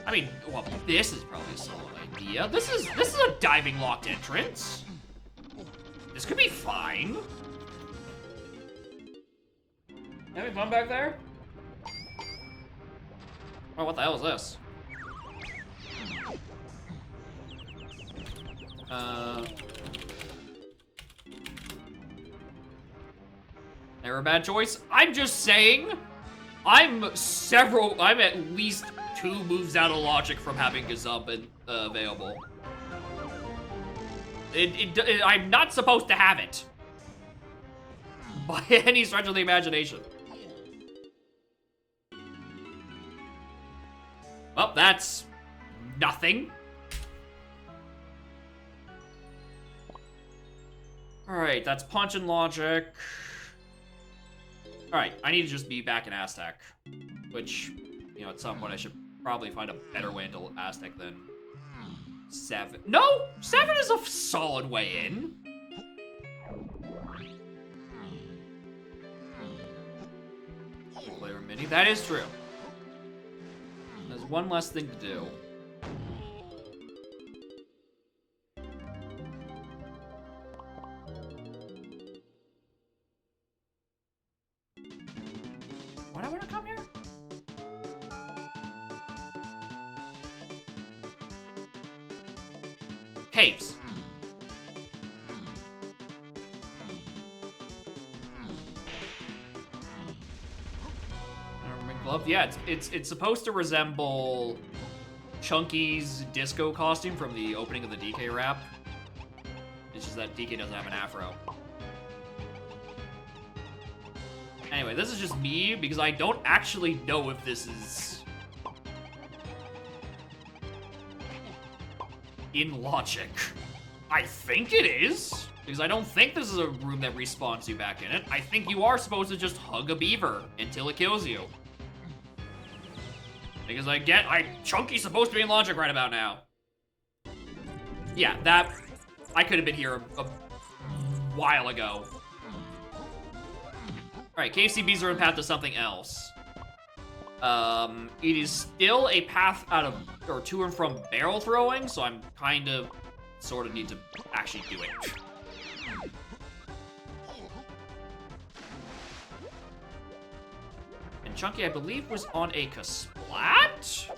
I mean, well, this is probably a solid idea. This is a diving locked entrance. This could be fine. Having fun back there? Oh, what the hell is this? Never a bad choice. I'm just saying, I'm at least 2 moves out of logic from having Gazump available. I'm not supposed to have it. By any stretch of the imagination. Well, that's nothing. Alright, that's punch and logic. Alright, I need to just be back in Aztec. Which, you know, at some point I should probably find a better way into Aztec than 7. No! 7 is a solid way in. Player mini, that is true. There's one less thing to do. Why do I want to come here? Caves. Glove? Yeah, it's supposed to resemble Chunky's disco costume from the opening of the DK rap. It's just that DK doesn't have an afro. Anyway, this is just me because I don't actually know if this is in logic. I think it is, because I don't think this is a room that respawns you back in it. I think you are supposed to just hug a beaver until it kills you. Because Chunky's supposed to be in logic right about now. Yeah, I could have been here a while ago. Alright, KCBs are a path to something else. It is still a path to and from barrel throwing, so I'm sort of need to actually do it. Chunky, I believe, was on a Kasplat?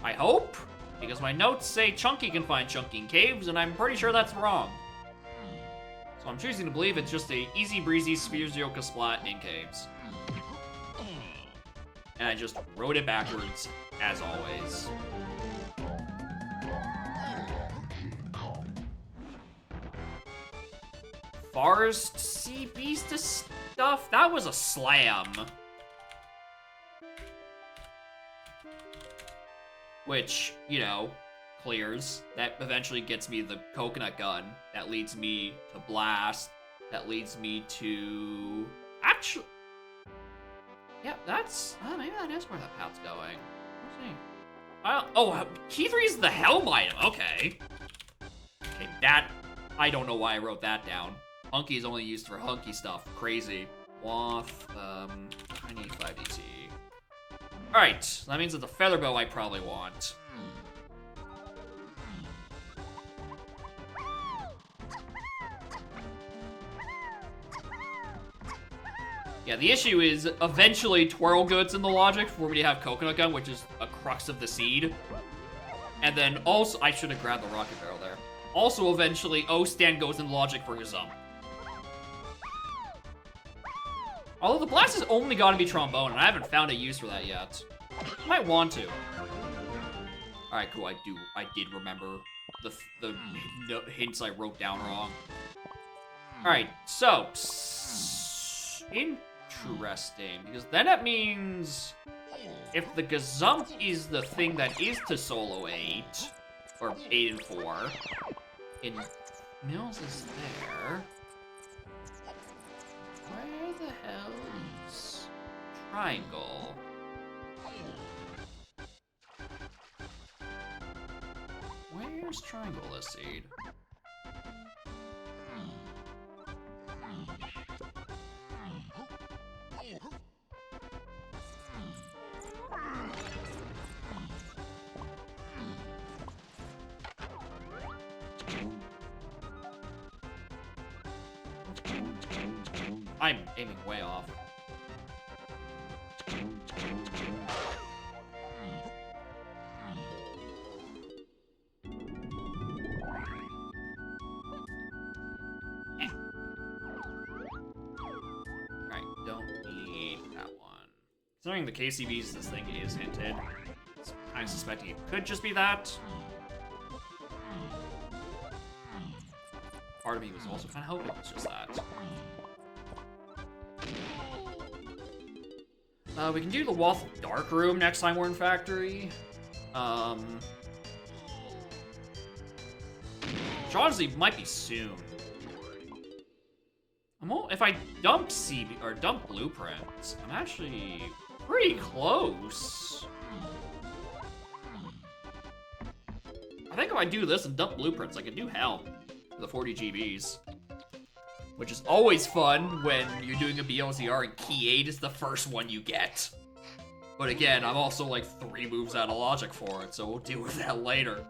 I hope, because my notes say Chunky can find Chunky in caves, and I'm pretty sure that's wrong. So I'm choosing to believe it's just a easy breezy Sphere Zero Kasplat in caves. And I just wrote it backwards, as always. Forest Sea Beast stuff? That was a slam. Which, you know, clears. That eventually gets me the coconut gun. That leads me to blast. That leads me to... Actually... Yeah, that's... maybe that is where that path's going. Let's see. Oh, key 3 is the Helm item. Okay. Okay, that... I don't know why I wrote that down. Hunky is only used for hunky stuff. Crazy. Waff, tiny 5DT. Alright, that means that the feather bow I probably want. Yeah, the issue is eventually Twirl Good's in the logic for me to have Coconut Gun, which is a crux of the seed. And then also, I should have grabbed the rocket barrel there. Also, eventually, O-Stand goes in logic for Gazump. Although the blast has only got to be trombone, and I haven't found a use for that yet. Might want to. All right, cool. I did remember the hints I wrote down wrong. All right, so interesting, because then that means if the Gazump is the thing that is to solo 8 or 8 and 4, and Mills is there. Where the hell is Triangle? Where's Triangle, this seed? I'm aiming way off. Alright, don't need that one. Considering the KCBs this thing is hinted, kind of suspecting it could just be that. Part of me was also kind of hoping it was just that. We can do the Wolf Dark Room next time we're in Factory. Which honestly might be soon. If I dump or dump blueprints, I'm actually pretty close. I think if I do this and dump blueprints, I can do hell for the 40 GBs. Which is always fun when you're doing a BLZR and key 8 is the first one you get. But again, I'm also like 3 moves out of logic for it, so we'll deal with that later.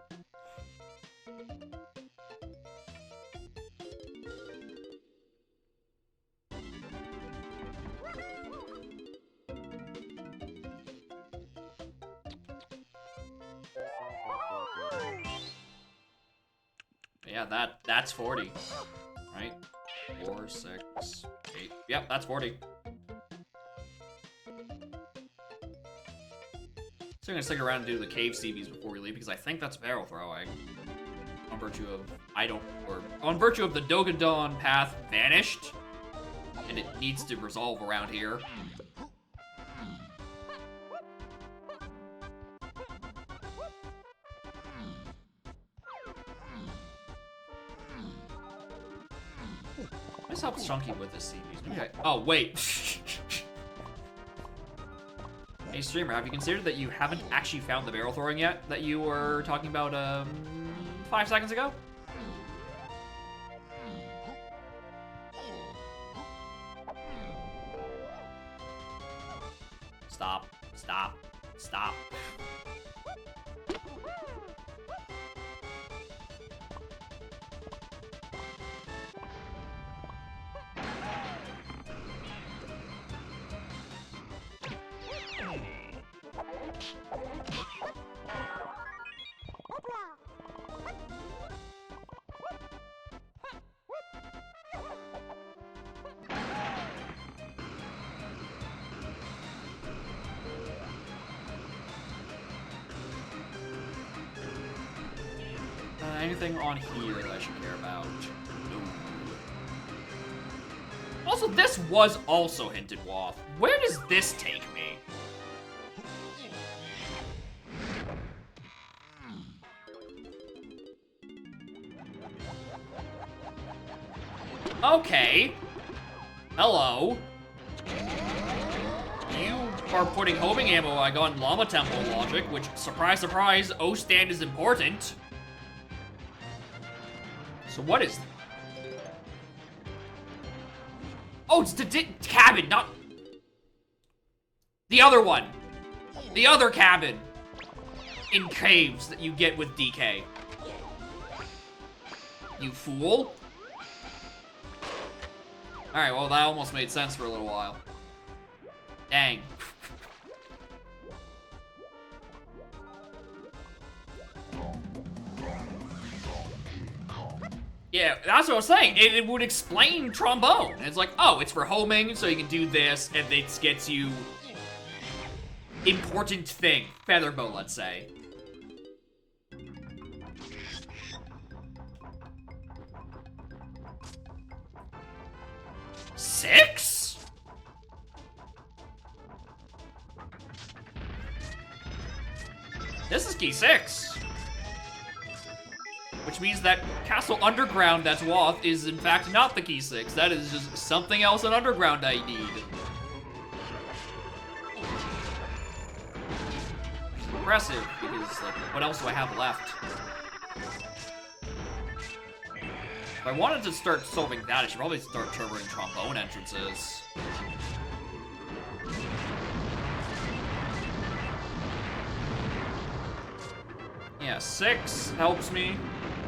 Yeah, that's 40, right? 4, 6, 8. Yep, that's 40. So I'm gonna stick around and do the cave CBs before we leave because I think that's barrel throwing. On virtue of the Dogadon path vanished, and it needs to resolve around here. Let's help Chunky with this CBs. Maybe oh, wait. Hey, streamer, have you considered that you haven't actually found the barrel throwing yet that you were talking about, 5 seconds ago? Stop. Stop. Stop. Anything on here that I should care about? No. Also, this was also hinted Woth. Where does this take me? Okay. Hello. You are putting homing ammo I got in Llama Temple logic, which, surprise, surprise, O-stand is important. So what is... Oh, it's the cabin, not... The other one. The other cabin. In caves that you get with DK. You fool. Alright, well, that almost made sense for a little while. Dang. Yeah, that's what I was saying. It would explain trombone. It's like, oh, it's for homing, so you can do this, and it gets you important thing. Featherbow, let's say. Six? This is key 6. Which means that Castle Underground that's Woth is in fact not the key 6. That is just something else in Underground I need. Impressive, because like, what else do I have left? If I wanted to start solving that, I should probably start turboing trombone entrances. Yeah, 6 helps me,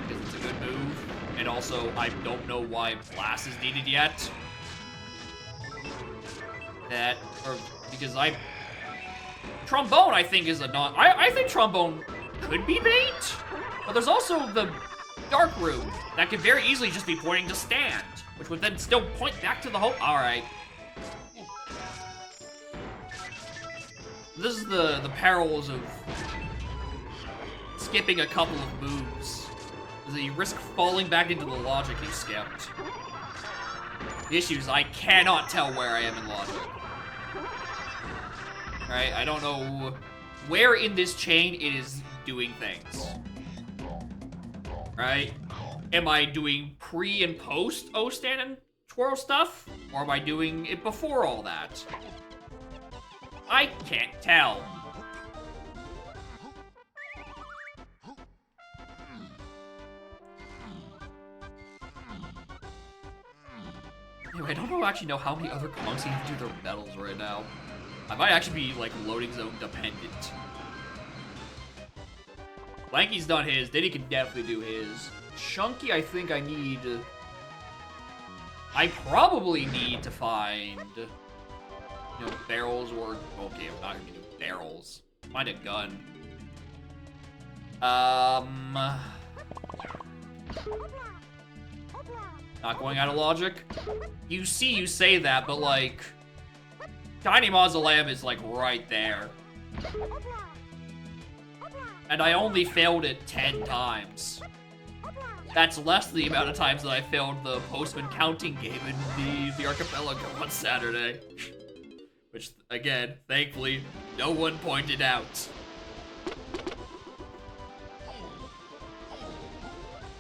because it's a good move. And also, I don't know why Blast is needed yet. Because Trombone, I think, is a non... I think Trombone could be bait, but there's also the Dark Room that could very easily just be pointing to Stand, which would then still point back to the home... Alright. This is the perils of skipping a couple of moves. You risk falling back into the logic you skipped. The issue is I cannot tell where I am in logic. Right? I don't know where in this chain it is doing things. Right? Am I doing pre and post O-stand and twirl stuff? Or am I doing it before all that? I can't tell. Anyway, I don't actually know how many other Kongs need to do their medals right now. I might actually be, like, loading zone dependent. Lanky's done his. Diddy can definitely do his. Chunky, I think I need... I probably need to find... You know, barrels or... Okay, I'm not gonna do barrels. Find a gun. Not going out of logic? You say that, but like... Tiny Mausoleum is like right there. And I only failed it 10 times. That's less than the amount of times that I failed the Postman counting game in the Archipelago on Saturday. Which, again, thankfully, no one pointed out.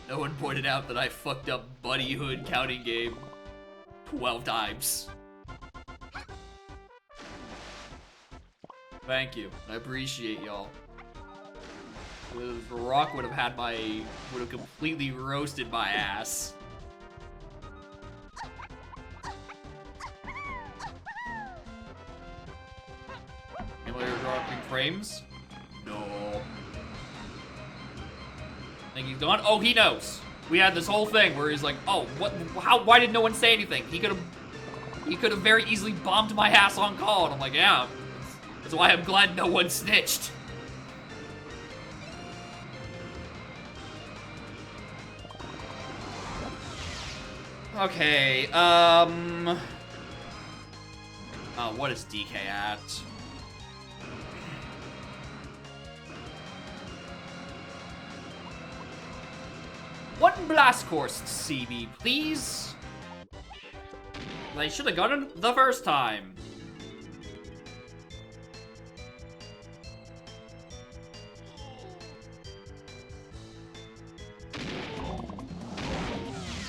No one pointed out that I fucked up Buddy Hood counting game 12 times. Thank you. I appreciate y'all. The Rock would have completely roasted my ass. Emulator dropping frames? No. Think he's gone? Oh, he knows. We had this whole thing where he's like, oh, what? How? Why did no one say anything? He could have very easily bombed my ass on call. And I'm like, yeah. That's why I'm glad no one snitched. Okay, what is DK at? One blast course, CB, please. They should have gotten it the first time.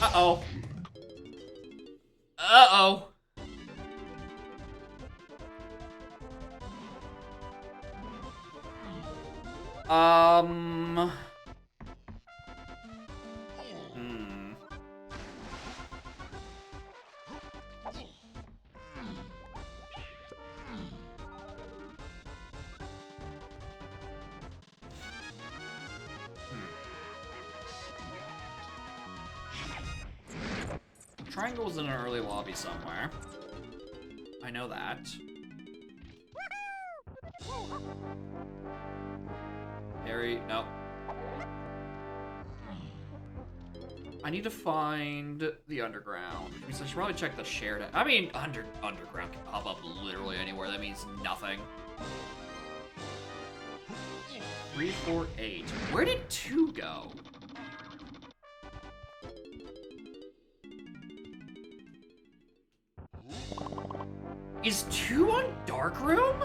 Uh-oh. Uh-oh. Triangle's in an early lobby somewhere. I know that. Harry, no. I need to find the underground. I should probably check the shared. I mean, underground can pop up literally anywhere. That means nothing. 348. Where did 2 go? Is 2 on Darkroom?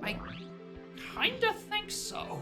I kinda think so.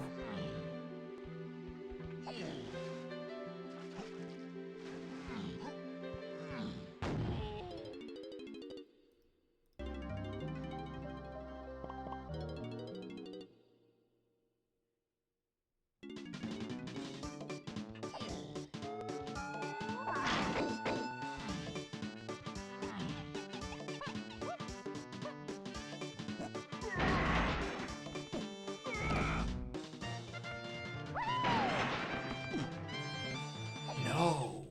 No,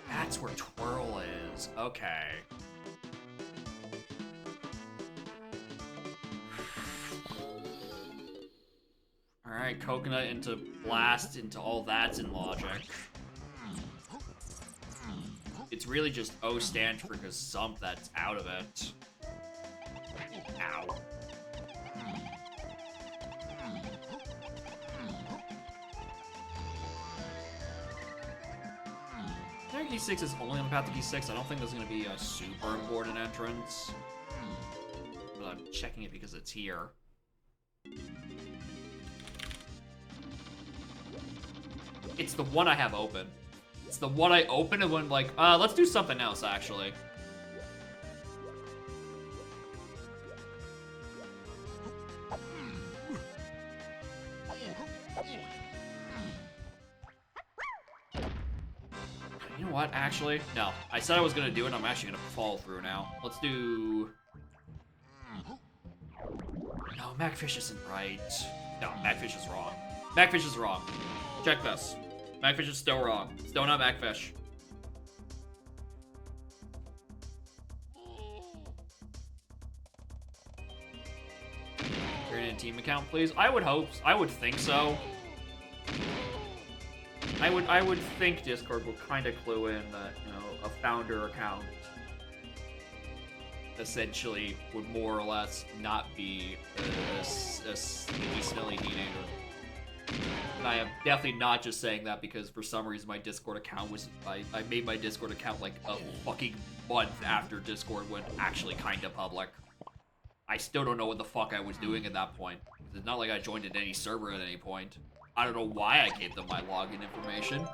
that's where Twirl is. Okay. Alright, coconut into blast into all that's in logic. It's really just O stand for Gazump that's out of it. Ow. I think E6 is only on the path to E6. I don't think there's going to be a super important entrance. But I'm checking it because it's here. It's the one I have open. It's the one I open and went like, let's do something else, actually. You know what, actually? No. I said I was gonna do it, I'm actually gonna follow through now. Let's do... No, Macfish isn't right. No, Macfish is wrong. Macfish is wrong. Check this. Macfish is still wrong. Still not Macfish. You're in a team account, please? I would hope. I would think so. I would think Discord will kind of clue in that, you know, a founder account essentially would more or less not be a sneaky, snilly teenager. And I am definitely not just saying that because for some reason my Discord account was... I made my Discord account like a fucking month after Discord went actually kind of public. I still don't know what the fuck I was doing at that point. It's not like I joined in any server at any point. I don't know why I gave them my login information.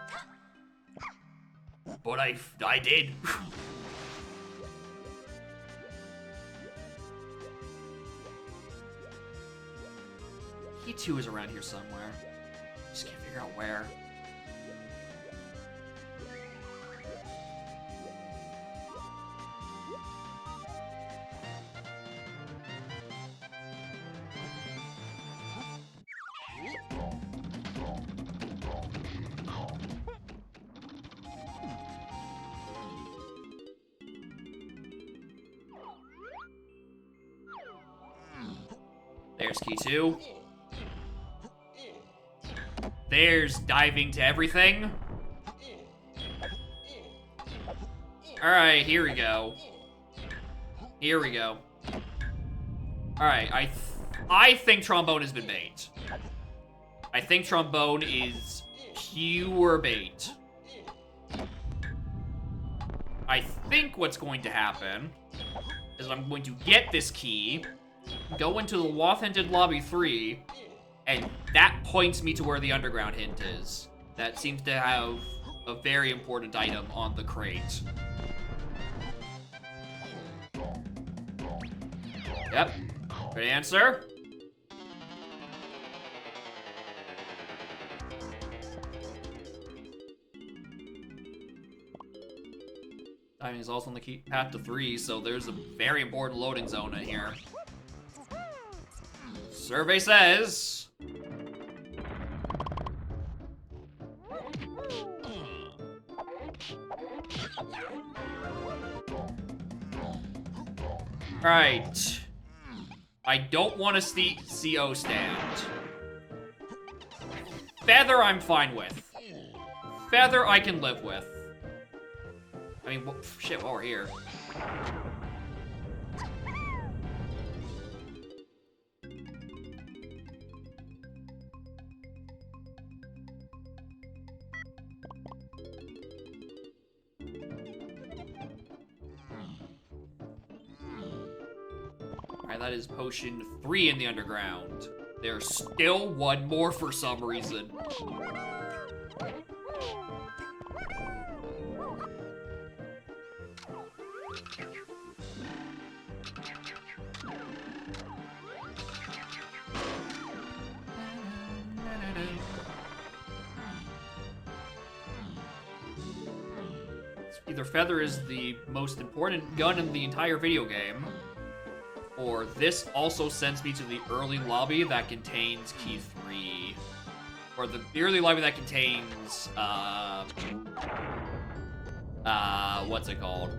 But I did. He too is around here somewhere. Just can't figure out where. There's key 2. There's diving to everything. Alright, here we go. Here we go. Alright, I think Trombone has been bait. I think Trombone is pure bait. I think what's going to happen is I'm going to get this key, go into the Wath-hinted Lobby 3, and that points me to where the underground hint is. That seems to have a very important item on the crate. Yep. Good answer. Timing is also on the key path to 3, so there's a very important loading zone in here. Survey says... Alright. I don't want to see CO stand. Feather I'm fine with. Feather I can live with. I mean, shit, while we're here. Alright, that is potion 3 in the underground. There's still one more for some reason. Either Feather is the most important gun in the entire video game, or this also sends me to the early lobby that contains key 3. Or the early lobby that contains, what's it called?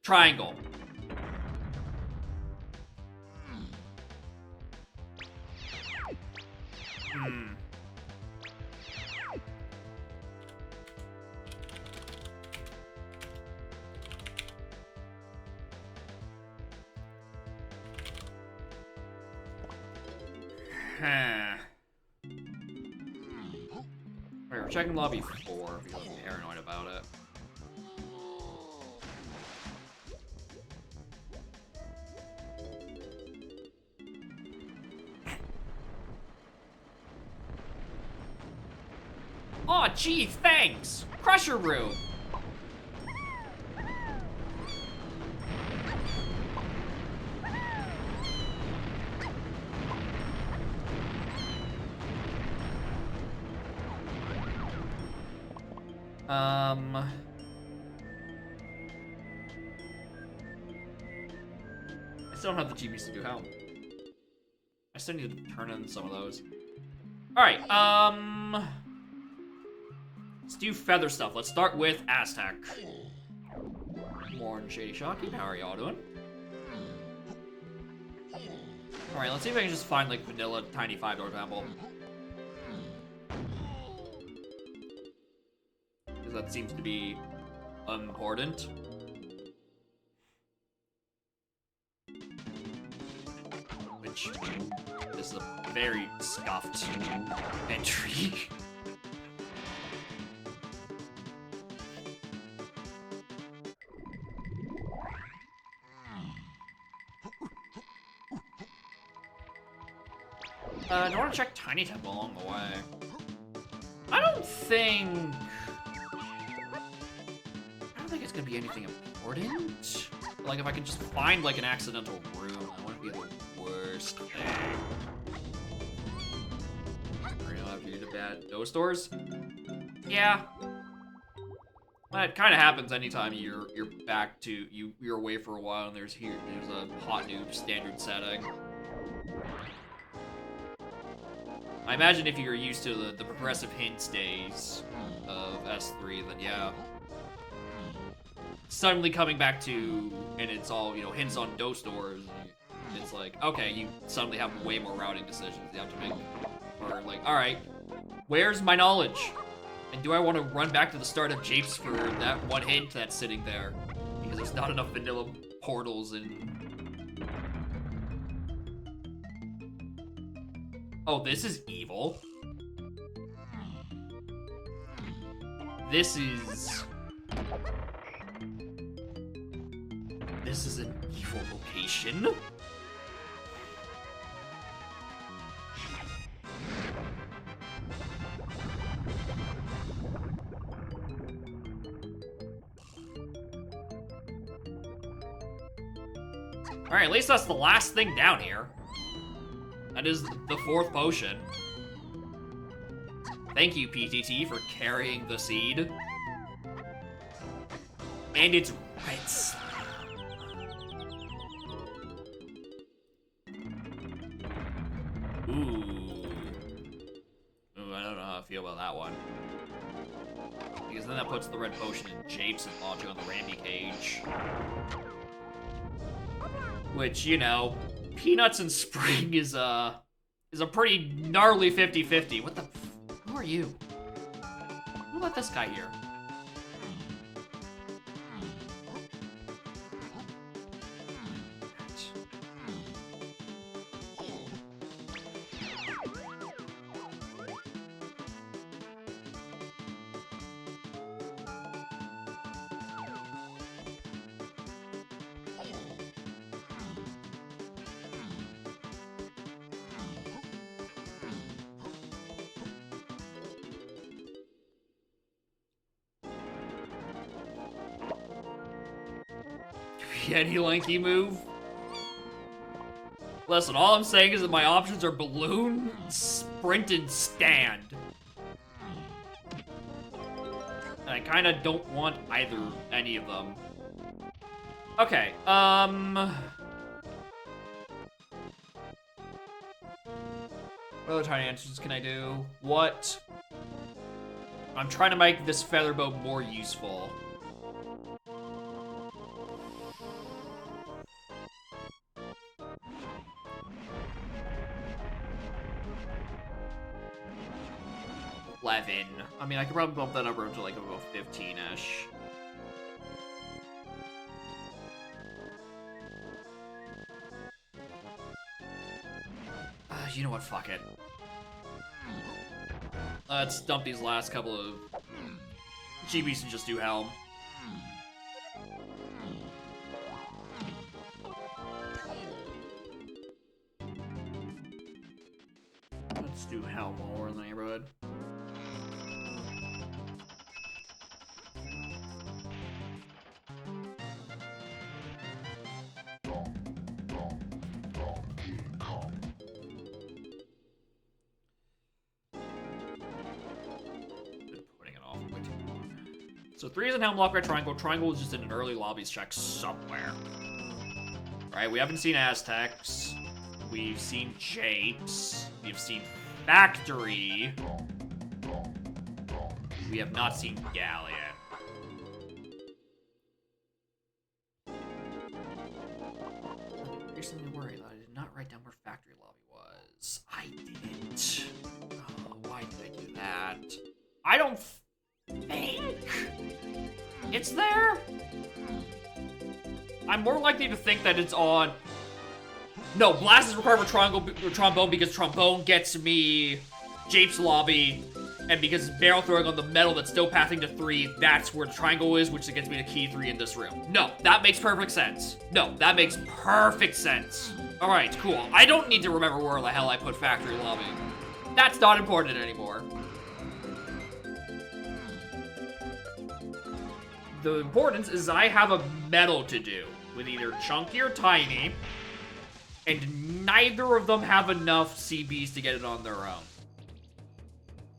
Triangle. Hmm. Huh. Alright, we're checking lobby 4 because I'm paranoid about it. Aw, oh, gee, thanks! Crusher Room! I still don't have the GBs to do how. I still need to turn in some of those. Alright, let's do feather stuff. Let's start with Aztec. Morn, Shady Shocky, how are y'all doing? Alright, let's see if I can just find, like, vanilla tiny 5-door temple. Because that seems to be important. Which, this is a very scuffed entry. Do I want to check Tiny Temple along the way? I don't think it's gonna be anything important. Like, if I can just find, like, an accidental room, that wouldn't be the worst thing. Or you'll have to do the bad those stores. Yeah. That kind of happens anytime you're back to you're away for a while and there's a hot new standard setting. I imagine if you're used to the progressive hints days of S3, then yeah. Suddenly coming back to, and it's all, you know, hints on dose stores, it's like, okay, you suddenly have way more routing decisions you have to make. Or like, alright, where's my knowledge? And do I want to run back to the start of Japes for that one hint that's sitting there? Because there's not enough vanilla portals and... Oh, this is evil. This is an evil location. Alright, at least that's the last thing down here. That is the 4th potion. Thank you, PTT, for carrying the seed. And it's red slime. Ooh, I don't know how I feel about that one. Because then that puts the red potion in Japes and launching on the Randy cage. Which, you know, Peanuts and Spring is a pretty gnarly 50-50. What the who are you? Who let this guy here? Any lanky move? Listen, all I'm saying is that my options are balloon, sprint, and stand. And I kind of don't want any of them. Okay, what other tiny answers can I do? What? I'm trying to make this feather bow more useful. 11. I mean, I could probably bump that number to like about 15-ish. You know what? Fuck it. Let's dump these last couple of GBs and just do Helm. Let's do Helm while we're in the neighborhood. So 3 is in Helm, Lock, Red, Triangle. Triangle is just in an early lobbies check somewhere. Right, we haven't seen Aztecs. We've seen Japes. We've seen Factory. We have not seen Galleon. I'm recently worried that I did not write down where Factory Lobby was. I didn't. Oh, why did I do that? I don't think it's there. I'm more likely to think that it's on. No, Blast is required for Trombone because Trombone gets me Jape's Lobby, and because barrel throwing on the metal that's still pathing to 3, that's where Triangle is, which gets me to key 3 in this room. No, that makes perfect sense. No, that makes perfect sense. Alright, cool. I don't need to remember where the hell I put Factory Lobby. That's not important anymore. The importance is I have a metal to do with either Chunky or Tiny, and neither of them have enough CBs to get it on their own.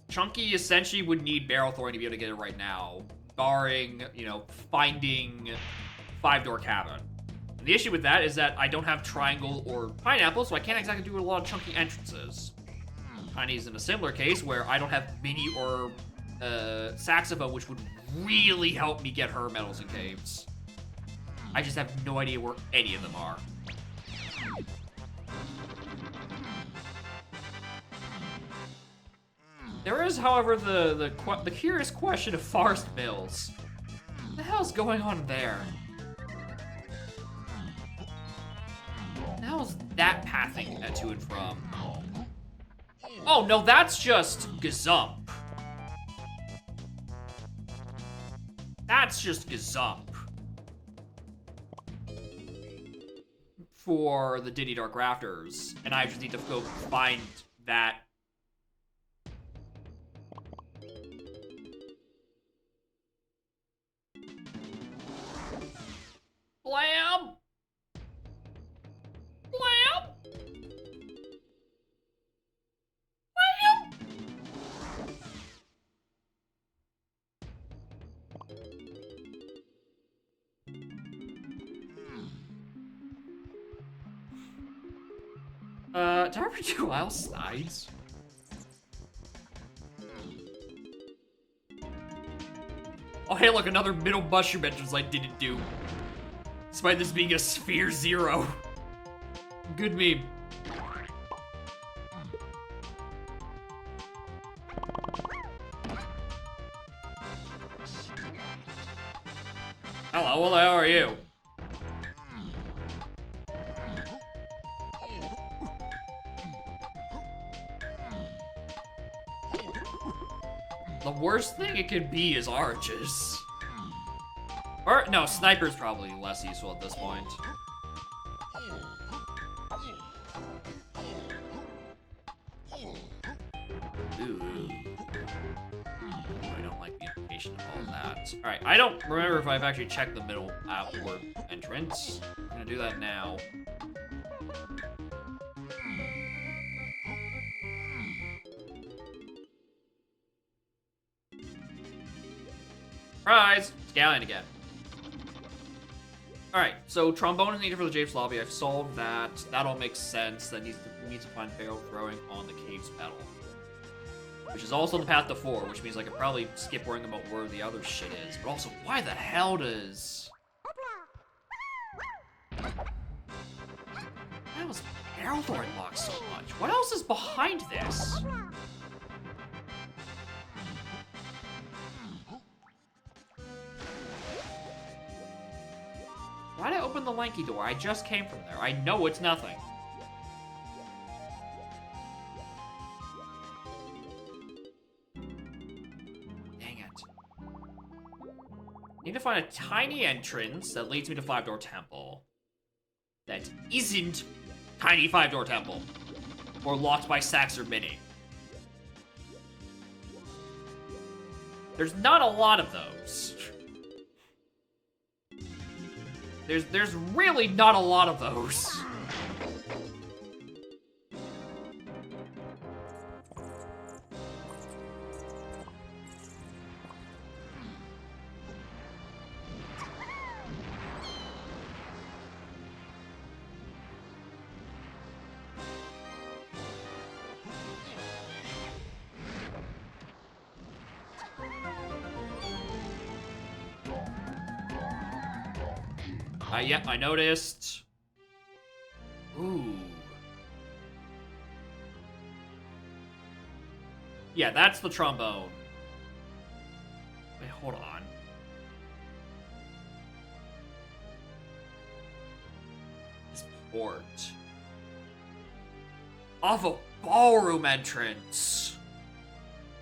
Chunky essentially would need barrel throwing to be able to get it right now, barring, you know, finding 5-door cabin. And the issue with that is that I don't have Triangle or Pineapple, so I can't exactly do a lot of Chunky entrances. Tiny's in a similar case where I don't have Mini or Saxophone, which would really help me get her medals and caves. I just have no idea where any of them are. There is, however, the curious question of Forest Mills. What the hell's going on there? What the hell's that pathing to and from? Oh, no, that's just Gazump. That's just Gazump. For the Diddy Dark Rafters. And I just need to go find that. Blam! Blam! Blam! Did I ever do Isle Slides? Oh, hey, look, another middle mushroom entrance I didn't do. Despite this being a Sphere 0. Good meme. Hello, well, how are you? The worst thing it could be is arches. Or, no, Sniper's probably less useful at this point. Ooh. I don't like the implication of all that. Alright, I don't remember if I've actually checked the middle outward entrance. I'm gonna do that now. Surprise! Galleon again. Alright, so Trombone is needed for the Japes Lobby. I've solved that. That all makes sense. That needs to find barrel throwing on the Caves pedal. Which is also the path to 4, which means I could probably skip worrying about where the other shit is. But also, why the hell does... Why was barrel throwing locked so much? What else is behind this? open the lanky door. I just came from there. I know it's nothing. Dang it. Need to find a tiny entrance that leads me to Five Door Temple. That isn't Tiny Five Door Temple. Or locked by Sax or Minnie. There's not a lot of those. There's really not a lot of those. Yep, I noticed. Ooh. Yeah, that's the trombone. Wait, hold on. This port. Off a ballroom entrance.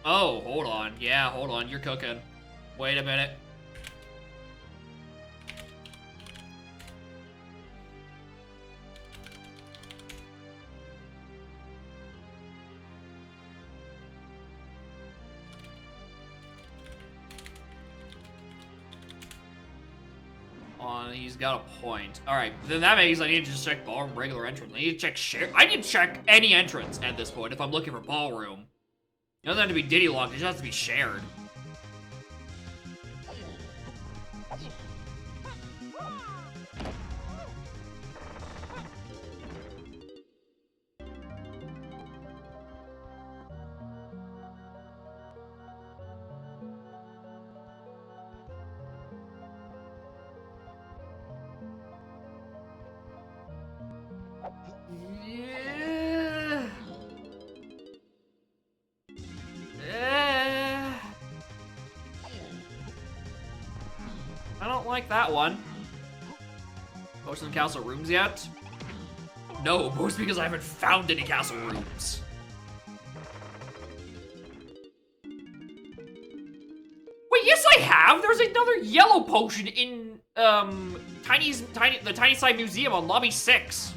Oh, hold on. Yeah, hold on. You're cooking. Wait a minute. He's got a point. Alright, then that means I need to just check ballroom regular entrance. I need to check share. I need to check any entrance at this point if I'm looking for ballroom. It doesn't have to be Diddy locked, it just has to be shared. I don't like that one. Most of the castle rooms yet? No, mostly because I haven't found any castle rooms. Wait, yes I have! There's another yellow potion in, the Tiny Side Museum on Lobby 6.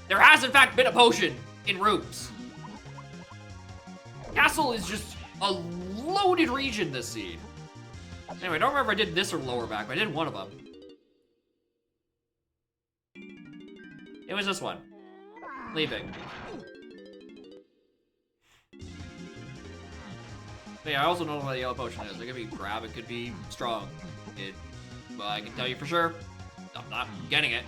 There has, in fact, been a potion in rooms. Castle is just a loaded region this seed. Anyway, I don't remember if I did this or lower back, but I did one of them. It was this one. Leaving. But yeah, I also don't know what the yellow potion is. It could be grab, it could be strong. Well, I can tell you for sure, I'm not getting it.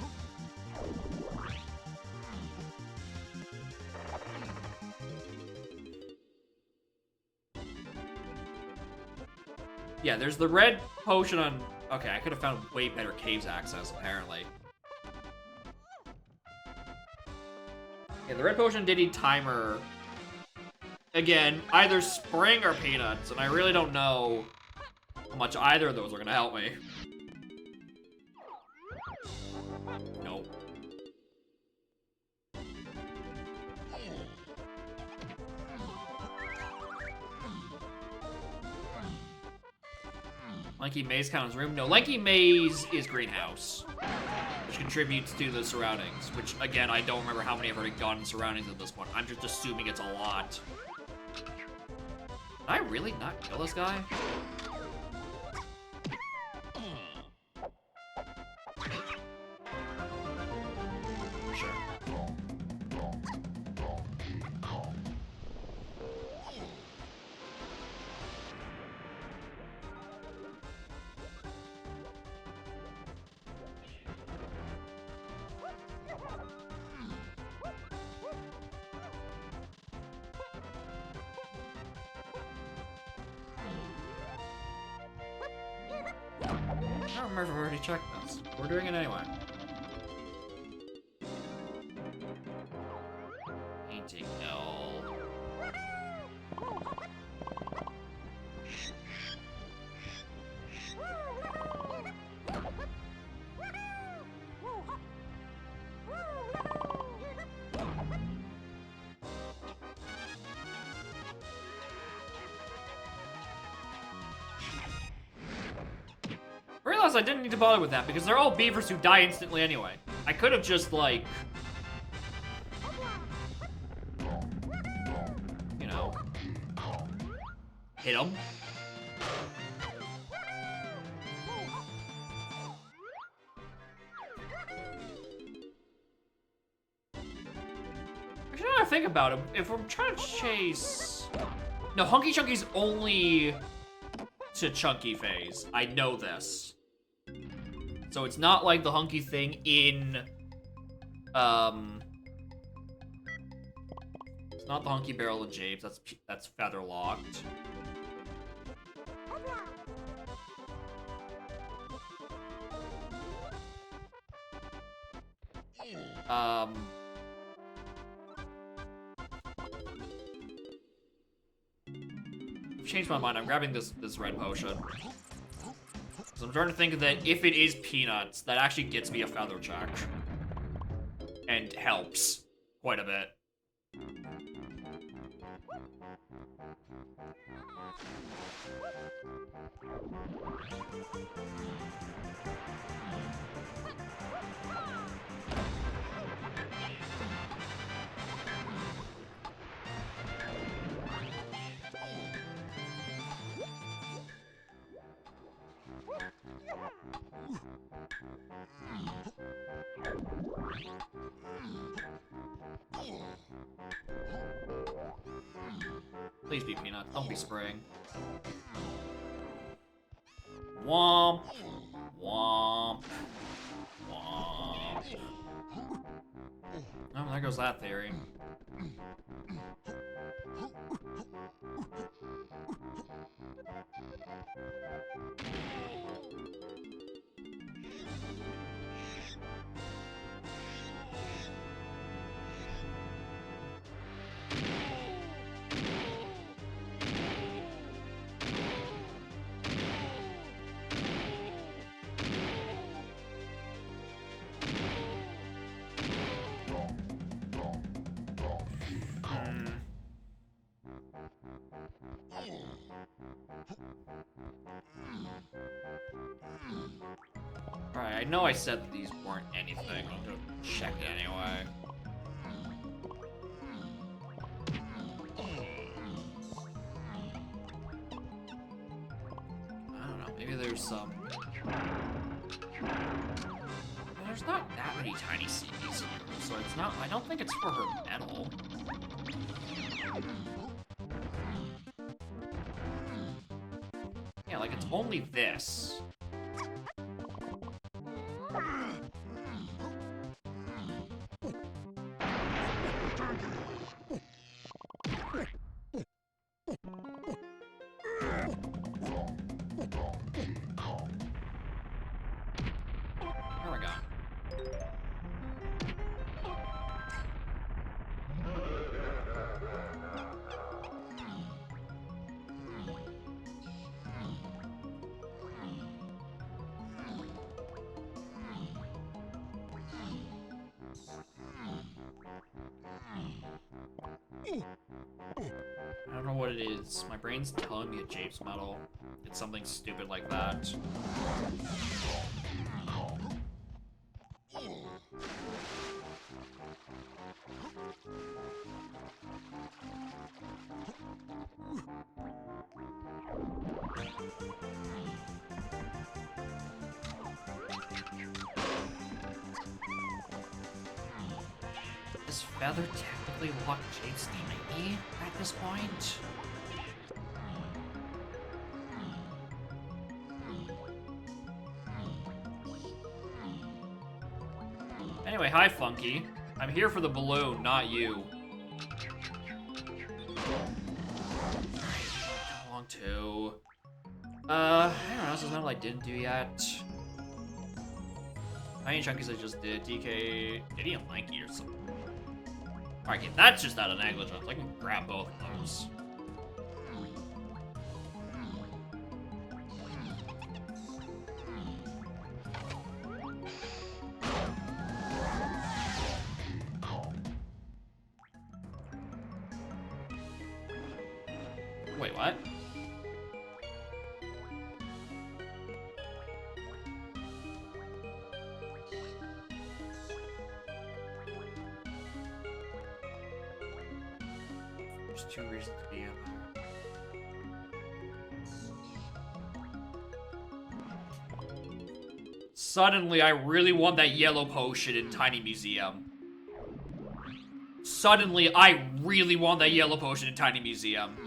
Yeah, there's the red potion on... Okay, I could have found way better caves access, apparently. Yeah, the red potion did need timer. Again, either spring or peanuts, and I really don't know how much either of those are gonna help me. Nope. Lanky Maze count as room? No, Lanky Maze is greenhouse, which contributes to the surroundings, which, again, I don't remember how many I've already gotten surroundings at this point. I'm just assuming it's a lot. Did I really not kill this guy? Sure. I don't remember if I already checked this. We're doing it anyway. Painting, no. honest, I didn't need to bother with that because they're all beavers who die instantly anyway. I could have just, like... You know... hit them. Actually, now that I think about it, if we're trying to chase... No, Hunky Chunky's only to Chunky phase. I know this. So it's not like the Hunky thing in... It's not the Hunky Barrel of Japes. That's feather locked. I've changed my mind. I'm grabbing this red potion. So I'm trying to think that if it is peanuts, that actually gets me a feather check. And helps quite a bit. Please be peanuts. Don't be spring. Womp. Womp. Womp. Oh, there goes that theory. Alright, I know I said that these weren't anything. I'm gonna check it anyway. I don't know, maybe there's some... There's not that many tiny CPs in here, so it's not... I don't think it's for her medal. Yeah, like, it's only this. There we go. I don't know what it is. My brain's telling me a Japes medal. It's something stupid like that. Does Feather technically lock Jade's tiny at this point? Anyway, hi Funky. I'm here for the balloon, not you. Come along too. I don't know, this is not what I didn't do yet. Tiny Chunkies I just did. DK, Diddy and Lanky or something. Alright, okay, that's just out of negligence. I can grab both of those. Wait, what? There's 2 reasons to be in there. Suddenly, I really want that yellow potion in Tiny Museum. Suddenly, I really want that yellow potion in Tiny Museum.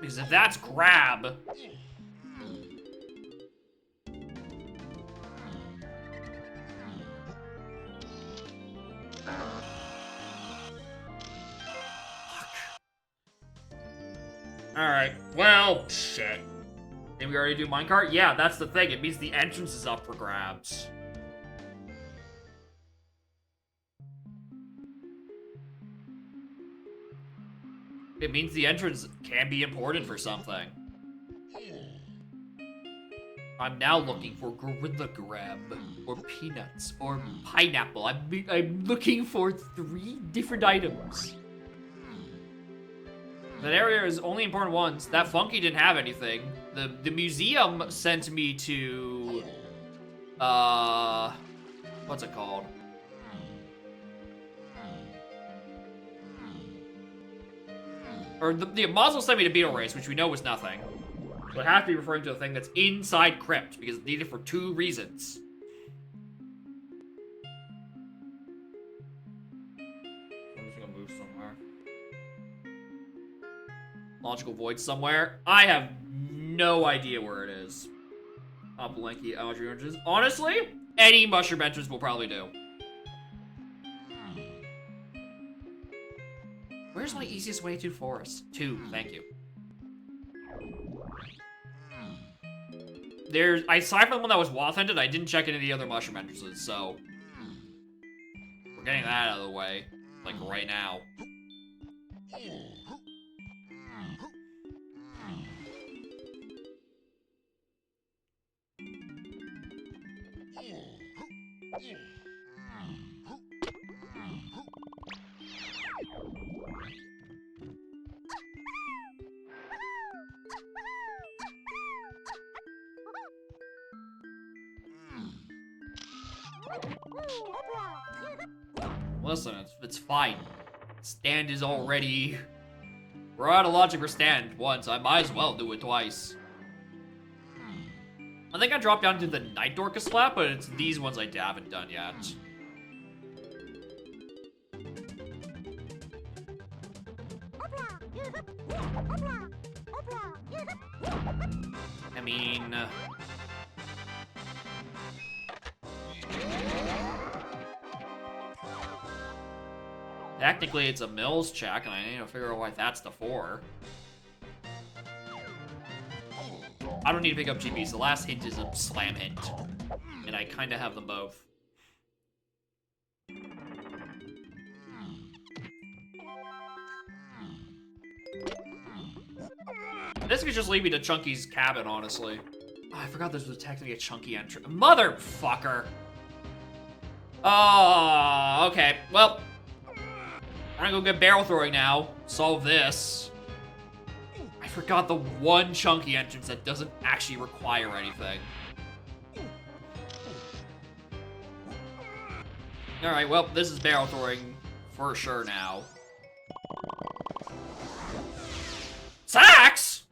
Because if that's grab... Alright, well, shit. Did we already do minecart? Yeah, that's the thing. It means the entrance is up for grabs. It means the entrance can be important for something. I'm now looking for gorilla grab, or peanuts, or pineapple. I'm looking for 3 different items. That area is only important ones. That Funky didn't have anything. The museum sent me to... what's it called? Or the Mazel sent me to Beetle Race, which we know was nothing. So it has to be referring to a thing that's inside Crypt, because it's needed for 2 reasons. I'm just gonna move somewhere. Logical void somewhere. I have no idea where it is. Blanky, mushroom entrance. Honestly, any mushroom entrance will probably do. Where's my easiest way to forest? 2, thank you. Aside from the one that was wath-ended, I didn't check any of the other mushroom entrances, so... We're getting that out of the way. Like, right now. Listen, it's fine. Stand is already... We're out of logic for stand once. I might as well do it twice. I think I dropped down to the Night Dorcas slap, but it's these ones I haven't done yet. I mean... Technically, it's a Mills check, and I need to figure out why that's the 4. I don't need to pick up GPs. The last hint is a slam hint. And I kind of have them both. This could just lead me to Chunky's cabin, honestly. Oh, I forgot this was technically a Chunky entry. Motherfucker! Oh, okay. Well, I'm gonna go get barrel throwing now. Solve this. I forgot the one Chunky entrance that doesn't actually require anything. Alright, well, this is barrel throwing for sure now. Sax?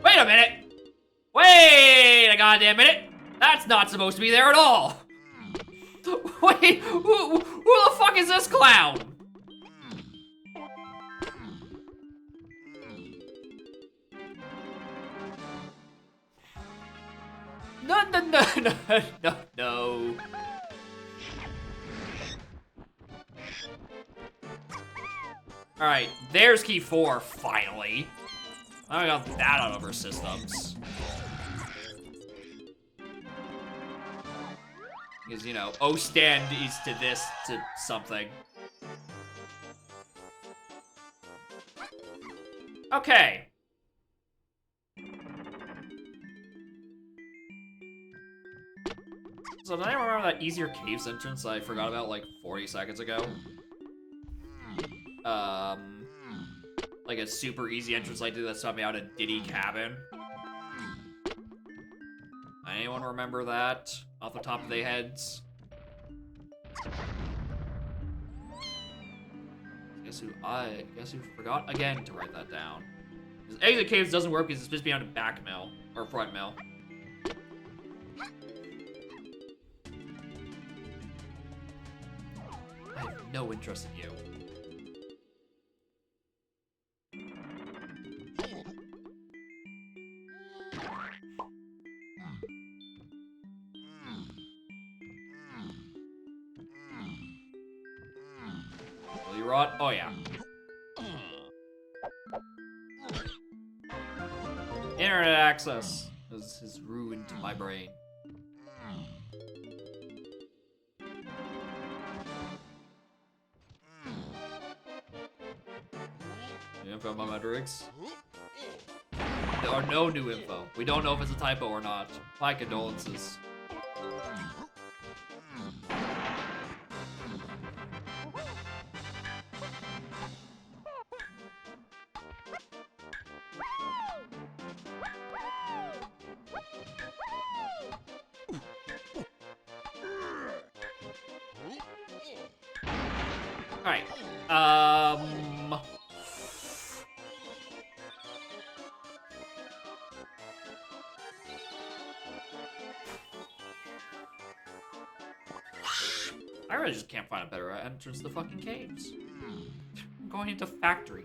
Wait a minute! Wait a goddamn minute! That's not supposed to be there at all! Wait, who the fuck is this clown? No. Alright, there's key 4, finally. I got that out of our systems. Because, you know, O stand is to this, to something. Okay. So did I remember that easier caves entrance I forgot about like 40 seconds ago? Like a super easy entrance I did that stopped me out at Diddy Cabin. Anyone remember that off the top of their heads? Guess who forgot again to write that down. Because exit caves doesn't work because it's supposed to be on the back mill or front mill. I have no interest in you. Will you rot? Oh yeah. Internet access has ruined my brain. New info about metrics. There are no new info. We don't know if it's a typo or not. My condolences. Alright. I really just can't find a better entrance to the fucking caves. I'm going into factory.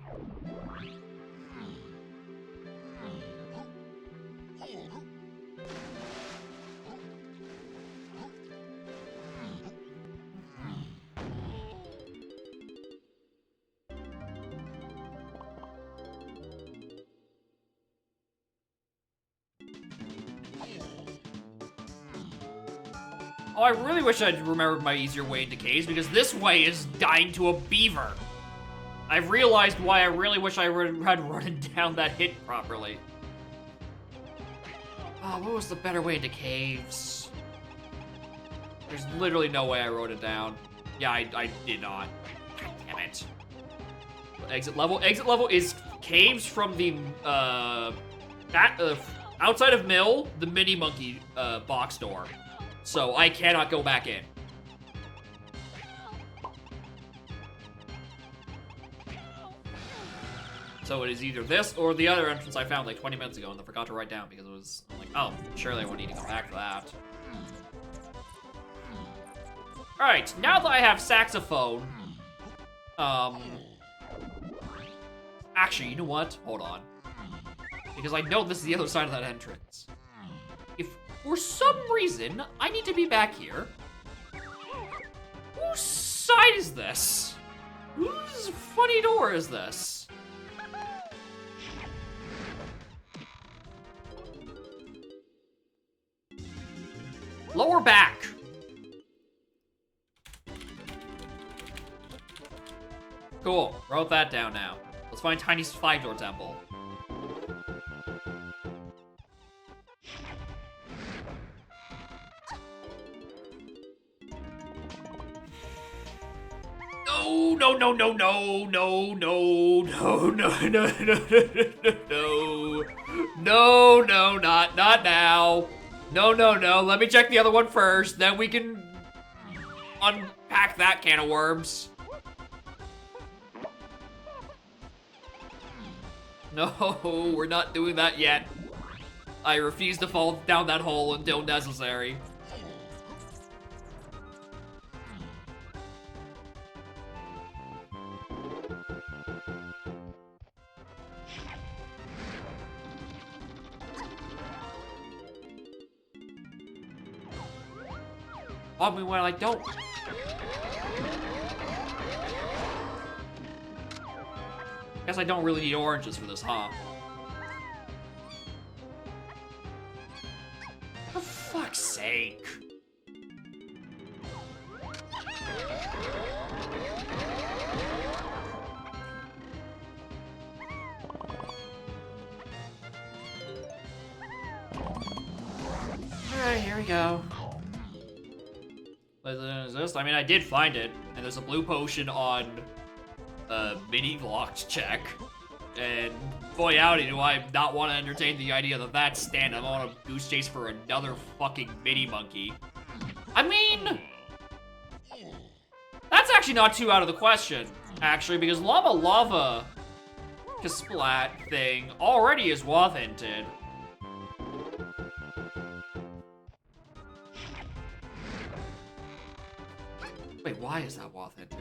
Oh, I really wish I'd remembered my easier way into caves, because this way is dying to a beaver. I've realized why I really wish I had run down that hit properly. Oh, what was the better way into caves? There's literally no way I wrote it down. Yeah, I did not. God damn it. Exit level? Exit level is caves from the, outside of Mill, the Mini Monkey, box door. So I cannot go back in. So it is either this or the other entrance I found like 20 minutes ago and I forgot to write down because it was, I'm like, oh, surely I won't need to come back for that. Alright, now that I have saxophone, actually, you know what? Hold on. Because I know this is the other side of that entrance. If for some reason I need to be back here, whose side is this? Whose funny door is this? Lower back. Cool, wrote that down now. Let's find Tiny's 5-door temple. No, no, no, no, no, no, no, no, no, no, no, no, no, not now. No, no, no, let me check the other one first, then we can unpack that can of worms. No, we're not doing that yet. I refuse to fall down that hole until necessary. I mean, well, I don't. Guess I don't really need oranges for this, huh? For fuck's sake. Alright, here we go. Is this? I mean, I did find it, and there's a blue potion on mini locked check. And boy howdy, do I not want to entertain the idea that that's stand. I'm on a goose chase for another fucking mini monkey. I mean, that's actually not too out of the question. Actually, because Llama Lava Kasplat thing already is WoW hinted. Wait, why is that WoW hinted?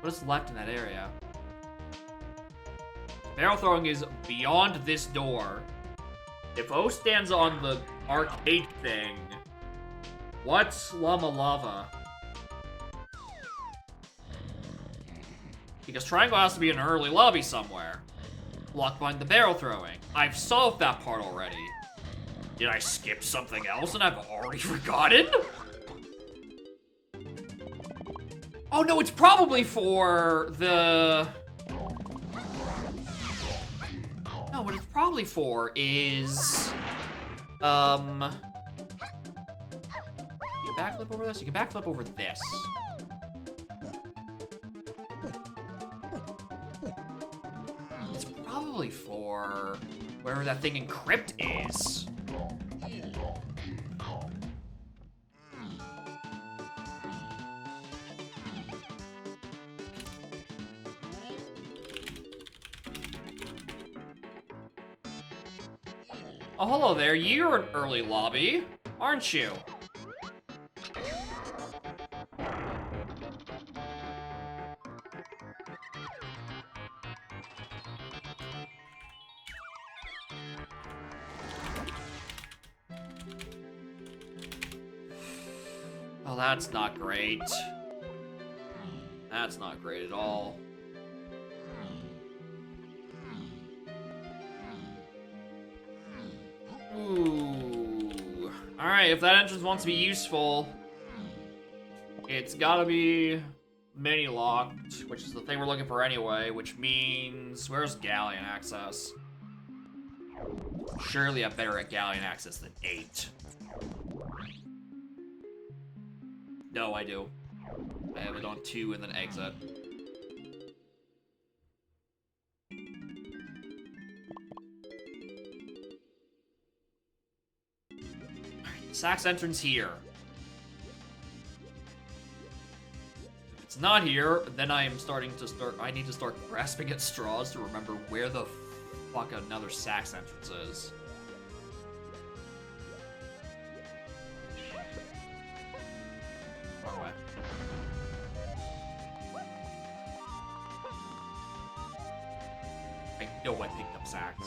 What is left in that area? Barrel throwing is beyond this door. If O stands on the arcade thing, what's Llama Lava? Because Triangle has to be in an early lobby somewhere. Locked behind the barrel throwing. I've solved that part already. Did I skip something else and I've already forgotten? Oh no, it's probably for the... No, what it's probably for is... You can backflip over this? You can backflip over this. It's probably for wherever that thing in Crypt is. Oh, hello there. You're an early lobby, aren't you? Oh, that's not great. That's not great at all. Ooh. Alright, if that entrance wants to be useful, it's gotta be mini locked, which is the thing we're looking for anyway, which means where's Galleon access? Surely I'm better at Galleon access than 8. No, I do. I have it on 2 and then exit. Sax entrance here. If it's not here, then I need to start grasping at straws to remember where the fuck another Sax entrance is. Wrong way. I know I picked up Sax.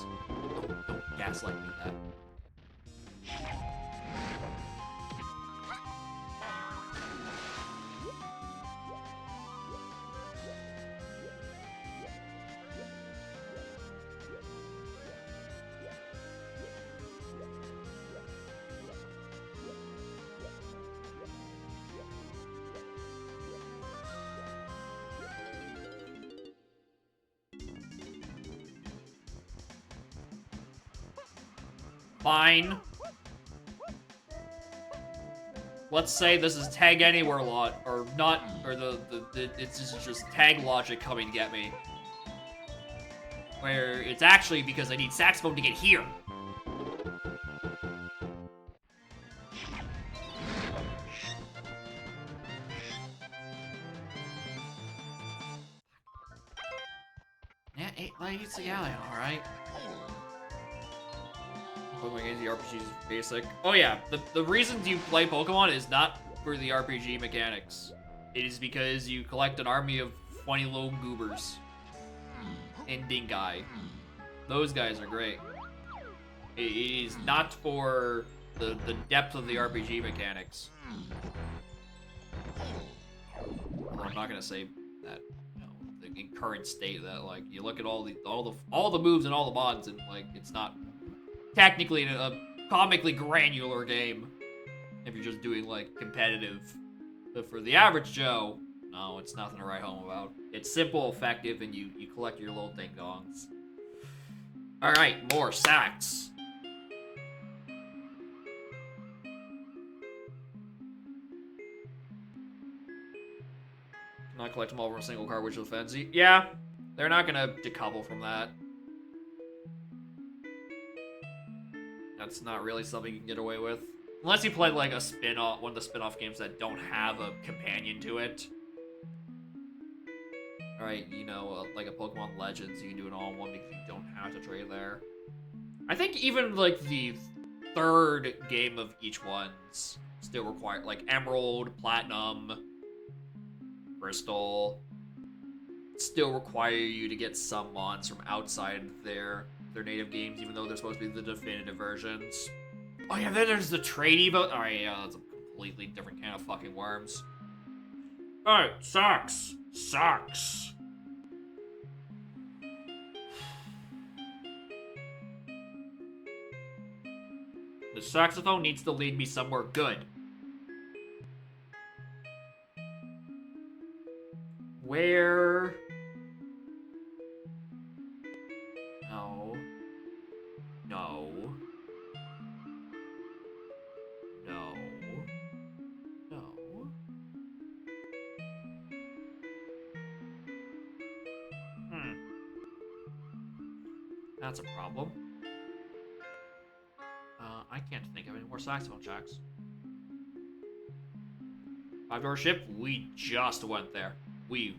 Don't gaslight me that. Fine. Let's say this is tag anywhere lot, or not, or it's just tag logic coming to get me. Where it's actually because I need saxophone to get here. Yeah, it's the alley, alright. Pokemon games, the RPG is basic. Oh yeah, the reasons you play Pokemon is not for the RPG mechanics. It is because you collect an army of funny little goobers. And Dinkai. Those guys are great. It is not for the depth of the RPG mechanics. Although I'm not gonna say that, you know, in current state that like you look at all the moves and all the mods and like it's not technically a comically granular game if you're just doing like competitive. But for the average Joe, no, it's nothing to write home about. It's simple, effective, and you collect your little ding-dongs. Alright, more sacks. Not collect them all from a single card, which is fancy. Yeah, they're not gonna decouple from that. That's not really something you can get away with. Unless you play like a spin-off, one of the spin-off games that don't have a companion to it. Right, you know, like a Pokemon Legends, you can do it all in one because you don't have to trade there. I think even like the third game of each one's still require like Emerald, Platinum, Crystal still require you to get some mons from outside their native games, even though they're supposed to be the definitive versions. Oh yeah, then there's the trade evo. Alright, yeah, that's a completely different can of fucking worms. Alright, socks. Socks. The saxophone needs to lead me somewhere good. Where? No. No. No. No. That's a problem. I can't think of any more saxophone tracks. Five-door ship, we just went there. We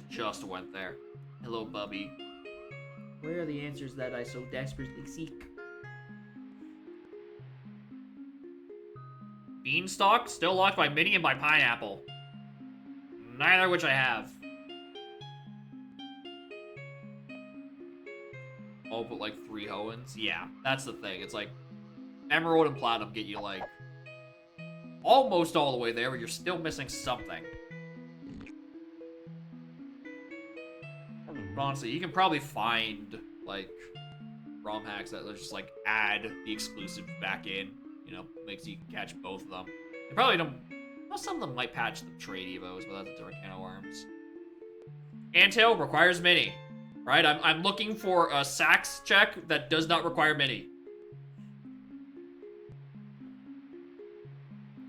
just went there. Hello, Bubby. Where are the answers that I so desperately seek? Beanstalk, still locked by Minnie and by Pineapple. Neither of which I have. Oh, but like 3 Hoenns? Yeah, that's the thing. It's like Emerald and Platinum get you like almost all the way there, but you're still missing something. But honestly, you can probably find like ROM hacks that just like add the exclusive back in. You know, makes you catch both of them. They probably don't. Well, some of them might patch the trade evos, but that's a different can of worms. Anthill requires mini. Right, I'm looking for a sax check that does not require mini.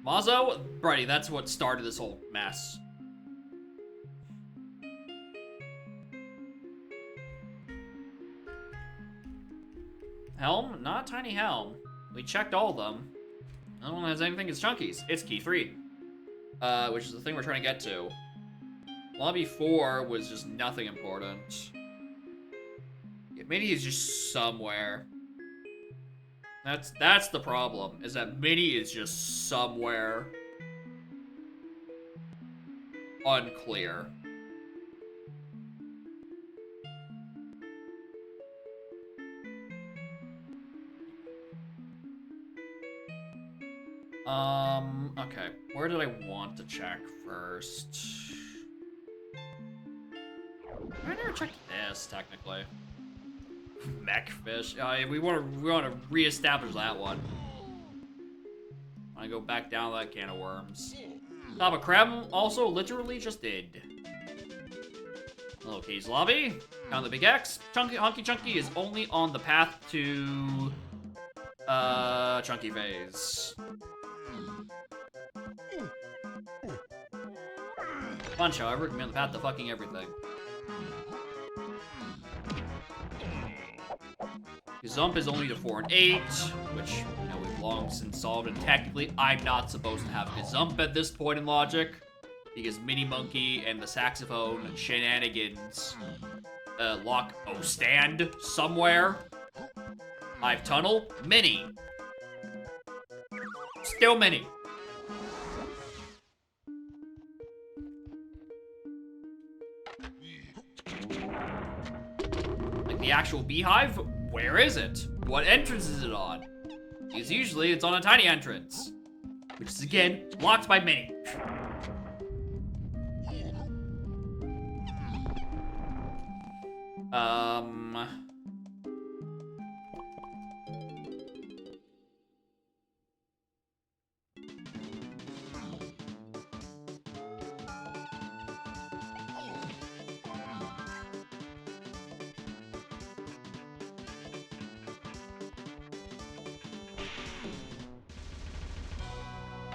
Mazo, Brady, that's what started this whole mess. Helm, not Tiny Helm. We checked all of them. No one has anything as chunkies. It's key 3, which is the thing we're trying to get to. Lobby 4 was just nothing important. Mini is just somewhere. That's the problem, is that Mini is just somewhere. Unclear. Okay. Where did I want to check first? I never checked this, technically. Mechfish. We want to reestablish that one. I go back down that can of worms. Lava Crab also literally just did. Hello, Keys Lobby. Found the big X. Honky Chunky is only on the path to Chunky Phase. Punch, however, can be on the path to fucking everything. Gazump is only to 4 and 8, which, you know, we've long since solved, and technically I'm not supposed to have Gazump at this point in logic, because Mini Monkey and the saxophone shenanigans lock stand somewhere. Hive Tunnel, Mini. Still Mini. Like the actual beehive? Where is it? What entrance is it on? Because usually it's on a tiny entrance. Which is, again, blocked by Mini.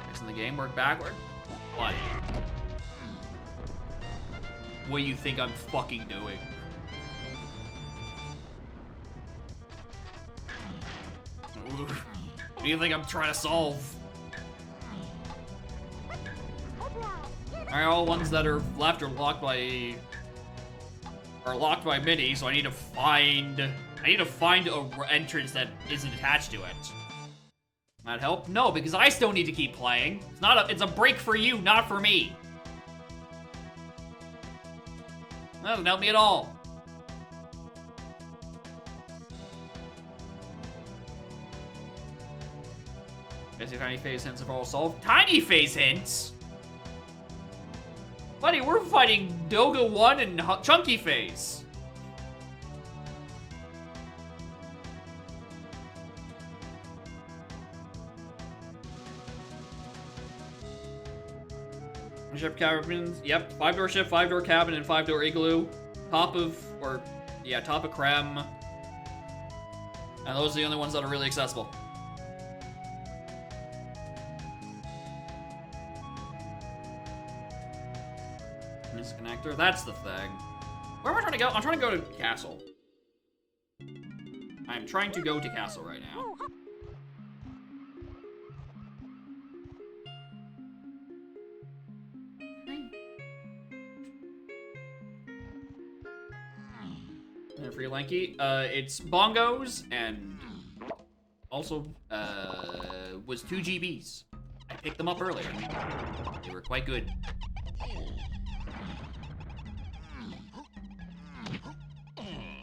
Fixing the game, work backward. What? What do you think I'm fucking doing? What do you think I'm trying to solve? Alright, all ones that are left are blocked by are locked by Minnie, so I need to find a entrance that isn't attached to it. That help? No, because I still need to keep playing. It's a break for you, not for me. That doesn't help me at all. Guess if tiny phase hints are all solved. Tiny phase hints? Buddy, we're fighting Doga 1 and Chunky Phase. Ship cabins, yep. 5-door ship, 5-door cabin, and 5-door igloo. Top of creme. And those are the only ones that are really accessible. Connector, that's the thing. Where am I trying to go? I'm trying to go to Castle. I'm trying to go to Castle right now. And free Lanky. It's bongos and also was 2 GBs. I picked them up earlier. They were quite good.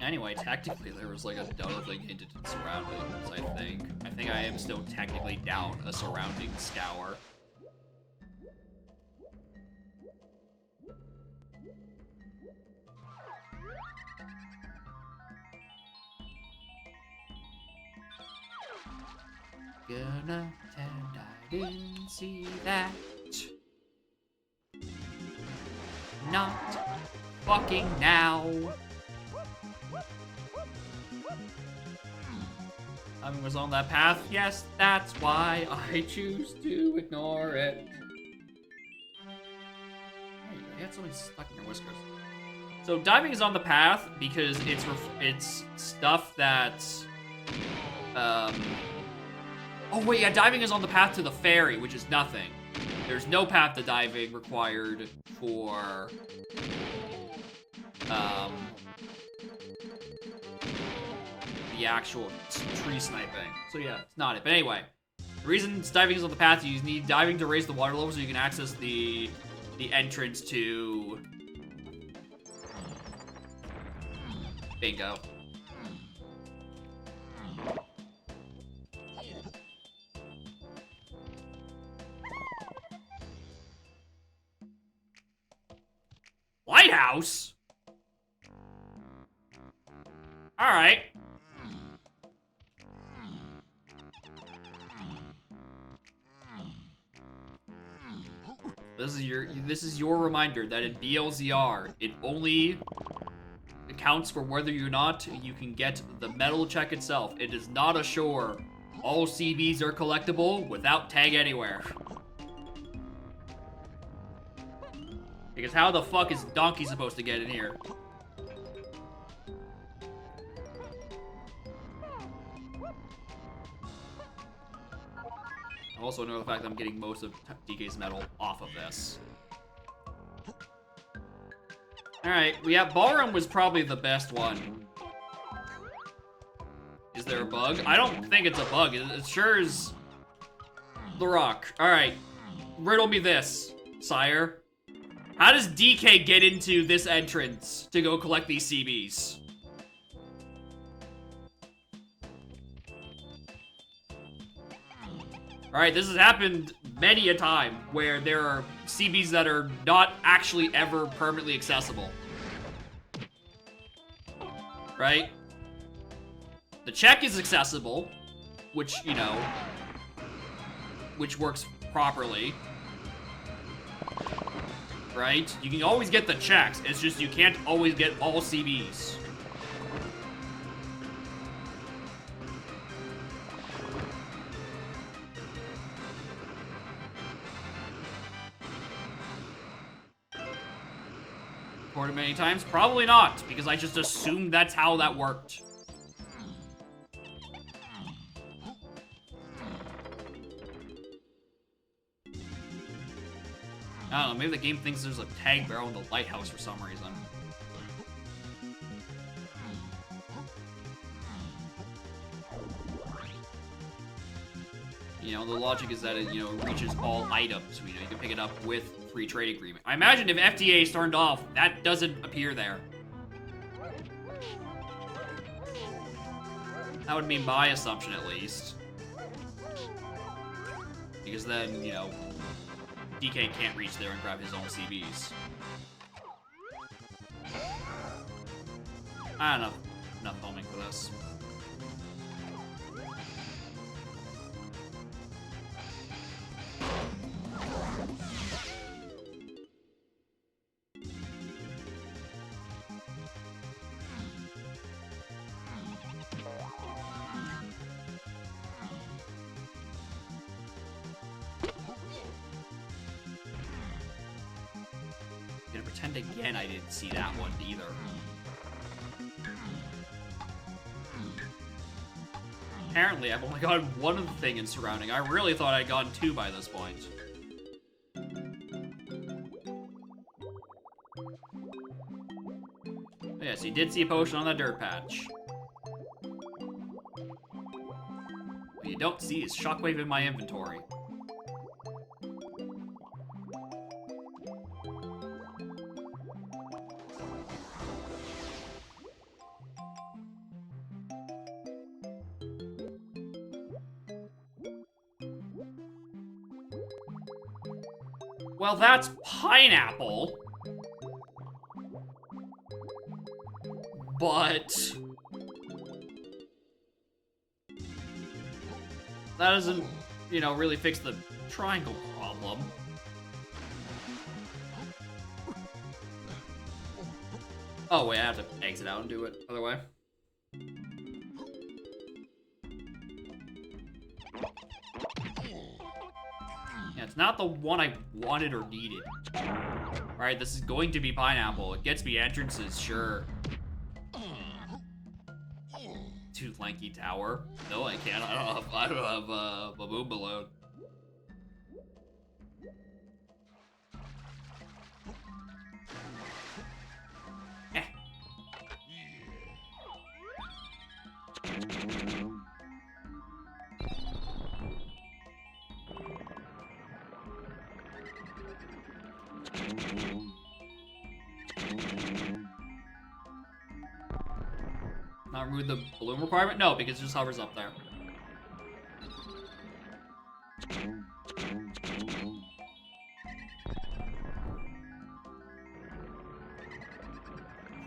Anyway, technically there was like a double thing hinted in surroundings, I think. I think I am still technically down a surrounding scour. Gonna pretend I didn't see that. Not fucking now. I was on that path, yes, that's why I choose to ignore it. Hey, you had something stuck in your whiskers. So diving is on the path because it's stuff that's, oh wait, yeah, diving is on the path to the ferry, which is nothing. There's no path to diving required for, the actual tree sniping. So yeah, it's not it. But anyway, the reason diving is on the path, you need diving to raise the water level so you can access the entrance to... Bingo. Lighthouse? Alright. This is your reminder that in BLZR, it only accounts for whether or not you can get the medal check itself. It does not assure all CBs are collectible without tag anywhere. Because how the fuck is Donkey supposed to get in here? I also know the fact that I'm getting most of DK's medal off of this. Alright, yeah, Ballroom was probably the best one. Is there a bug? I don't think it's a bug. It sure is the rock. Alright, riddle me this, sire. How does DK get into this entrance to go collect these CBs? Alright, this has happened many a time where there are CBs that are not actually ever permanently accessible. Right? The check is accessible, which, you know, which works properly. Right? You can always get the checks, it's just you can't always get all CBs. Recorded many times? Probably not, because I just assumed that's how that worked. I don't know, maybe the game thinks there's a tag barrel in the lighthouse for some reason. You know, the logic is that it, you know, reaches all items. You know, you can pick it up with free trade agreement. I imagine if FTA is turned off, that doesn't appear there. That would be my assumption, at least. Because then, you know, DK can't reach there and grab his own CBs. I don't know. Enough homing for this. Gonna pretend again I didn't see that one either. Apparently, I've only gotten one of the thing in surrounding. I really thought I'd gotten two by this point. Yes, he did see a potion on that dirt patch. What you don't see is Shockwave in my inventory. Well, that's pineapple. But that doesn't, you know, really fix the triangle problem. Oh, wait, I have to exit out and do it other way. Yeah, it's not the one I wanted or needed. Alright, this is going to be pineapple. It gets me entrances, sure. Too lanky tower. No, I can't. I don't have a boom balloon. Eh. Not remove the balloon requirement? No, because it just hovers up there.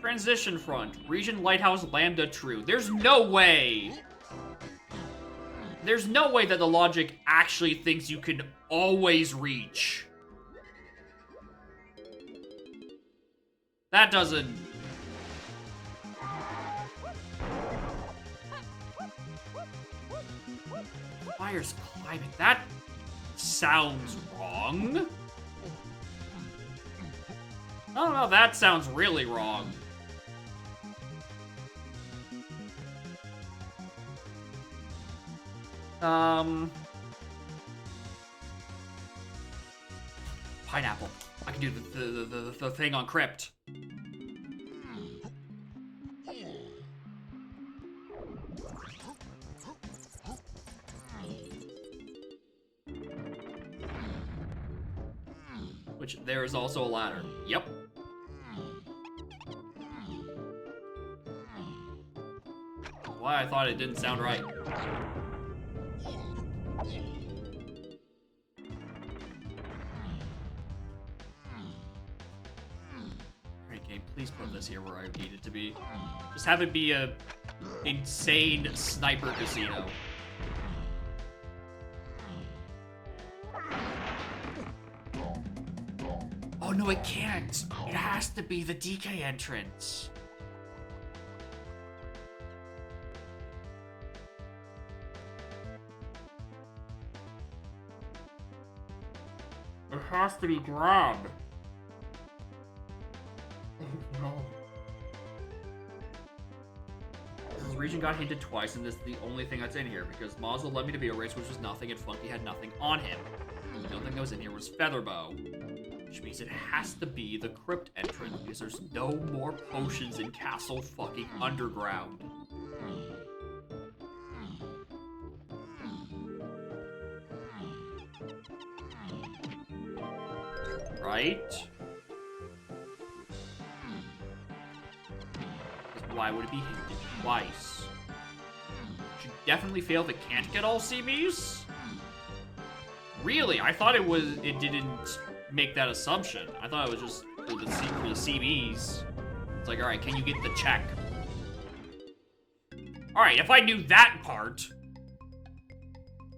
Transition front. Region Lighthouse Lambda True. There's no way. There's no way that the logic actually thinks you can always reach. That doesn't... Fire's climbing. That sounds wrong. I don't know, that sounds really wrong. Pineapple. I can do the thing on Crypt. Which, there is also a ladder. Yep. Why I thought it didn't sound right. Alright, game, please put this here where I need it to be. Just have it be a insane sniper casino. Oh no, it can't. It has to be the DK entrance. It has to be Grab. Oh no. This region got hinted twice, and this is the only thing that's in here, because Mazel led me to be a race which was nothing, and Funky had nothing on him. The only thing that was in here was Featherbow. Which means it has to be the Crypt entrance, because there's no more potions in Castle fucking Underground. Right? Why would it be hinted twice? Should definitely fail if it can't get all CBs? Really? I thought it didn't make that assumption. I thought it was just for the CBs. It's like, alright, can you get the check? Alright, if I knew that part.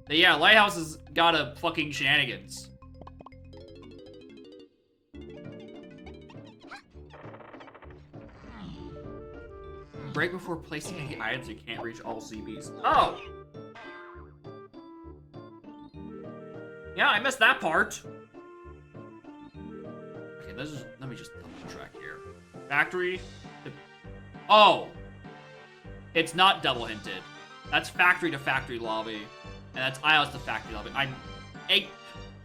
Then yeah, Lighthouse has got a fucking shenanigans. Break before placing any items you can't reach all CBs. Oh! Yeah, I missed that part. Okay, let me just double track here. Factory. Oh! It's not double hinted. That's factory to factory lobby. And that's aisles to factory lobby.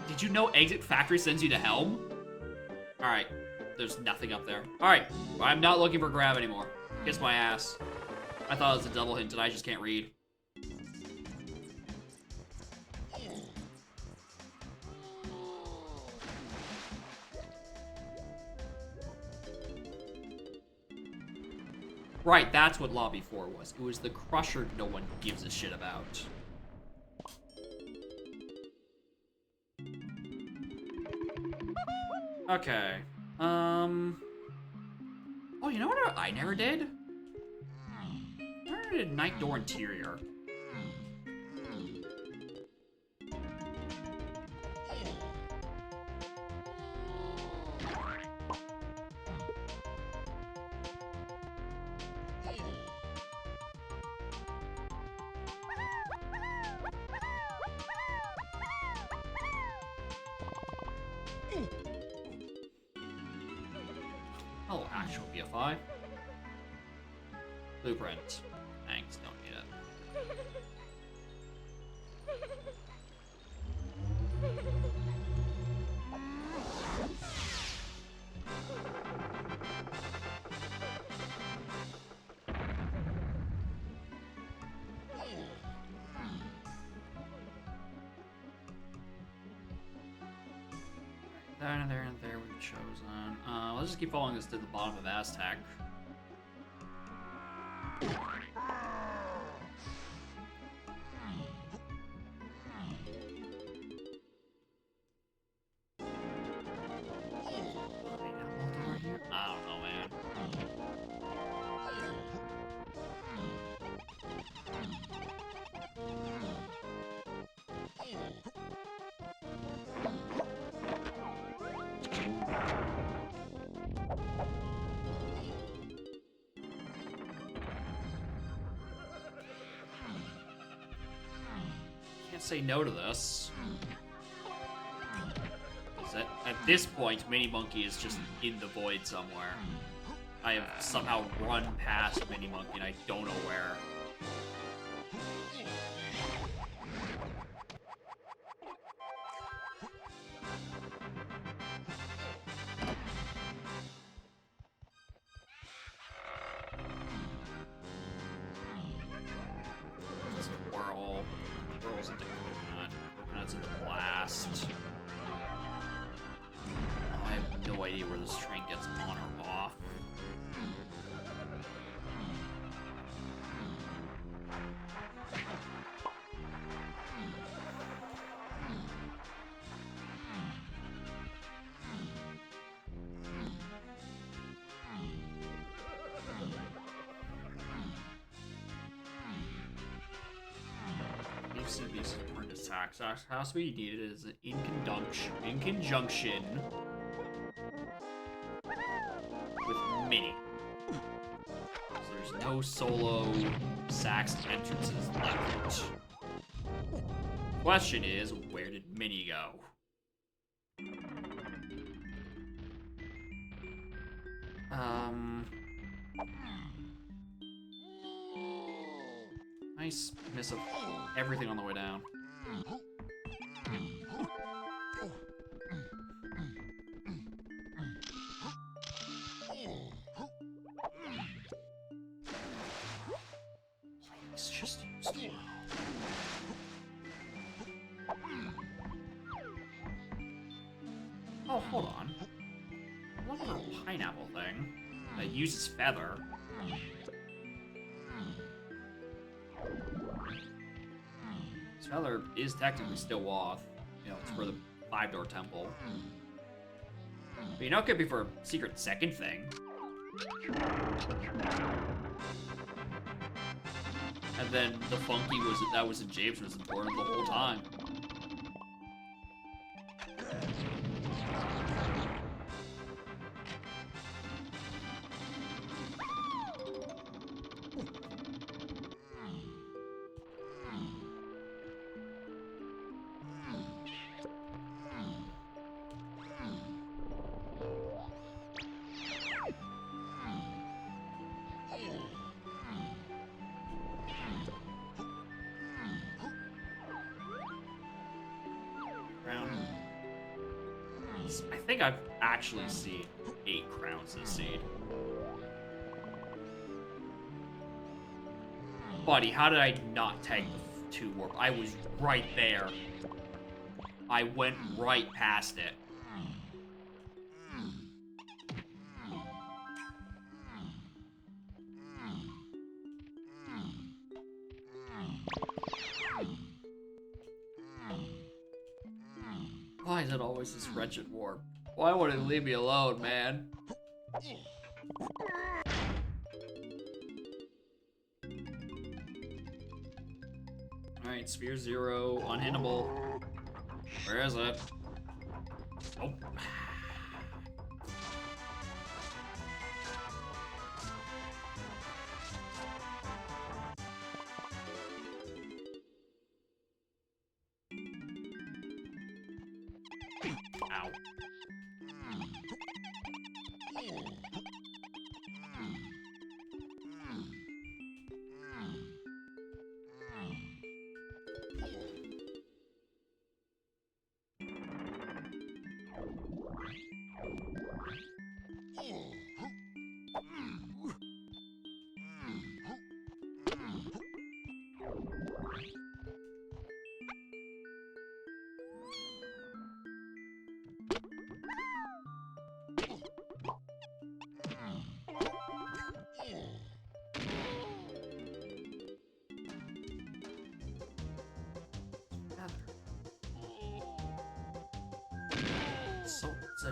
Did you know exit factory sends you to Helm? Alright. There's nothing up there. Alright. I'm not looking for grab anymore. Kiss my ass. I thought it was a double hint and I just can't read. Right, that's what Lobby 4 was. It was the Crusher no one gives a shit about. Okay. Oh, you know what I never did? I never did Night Door Interior. Oh, actual BFI. Blueprint. Thanks, don't need it. There and there and there we've chosen. Let's just keep following this to the bottom of Aztec. I don't know, man. Can't say no to this. At this point, Mini Monkey is just in the void somewhere. I have somehow run past Mini Monkey and I don't know where. Whirl. Whirl's into Coconut. Coconut's into Blast. I have no idea where this train gets on or off. CB's important attacks. Has to be needed is in conjunction with Mini. So there's no solo Sax entrances left. Question is, where did Mini go? Nice miss of everything on the way down. It's just used. Oh, hold on. I'm looking for a pineapple thing that uses feather. This feather is technically still off. You know, it's for the 5-door temple. But you know, it could be for a secret second thing. And then the funky that was in James was important the whole time. I think I've actually seen 8 crowns this seed. Buddy, how did I not tag the 2 warp? I was right there. I went right past it. Why is it always this wretched warp? Why wouldn't it leave me alone, man? Alright, Sphere 0, unhittable. Where is it? Oh. Ow.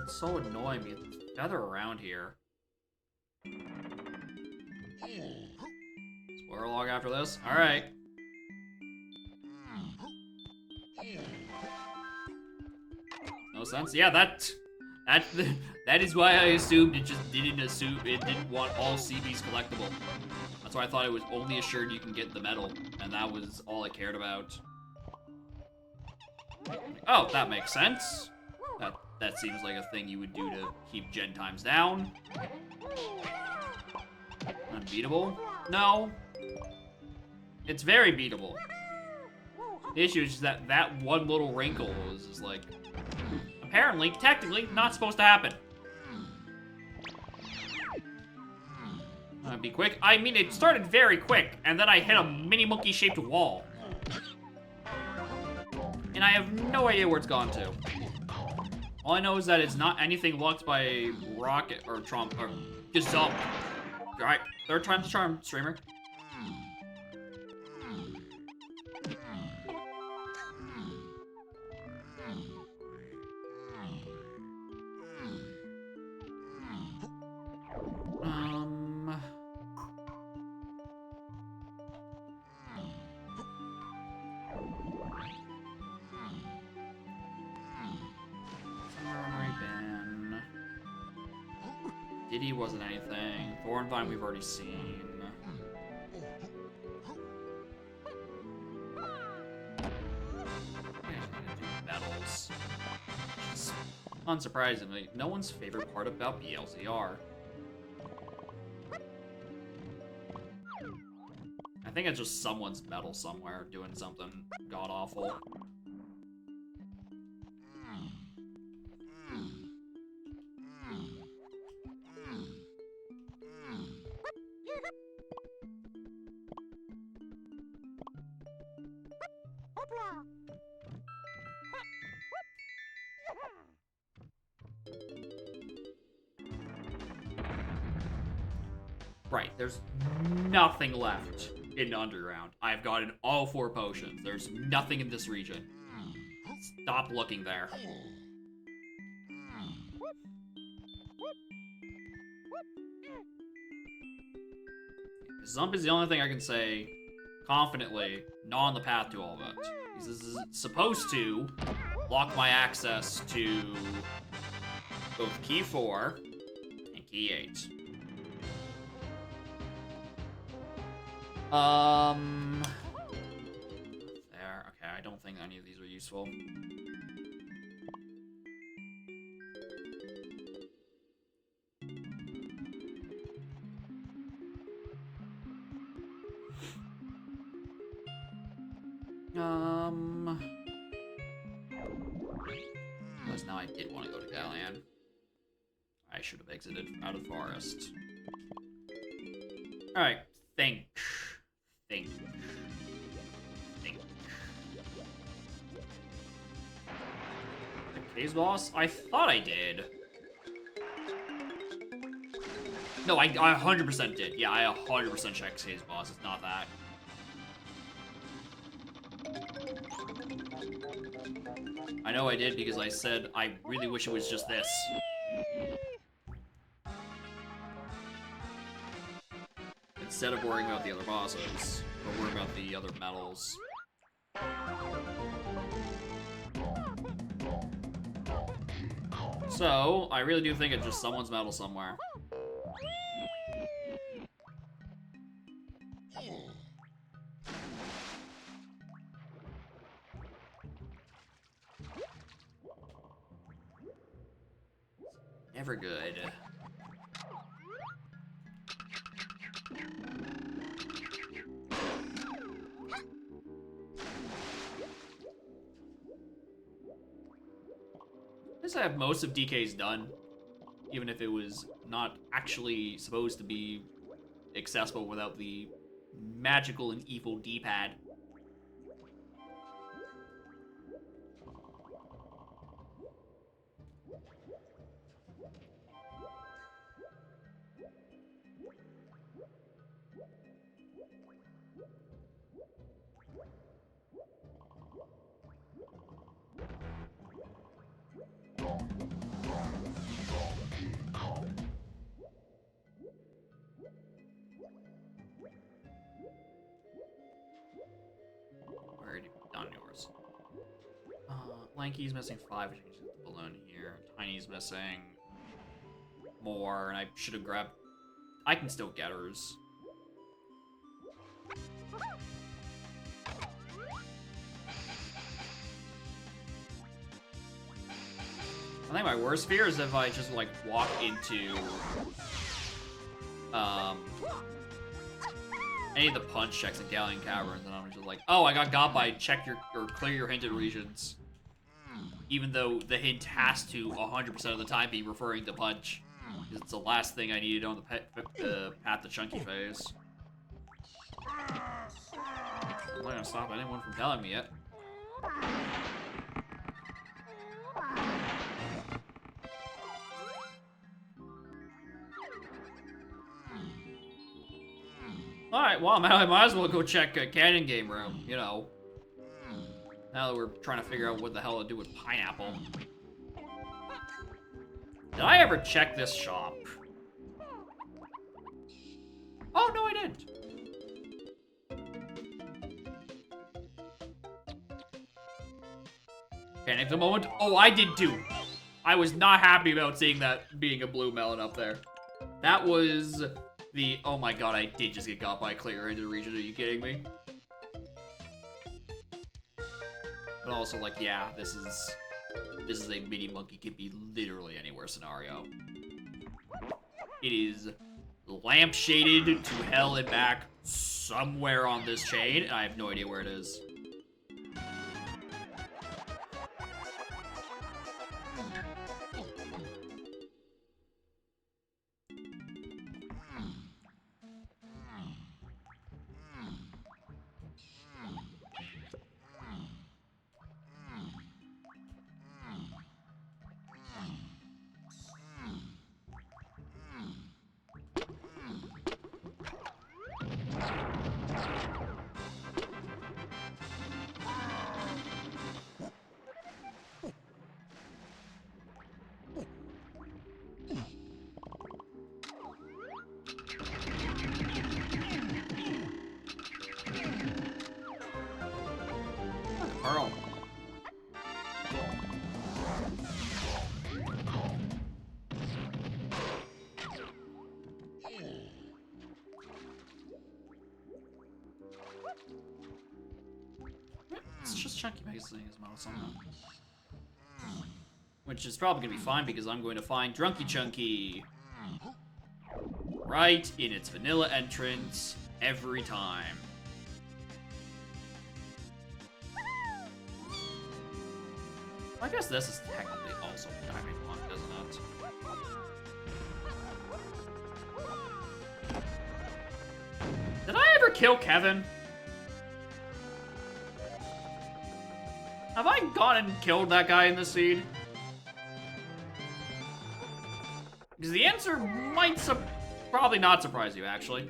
It's so annoying me. There's feather around here. Spoiler log after this? Alright. No sense? Yeah, that is why I assumed it just didn't want all CBs collectible. That's why I thought it was only assured you can get the medal, and that was all I cared about. Oh, that makes sense. That seems like a thing you would do to keep gen times down. Unbeatable? No. It's very beatable. The issue is that one little wrinkle is like, apparently, technically, not supposed to happen. Be quick. I mean, it started very quick, and then I hit a mini monkey-shaped wall. And I have no idea where it's gone to. All I know is that it's not anything locked by Rocket or Trump or Gazump. Alright, 3rd time's the charm, streamer. Diddy wasn't anything. Thornvine we've already seen. Medals. Unsurprisingly, no one's favorite part about BLZR. I think it's just someone's medal somewhere doing something god-awful. Right, there's nothing left in Underground. I've gotten all 4 potions. There's nothing in this region. Stop looking there. Zump is the only thing I can say confidently not on the path to all of it. This is supposed to block my access to both Key 4 and Key 8. There. Okay, I don't think any of these are useful. Because now I did want to go to Galleon. I should have exited out of the forest. Alright, think. The K's boss? I thought I did. No, I 100% did. Yeah, I 100% checked K's boss. It's not that. I know I did because I said I really wish it was just this. Instead of worrying about the other bosses, or worrying about the other medals. So, I really do think it's just someone's medal somewhere. Never good. I guess I have most of DK's done, even if it was not actually supposed to be accessible without the magical and evil D-pad. Already done yours. Lanky's missing 5, which I can just get the balloon here. Tiny's missing more, and I should have grabbed... I can still get hers. I think my worst fear is if I just, like, walk into, any of the punch checks in Galleon Caverns, and I'm just like, oh, I got by, check your, or clear your hinted regions. Even though the hint has to, 100% of the time, be referring to punch. Because it's the last thing I needed on the path to Chunky phase. I'm not gonna stop anyone from telling me yet. Alright, well, I might as well go check a Canyon Game Room, you know. Now that we're trying to figure out what the hell to do with Pineapple. Did I ever check this shop? Oh, no, I didn't. Panic the moment. Oh, I did too. I was not happy about seeing that being a blue melon up there. That was the, oh my god, I did just get got by clear into the region. Are you kidding me? But also, like, yeah, this is a mini monkey could be literally anywhere scenario. It is lampshaded to hell and back somewhere on this chain, and I have no idea where it is. It's just Chunky basically his model somehow. Which is probably gonna be fine because I'm going to find Drunky Chunky right in its vanilla entrance every time. I guess this is technically also Diamond Punk, isn't it? Did I ever kill Kevin? Have I gone and killed that guy in the seed? Because the answer might probably not surprise you, actually.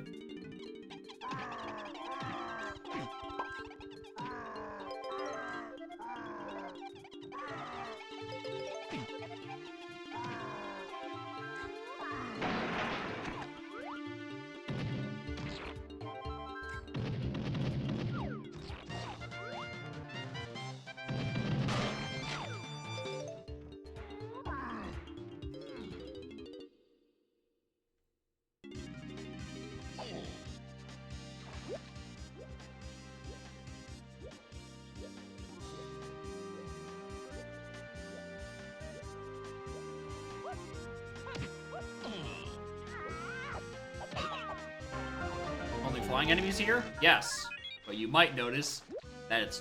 Flying enemies here? Yes. But you might notice that it's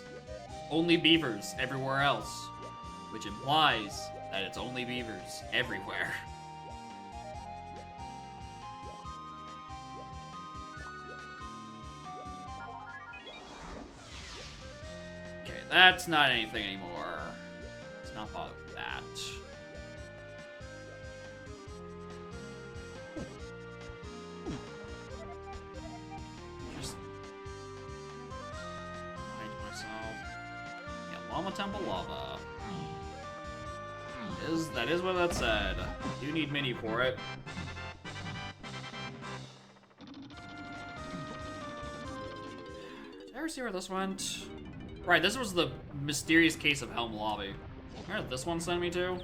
only beavers everywhere else, which implies that it's only beavers everywhere. Okay, that's not anything anymore. Let's not bother with that. Llama Temple Lava. That is what that said. You need Mini for it. Did I ever see where this went? Right, this was the mysterious case of Helm Lobby. Where did this one send me to?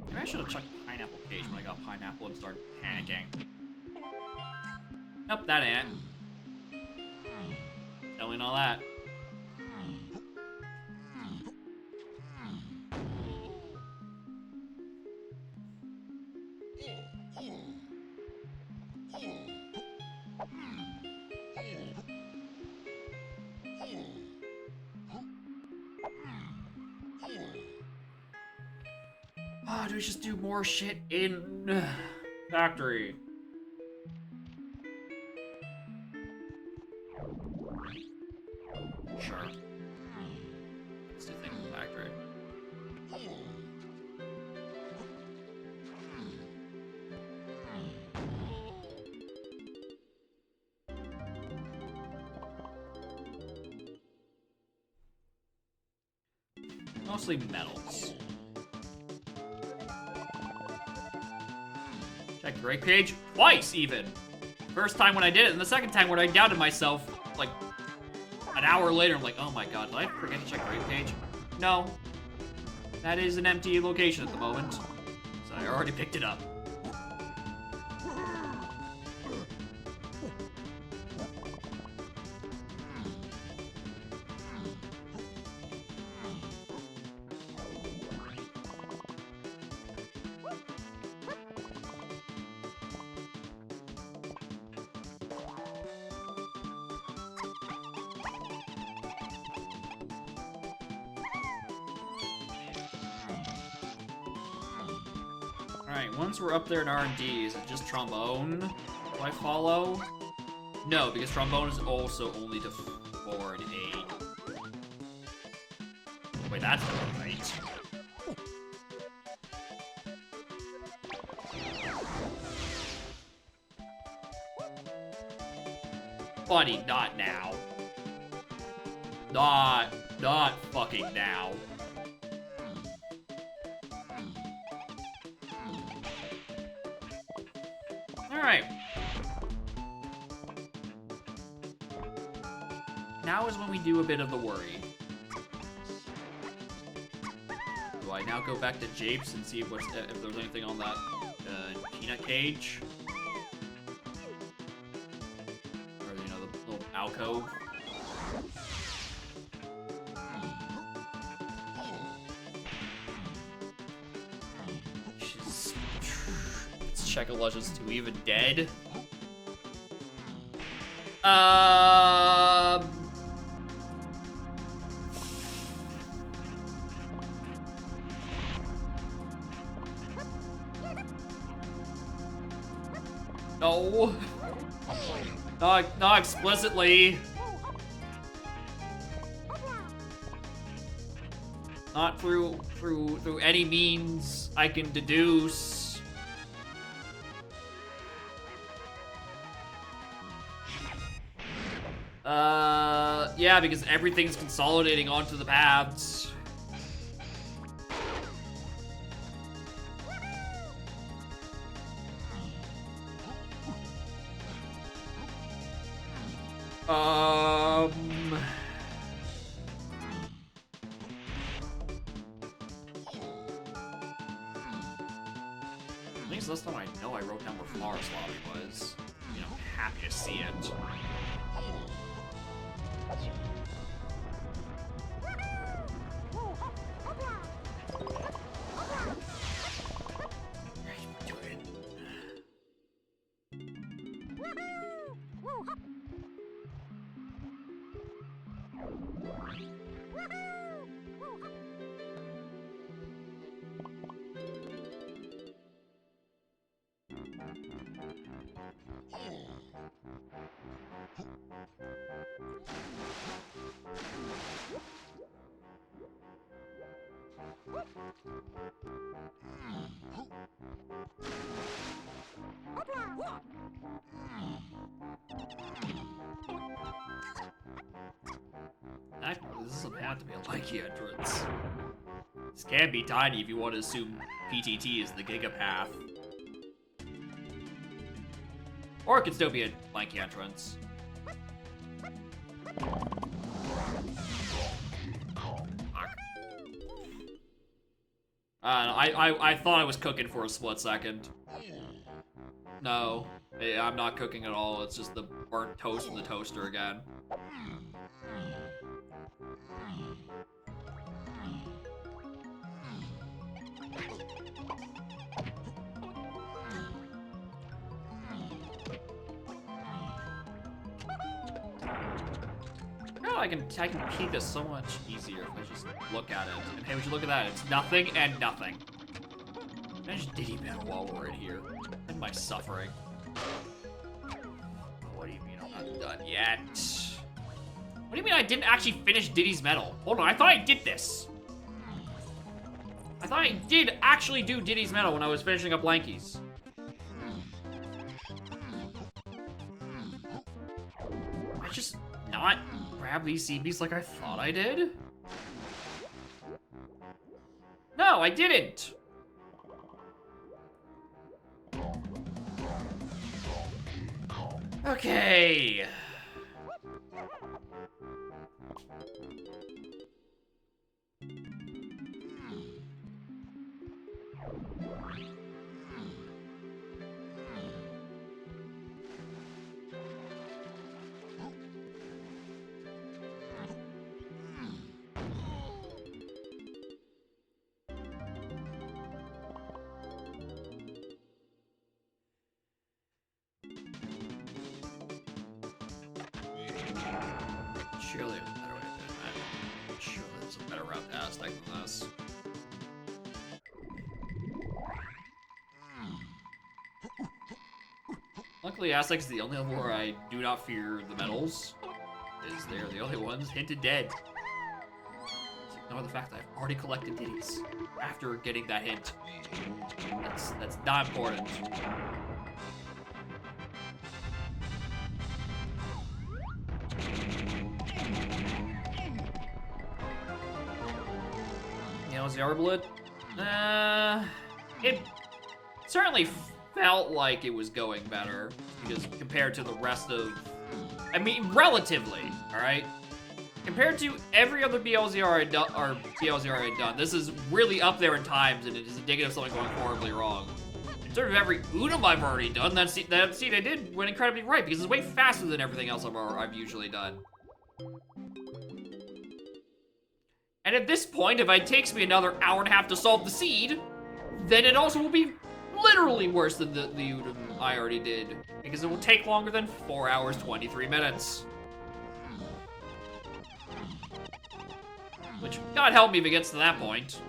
Maybe I should have checked Pineapple Cage when I got Pineapple and started panicking. Nope, that ant. Telling all that. Oh, do we just do more shit in factory? Sure. Let's do things in factory. Mostly metals. Check the right page twice, even. First time when I did it, and the second time when I doubted myself, like, an hour later, I'm like, oh my god, did I forget to check the right page? No. That is an empty location at the moment. So I already picked it up. Alright, once we're up there in R&D, is it just trombone? Do I follow? No, because trombone is also only to 4 and 8. Wait, that's not right. Buddy, not now. Not fucking now. Alright. Now is when we do a bit of the worry. Do I now go back to Japes and see if there's anything on that peanut cage? Or, you know, the little alcove? Let's check a Legends 2 even dead. No. Not explicitly. Not through any means I can deduce. Yeah, because everything's consolidating onto the paths. At least this time I know I wrote down where Florist Lobby was. You know, happy to see it. This doesn't have to be a lanky entrance. This can be tiny if you want to assume PTT is the Gigapath. Or it could still be a lanky entrance. I thought I was cooking for a split second. No, I'm not cooking at all. It's just the burnt toast from the toaster again. No, I can keep this so much easier if I just look at it. And hey, would you look at that? It's nothing and nothing. Finish Diddy Medal while we're in here. And my suffering. What do you mean I'm not done yet? What do you mean I didn't actually finish Diddy's Medal? Hold on, I thought I did this. I thought I did actually do Diddy's Medal when I was finishing up Lankies. I just not grab these CBs like I thought I did? No, I didn't. Okay. Surely there's a better way to do that. Surely there's a better route to Aztec than this. Luckily, Aztec's the only level where I do not fear the medals, because they're the only ones hinted dead. Just ignore the fact that I've already collected ditties after getting that hint. That's not important. You know, the Arblet? It certainly felt like it was going better because compared to the rest of, I mean, relatively, all right. Compared to every other BLZR I'd done, or BLZR I'd done, this is really up there in times, and it is indicative of something going horribly wrong. In terms of every Udom I've already done, that seed I did went incredibly right because it's way faster than everything else I've usually done. And at this point, if it takes me another hour and a half to solve the seed, then it also will be literally worse than the Udom I already did. Because it will take longer than 4 hours, 23 minutes. Which, God help me if it gets to that point.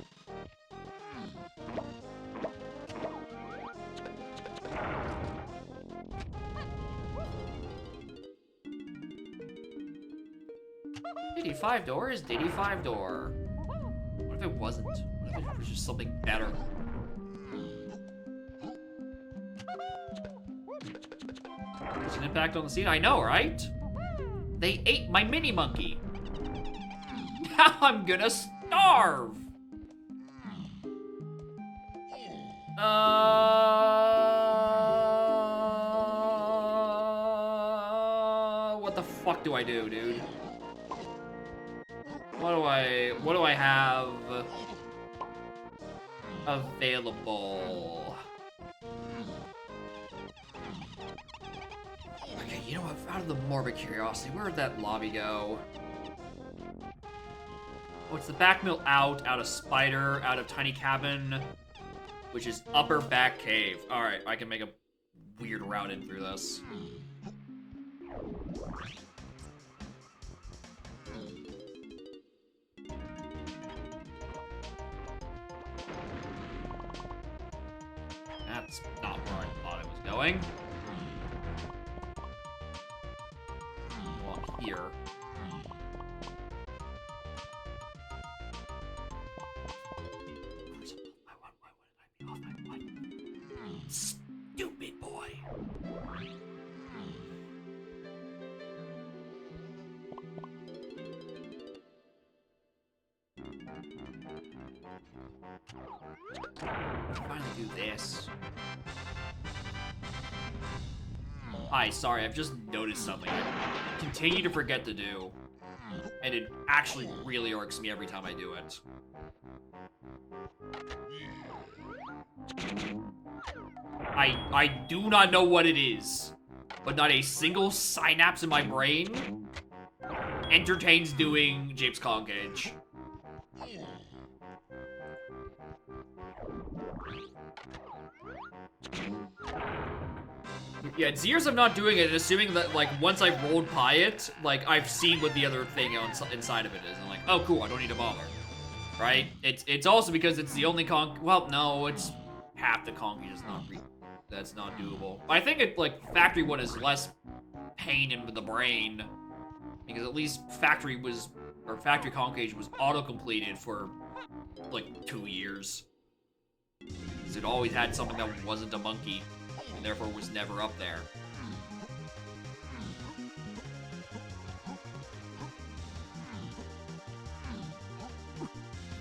Diddy 5-door is Diddy 5-door. What if it wasn't? What if it was just something better? There's an impact on the scene, I know, right? They ate my mini monkey. Now I'm gonna starve. What the fuck do I do, dude? What do I have available? Okay, you know what? Out of the morbid curiosity, where'd that lobby go? Oh, it's the back mill out of spider, out of tiny cabin, which is upper back cave. All right, I can make a weird route in through this. That's not where I thought it was going. Well, here. Why would I be off my one? Stupid boy. Finally do this. Hi, sorry, I've just noticed something I continue to forget to do. And it actually really irks me every time I do it. I do not know what it is, but not a single synapse in my brain entertains doing Jape's Concage. Yeah, it's years of not doing it and assuming that, like, once I've rolled by it, like, I've seen what the other thing inside of it is. And I'm like, oh, cool, I don't need to bother. Right? It's also because it's the only well, no, it's half the Concage is not that's not doable. I think it, like, Factory 1 is less pain in the brain. Because at least Factory Concage was auto-completed for, like, 2 years. Because it always had something that wasn't a monkey. And therefore was never up there.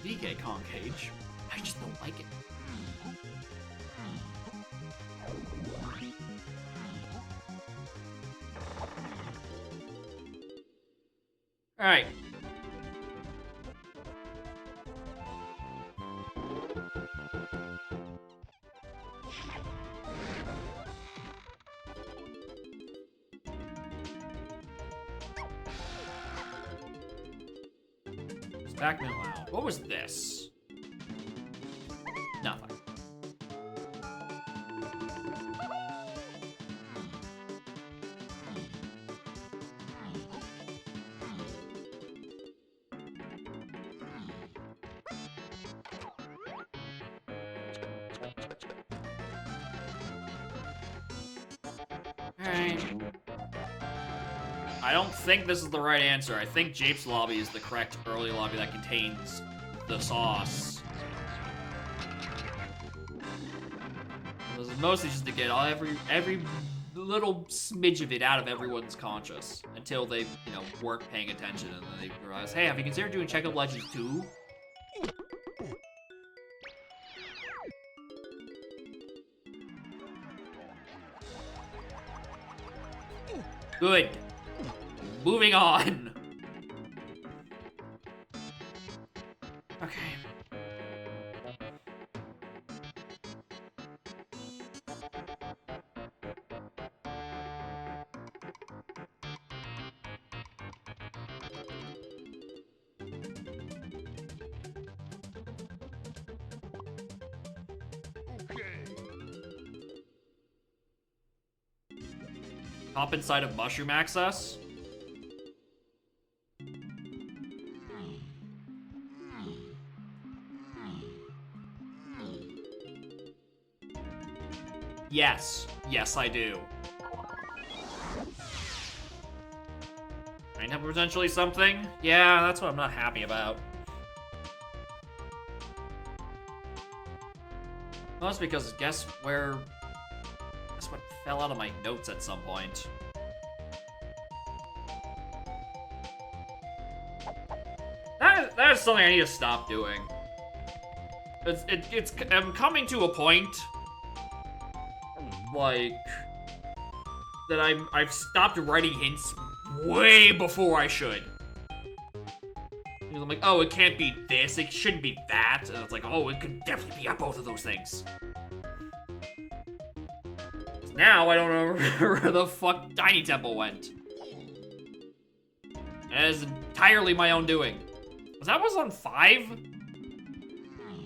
VK Concage. I just don't like it. Alright. Back mill out. What was this? Nothing. Alright. I don't think this is the right answer. I think Jape's lobby is the correct early lobby that contains the sauce. This is mostly just to get every little smidge of it out of everyone's conscious until they, you know, weren't paying attention and then they realize, hey, have you considered doing Check Up Legends 2? Good. Moving on. Okay. Hop inside of mushroom access. Yes. Yes, I do. Might have potentially something? Yeah, that's what I'm not happy about. Well, that's because guess what fell out of my notes at some point. That is something I need to stop doing. I'm coming to a point, like, that I've stopped writing hints way before I should. Because I'm like, oh, it can't be this, it shouldn't be that, and it's like, oh, it could definitely be both of those things. Now I don't know where the fuck Tiny Temple went. And it is entirely my own doing. Was on 5?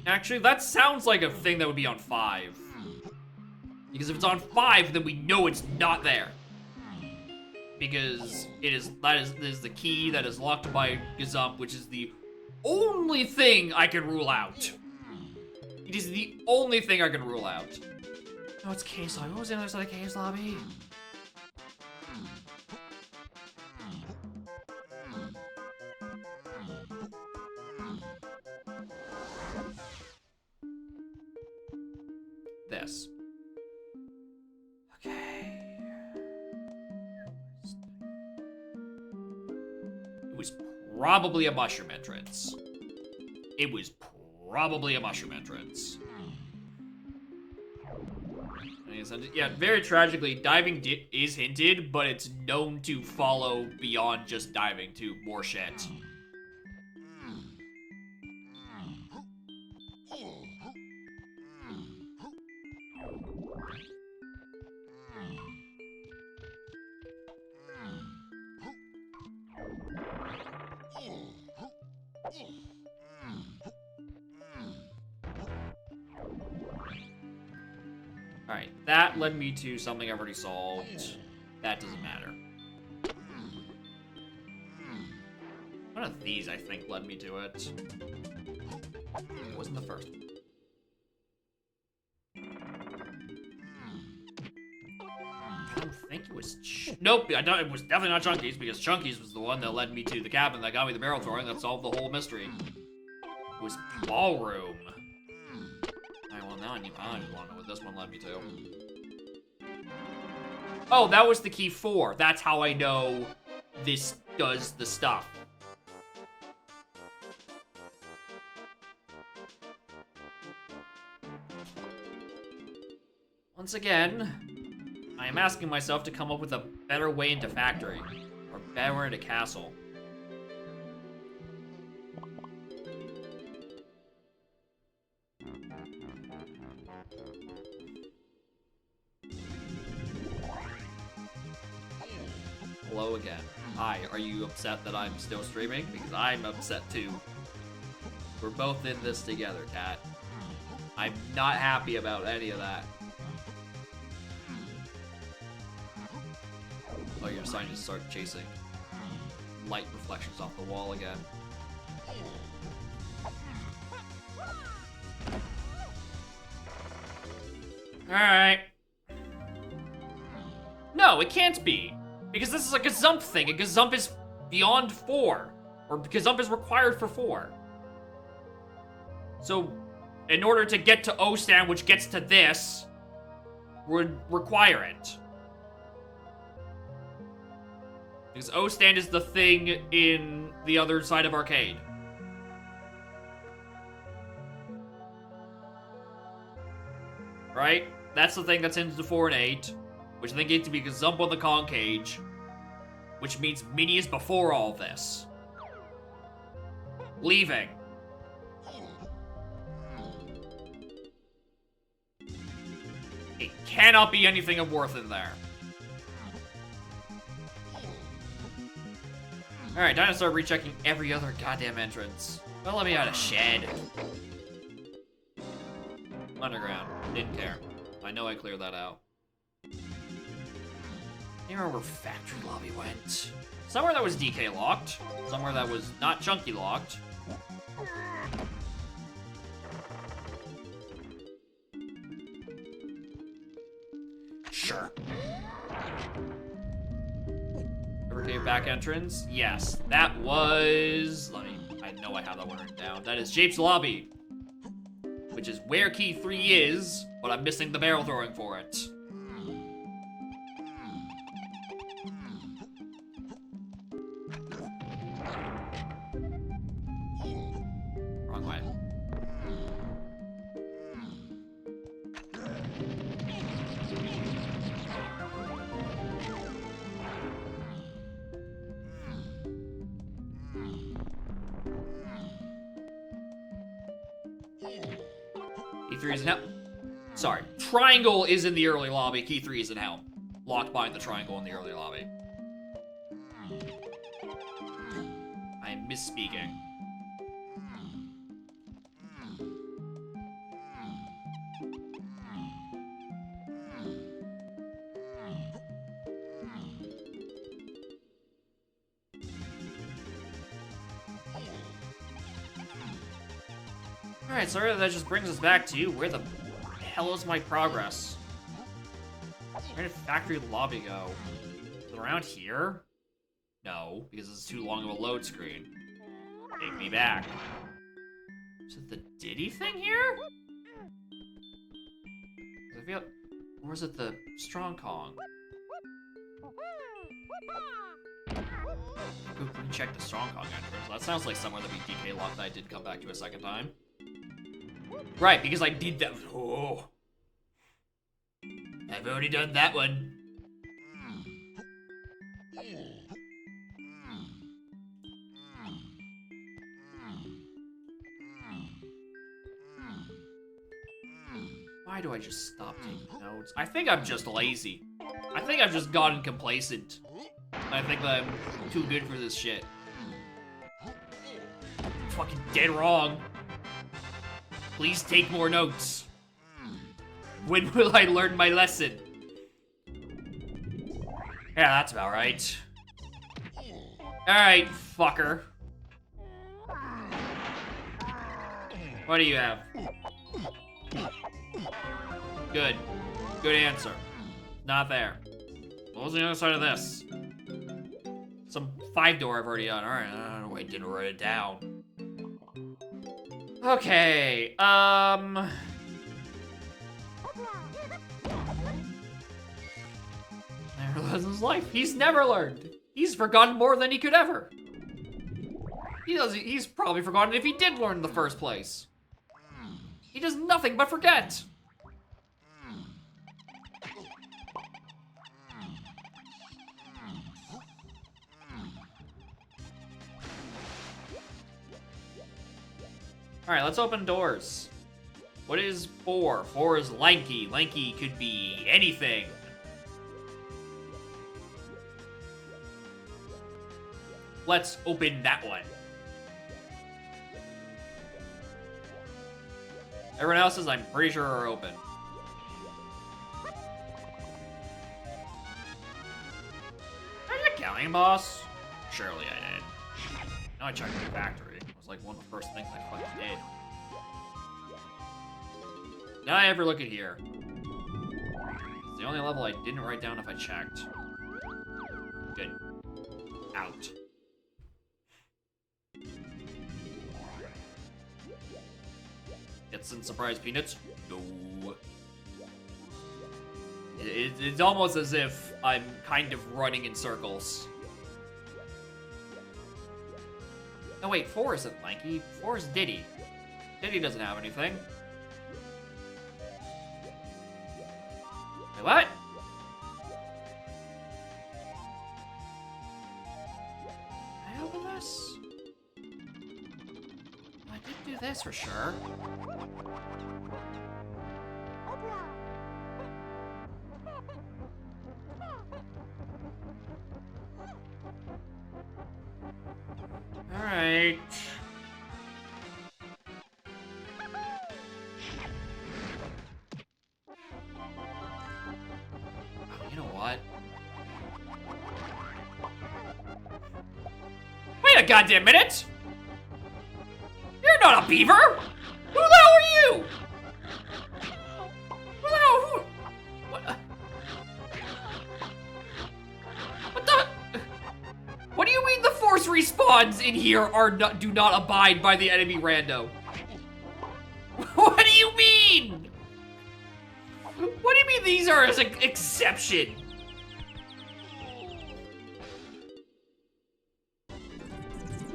Actually, that sounds like a thing that would be on 5. Because if it's on 5, then we know it's not there. Because that is the key that is locked by Gazump, which is the only thing I can rule out. It is the only thing I can rule out. Oh, it's Caves Lobby. What was the other side of Caves Lobby? This. Okay. It was probably a mushroom entrance. It was probably a mushroom entrance. Yeah, very tragically, diving is hinted, but it's known to follow beyond just diving to more shit. Alright, that led me to something I've already solved. That doesn't matter. One of these, I think, led me to it. It wasn't the first one. I don't think it was... Nope, it was definitely not Chunky's, because Chunky's was the one that led me to the cabin that got me the barrel throwing that solved the whole mystery. It was Ballroom. Alright, well, now I just want to know what this one led me to. Oh, that was the key 4. That's how I know this does the stuff. Once again, I am asking myself to come up with a better way into Factory, or better into Castle. Hello again. Hi, are you upset that I'm still streaming? Because I'm upset too. We're both in this together, Cat. I'm not happy about any of that. Oh, you're deciding to start chasing light reflections off the wall again. Alright. No, it can't be. Because this is a Gazump thing, and Gazump is beyond 4. Or Gazump is required for 4. So, in order to get to O-Stand, which gets to this, would require it. Because O-Stand is the thing in the other side of Arcade. Right? That's the thing that's into 4 and 8. Which I think needs to be Gazump on the Concage. which means Minnie is before all this. Leaving. It cannot be anything of worth in there. Alright, time to start rechecking every other goddamn entrance. Well, let me out of shed. Underground. Didn't care. I know I cleared that out. I remember where factory lobby went. Somewhere that was DK locked. Somewhere that was not chunky locked. Sure. River Cave back entrance? Yes. That was... I know I have that one written down. That is Jape's lobby. Which is where key 3 is, but I'm missing the barrel throwing for it. Wrong way. Key 3 is in helm. Sorry. Triangle is in the early lobby. Key 3 is in helm. Locked behind the triangle in the early lobby. I am misspeaking. Alright, so that just brings us back to you. Where the hell is my progress? Where did factory lobby go? Is it around here? No, because it's too long of a load screen. Take me back. Is it the Diddy thing here? I feel... Or is it the Strong Kong? Go check the Strong Kong entrance. That sounds like somewhere that be DK locked that I did come back to a second time. Right, because I did that. Oh. I've already done that one. Why do I just stop taking notes? I think I'm just lazy. I think I've just gotten complacent. I think that I'm too good for this shit. I'm fucking dead wrong. Please take more notes. When will I learn my lesson? Yeah, that's about right. Alright, fucker. What do you have? Good. Good answer. Not there. What was the other side of this? Some 5-door I've already done. Alright, I don't know why I didn't write it down. Okay, Never learns his life. He's never learned. He's forgotten more than he could ever. He's probably forgotten if he did learn in the first place. He does nothing but forget. Alright, let's open doors. What is 4? 4 is lanky. Lanky could be anything. Let's open that one. Everyone else's, I'm pretty sure, are open. Did I get Galleon Boss? Surely I did. No, I checked the factory. It was like one of the first things I fucking did. Did I ever look at here? It's the only level I didn't write down if I checked. Good. Out. Get some surprise peanuts? No. It's almost as if I'm kind of running in circles. No, wait, 4 isn't Lanky. 4 is Diddy. Diddy doesn't have anything. Wait, what? did do this for sure. Alright. You know what? Wait a goddamn minute! You're not a beaver! Who the hell are you? Who the hell? Who? What the? What do you mean the force respawns in here do not abide by the enemy rando? What do you mean? What do you mean these are as an exception?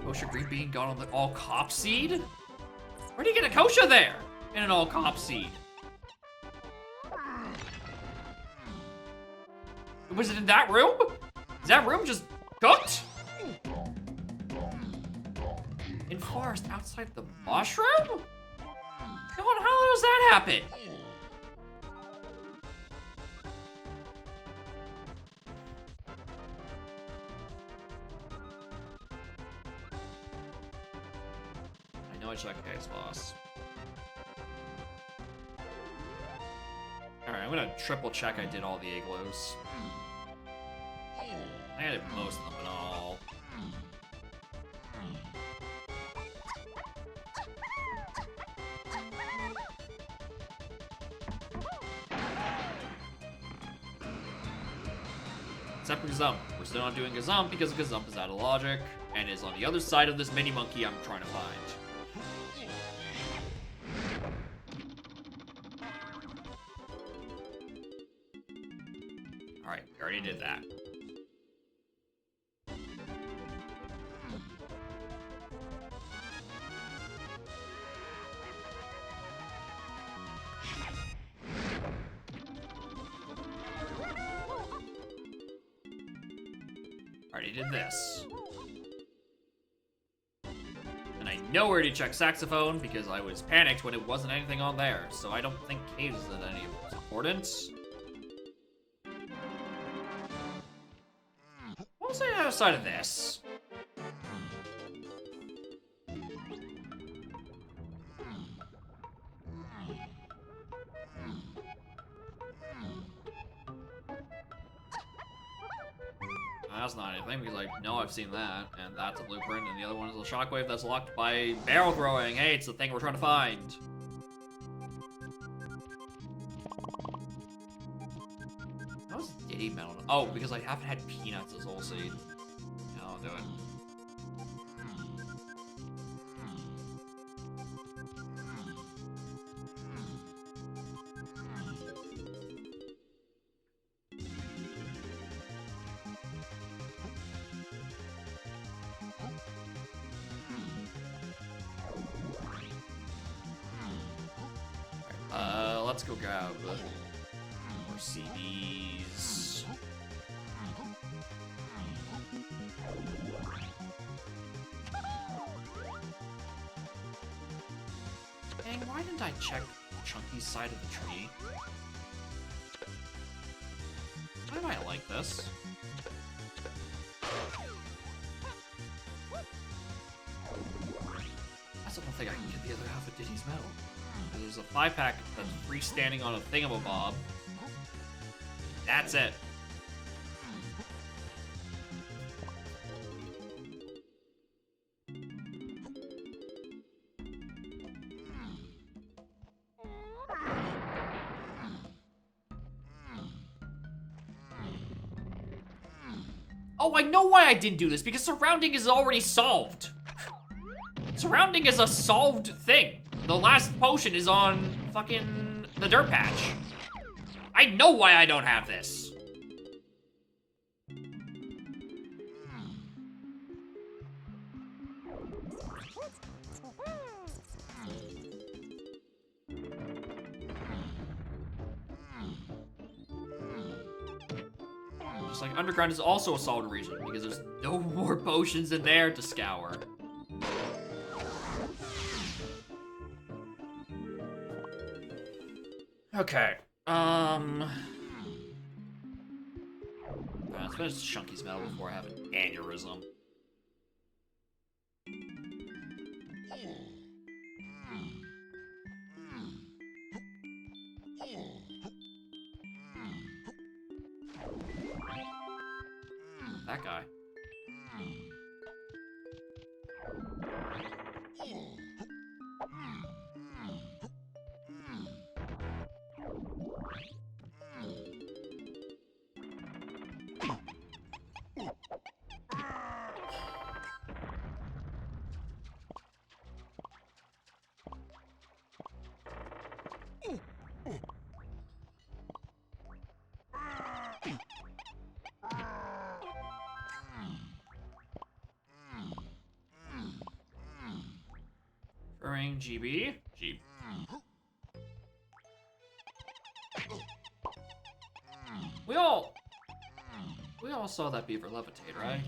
Kosher green bean got on the all cop seed? Where do you get a kosher there in an all cop seed? Was it in that room? Is that room just cooked? In forest outside the mushroom? God, how does that happen? I know I checked case boss. Alright, I'm gonna triple check I did all the igloos. I added most of them at all. Except for Gazump. We're still not doing Gazump because Gazump is out of logic and is on the other side of this mini monkey I'm trying to find. Alright, we already did that. Already did this. And I know where to check saxophone because I was panicked when it wasn't anything on there, so I don't think caves is any importance. What was the other side of this? That's not anything because I know I've seen that, and that's a blueprint, and the other one is a shockwave that's locked by barrel throwing. Hey, it's the thing we're trying to find. How was Diddy Metal? Oh, because I haven't had peanuts this whole seed. Yeah, I'll do it. Let's go grab more CDs. Dang, why didn't I check Chunky's side of the tree? I might like this. I still don't think I can get the other half of Diddy's medal. There's a 5-pack that's freestanding on a thingamabob. That's it. Oh, I know why I didn't do this, because surrounding is already solved. Surrounding is a solved thing. The last potion is on fucking the dirt patch. I know why I don't have this. Just like underground is also a solved region because there's no more potions in there to scour. Okay. Let's finish Chunky's medal before I have an aneurysm. That guy. Referring GB. G. We all saw that beaver levitate, right?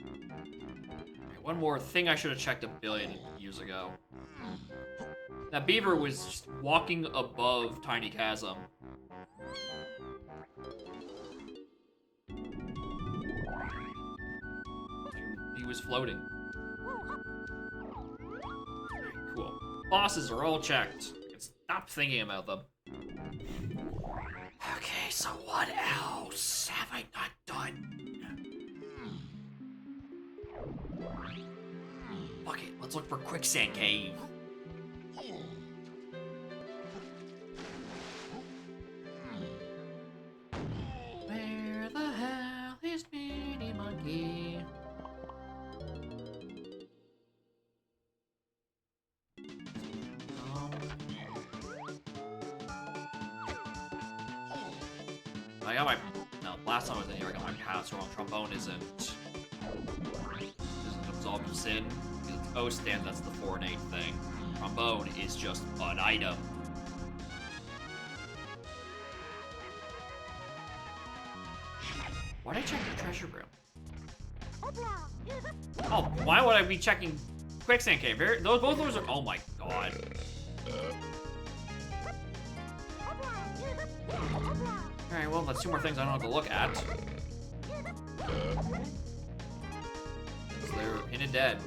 Okay, one more thing I should have checked a billion years ago. That beaver was just walking above Tiny Chasm. He was floating. Cool. Bosses are all checked. I can stop thinking about them. Okay, so what else have I not done? Fuck it, let's look for Quicksand Cave. Where the hell is Mini Monkey? I got my... No, last time I was in here, I got my pass wrong. Trombone isn't absolve you sin. Because it's O stand, that's the 4 and 8 thing. Trombone is just an item. Why'd I check the treasure room? Oh, why would I be checking Quicksand Cave? Both those are... Oh my god. Alright, well, that's 2 more things I don't have to look at. Because they're in and dead.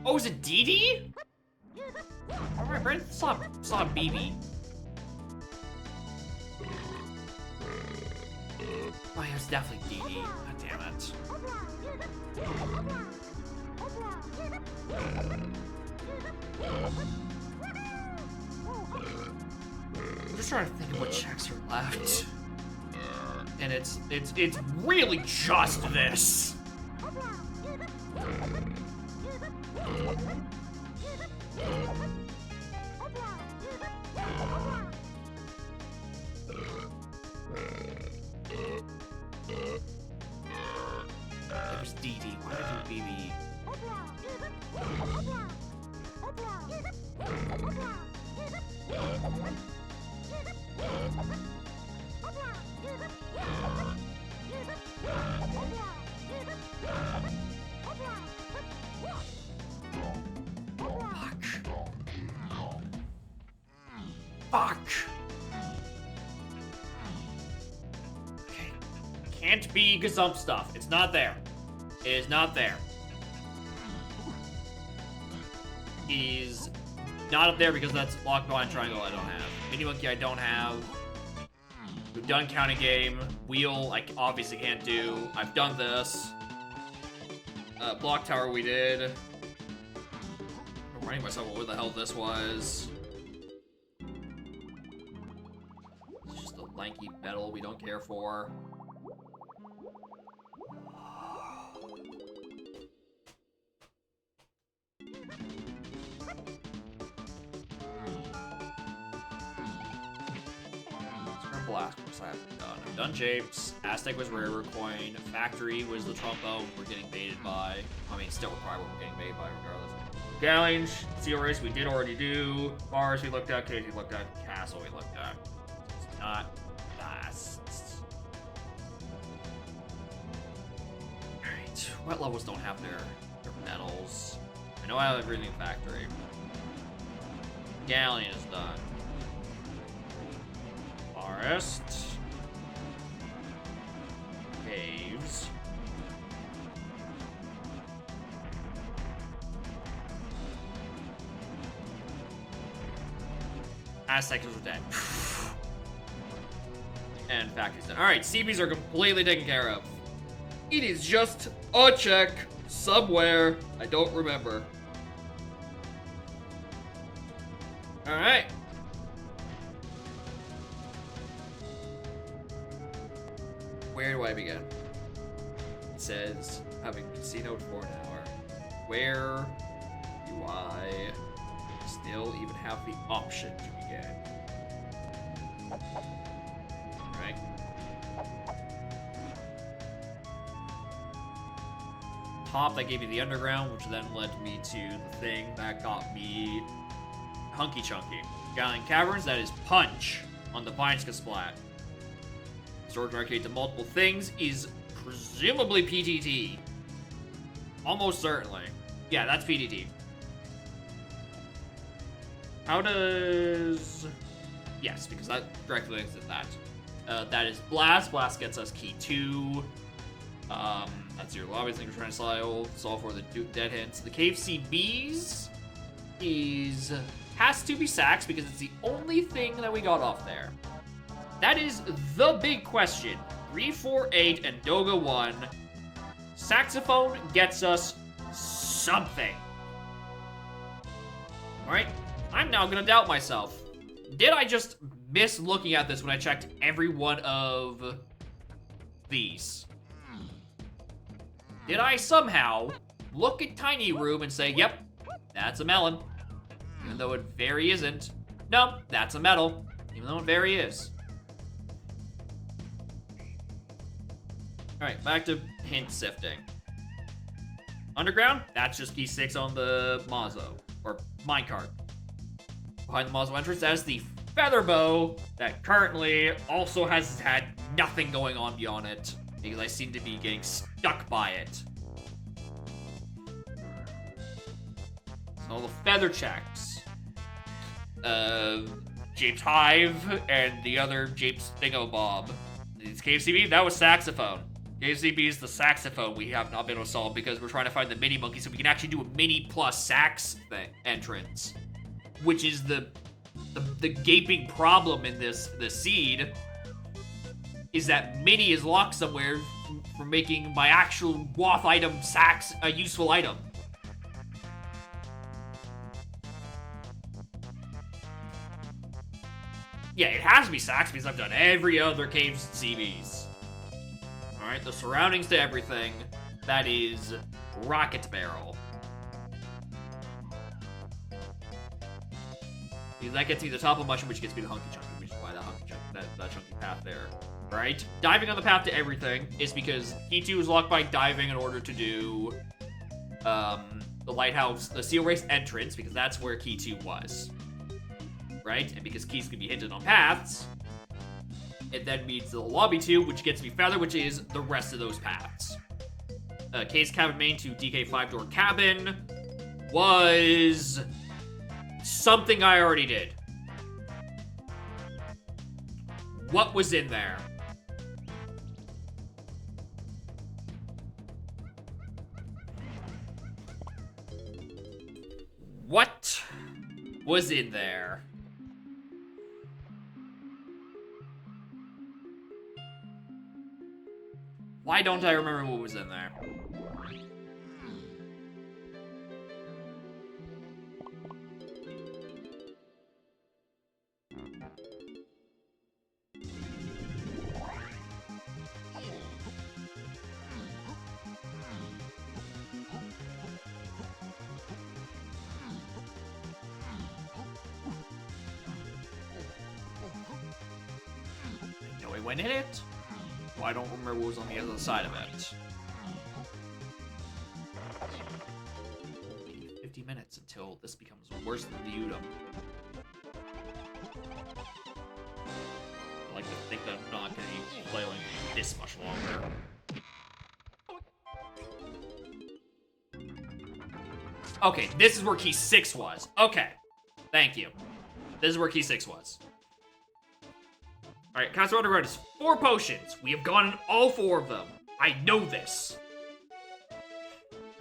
Oh, is it Dee Dee? Oh, my brain saw BB. Oh, yeah, it's definitely Dee Dee. God damn it. I'm just trying to think of what checks are left. And it's really just this. It was Dee Dee. Why did I do BB? Fuck. Okay. Can't be Gazump stuff. It's not there. It is not there. He's not up there because that's Lock Blind Triangle I don't have. Mini Monkey I don't have. We've done Counting Game. Wheel I obviously can't do. I've done this. Block tower we did. I'm reminding myself what the hell this was. It's just a lanky metal we don't care for. Blast I haven't done. I've done Japes. Aztec was Rarer Coin. Factory was the trombone we're getting baited by. I mean, still require what we're getting baited by regardless. Galleons, Seal Race we did already do. Bars we looked at. Cage we looked at. Castle we looked at. It's not fast. Alright. Wet levels don't have their medals. I know I have everything in Factory. Galleon is done. Forest. Caves. Aztecs are dead. And factories done. Alright, CBs are completely taken care of. It is just a check somewhere. I don't remember. Alright. Where do I begin? It says, having casinoed for an hour. Where do I still even have the option to begin? Right? Top, that gave me the underground, which then led me to the thing that got me Hunky Chunky. Galleon Caverns, that is Punch on the Vineska Splat. Storage Arcade to multiple things is presumably PTT. Almost certainly. Yeah, that's PTT. How does... Yes, because that directly links to that. That is Blast. Blast gets us Key 2. That's your lobby thing we're trying to solve for the dead hints. The Cave CBs has to be Sax because it's the only thing that we got off there. That is the big question. 348 and Doga 1. Saxophone gets us something. Alright, I'm now gonna doubt myself. Did I just miss looking at this when I checked every one of these? Did I somehow look at Tiny Room and say, yep, that's a melon? Even though it very isn't. No, that's a metal. Even though it very is. Alright, back to hint sifting. Underground, that's just key 6 on the Mazo, or minecart. Behind the Mazo entrance, that is the feather bow that currently also has had nothing going on beyond it, because I seem to be getting stuck by it. So all the feather checks. Japes Hive and the other Japes Thingobob. It's KFCB, that was saxophone. KFCB is the saxophone we have not been able to solve because we're trying to find the mini monkey so we can actually do a mini plus sax entrance. Which is the gaping problem in this seed is that mini is locked somewhere for making my actual WAF item sax a useful item. Yeah, it has to be sax because I've done every other cave's CBs. Alright, the surroundings to everything, that is Rocket Barrel. Because that gets me the top of mushroom, which gets me the hunky chunky, which is why that chunky path there. Right? Diving on the path to everything is because Key 2 is locked by diving in order to do the lighthouse, the Seal Race entrance, because that's where Key 2 was. Right? And because keys can be hinted on paths, it then means the lobby 2, which gets me feather, which is the rest of those paths. K's Cabin Main to DK 5-door cabin was something I already did. What was in there? What was in there? Why don't I remember what was in there? I went in it? Well, I don't remember what was on the other side of it. 50 minutes until this becomes worse than the Udom. I like to think that I'm not going to play like this much longer. Okay, this is where key 6 was. Okay. Thank you. This is where key 6 was. Alright, Castle Underground is 4 potions. We have gotten all 4 of them. I know this.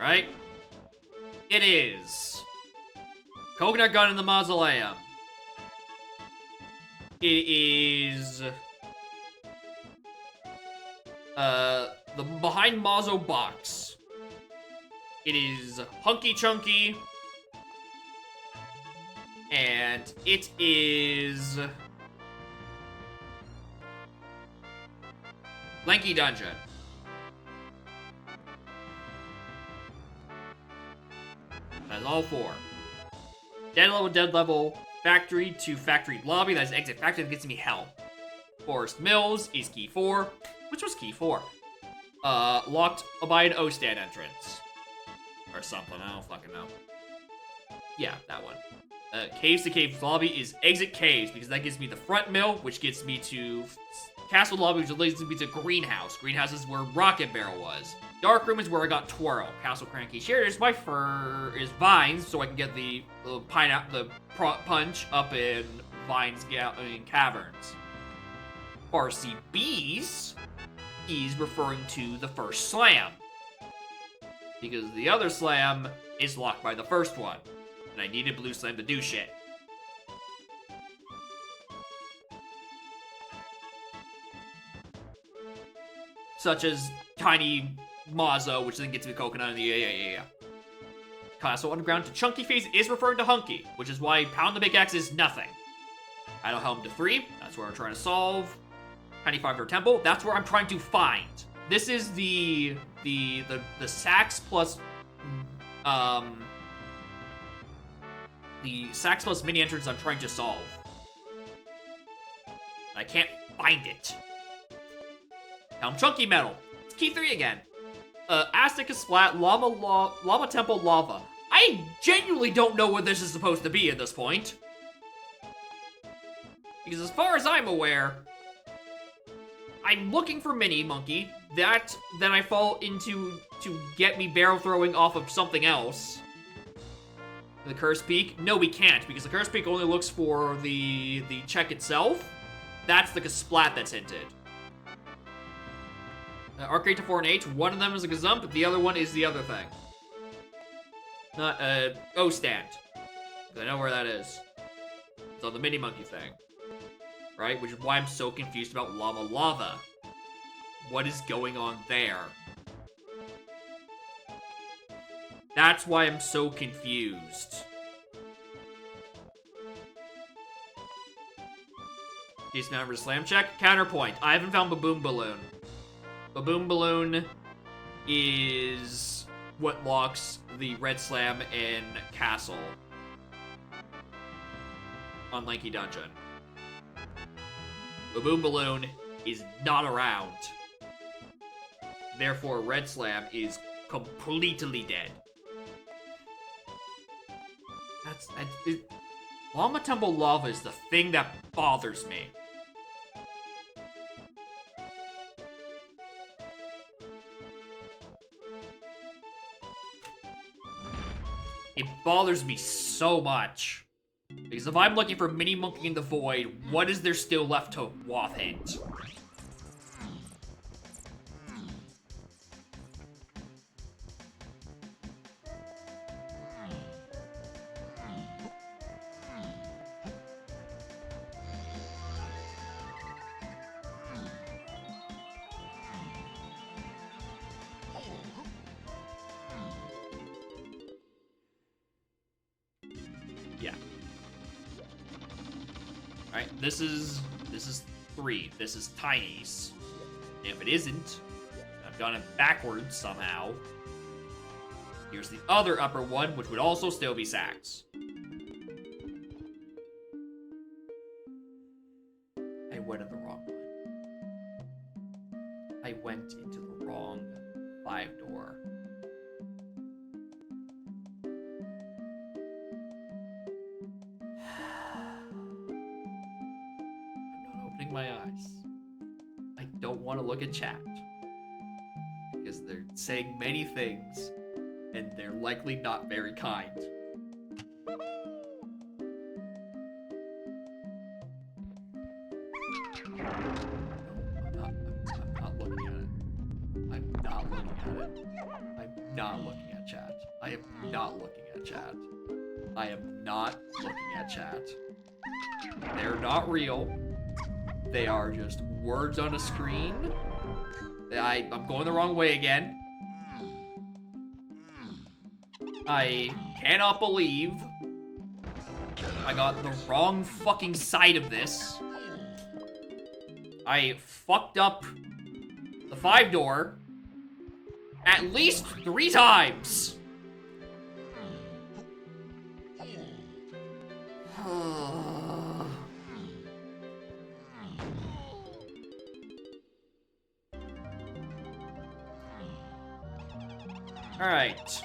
Right? It is Coconut Gun in the Mausoleum. It is the Behind Mauzo box. It is Hunky Chunky. And it is Lanky Dungeon. That's all 4. Dead level, factory to factory lobby. That's exit factory that gets me hell. Forest Mills is key 4. Which was key 4? Locked Abide O-Stand entrance. Or something, I don't fucking know. Yeah, that one. Caves to Caves lobby is exit caves, because that gives me the front mill, which gets me to castle lobby, which leads me to greenhouse. Greenhouse is where Rocket Barrel was. Dark room is where I got Twirl. Castle Cranky Share is my is Vines, so I can get the punch up in Vines in Caverns. Farsi Bees is referring to the first slam, because the other slam is locked by the first one, and I needed blue slam to do shit. Such as Tiny Mauzo, which then gets me Coconut in the yeah. Castle Underground to Chunky phase is referring to Hunky, which is why Pound the Big Axe is nothing. Idle Helm to 3, that's where I'm trying to solve. Tiny Five-Door Temple, that's where I'm trying to find. This is the Sax plus the Sax plus mini entrance I'm trying to solve. I can't find it. Helm Chunky Metal. It's key 3 again. Aztec Splat, Lava Temple Lava. I genuinely don't know what this is supposed to be at this point. Because as far as I'm aware, I'm looking for Mini Monkey. Then I fall into to get me barrel throwing off of something else. The Curse Peak? No, we can't, because the Curse Peak only looks for the check itself. That's the Splat that's hinted. Arcade to 4 and H, one of them is a Gazump, the other one is the other thing. Not, O-Stand. I know where that is. It's on the Mini Monkey thing. Right? Which is why I'm so confused about Lava. What is going on there? That's why I'm so confused. Case number slam check. Counterpoint. I haven't found Baboon Balloon. Baboon Balloon is what locks the Red Slam in Castle on Lanky Dungeon. Baboon Balloon is not around. Therefore, Red Slam is completely dead. Llama Temple Lava is the thing that bothers me. It bothers me so much. Because if I'm looking for Mini Monkey in the Void, what is there still left to Wath hint? Yeah. Alright, this is 3. This is Tiny's. If it isn't, I've done it backwards somehow. Here's the other upper one, which would also still be Sax. I went in the wrong one. I went into the wrong 5-door. I'm not opening my eyes. I don't want to look at chat. Because they're saying many things, and they're likely not very kind. Not looking at chat. I am not looking at chat. I am not looking at chat. They're not real. They are just words on a screen. I'm going the wrong way again. I cannot believe I got the wrong fucking side of this. I fucked up the 5-door at least 3 times. Alright.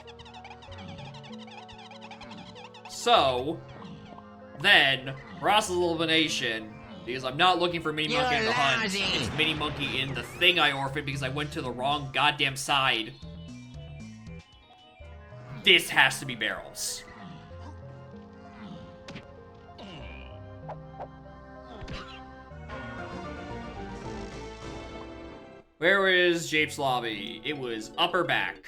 So, then, process elimination, because I'm not looking for Mini Monkey in the hunt. It's Mini Monkey in the thing I orphaned because I went to the wrong goddamn side. This has to be barrels. Where is Jape's lobby? It was upper back.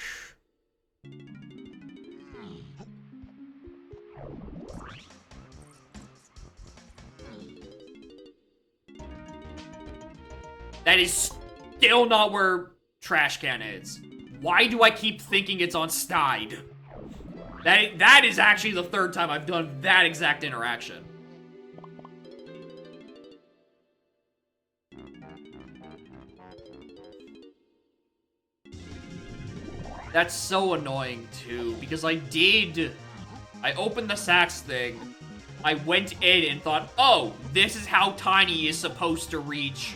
That is still not where trash can is. Why do I keep thinking it's on Stide? That is actually the 3rd time I've done that exact interaction. That's so annoying too, because I opened the Sax thing, I went in and thought, oh, this is how Tiny is supposed to reach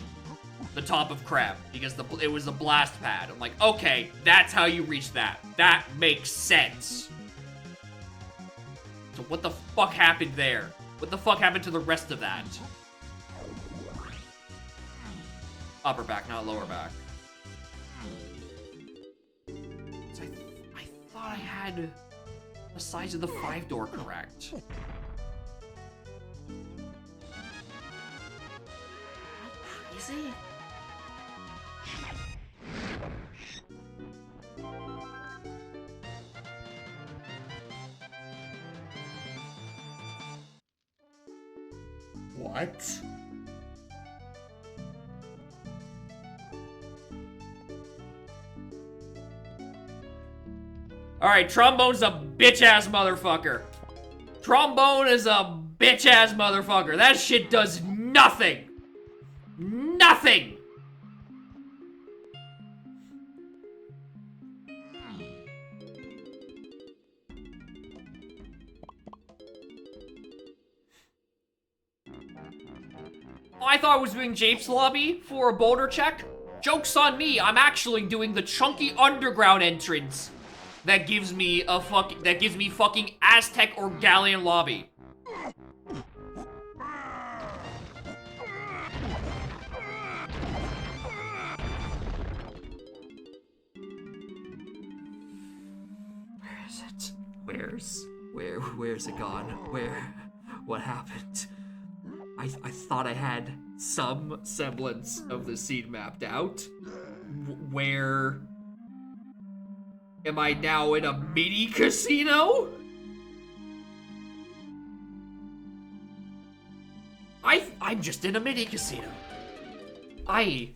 the top of Crab, because it was the blast pad. I'm like, okay, that's how you reach that. That makes sense. So what the fuck happened there? What the fuck happened to the rest of that? Upper back, not lower back. So I thought I had the size of the 5-door correct. Is it? What? Alright, Trombone's a bitch-ass motherfucker. Trombone is a bitch-ass motherfucker. That shit does nothing. Nothing. I thought I was doing Jape's lobby for a boulder check. Joke's on me, I'm actually doing the chunky underground entrance that gives me fucking Aztec or Galleon lobby. Where is it? Where's it gone? What happened? I thought I had some semblance of the scene mapped out. Where am I now in a mini casino? I'm just in a mini casino. I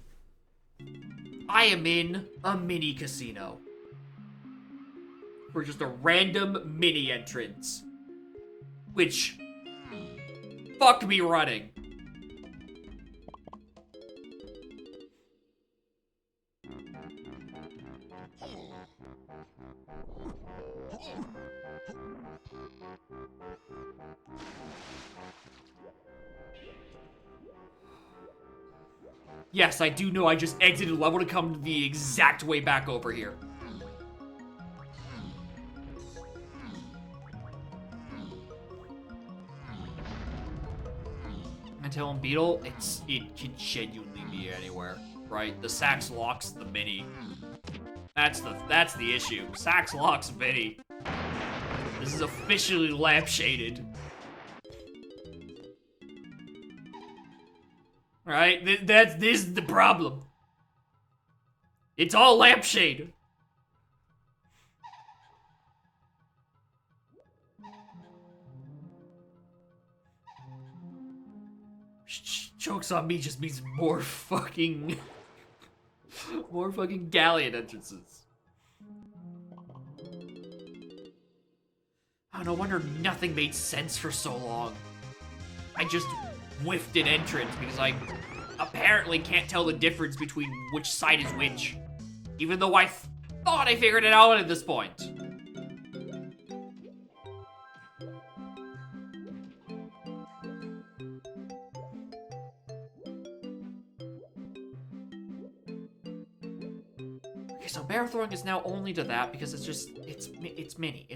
am in a mini casino. For just a random mini entrance. Which, fuck me running. Yes, I do know I just exited the level to come the exact way back over here. Until in Beetle, it can genuinely be anywhere, right? The Sax locks the mini. That's the issue. Sax locks mini. This is officially lampshaded. Right? This is the problem. It's all lampshade. Joke's on me just means more fucking galleon entrances. Oh, no wonder nothing made sense for so long. I just whiffed an entrance because I apparently can't tell the difference between which side is which. Even though I thought I figured it out at this point. Okay, so bear throwing is now only to that because it's just, it's mini.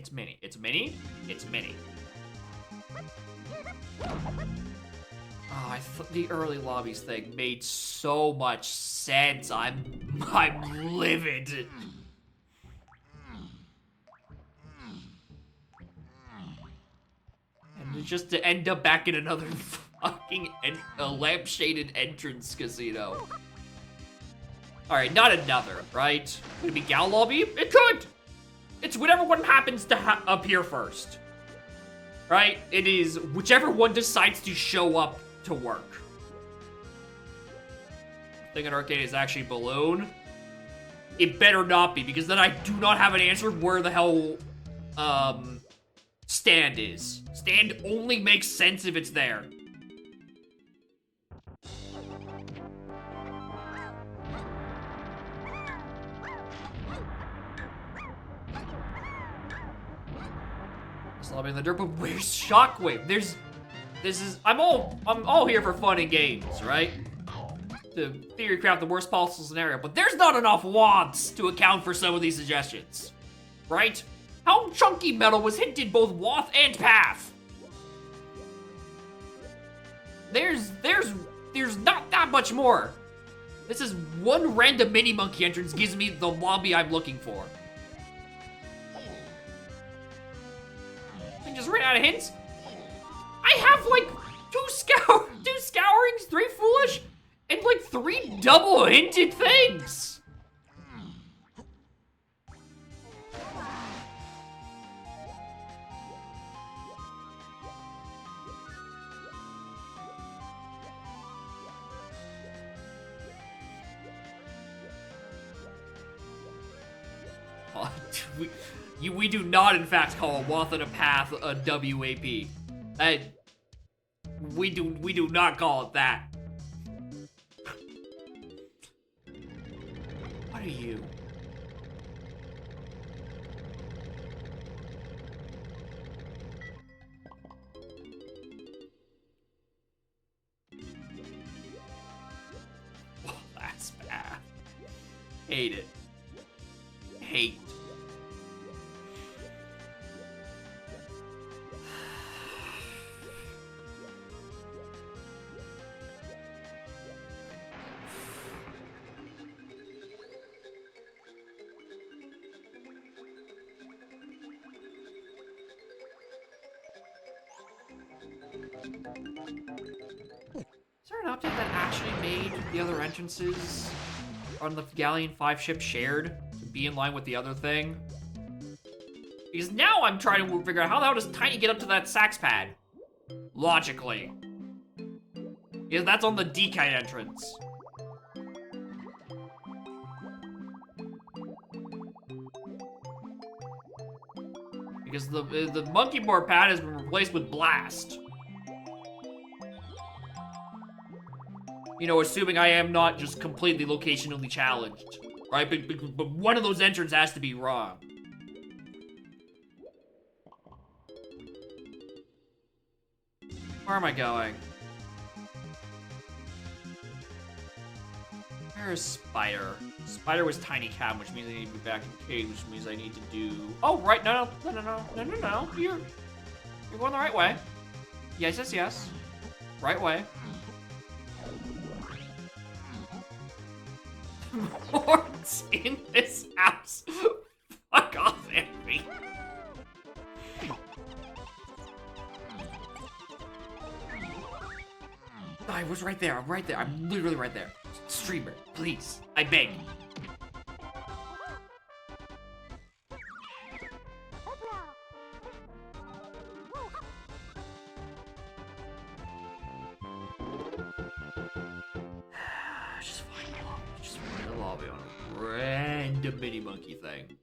Oh, the early lobbies thing made so much sense. I'm livid. And just to end up back in another fucking a lampshaded entrance casino. Alright, not another, right? Could it be Gal Lobby? It could! It's whatever one happens to appear first. Right? It is whichever one decides to show up to work. Thing in Arcade is actually Balloon. It better not be, because then I do not have an answer where the hell, Stand is. Stand only makes sense if it's there. Lobby in the dirt, but where's Shockwave? I'm all here for fun and games, right? To theory craft the worst possible scenario, but there's not enough wants to account for some of these suggestions, right? How chunky metal was hinted both Wath and Path? There's not that much more. This is one random mini monkey entrance gives me the lobby I'm looking for. Just ran out of hints. I have like two scourings, 3 foolish, and like 3 double hinted things. We do not, in fact, call a Wath and a Path a WAP. We do not call it that. What are you? Oh, that's bad. Hate it. Hate. Is there an update that actually made the other entrances on the Galleon 5 ship shared to be in line with the other thing? Because now I'm trying to figure out how the hell does Tiny get up to that sax pad? Logically. Because that's on the DK entrance. Because the monkey board pad has been replaced with Blast. You know, assuming I am not just completely locationally challenged, right? But one of those entrances has to be wrong. Where am I going? Where is Spider? Spider was Tiny Cat, which means I need to be back in cage, which means I need to do... Oh, right, no. You're going the right way. Yes. Right way. What's in this house? Fuck off, Henry. I was right there. I'm right there. I'm literally right there. Streamer, please. I beg. Just find a lobby on a random mini monkey thing.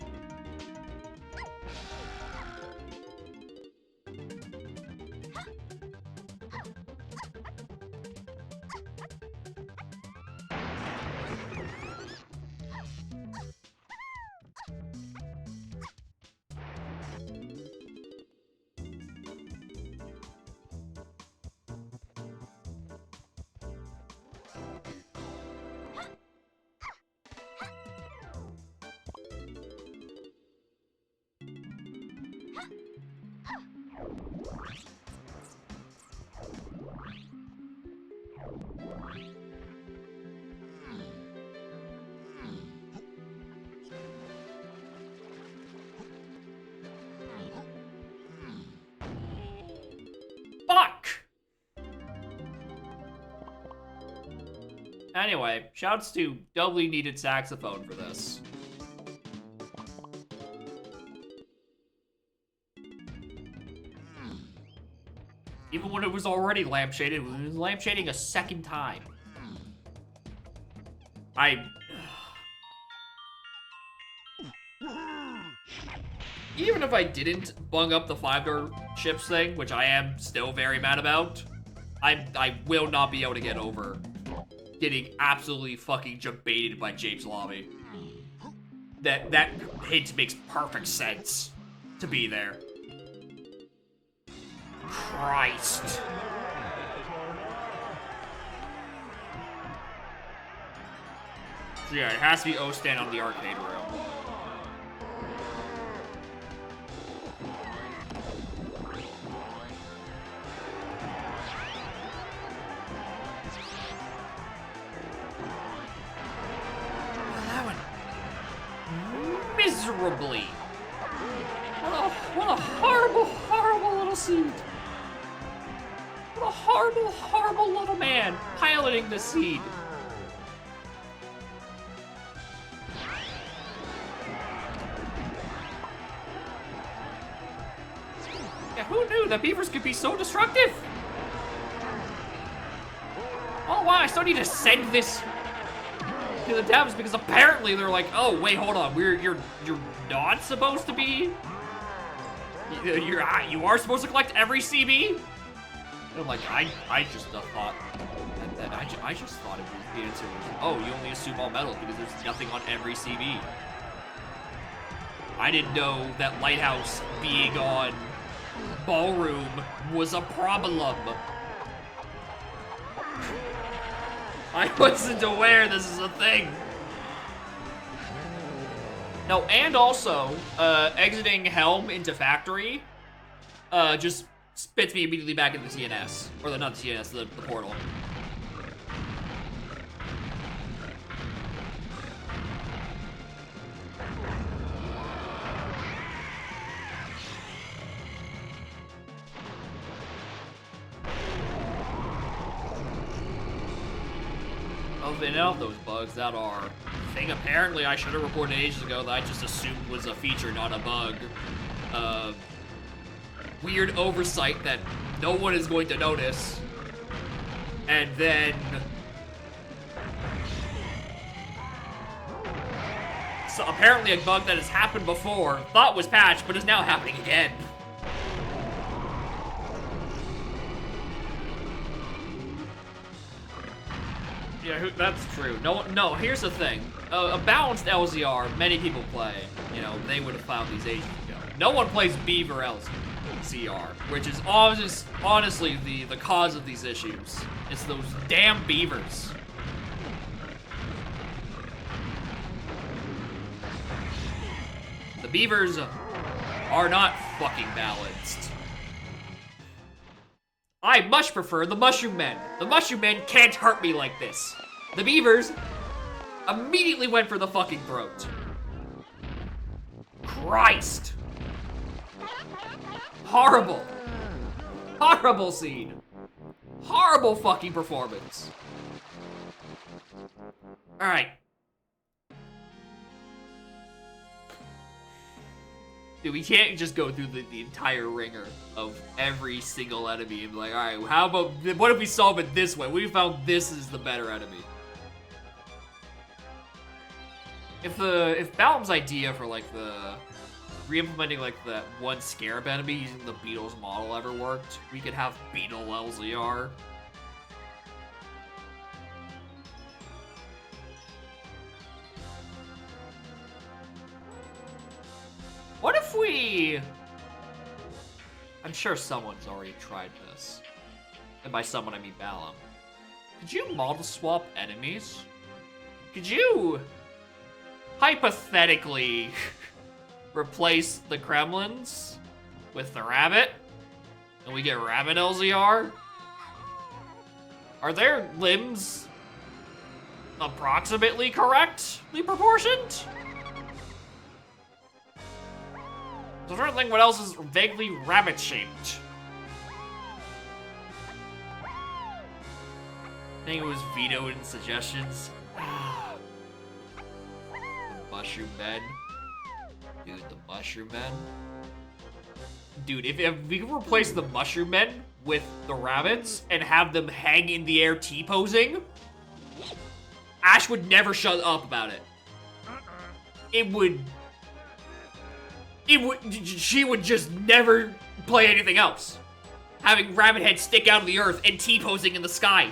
Fuck! Anyway, shouts to doubly needed saxophone for this. Even when it was already lampshaded, it was lampshading a second time. Even if I didn't bung up the 5-door ships thing, which I am still very mad about, I will not be able to get over getting absolutely fucking jebaited by James Lobby. That hint makes perfect sense to be there. Christ. Yeah, it has to be O-Stand on the arcade room. Miserably. What a horrible, horrible little seed. What a horrible, horrible little man piloting the seed. Yeah, who knew that beavers could be so destructive? Oh wow, I still need to send this to the devs because apparently they're like, oh wait, hold on, you're not supposed to be. You are supposed to collect every CB. And I'm like, I just thought that I just thought it was the answer was, oh, you only assume all metals because there's nothing on every CB. I didn't know that Lighthouse being on Ballroom was a problem. I wasn't aware this is a thing. No, and also, exiting Helm into Factory, just spits me immediately back into the TNS. Or not the TNS, the portal. And out those bugs that are a thing apparently I should have reported ages ago that I just assumed was a feature, not a bug. Weird oversight that no one is going to notice. And then so apparently a bug that has happened before, thought was patched, but is now happening again. Yeah, that's true. No, here's the thing. A balanced LZR, many people play. You know, they would have found these ages ago. No one plays Beaver LZR, which is honestly the cause of these issues. It's those damn beavers. beavers are not fucking balanced. I much prefer the mushroom men. The mushroom men can't hurt me like this. The beavers immediately went for the fucking throat. Christ. Horrible. Horrible scene. Horrible fucking performance. Alright. Dude, we can't just go through the entire ringer of every single enemy and be like, alright, how about, what if we solve it this way? We found this is the better enemy. If Balam's idea for like the re-implementing like that one scarab enemy using the Beetle's model ever worked, we could have Beetle LZR. What if we... I'm sure someone's already tried this. And by someone, I mean Balam. Could you model swap enemies? Could you... hypothetically... replace the Kremlins with the rabbit? And we get rabbit LZR? Are their limbs approximately correctly proportioned? I'm trying to think what else is vaguely rabbit-shaped. I think it was vetoed in suggestions. The mushroom men. Dude, the mushroom men. Dude, if we could replace the mushroom men with the rabbits and have them hang in the air T-posing, Ash would never shut up about it. She would just never play anything else. Having rabbit heads stick out of the earth and T-posing in the sky.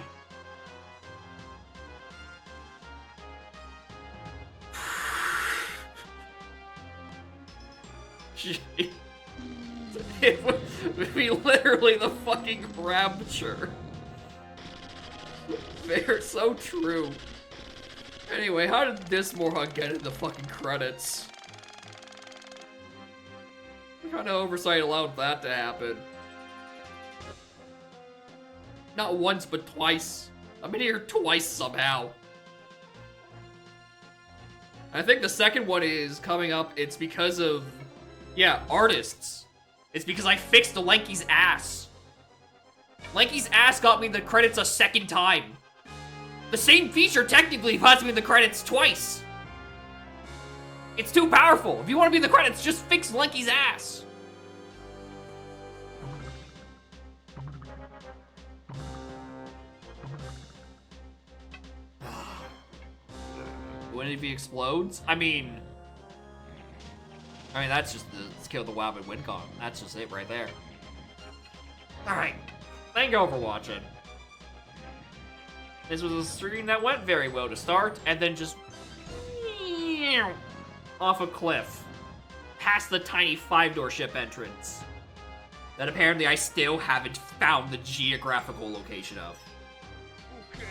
It would be literally the fucking rapture. They're so true. Anyway, how did this Morhawk get in the fucking credits? What kind of oversight allowed that to happen? Not once, but twice. I'm in here twice somehow. I think the second one is coming up. It's because of, yeah, artists. It's because I fixed the Lanky's ass. Lanky's ass got me the credits a second time. The same feature technically puts me in the credits twice. It's too powerful. If you want to be in the credits, just fix Lanky's ass. When if he explodes? I mean, that's just the skill of the Wab and Wincon. That's just it right there. Alright. Thank you all for watching. This was a stream that went very well to start, and then just off a cliff, past the tiny 5-door ship entrance that apparently I still haven't found the geographical location of. Okay.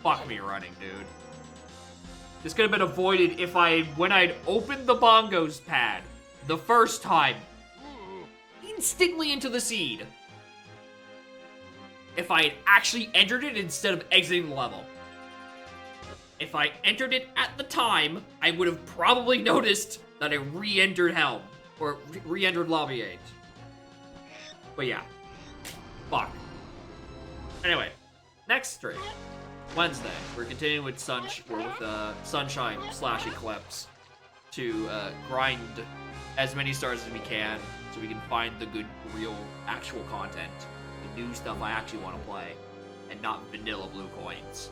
Fuck me running, dude. This could have been avoided if when I'd opened the bongos pad the first time, instantly into the seed. If I had actually entered it instead of exiting the level. If I entered it at the time, I would have probably noticed that I re-entered Helm, or re-entered Lobby 8. But yeah, fuck. Anyway, next stream, Wednesday, we're continuing with Sunshine / Eclipse to grind as many stars as we can so we can find the good, real, actual content. The new stuff I actually want to play, and not vanilla blue coins.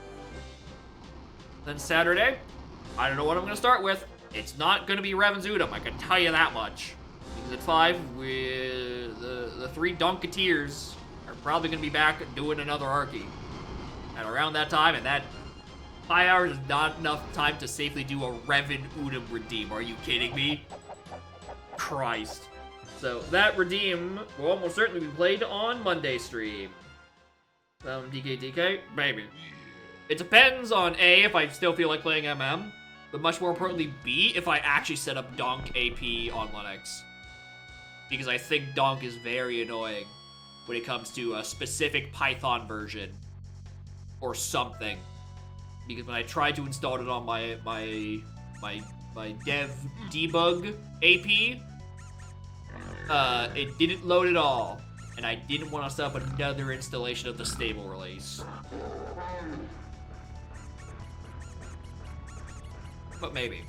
Then Saturday, I don't know what I'm going to start with. It's not going to be Revan's Udom, I can tell you that much. Because at 5, the 3 Donketeers are probably going to be back doing another Archie. And around that time, and that 5 hours is not enough time to safely do a Revan Udom redeem. Are you kidding me? Christ. So that redeem will almost certainly be played on Monday stream. DK, maybe. It depends on A, if I still feel like playing MM, but much more importantly, B, if I actually set up Donk AP on Linux. Because I think Donk is very annoying when it comes to a specific Python version or something. Because when I tried to install it on my dev debug AP, it didn't load at all. And I didn't want to set up another installation of the stable release. But maybe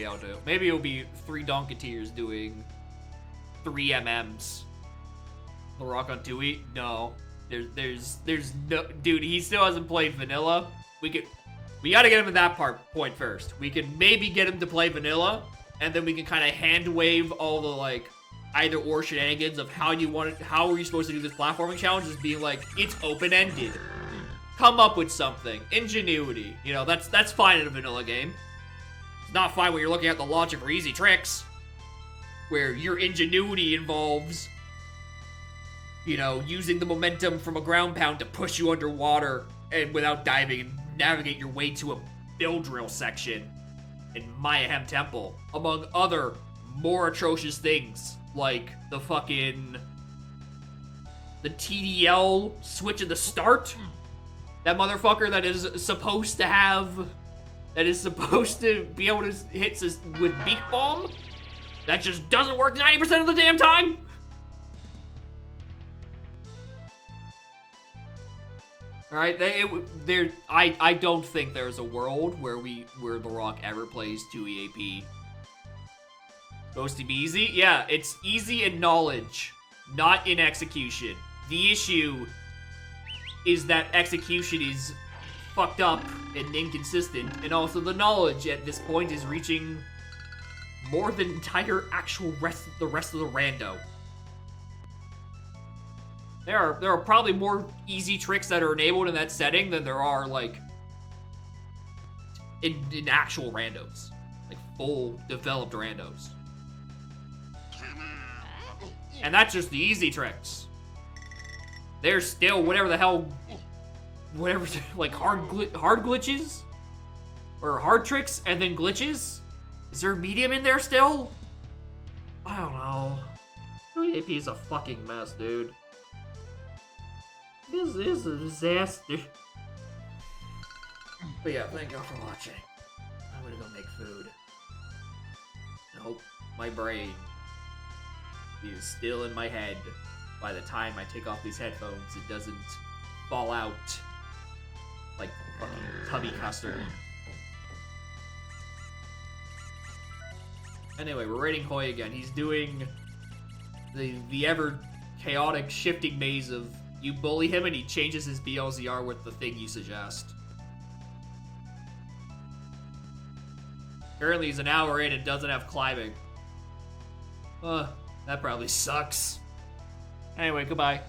I'll do. Maybe it'll be 3 Donketeers doing 3 MMs. The Rock on Dewey? No. There's no, dude, he still hasn't played vanilla. We gotta get him at that point first. We can maybe get him to play vanilla, and then we can kind of hand wave all the like either or shenanigans of how are you supposed to do this platforming challenge, as being like, it's open-ended. Come up with something. Ingenuity. You know, that's fine in a vanilla game. It's not fine when you're looking at the logic for easy tricks, where your ingenuity involves, you know, using the momentum from a ground pound to push you underwater and without diving and navigate your way to a build drill section in Mayhem Temple, among other more atrocious things, like the TDL switch at the start. That motherfucker that is supposed to be able to hit with Beak Bomb, that just doesn't work 90% of the damn time. All right, I don't think there's a world where The Rock ever plays 2 EAP. Supposed to be easy? Yeah, it's easy in knowledge, not in execution. The issue is that execution is fucked up and inconsistent, and also the knowledge at this point is reaching more than the rest of the rando. There are probably more easy tricks that are enabled in that setting than there are like in actual randos, like full developed randos. And that's just the easy tricks. There's still whatever, like hard glitches or hard tricks and then glitches. Is there medium in there still? I don't know. AP is a fucking mess, dude. This is a disaster. But yeah, thank y'all for watching. I'm gonna go make food. I hope my brain is still in my head by the time I take off these headphones. It doesn't fall out like fucking tubby custard. Anyway, we're raiding Hoy again. He's doing the ever chaotic shifting maze of you bully him and he changes his BLZR with the thing you suggest. Currently he's an hour in and doesn't have climbing. That probably sucks. Anyway, goodbye.